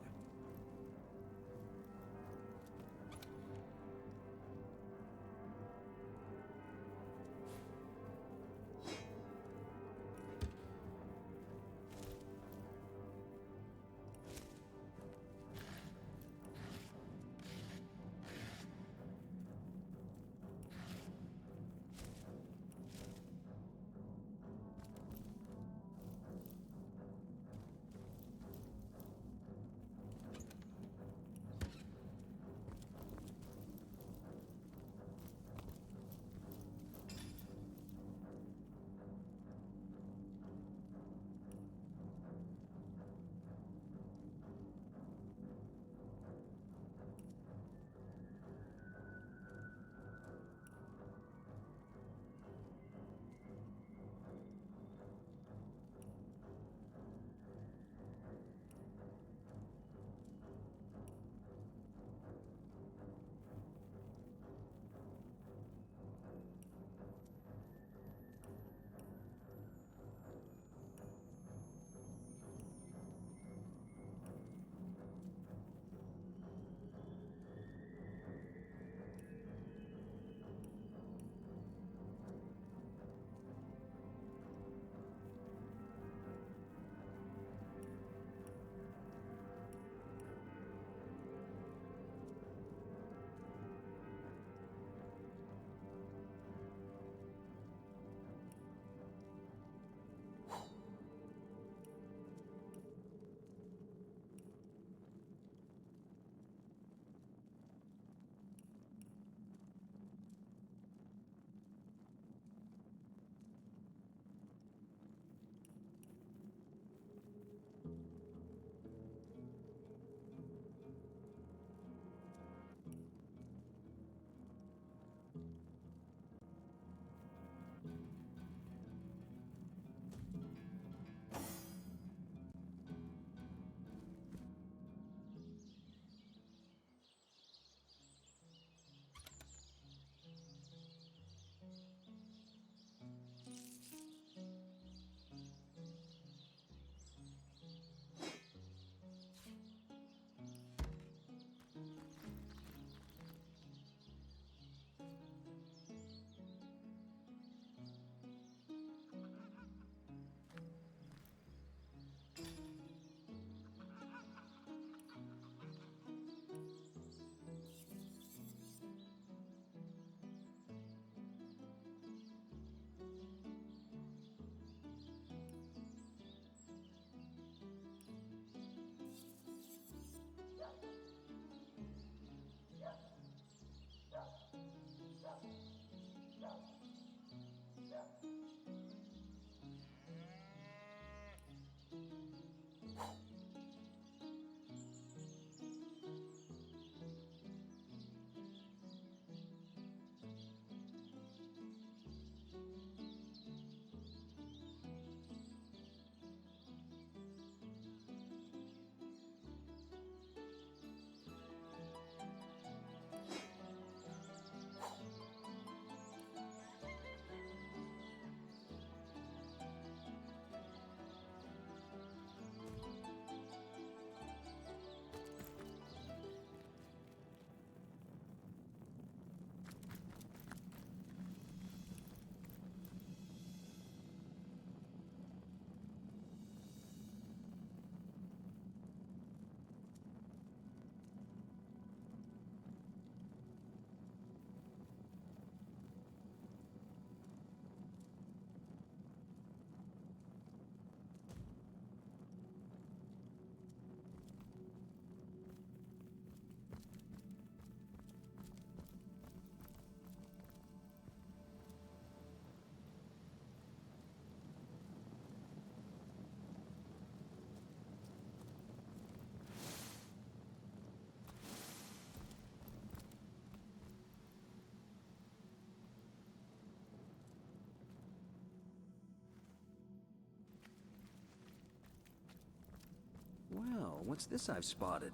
Well, what's this I've spotted?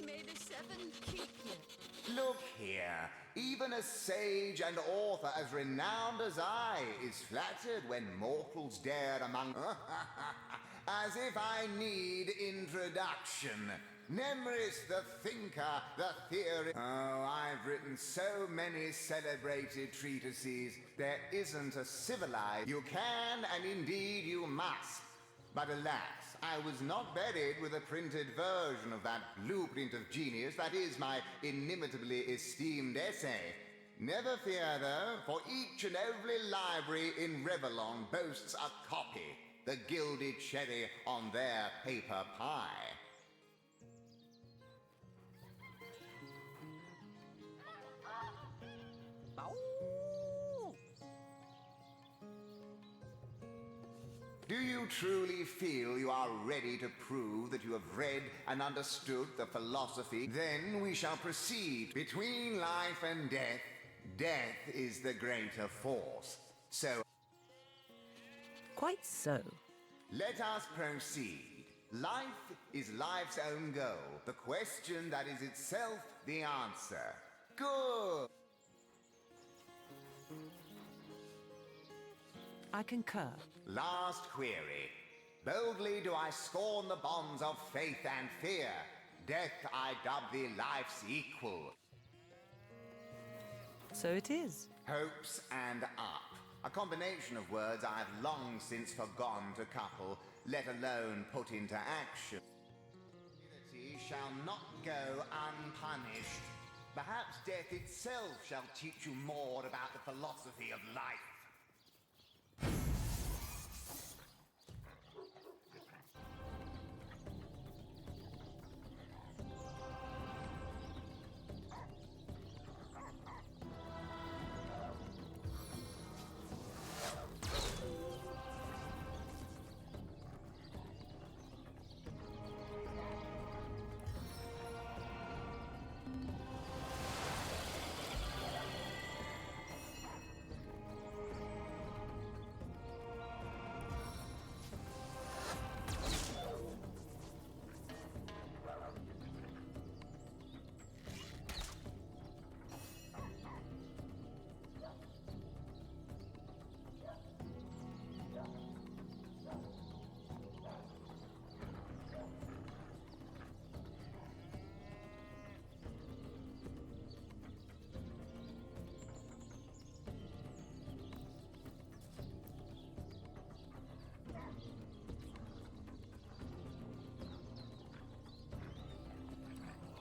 May the seven keep you.
Look here, even a sage and author as renowned as I is flattered when mortals dare among... As if I need introduction. Nemris the thinker, the theory... Oh, I've written so many celebrated treatises. There isn't a civilized... You can, and indeed you must. But alas, I was not buried with a printed version of that blueprint of genius that is my inimitably esteemed essay. Never fear, though, for each and every library in Revellon boasts a copy, the gilded cherry on their paper pie. Do you truly feel you are ready to prove that you have read and understood the philosophy? Then we shall proceed. Between life and death, death is the greater force. So...
Quite so.
Let us proceed. Life is life's own goal. The question that is itself the answer. Good!
I concur.
Last query. Boldly do I scorn the bonds of faith and fear. Death I dub thee life's equal.
So it is.
Hopes and up. A combination of words I have long since forgone to couple, let alone put into action. Humanity shall not go unpunished. Perhaps death itself shall teach you more about the philosophy of life.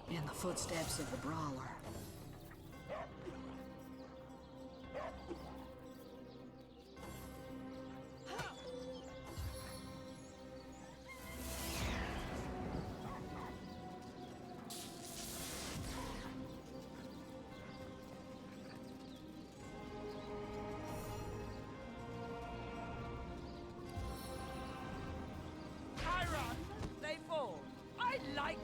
In the footsteps of the brawler.
I run, they fall. I like this.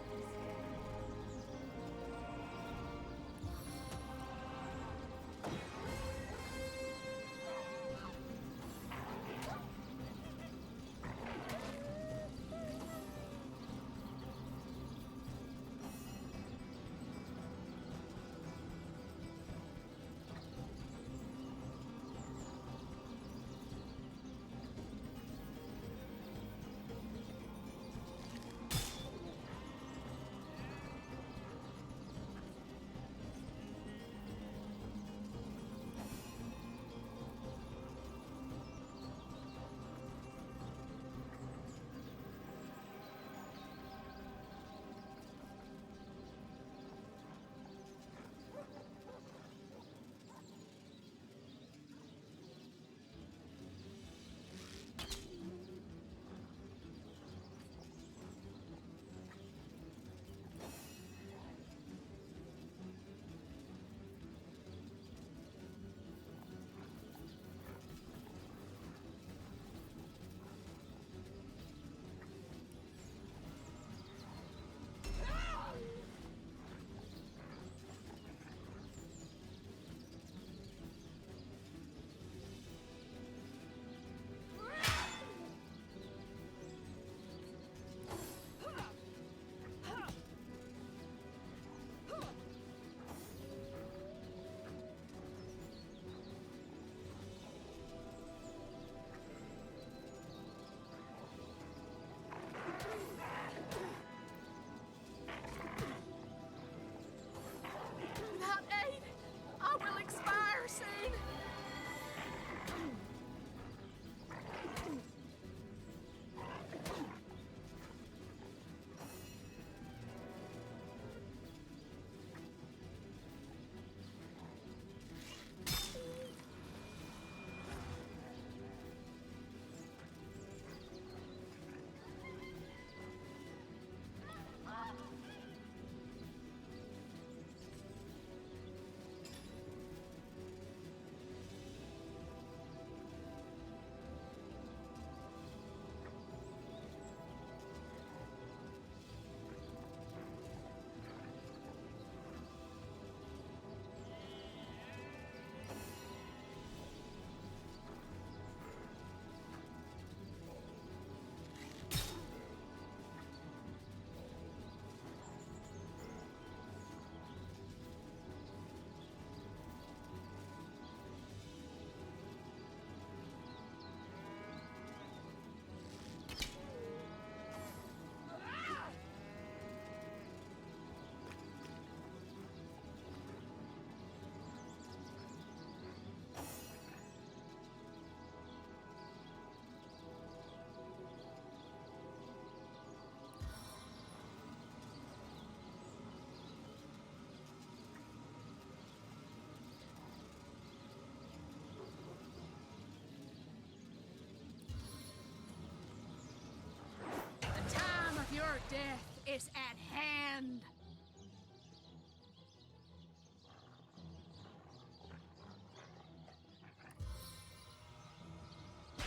is at hand.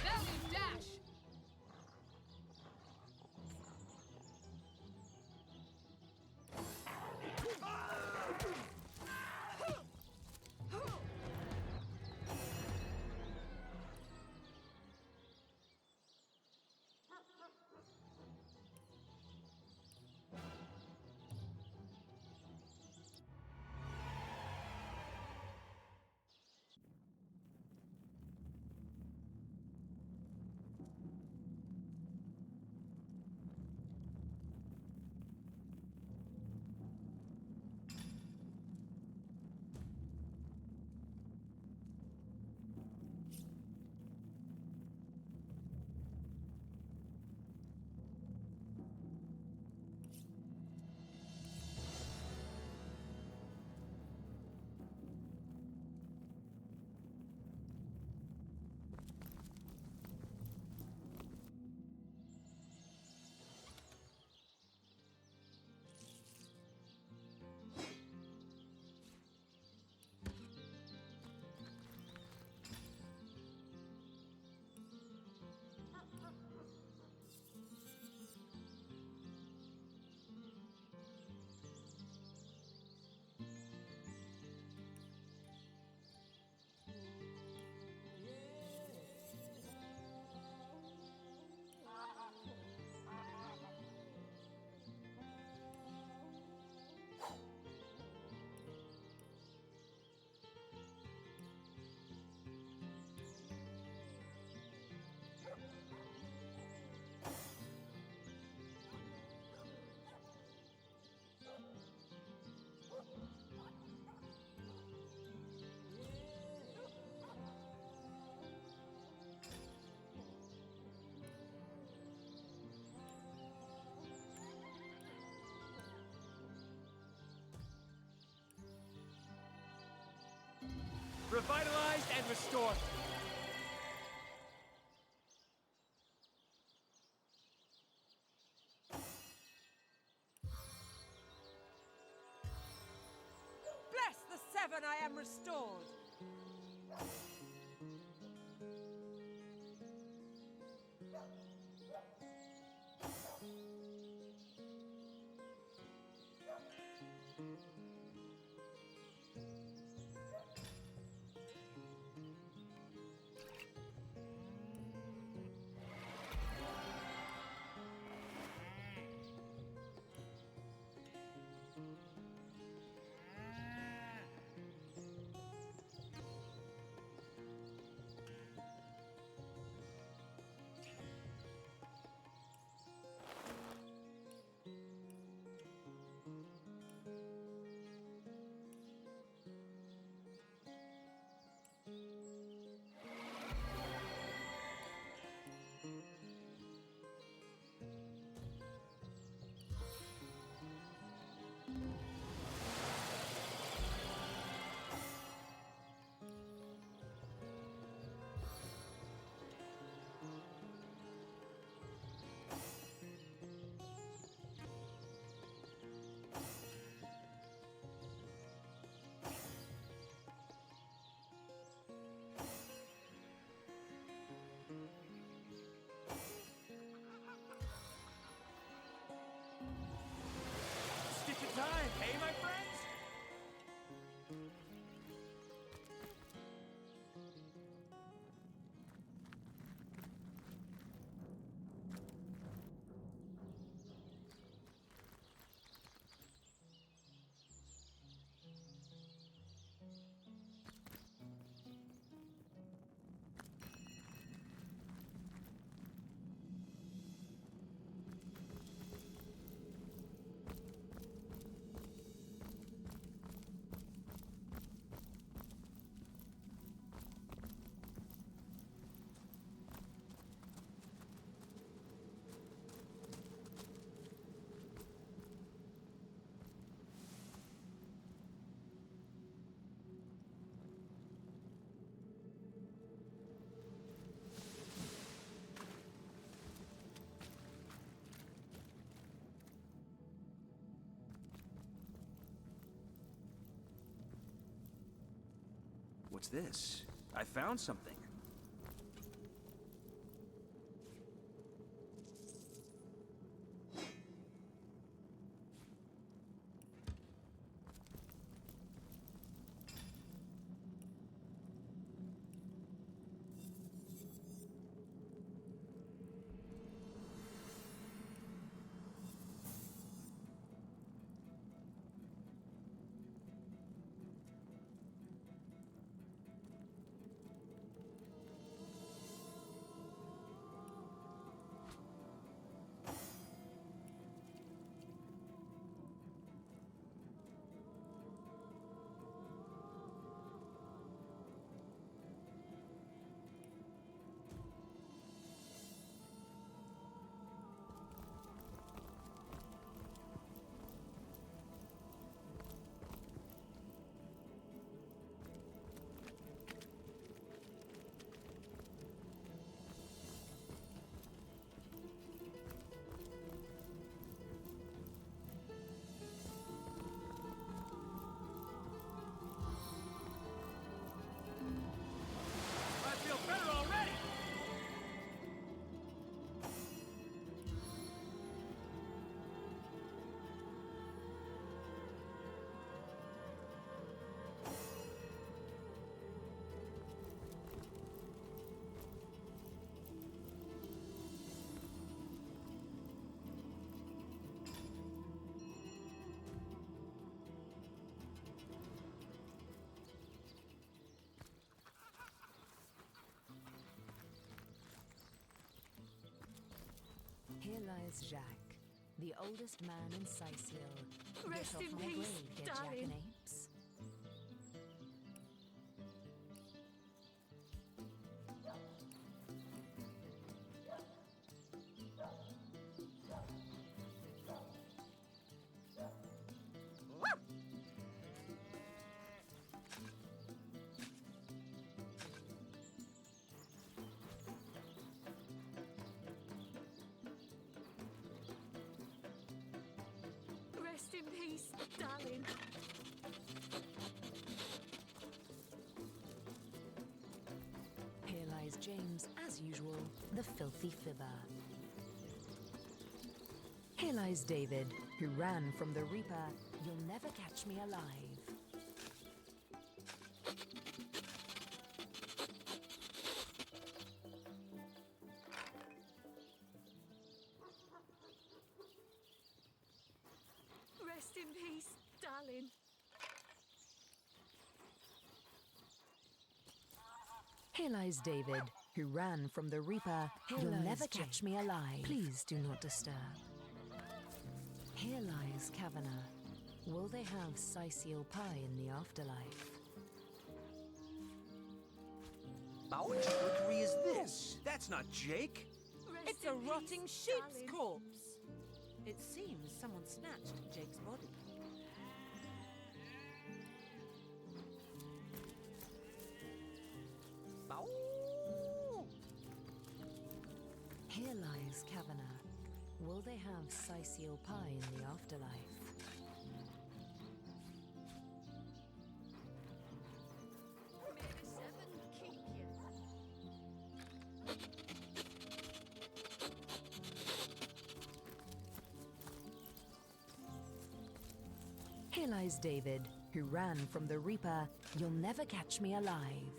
Valiant dash!
Revitalized and restored.
Bless the seven, I am restored.
What's this? I found something.
Here lies Jacques, the oldest man in Sicil.
Rest
Get off
in
my
peace,
grave, dear
darling.
jackanapes.
Rest in peace, darling.
Here lies James, as usual, the filthy fibber. Here lies David, who ran from the Reaper. You'll never catch me alive.
Rest in peace, darling.
Here lies David, who ran from the Reaper.
Here
You'll
lies
never
Jake.
catch me alive. Please do not disturb. Here lies Kavanagh. Will they have Sicil pie in the afterlife?
What trickery is this? That's not Jake.
It's a rotting sheep's corpse. It seems someone snatched Jake's body.
Here lies Kavanagh. Will they have Sicil pie in the afterlife? Here lies David, who ran from the Reaper. You'll never catch me alive.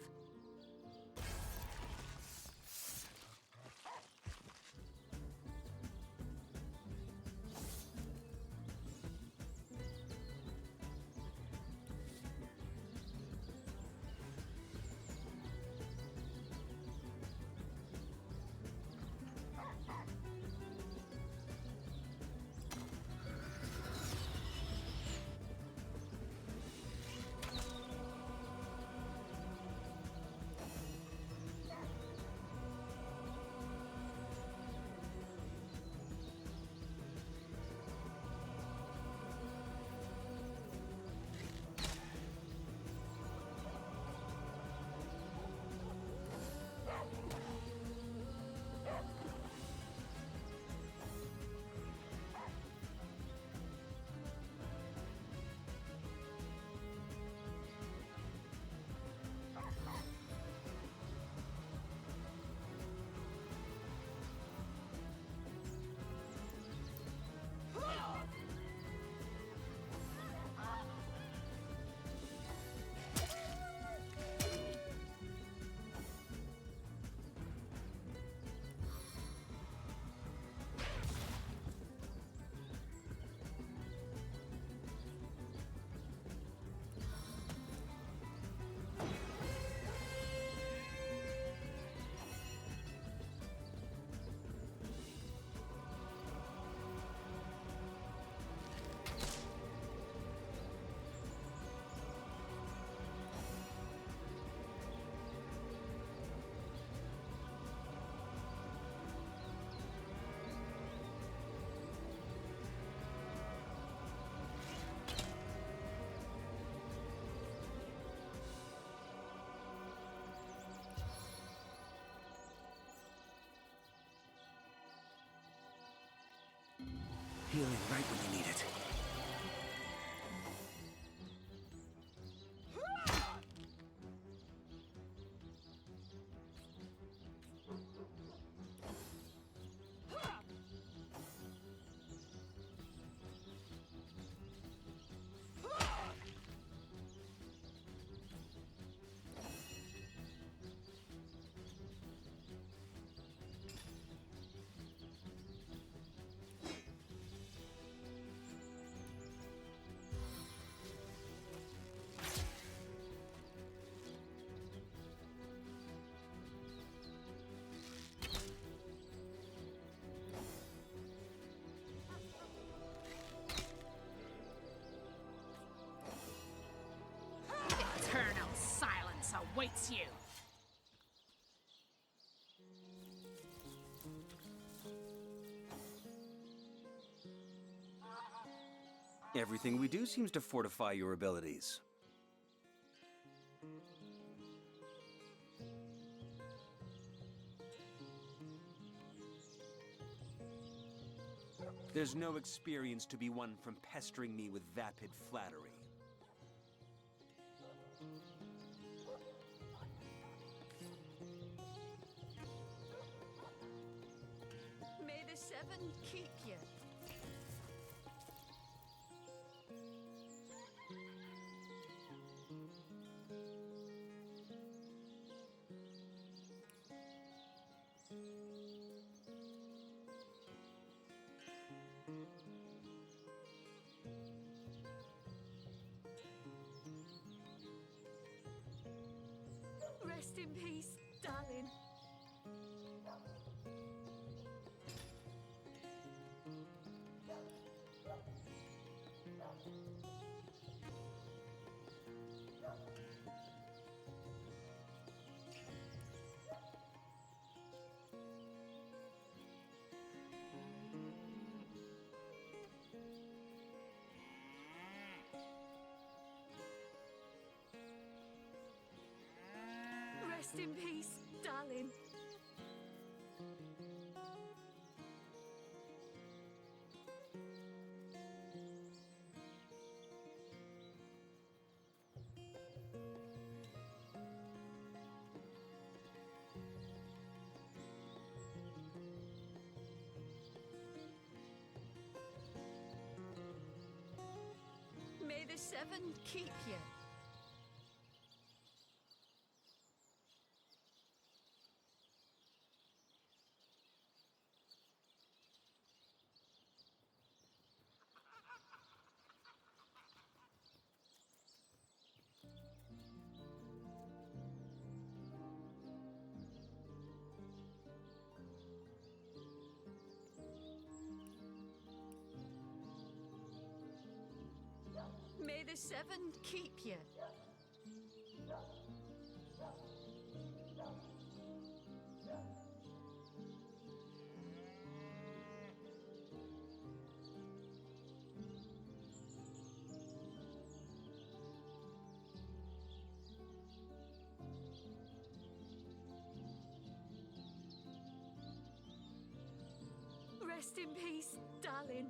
bless you.
Everything we do seems to fortify your abilities. There's no experience to be won from pestering me with vapid flattery.
May the seven keep you. Rest in peace, darling. Rest in peace, darling. May the seven keep you. May the seven keep you. Rest in peace, darling.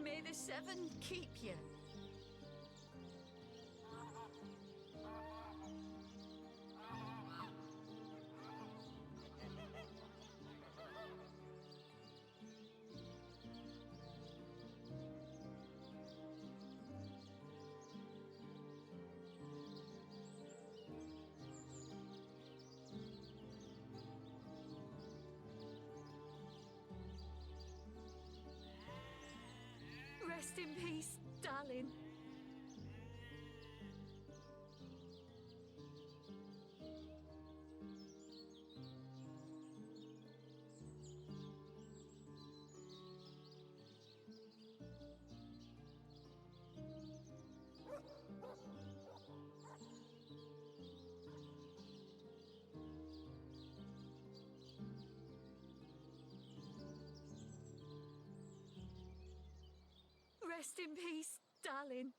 May the seven keep you. Rest in peace, darling. Rest in peace, darling.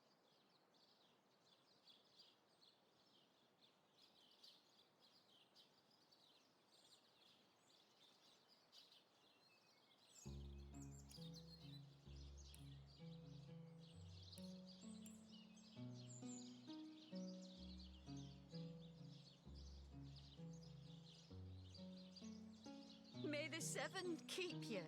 May the seven keep you.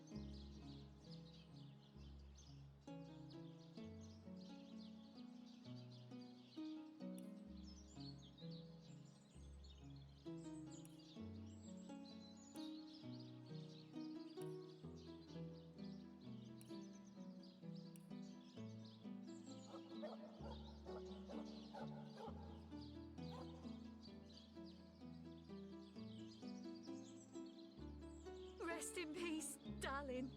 darling.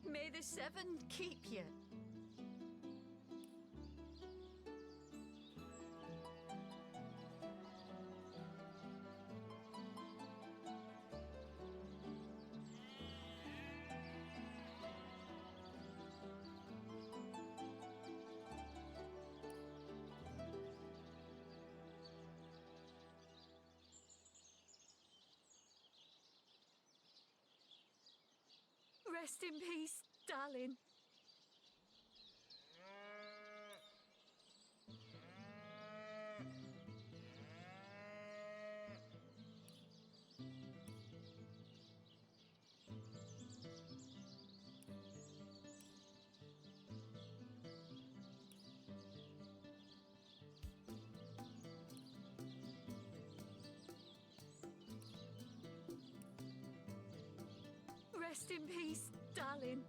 May the seven keep you. Rest in peace, darling. Rest in peace, darling.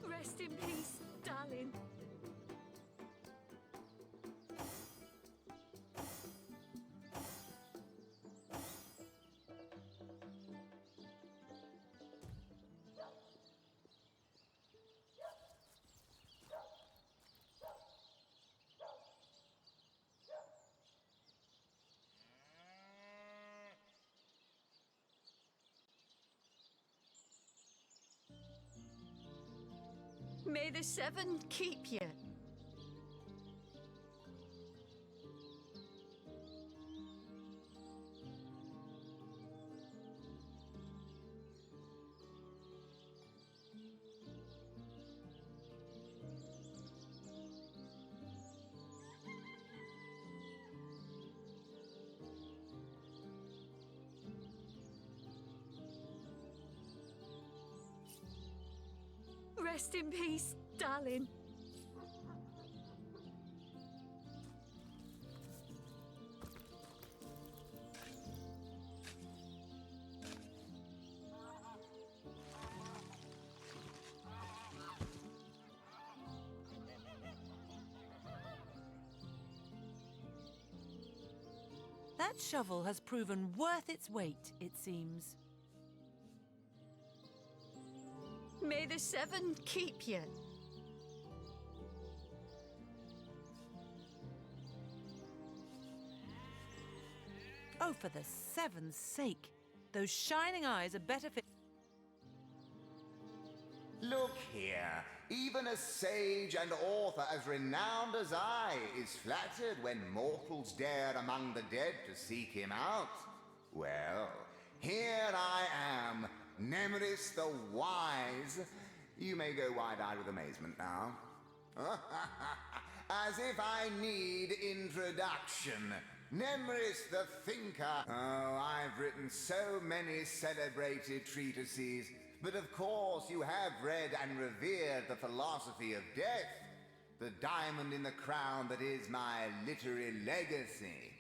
Rest in peace, darling. May the seven keep you. Rest in peace, darling.
That shovel has proven worth its weight, it seems.
May the seven keep you.
Oh, for the seven's sake. Those shining eyes are better fit.
Look here, even a sage and author as renowned as I is flattered when mortals dare among the dead to seek him out. Well, here I am, Nemeris the Wise. You may go wide-eyed with amazement now. As if I need introduction. Nemeris the Thinker. Oh, I've written so many celebrated treatises, but of course you have read and revered the philosophy of death, the diamond in the crown that is my literary legacy.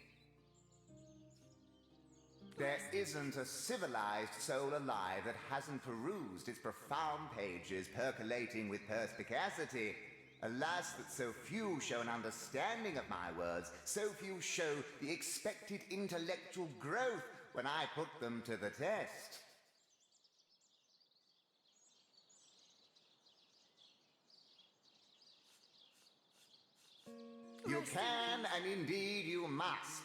There isn't a civilized soul alive that hasn't perused its profound pages percolating with perspicacity. Alas, that so few show an understanding of my words, so few show the expected intellectual growth when I put them to the test. You can, and indeed you must.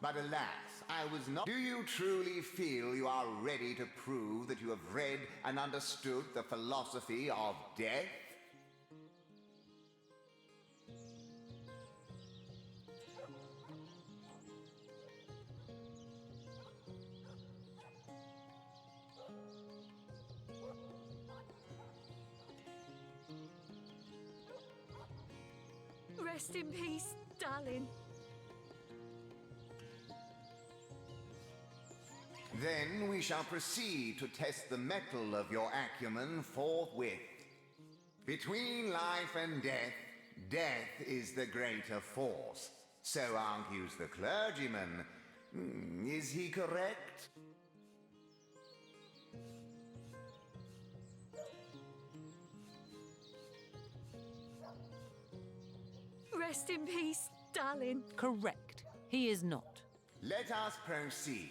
But alas, I was not. Do you truly feel you are ready to prove that you have read and understood the philosophy of death?
Rest in peace, darling.
Then we shall proceed to test the mettle of your acumen forthwith. Between life and death, death is the greater force. So argues the clergyman. Is he correct?
Rest in peace, darling.
Correct. He is not.
Let us proceed.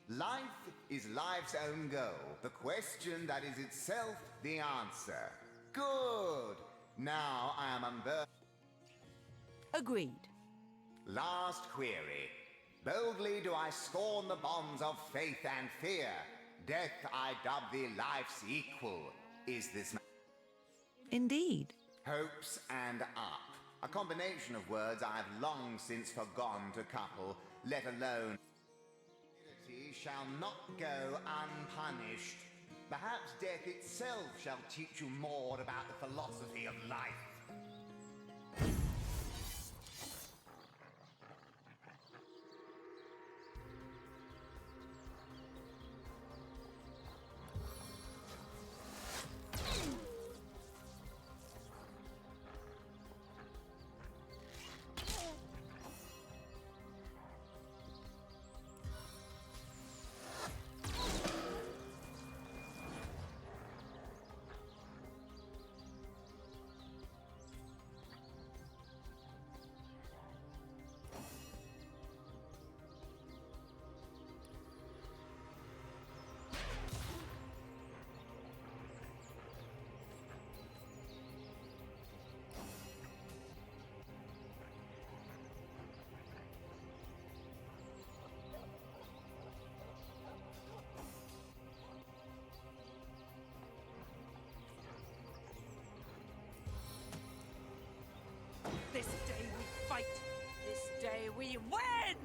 Life is life's own goal, the question that is itself the answer. Good! Now I am unburdened.
Agreed.
Last query. Boldly do I scorn the bonds of faith and fear. Death I dub thee life's equal. Is this...
Indeed.
Hopes and up. A combination of words I have long since forgone to couple, let alone... Divinity shall not go unpunished. Perhaps death itself shall teach you more about the philosophy of life.
This day we fight. This day we win!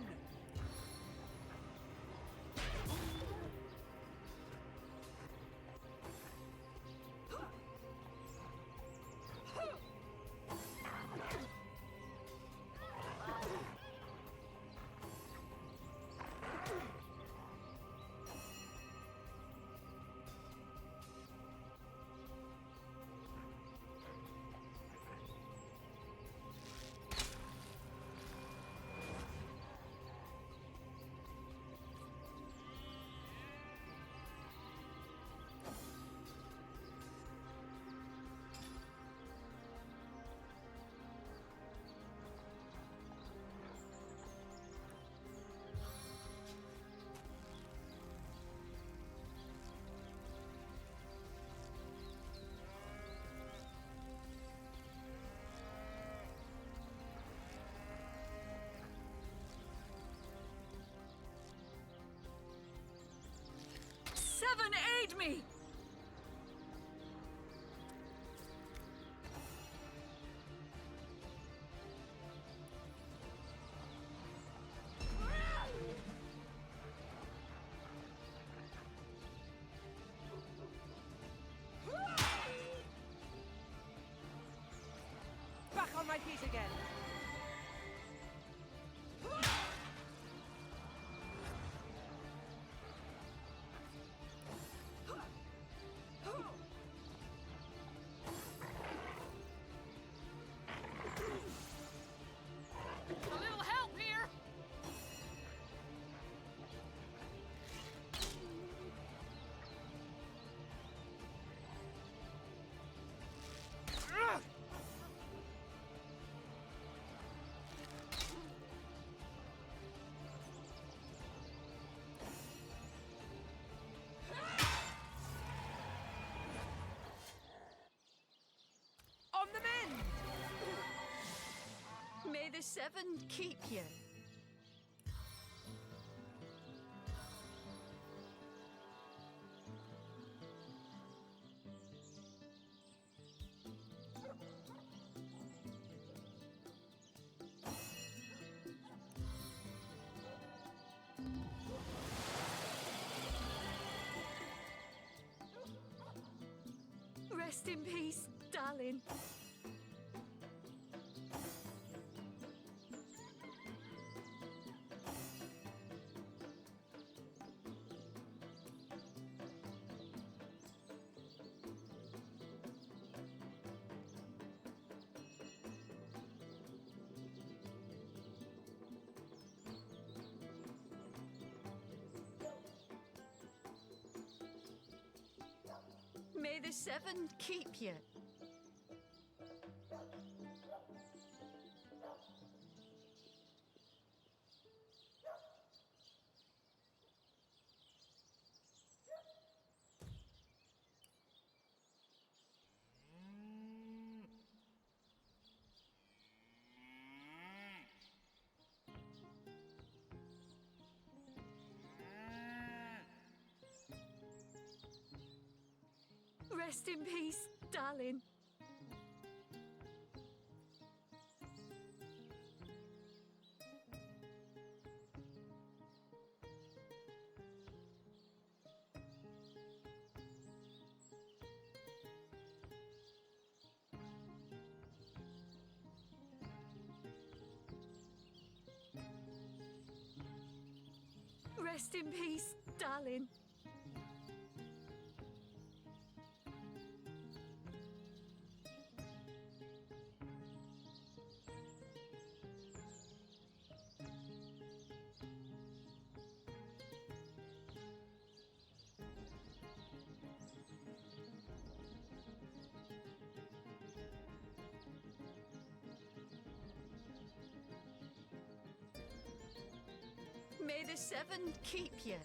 Seven, aid me!
Back on my feet again.
A little help here!
On the mend!
May the seven keep you. Rest in peace, darling. May the seven keep you. Rest in peace, darling. Rest in peace, darling. May the seven keep you.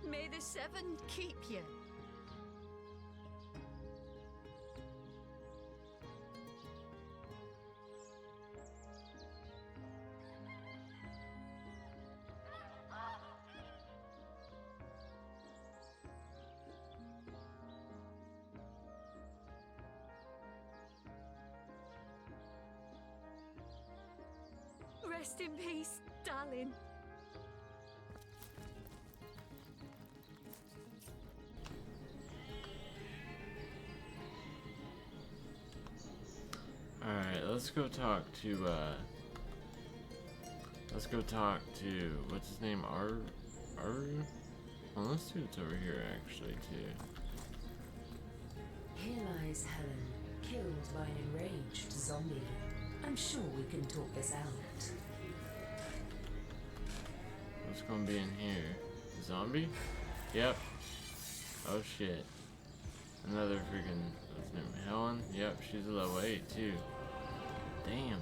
May the seven keep you. Rest in peace, darling.
Alright, let's go talk to, what's his name, Aru? Well, let's do it over here, actually, too.
Here lies Helen, killed by an enraged zombie. I'm sure we can talk this out.
What's gonna be in here? Zombie? Yep. Oh shit. Another freaking, what's her name? Helen? Yep, she's a level 8 too. Damn.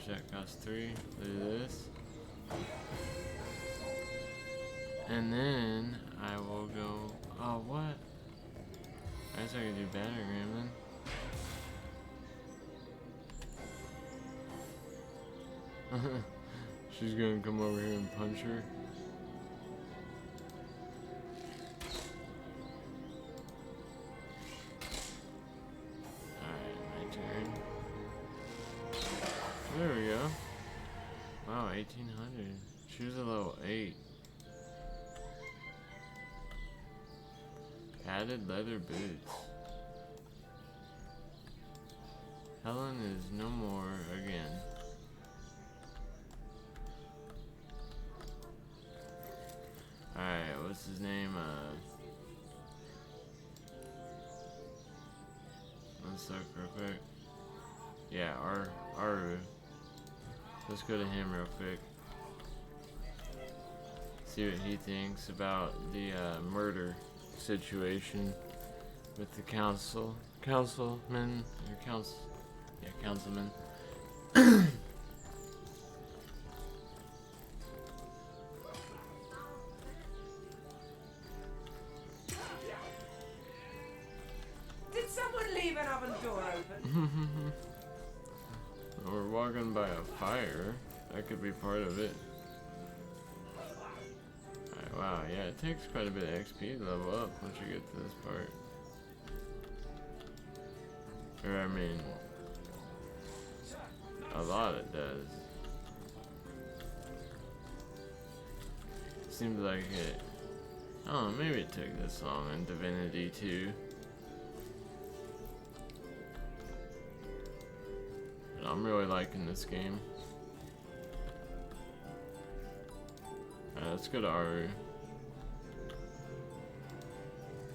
That costs 3. Do this. And then I will go. Oh, what? I guess I can do battering ram then. She's gonna come over here and punch her. There we go. Wow, 1800. She was a level 8. Padded leather boots. Helen is no more again. Alright, what's his name? Let's look real quick. Yeah, Aru. Let's go to him real quick. See what he thinks about the murder situation. with the councilman, councilman.
Did someone leave an oven door open?
We're walking by a fire. That could be part of it. Alright, wow, yeah, it takes quite a bit of XP to level up once you get to this part. Or, I mean, a lot it does. Seems like it. I don't know, maybe it took this long in Divinity 2. But I'm really liking this game. Let's go to Aru.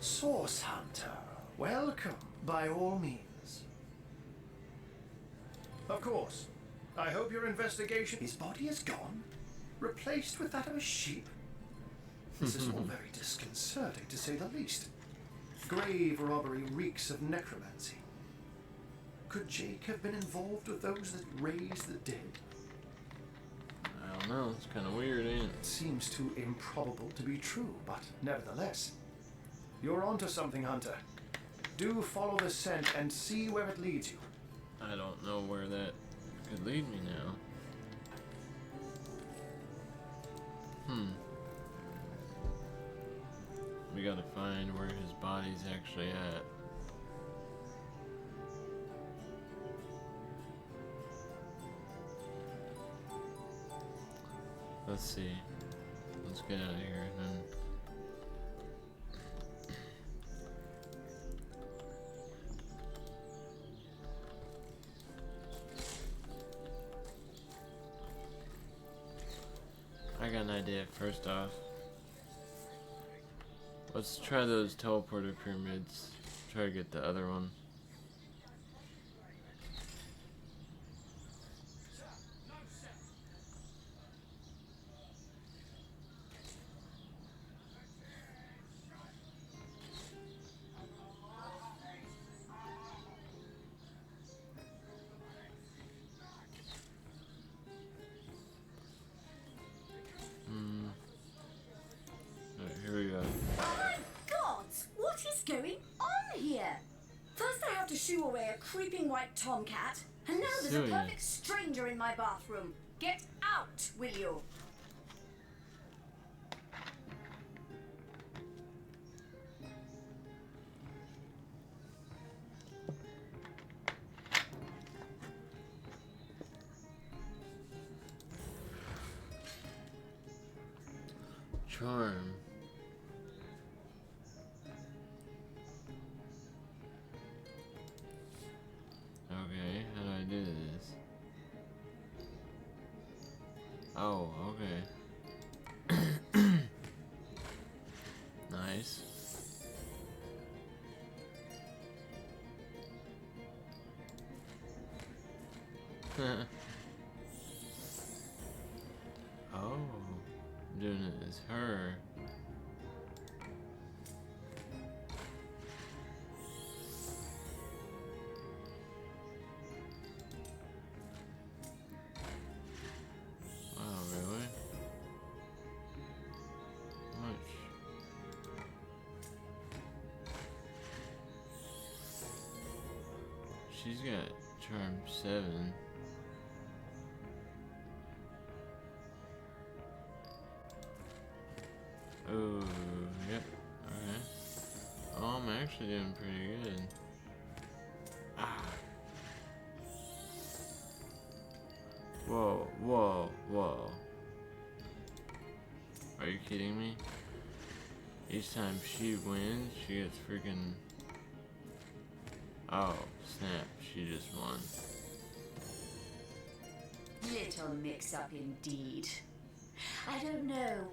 Source Hunter, welcome by all means. Of course. I hope your investigation. His body is gone, replaced with that of a sheep. This is all very disconcerting, to say the least. Grave robbery reeks of necromancy. Could Jake have been involved with those that raise the dead?
I don't know, it's kind of weird, ain't it?
It seems too improbable to be true, but nevertheless. You're onto something, Hunter. Do follow the scent and see where it leads you.
I don't know where that could lead me now. We gotta find where his body's actually at. Let's see. Let's get out of here then. I got an idea first off. Let's try those teleporter pyramids. Try to get the other one. Here we go.
Oh my gods! What is going on here? First I have to shoo away a creeping white tomcat, and now there's a
Silly.
perfect stranger in my bathroom. Get out, will you?
Charm. Okay, how do I do this? Oh, okay. Nice. Oh, I'm doing it as her. Wow, really? Much. She's got charm 7. Oh, yep. Alright. Oh, I'm actually doing pretty good. Ah. Whoa, whoa, whoa. Are you kidding me? Each time she wins, she gets freaking... Oh, snap. She just won.
Little mix-up indeed. I don't know.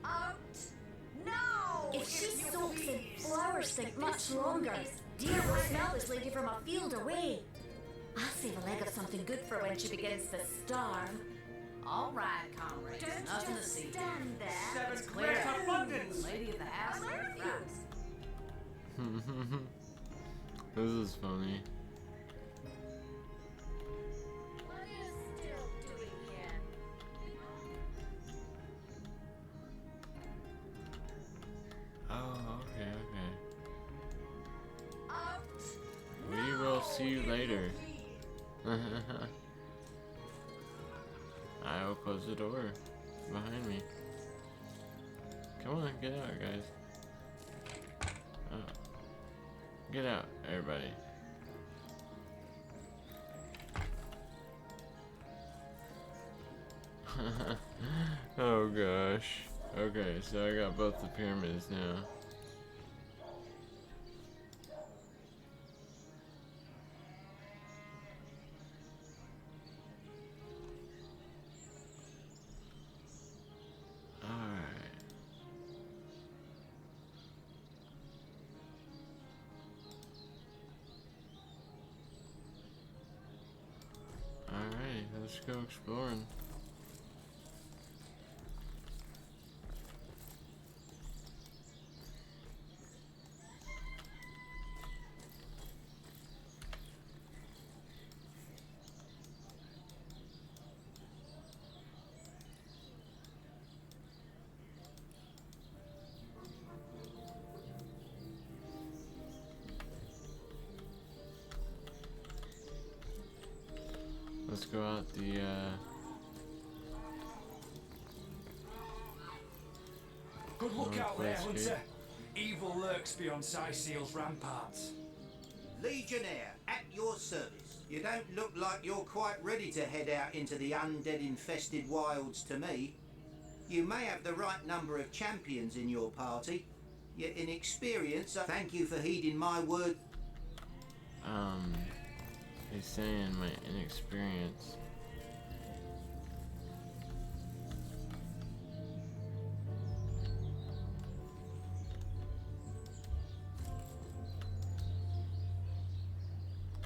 Out now! If she soaks in flower stink much longer, deer will smell this lady from a field away. I'll save a leg of something good for when she begins to starve.
All right, comrades. Nothing to see here.
Seven
It's clear.
great abundance.
Lady of the house. Right.
This is funny.
What are you still doing here?
Oh, okay, okay.
Out.
We will see you later. I will close the door behind me. Come on, get out, guys. Oh. Get out, everybody. Oh gosh. Okay, so I got both the pyramids now. Alright, let's go exploring. Let's go out the
Good look out there,
Northwest
Hunter.
gate.
Evil lurks beyond Siseal's ramparts.
Legionnaire, at your service. You don't look like you're quite ready to head out into the undead-infested wilds to me. You may have the right number of champions in your party, yet in experience, I thank you for heeding my word.
He's saying my inexperience.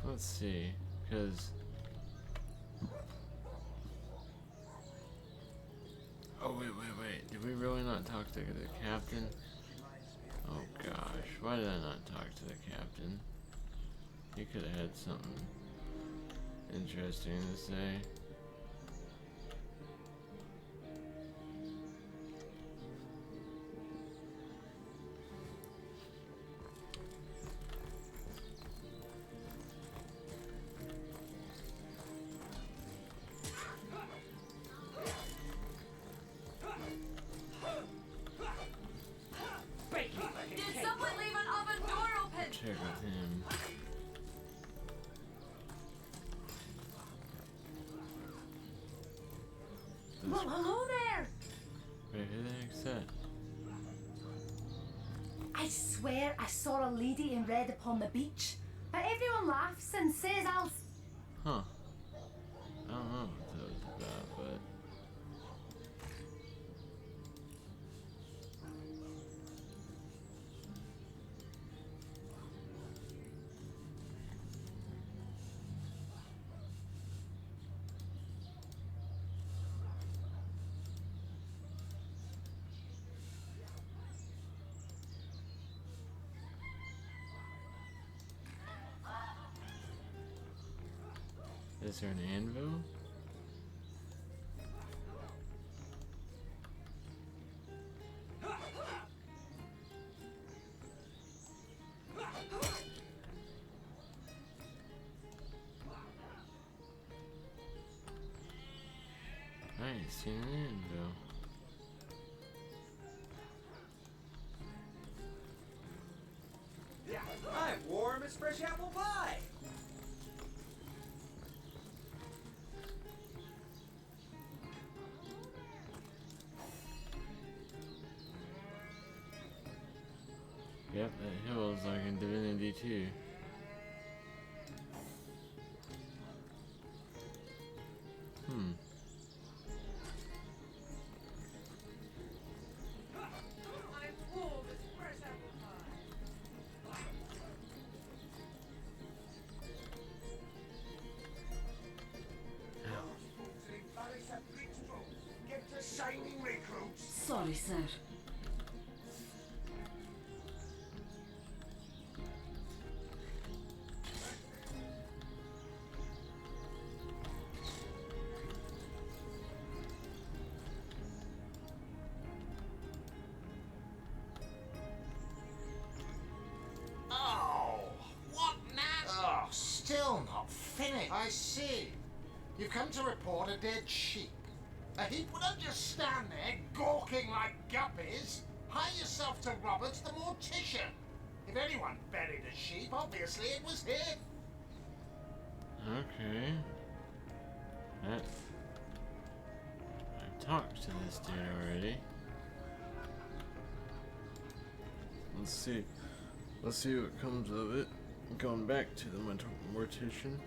Let's see, because oh wait, did we really not talk to the captain? Oh gosh, why did I not talk to the captain? He could have had something interesting to say.
Did someone leave an oven door open?
Check with him.
Well, hello there!
Wait, who the heck's that?
I swear I saw a lady in red upon the beach, but everyone laughs and says I'll...
Huh. I don't know what that was about, but... Is there an anvil? I ain't seen an anvil.
I'm warm as fresh apple pie.
Yep, that hill is like in Divinity 2. Hmm.
I'm warm as fresh apple pie.
Sorry, sir.
Oh, what now? Oh, still not finished. I see. You've come to report a dead sheep. A heap wouldn't just stand there gawking like guppies. Hire yourself to Roberts the mortician. If anyone buried a sheep, obviously it was him.
Okay. I've talked to this dude already. Let's see. Let's see what comes of it. Going back to the mortician.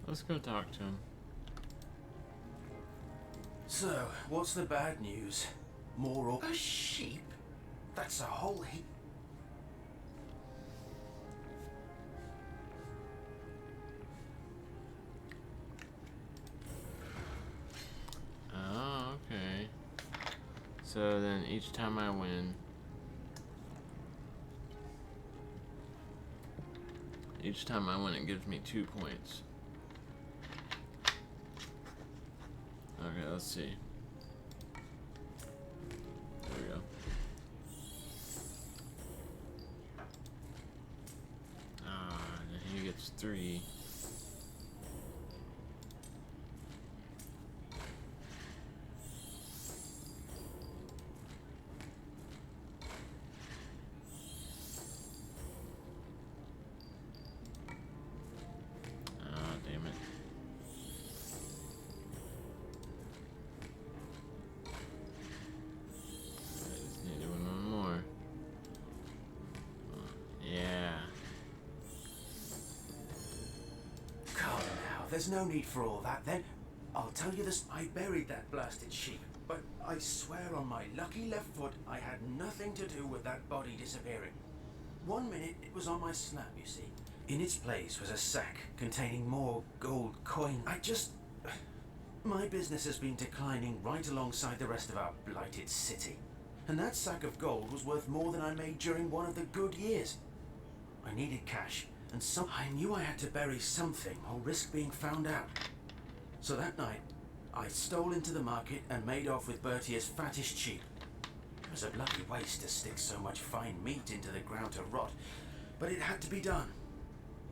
Let's go talk to him.
So, what's the bad news? More a sheep? That's a whole heap.
Oh, okay. So then each time I win, it gives me 2 points. Okay, let's see. There we go. Then he gets 3. Damn it.
There's no need for all that then. I'll tell you this, I buried that blasted sheep, but I swear on my lucky left foot I had nothing to do with that body disappearing. 1 minute it was on my slab, you see. In its place was a sack containing more gold coin. My business has been declining right alongside the rest of our blighted city. And that sack of gold was worth more than I made during one of the good years. I needed cash. And I knew I had to bury something or risk being found out. So that night, I stole into the market and made off with Bertia's fattest sheep. It was a bloody waste to stick so much fine meat into the ground to rot, but it had to be done.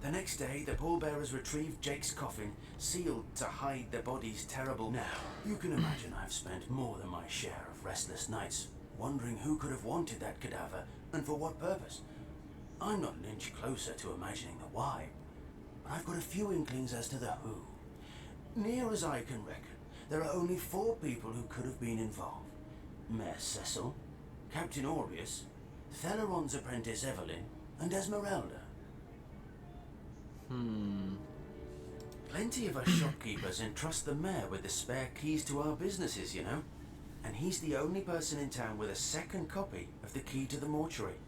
The next day, the pallbearers retrieved Jake's coffin, sealed to hide the body's terrible... Now, you can imagine I've spent more than my share of restless nights, wondering who could have wanted that cadaver and for what purpose. I'm not an inch closer to imagining the why, but I've got a few inklings as to the who. Near as I can reckon, there are only 4 people who could have been involved. Mayor Cecil, Captain Aureus, Theleron's apprentice Evelyn, and Esmeralda. Plenty of us shopkeepers entrust the mayor with the spare keys to our businesses, you know. And he's the only person in town with a second copy of the key to the mortuary.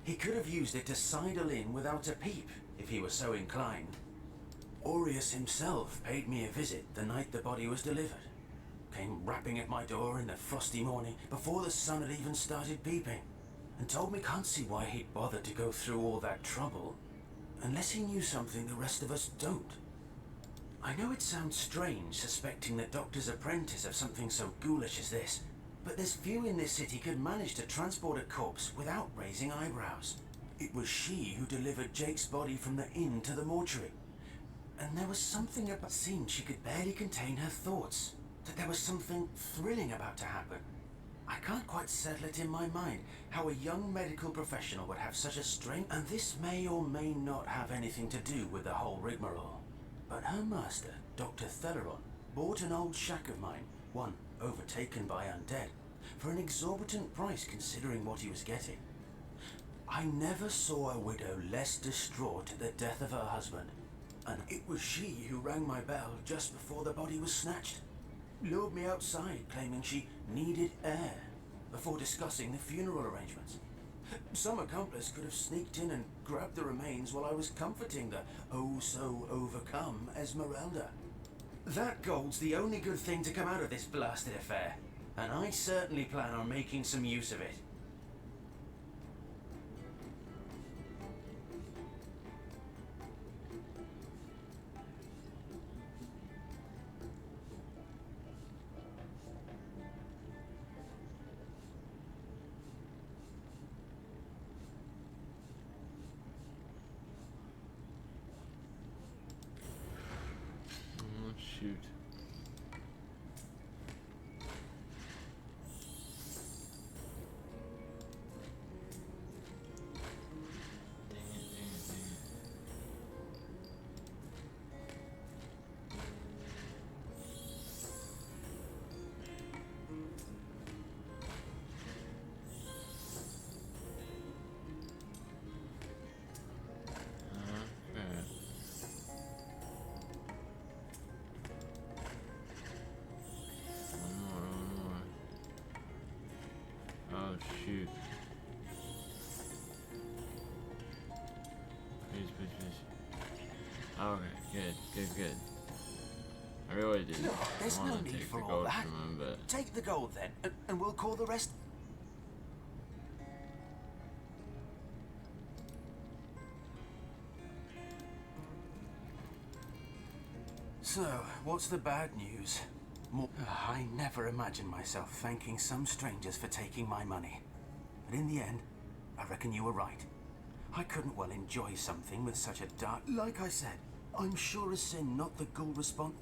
He could have used it to sidle in without a peep, if he was so inclined. Aureus himself paid me a visit the night the body was delivered. Came rapping at my door in the frosty morning before the sun had even started peeping, and told me can't see why he'd bothered to go through all that trouble, unless he knew something the rest of us don't. I know it sounds strange suspecting the doctor's apprentice of something so ghoulish as this, but there's few in this city could manage to transport a corpse without raising eyebrows. It was she who delivered Jake's body from the inn to the mortuary. And there was something about it seemed she could barely contain her thoughts, that there was something thrilling about to happen. I can't quite settle it in my mind how a young medical professional would have such a strange... And this may or may not have anything to do with the whole rigmarole. But her master, Dr. Theleron, bought an old shack of mine, one overtaken by undead, for an exorbitant price considering what he was getting. I never saw a widow less distraught at the death of her husband, and it was she who rang my bell just before the body was snatched. Lured me outside claiming she needed air before discussing the funeral arrangements. Some accomplice could have sneaked in and grabbed the remains while I was comforting the oh-so-overcome Esmeralda. That gold's the only good thing to come out of this blasted affair, and I certainly plan on making some use of it.
Shoot. Oh shoot. Please, please, please. Okay, good. I really didn't
No, there's no
want to
need
take
for
the
all
gold
that.
from him, but...
Take the gold then, and we'll call the rest... So, what's the bad news? I never imagined myself thanking some strangers for taking my money. But in the end, I reckon you were right. I couldn't well enjoy something with such a dark... Like I said, I'm sure as sin not the ghoul response...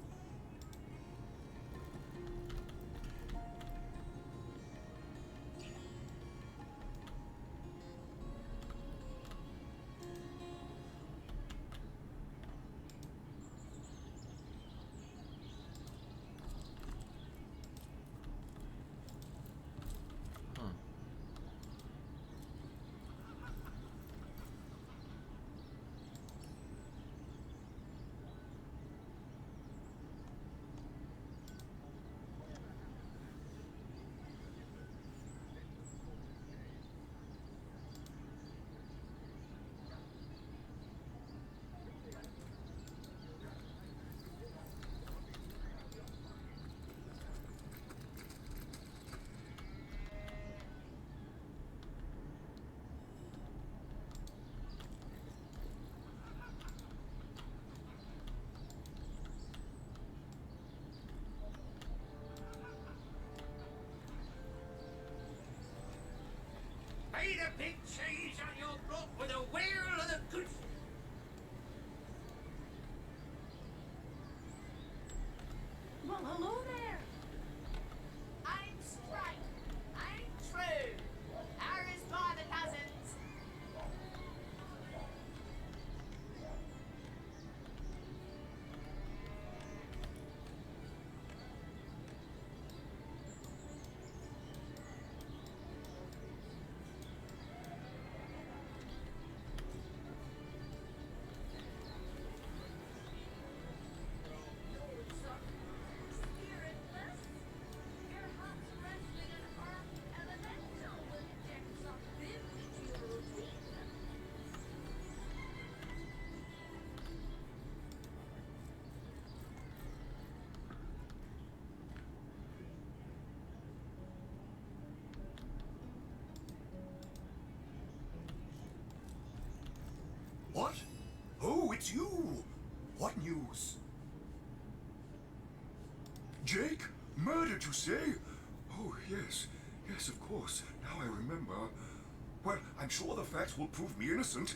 Pay the big cheese on your block with a wheel of the good...
Well, hello there. I'm Strike. I'm True. Ours by the dozens.
What? Oh, it's you! What news?
Jake? Murdered, you say? Oh, yes. Yes, of course. Now I remember. Well, I'm sure the facts will prove me innocent.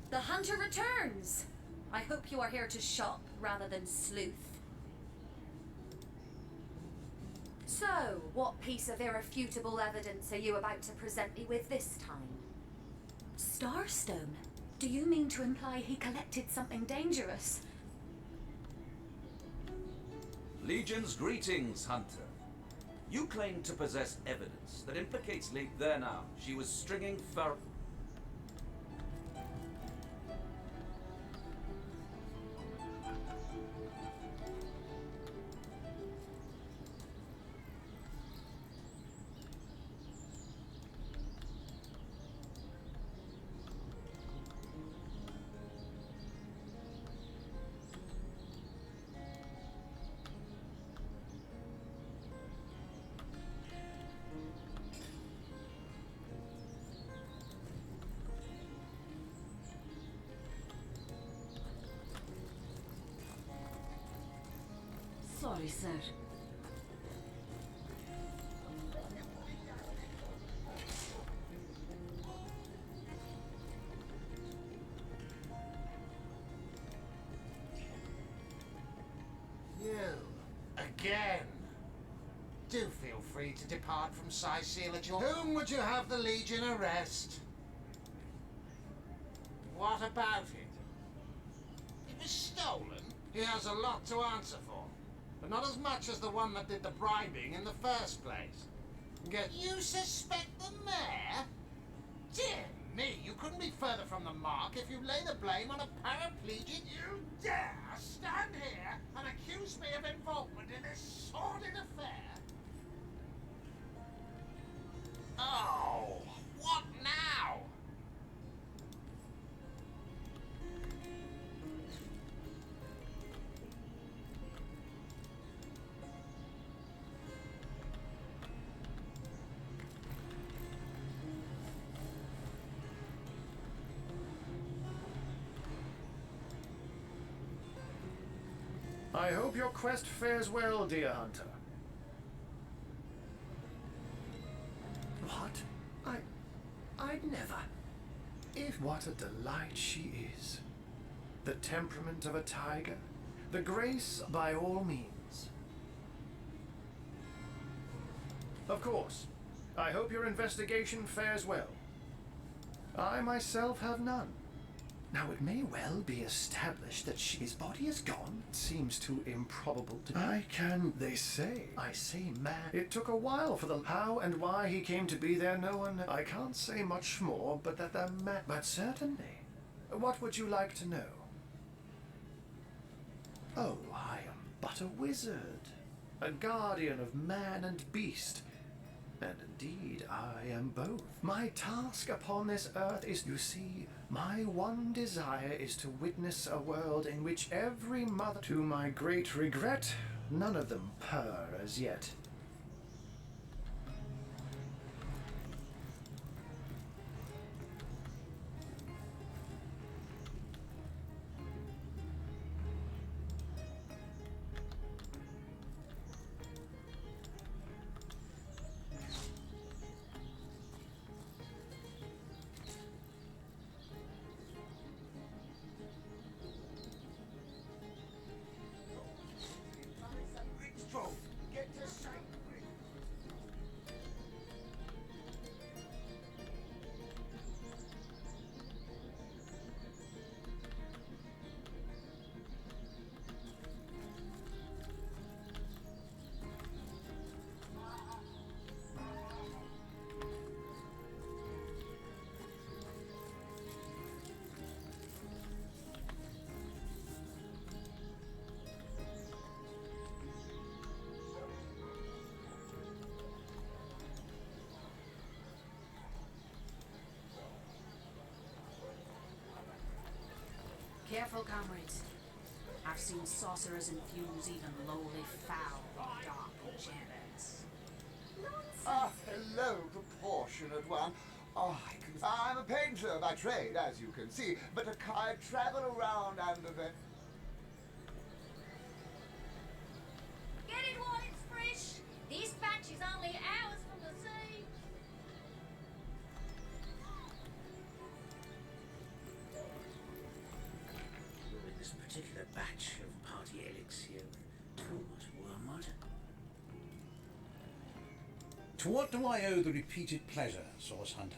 The hunter returns! I hope you are here to shop rather than sleuth. So, what piece of irrefutable evidence are you about to present me with this time? Starstone? Do you mean to imply he collected something dangerous?
Legion's greetings, Hunter. You claim to possess evidence that implicates there now. She was stringing fur...
Sorry, sir.
You, again. Do feel free to depart from Seal at your... Whom would you have the Legion arrest? What about it? It was stolen. He has a lot to answer for. But not as much as the one that did the bribing in the first place. You suspect the mayor? Dear me, you couldn't be further from the mark if you lay the blame on a paraplegic. You dare stand here and accuse me of involvement in this sordid affair? Oh, what now?
I hope your quest fares well, dear hunter. What? I'd never. If what a delight she is. The temperament of a tiger. The grace by all means. Of course. I hope your investigation fares well. I myself have none. Now, it may well be established that his body is gone. It seems too improbable to... They say. I say, man. It took a while for the how and why he came to be there. No one... I can't say much more, but that the man... But certainly. What would you like to know? Oh, I am but a wizard. A guardian of man and beast. And indeed, I am both. My task upon this earth is, you see, my one desire is to witness a world in which every mother, to my great regret, none of them purr as yet.
Get to safety.
Careful, comrades. I've seen sorcerers infuse even lowly fowl with dark enchantments.
Ah, hello, proportionate one. Oh, I'm a painter by trade, as you can see, but I travel around and event.
Get it while it's fresh. This batch is only hours from the sea.
With this particular batch of party elixir with too much wormwood.
To what do I owe the repeated pleasure, Source Hunter?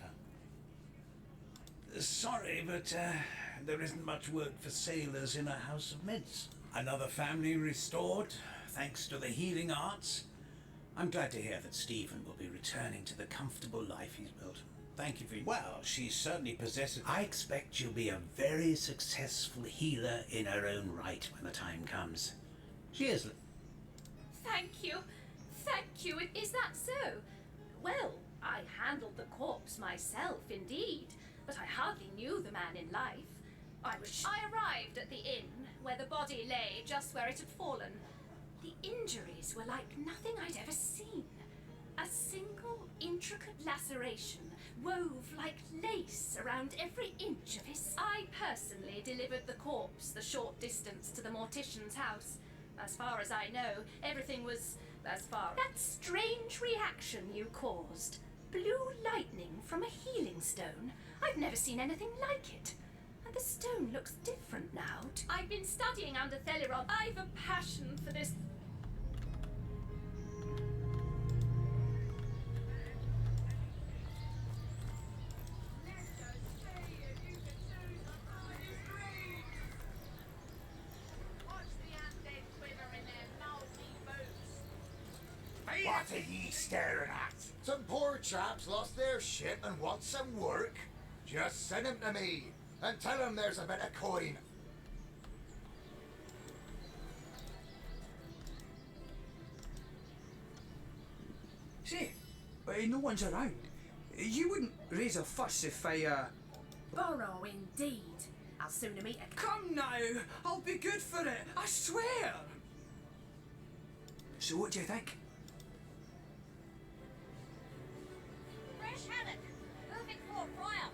Sorry, but there isn't much work for sailors in a house of mints. Another family restored, thanks to the healing arts. I'm glad to hear that Stephen will be returning to the comfortable life he's built. Thank you for... Well, she certainly possesses... I expect she'll be a very successful healer in her own right when the time comes. She is...
Thank you. Thank you. Is that so? Well, I handled the corpse myself, indeed, but I hardly knew the man in life. I arrived at the inn, where the body lay just where it had fallen. The injuries were like nothing I'd ever seen. A single intricate laceration wove like lace around every inch of his... I personally delivered the corpse the short distance to the mortician's house. As far as I know, everything was... That strange reaction you caused. Blue lightning from a healing stone. I've never seen anything like it. And the stone looks different now. I've been studying under Theliron. I've a passion for this...
What are ye staring at? Some poor chaps lost their ship and want some work. Just send 'em to me and tell 'em there's a bit of coin.
Say, no one's around. You wouldn't raise a fuss if I,
Borrow indeed. I'll sooner meet a...
Come now! I'll be good for it, I swear! So what do you think?
Fresh haddock. Perfect for a fryer.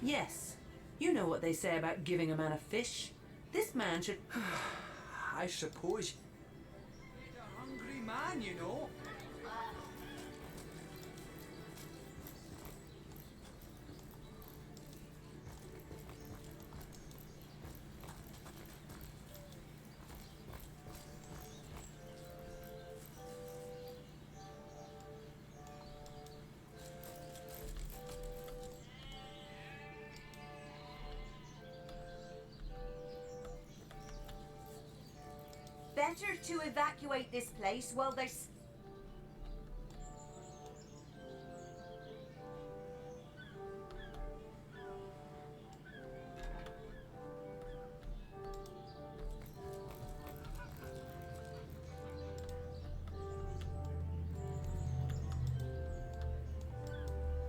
Yes. You know what they say about giving a man a fish. This man should...
I suppose. You're a hungry man, you know.
Better to evacuate this place while there's...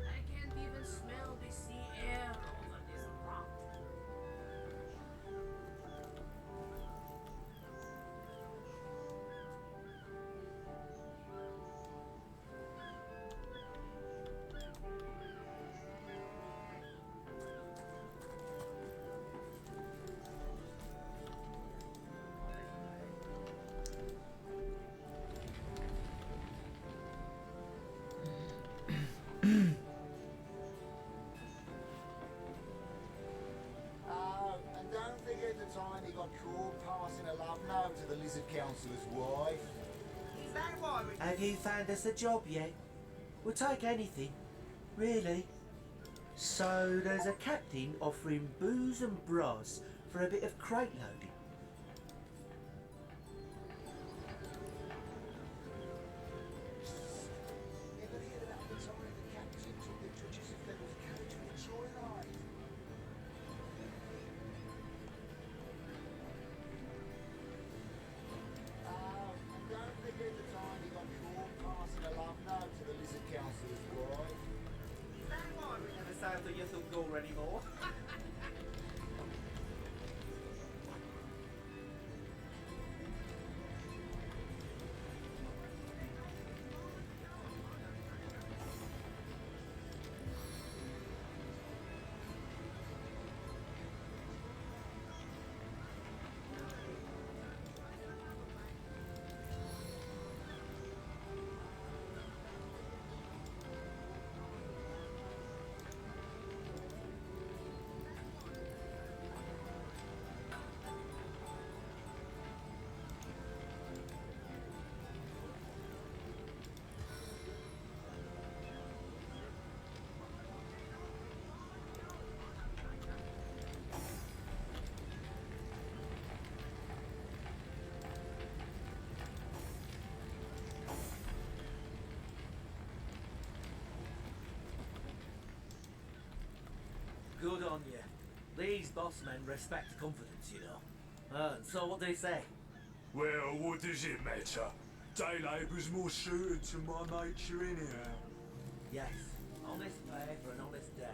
I can't even smell the sea air over this rock.
And don't forget the time he got caught passing a love note to the Lizard Councillor's wife.
Is that why we...
Have you found us a job yet? We'll take anything, really. So there's a captain offering booze and brass for a bit of crate loading. on you. These boss men respect confidence, you know. And so what they say?
Well, what does it matter? Day labour's more suited to my nature anyhow.
Yes, honest pay for an honest day.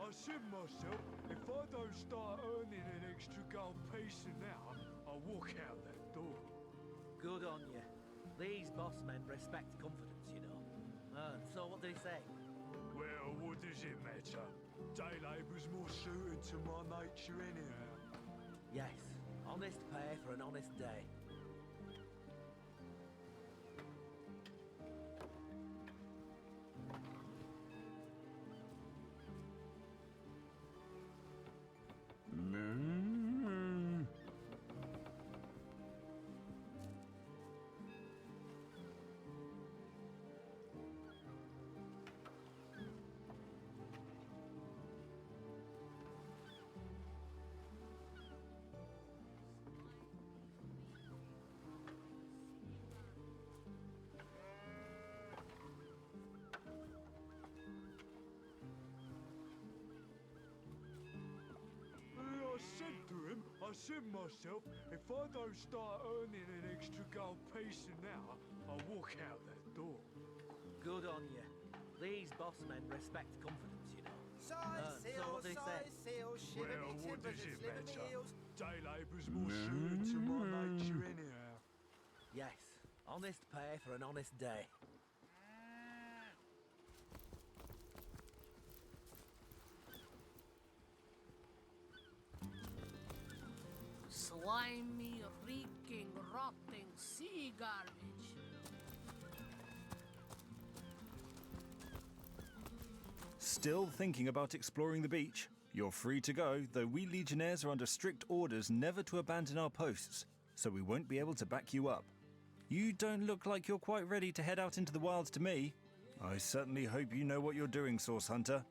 I said myself, if I don't start earning an extra gold piece an hour, I'll walk out that door.
Good on you. These boss men respect confidence, you know. And so what they say?
Well, what does it matter? Day labour's more suited to my nature anyhow.
Yes, honest pay for an honest day.
I said myself, if I don't start earning an extra gold piece an hour, I'll walk out that door.
Good on you. These boss men respect confidence, you know. So what they say?
Well, what does it matter? Day labour's more suited to my nature anyhow.
Yes, honest pay for an honest day.
Slimy, reeking, rotting sea garbage.
Still thinking about exploring the beach? You're free to go, though we Legionnaires are under strict orders never to abandon our posts, so we won't be able to back you up. You don't look like you're quite ready to head out into the wilds to me. I certainly hope you know what you're doing, Source Hunter.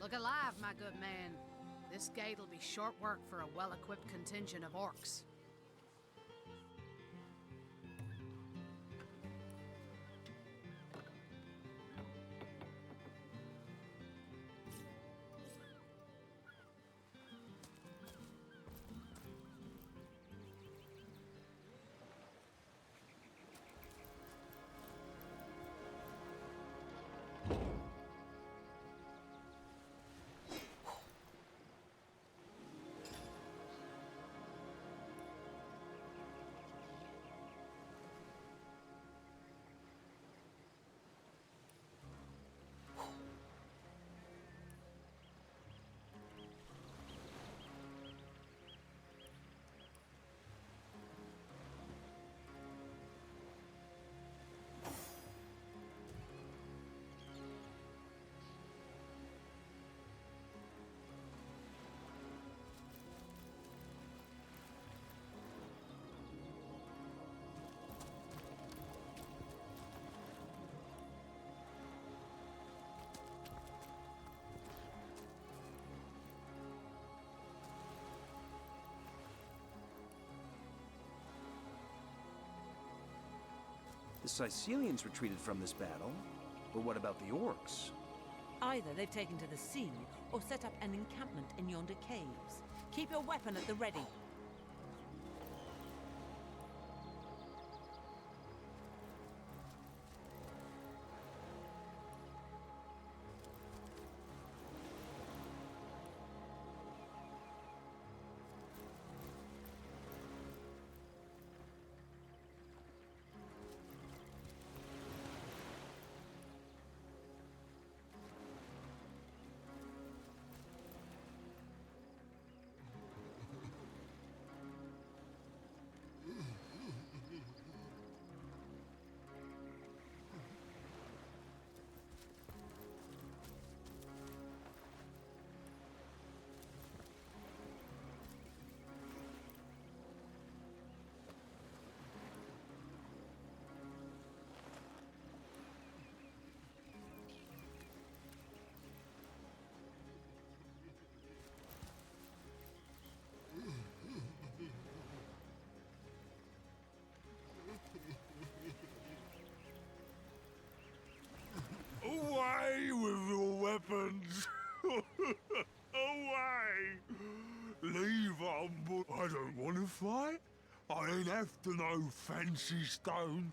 Look alive, my good man. This gate'll be short work for a well-equipped contingent of orcs.
The Sicilians retreated from this battle, but what about the orcs?
Either they've taken to the sea, or set up an encampment in yonder caves. Keep your weapon at the ready.
I ain't after no fancy stone.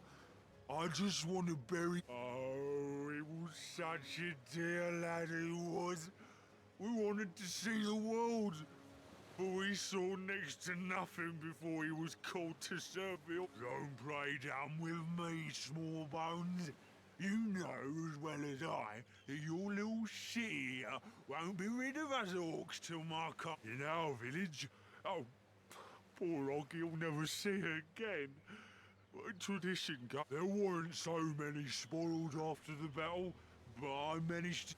I just want to bury... Oh, he was such a dear lad, he was. We wanted to see the world, but we saw next to nothing before he was called to Servile. Don't play dumb with me, small bones. You know as well as I that your little city here won't be rid of us orcs till my in our village. Oh, poor Oggy will never see her again. Tradition go. There weren't so many spoils after the battle, but I managed to...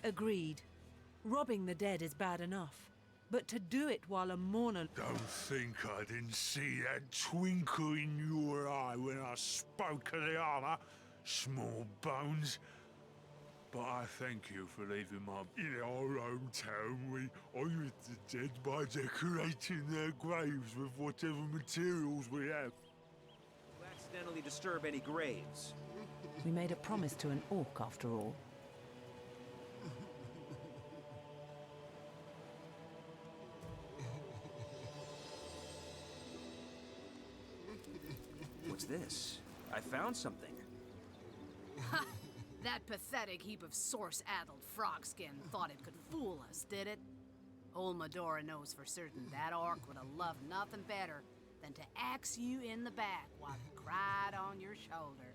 Agreed. Robbing the dead is bad enough. But to do it while a mourner...
Don't think I didn't see that twinkle in your eye when I spoke of the armor, small bones. But I thank you for leaving my... In our hometown, we honour the dead by decorating their graves with whatever materials we have.
Accidentally disturb any graves.
We made a promise to an orc, after all.
What's this? I found something.
Ha! That pathetic heap of source-addled frog skin thought it could fool us, did it? Old Medora knows for certain that orc would have loved nothing better than to axe you in the back while he cried on your shoulder.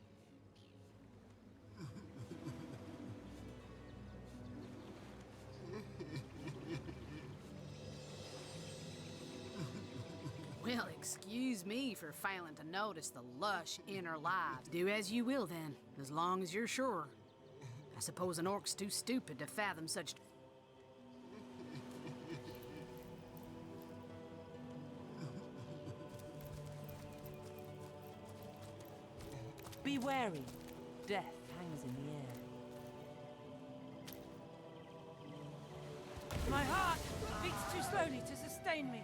Well, excuse me for failing to notice the lush inner lives. Do as you will, then, as long as you're sure. I suppose an orc's too stupid to fathom such...
Be wary. Death hangs in the air.
My heart beats too slowly to sustain me.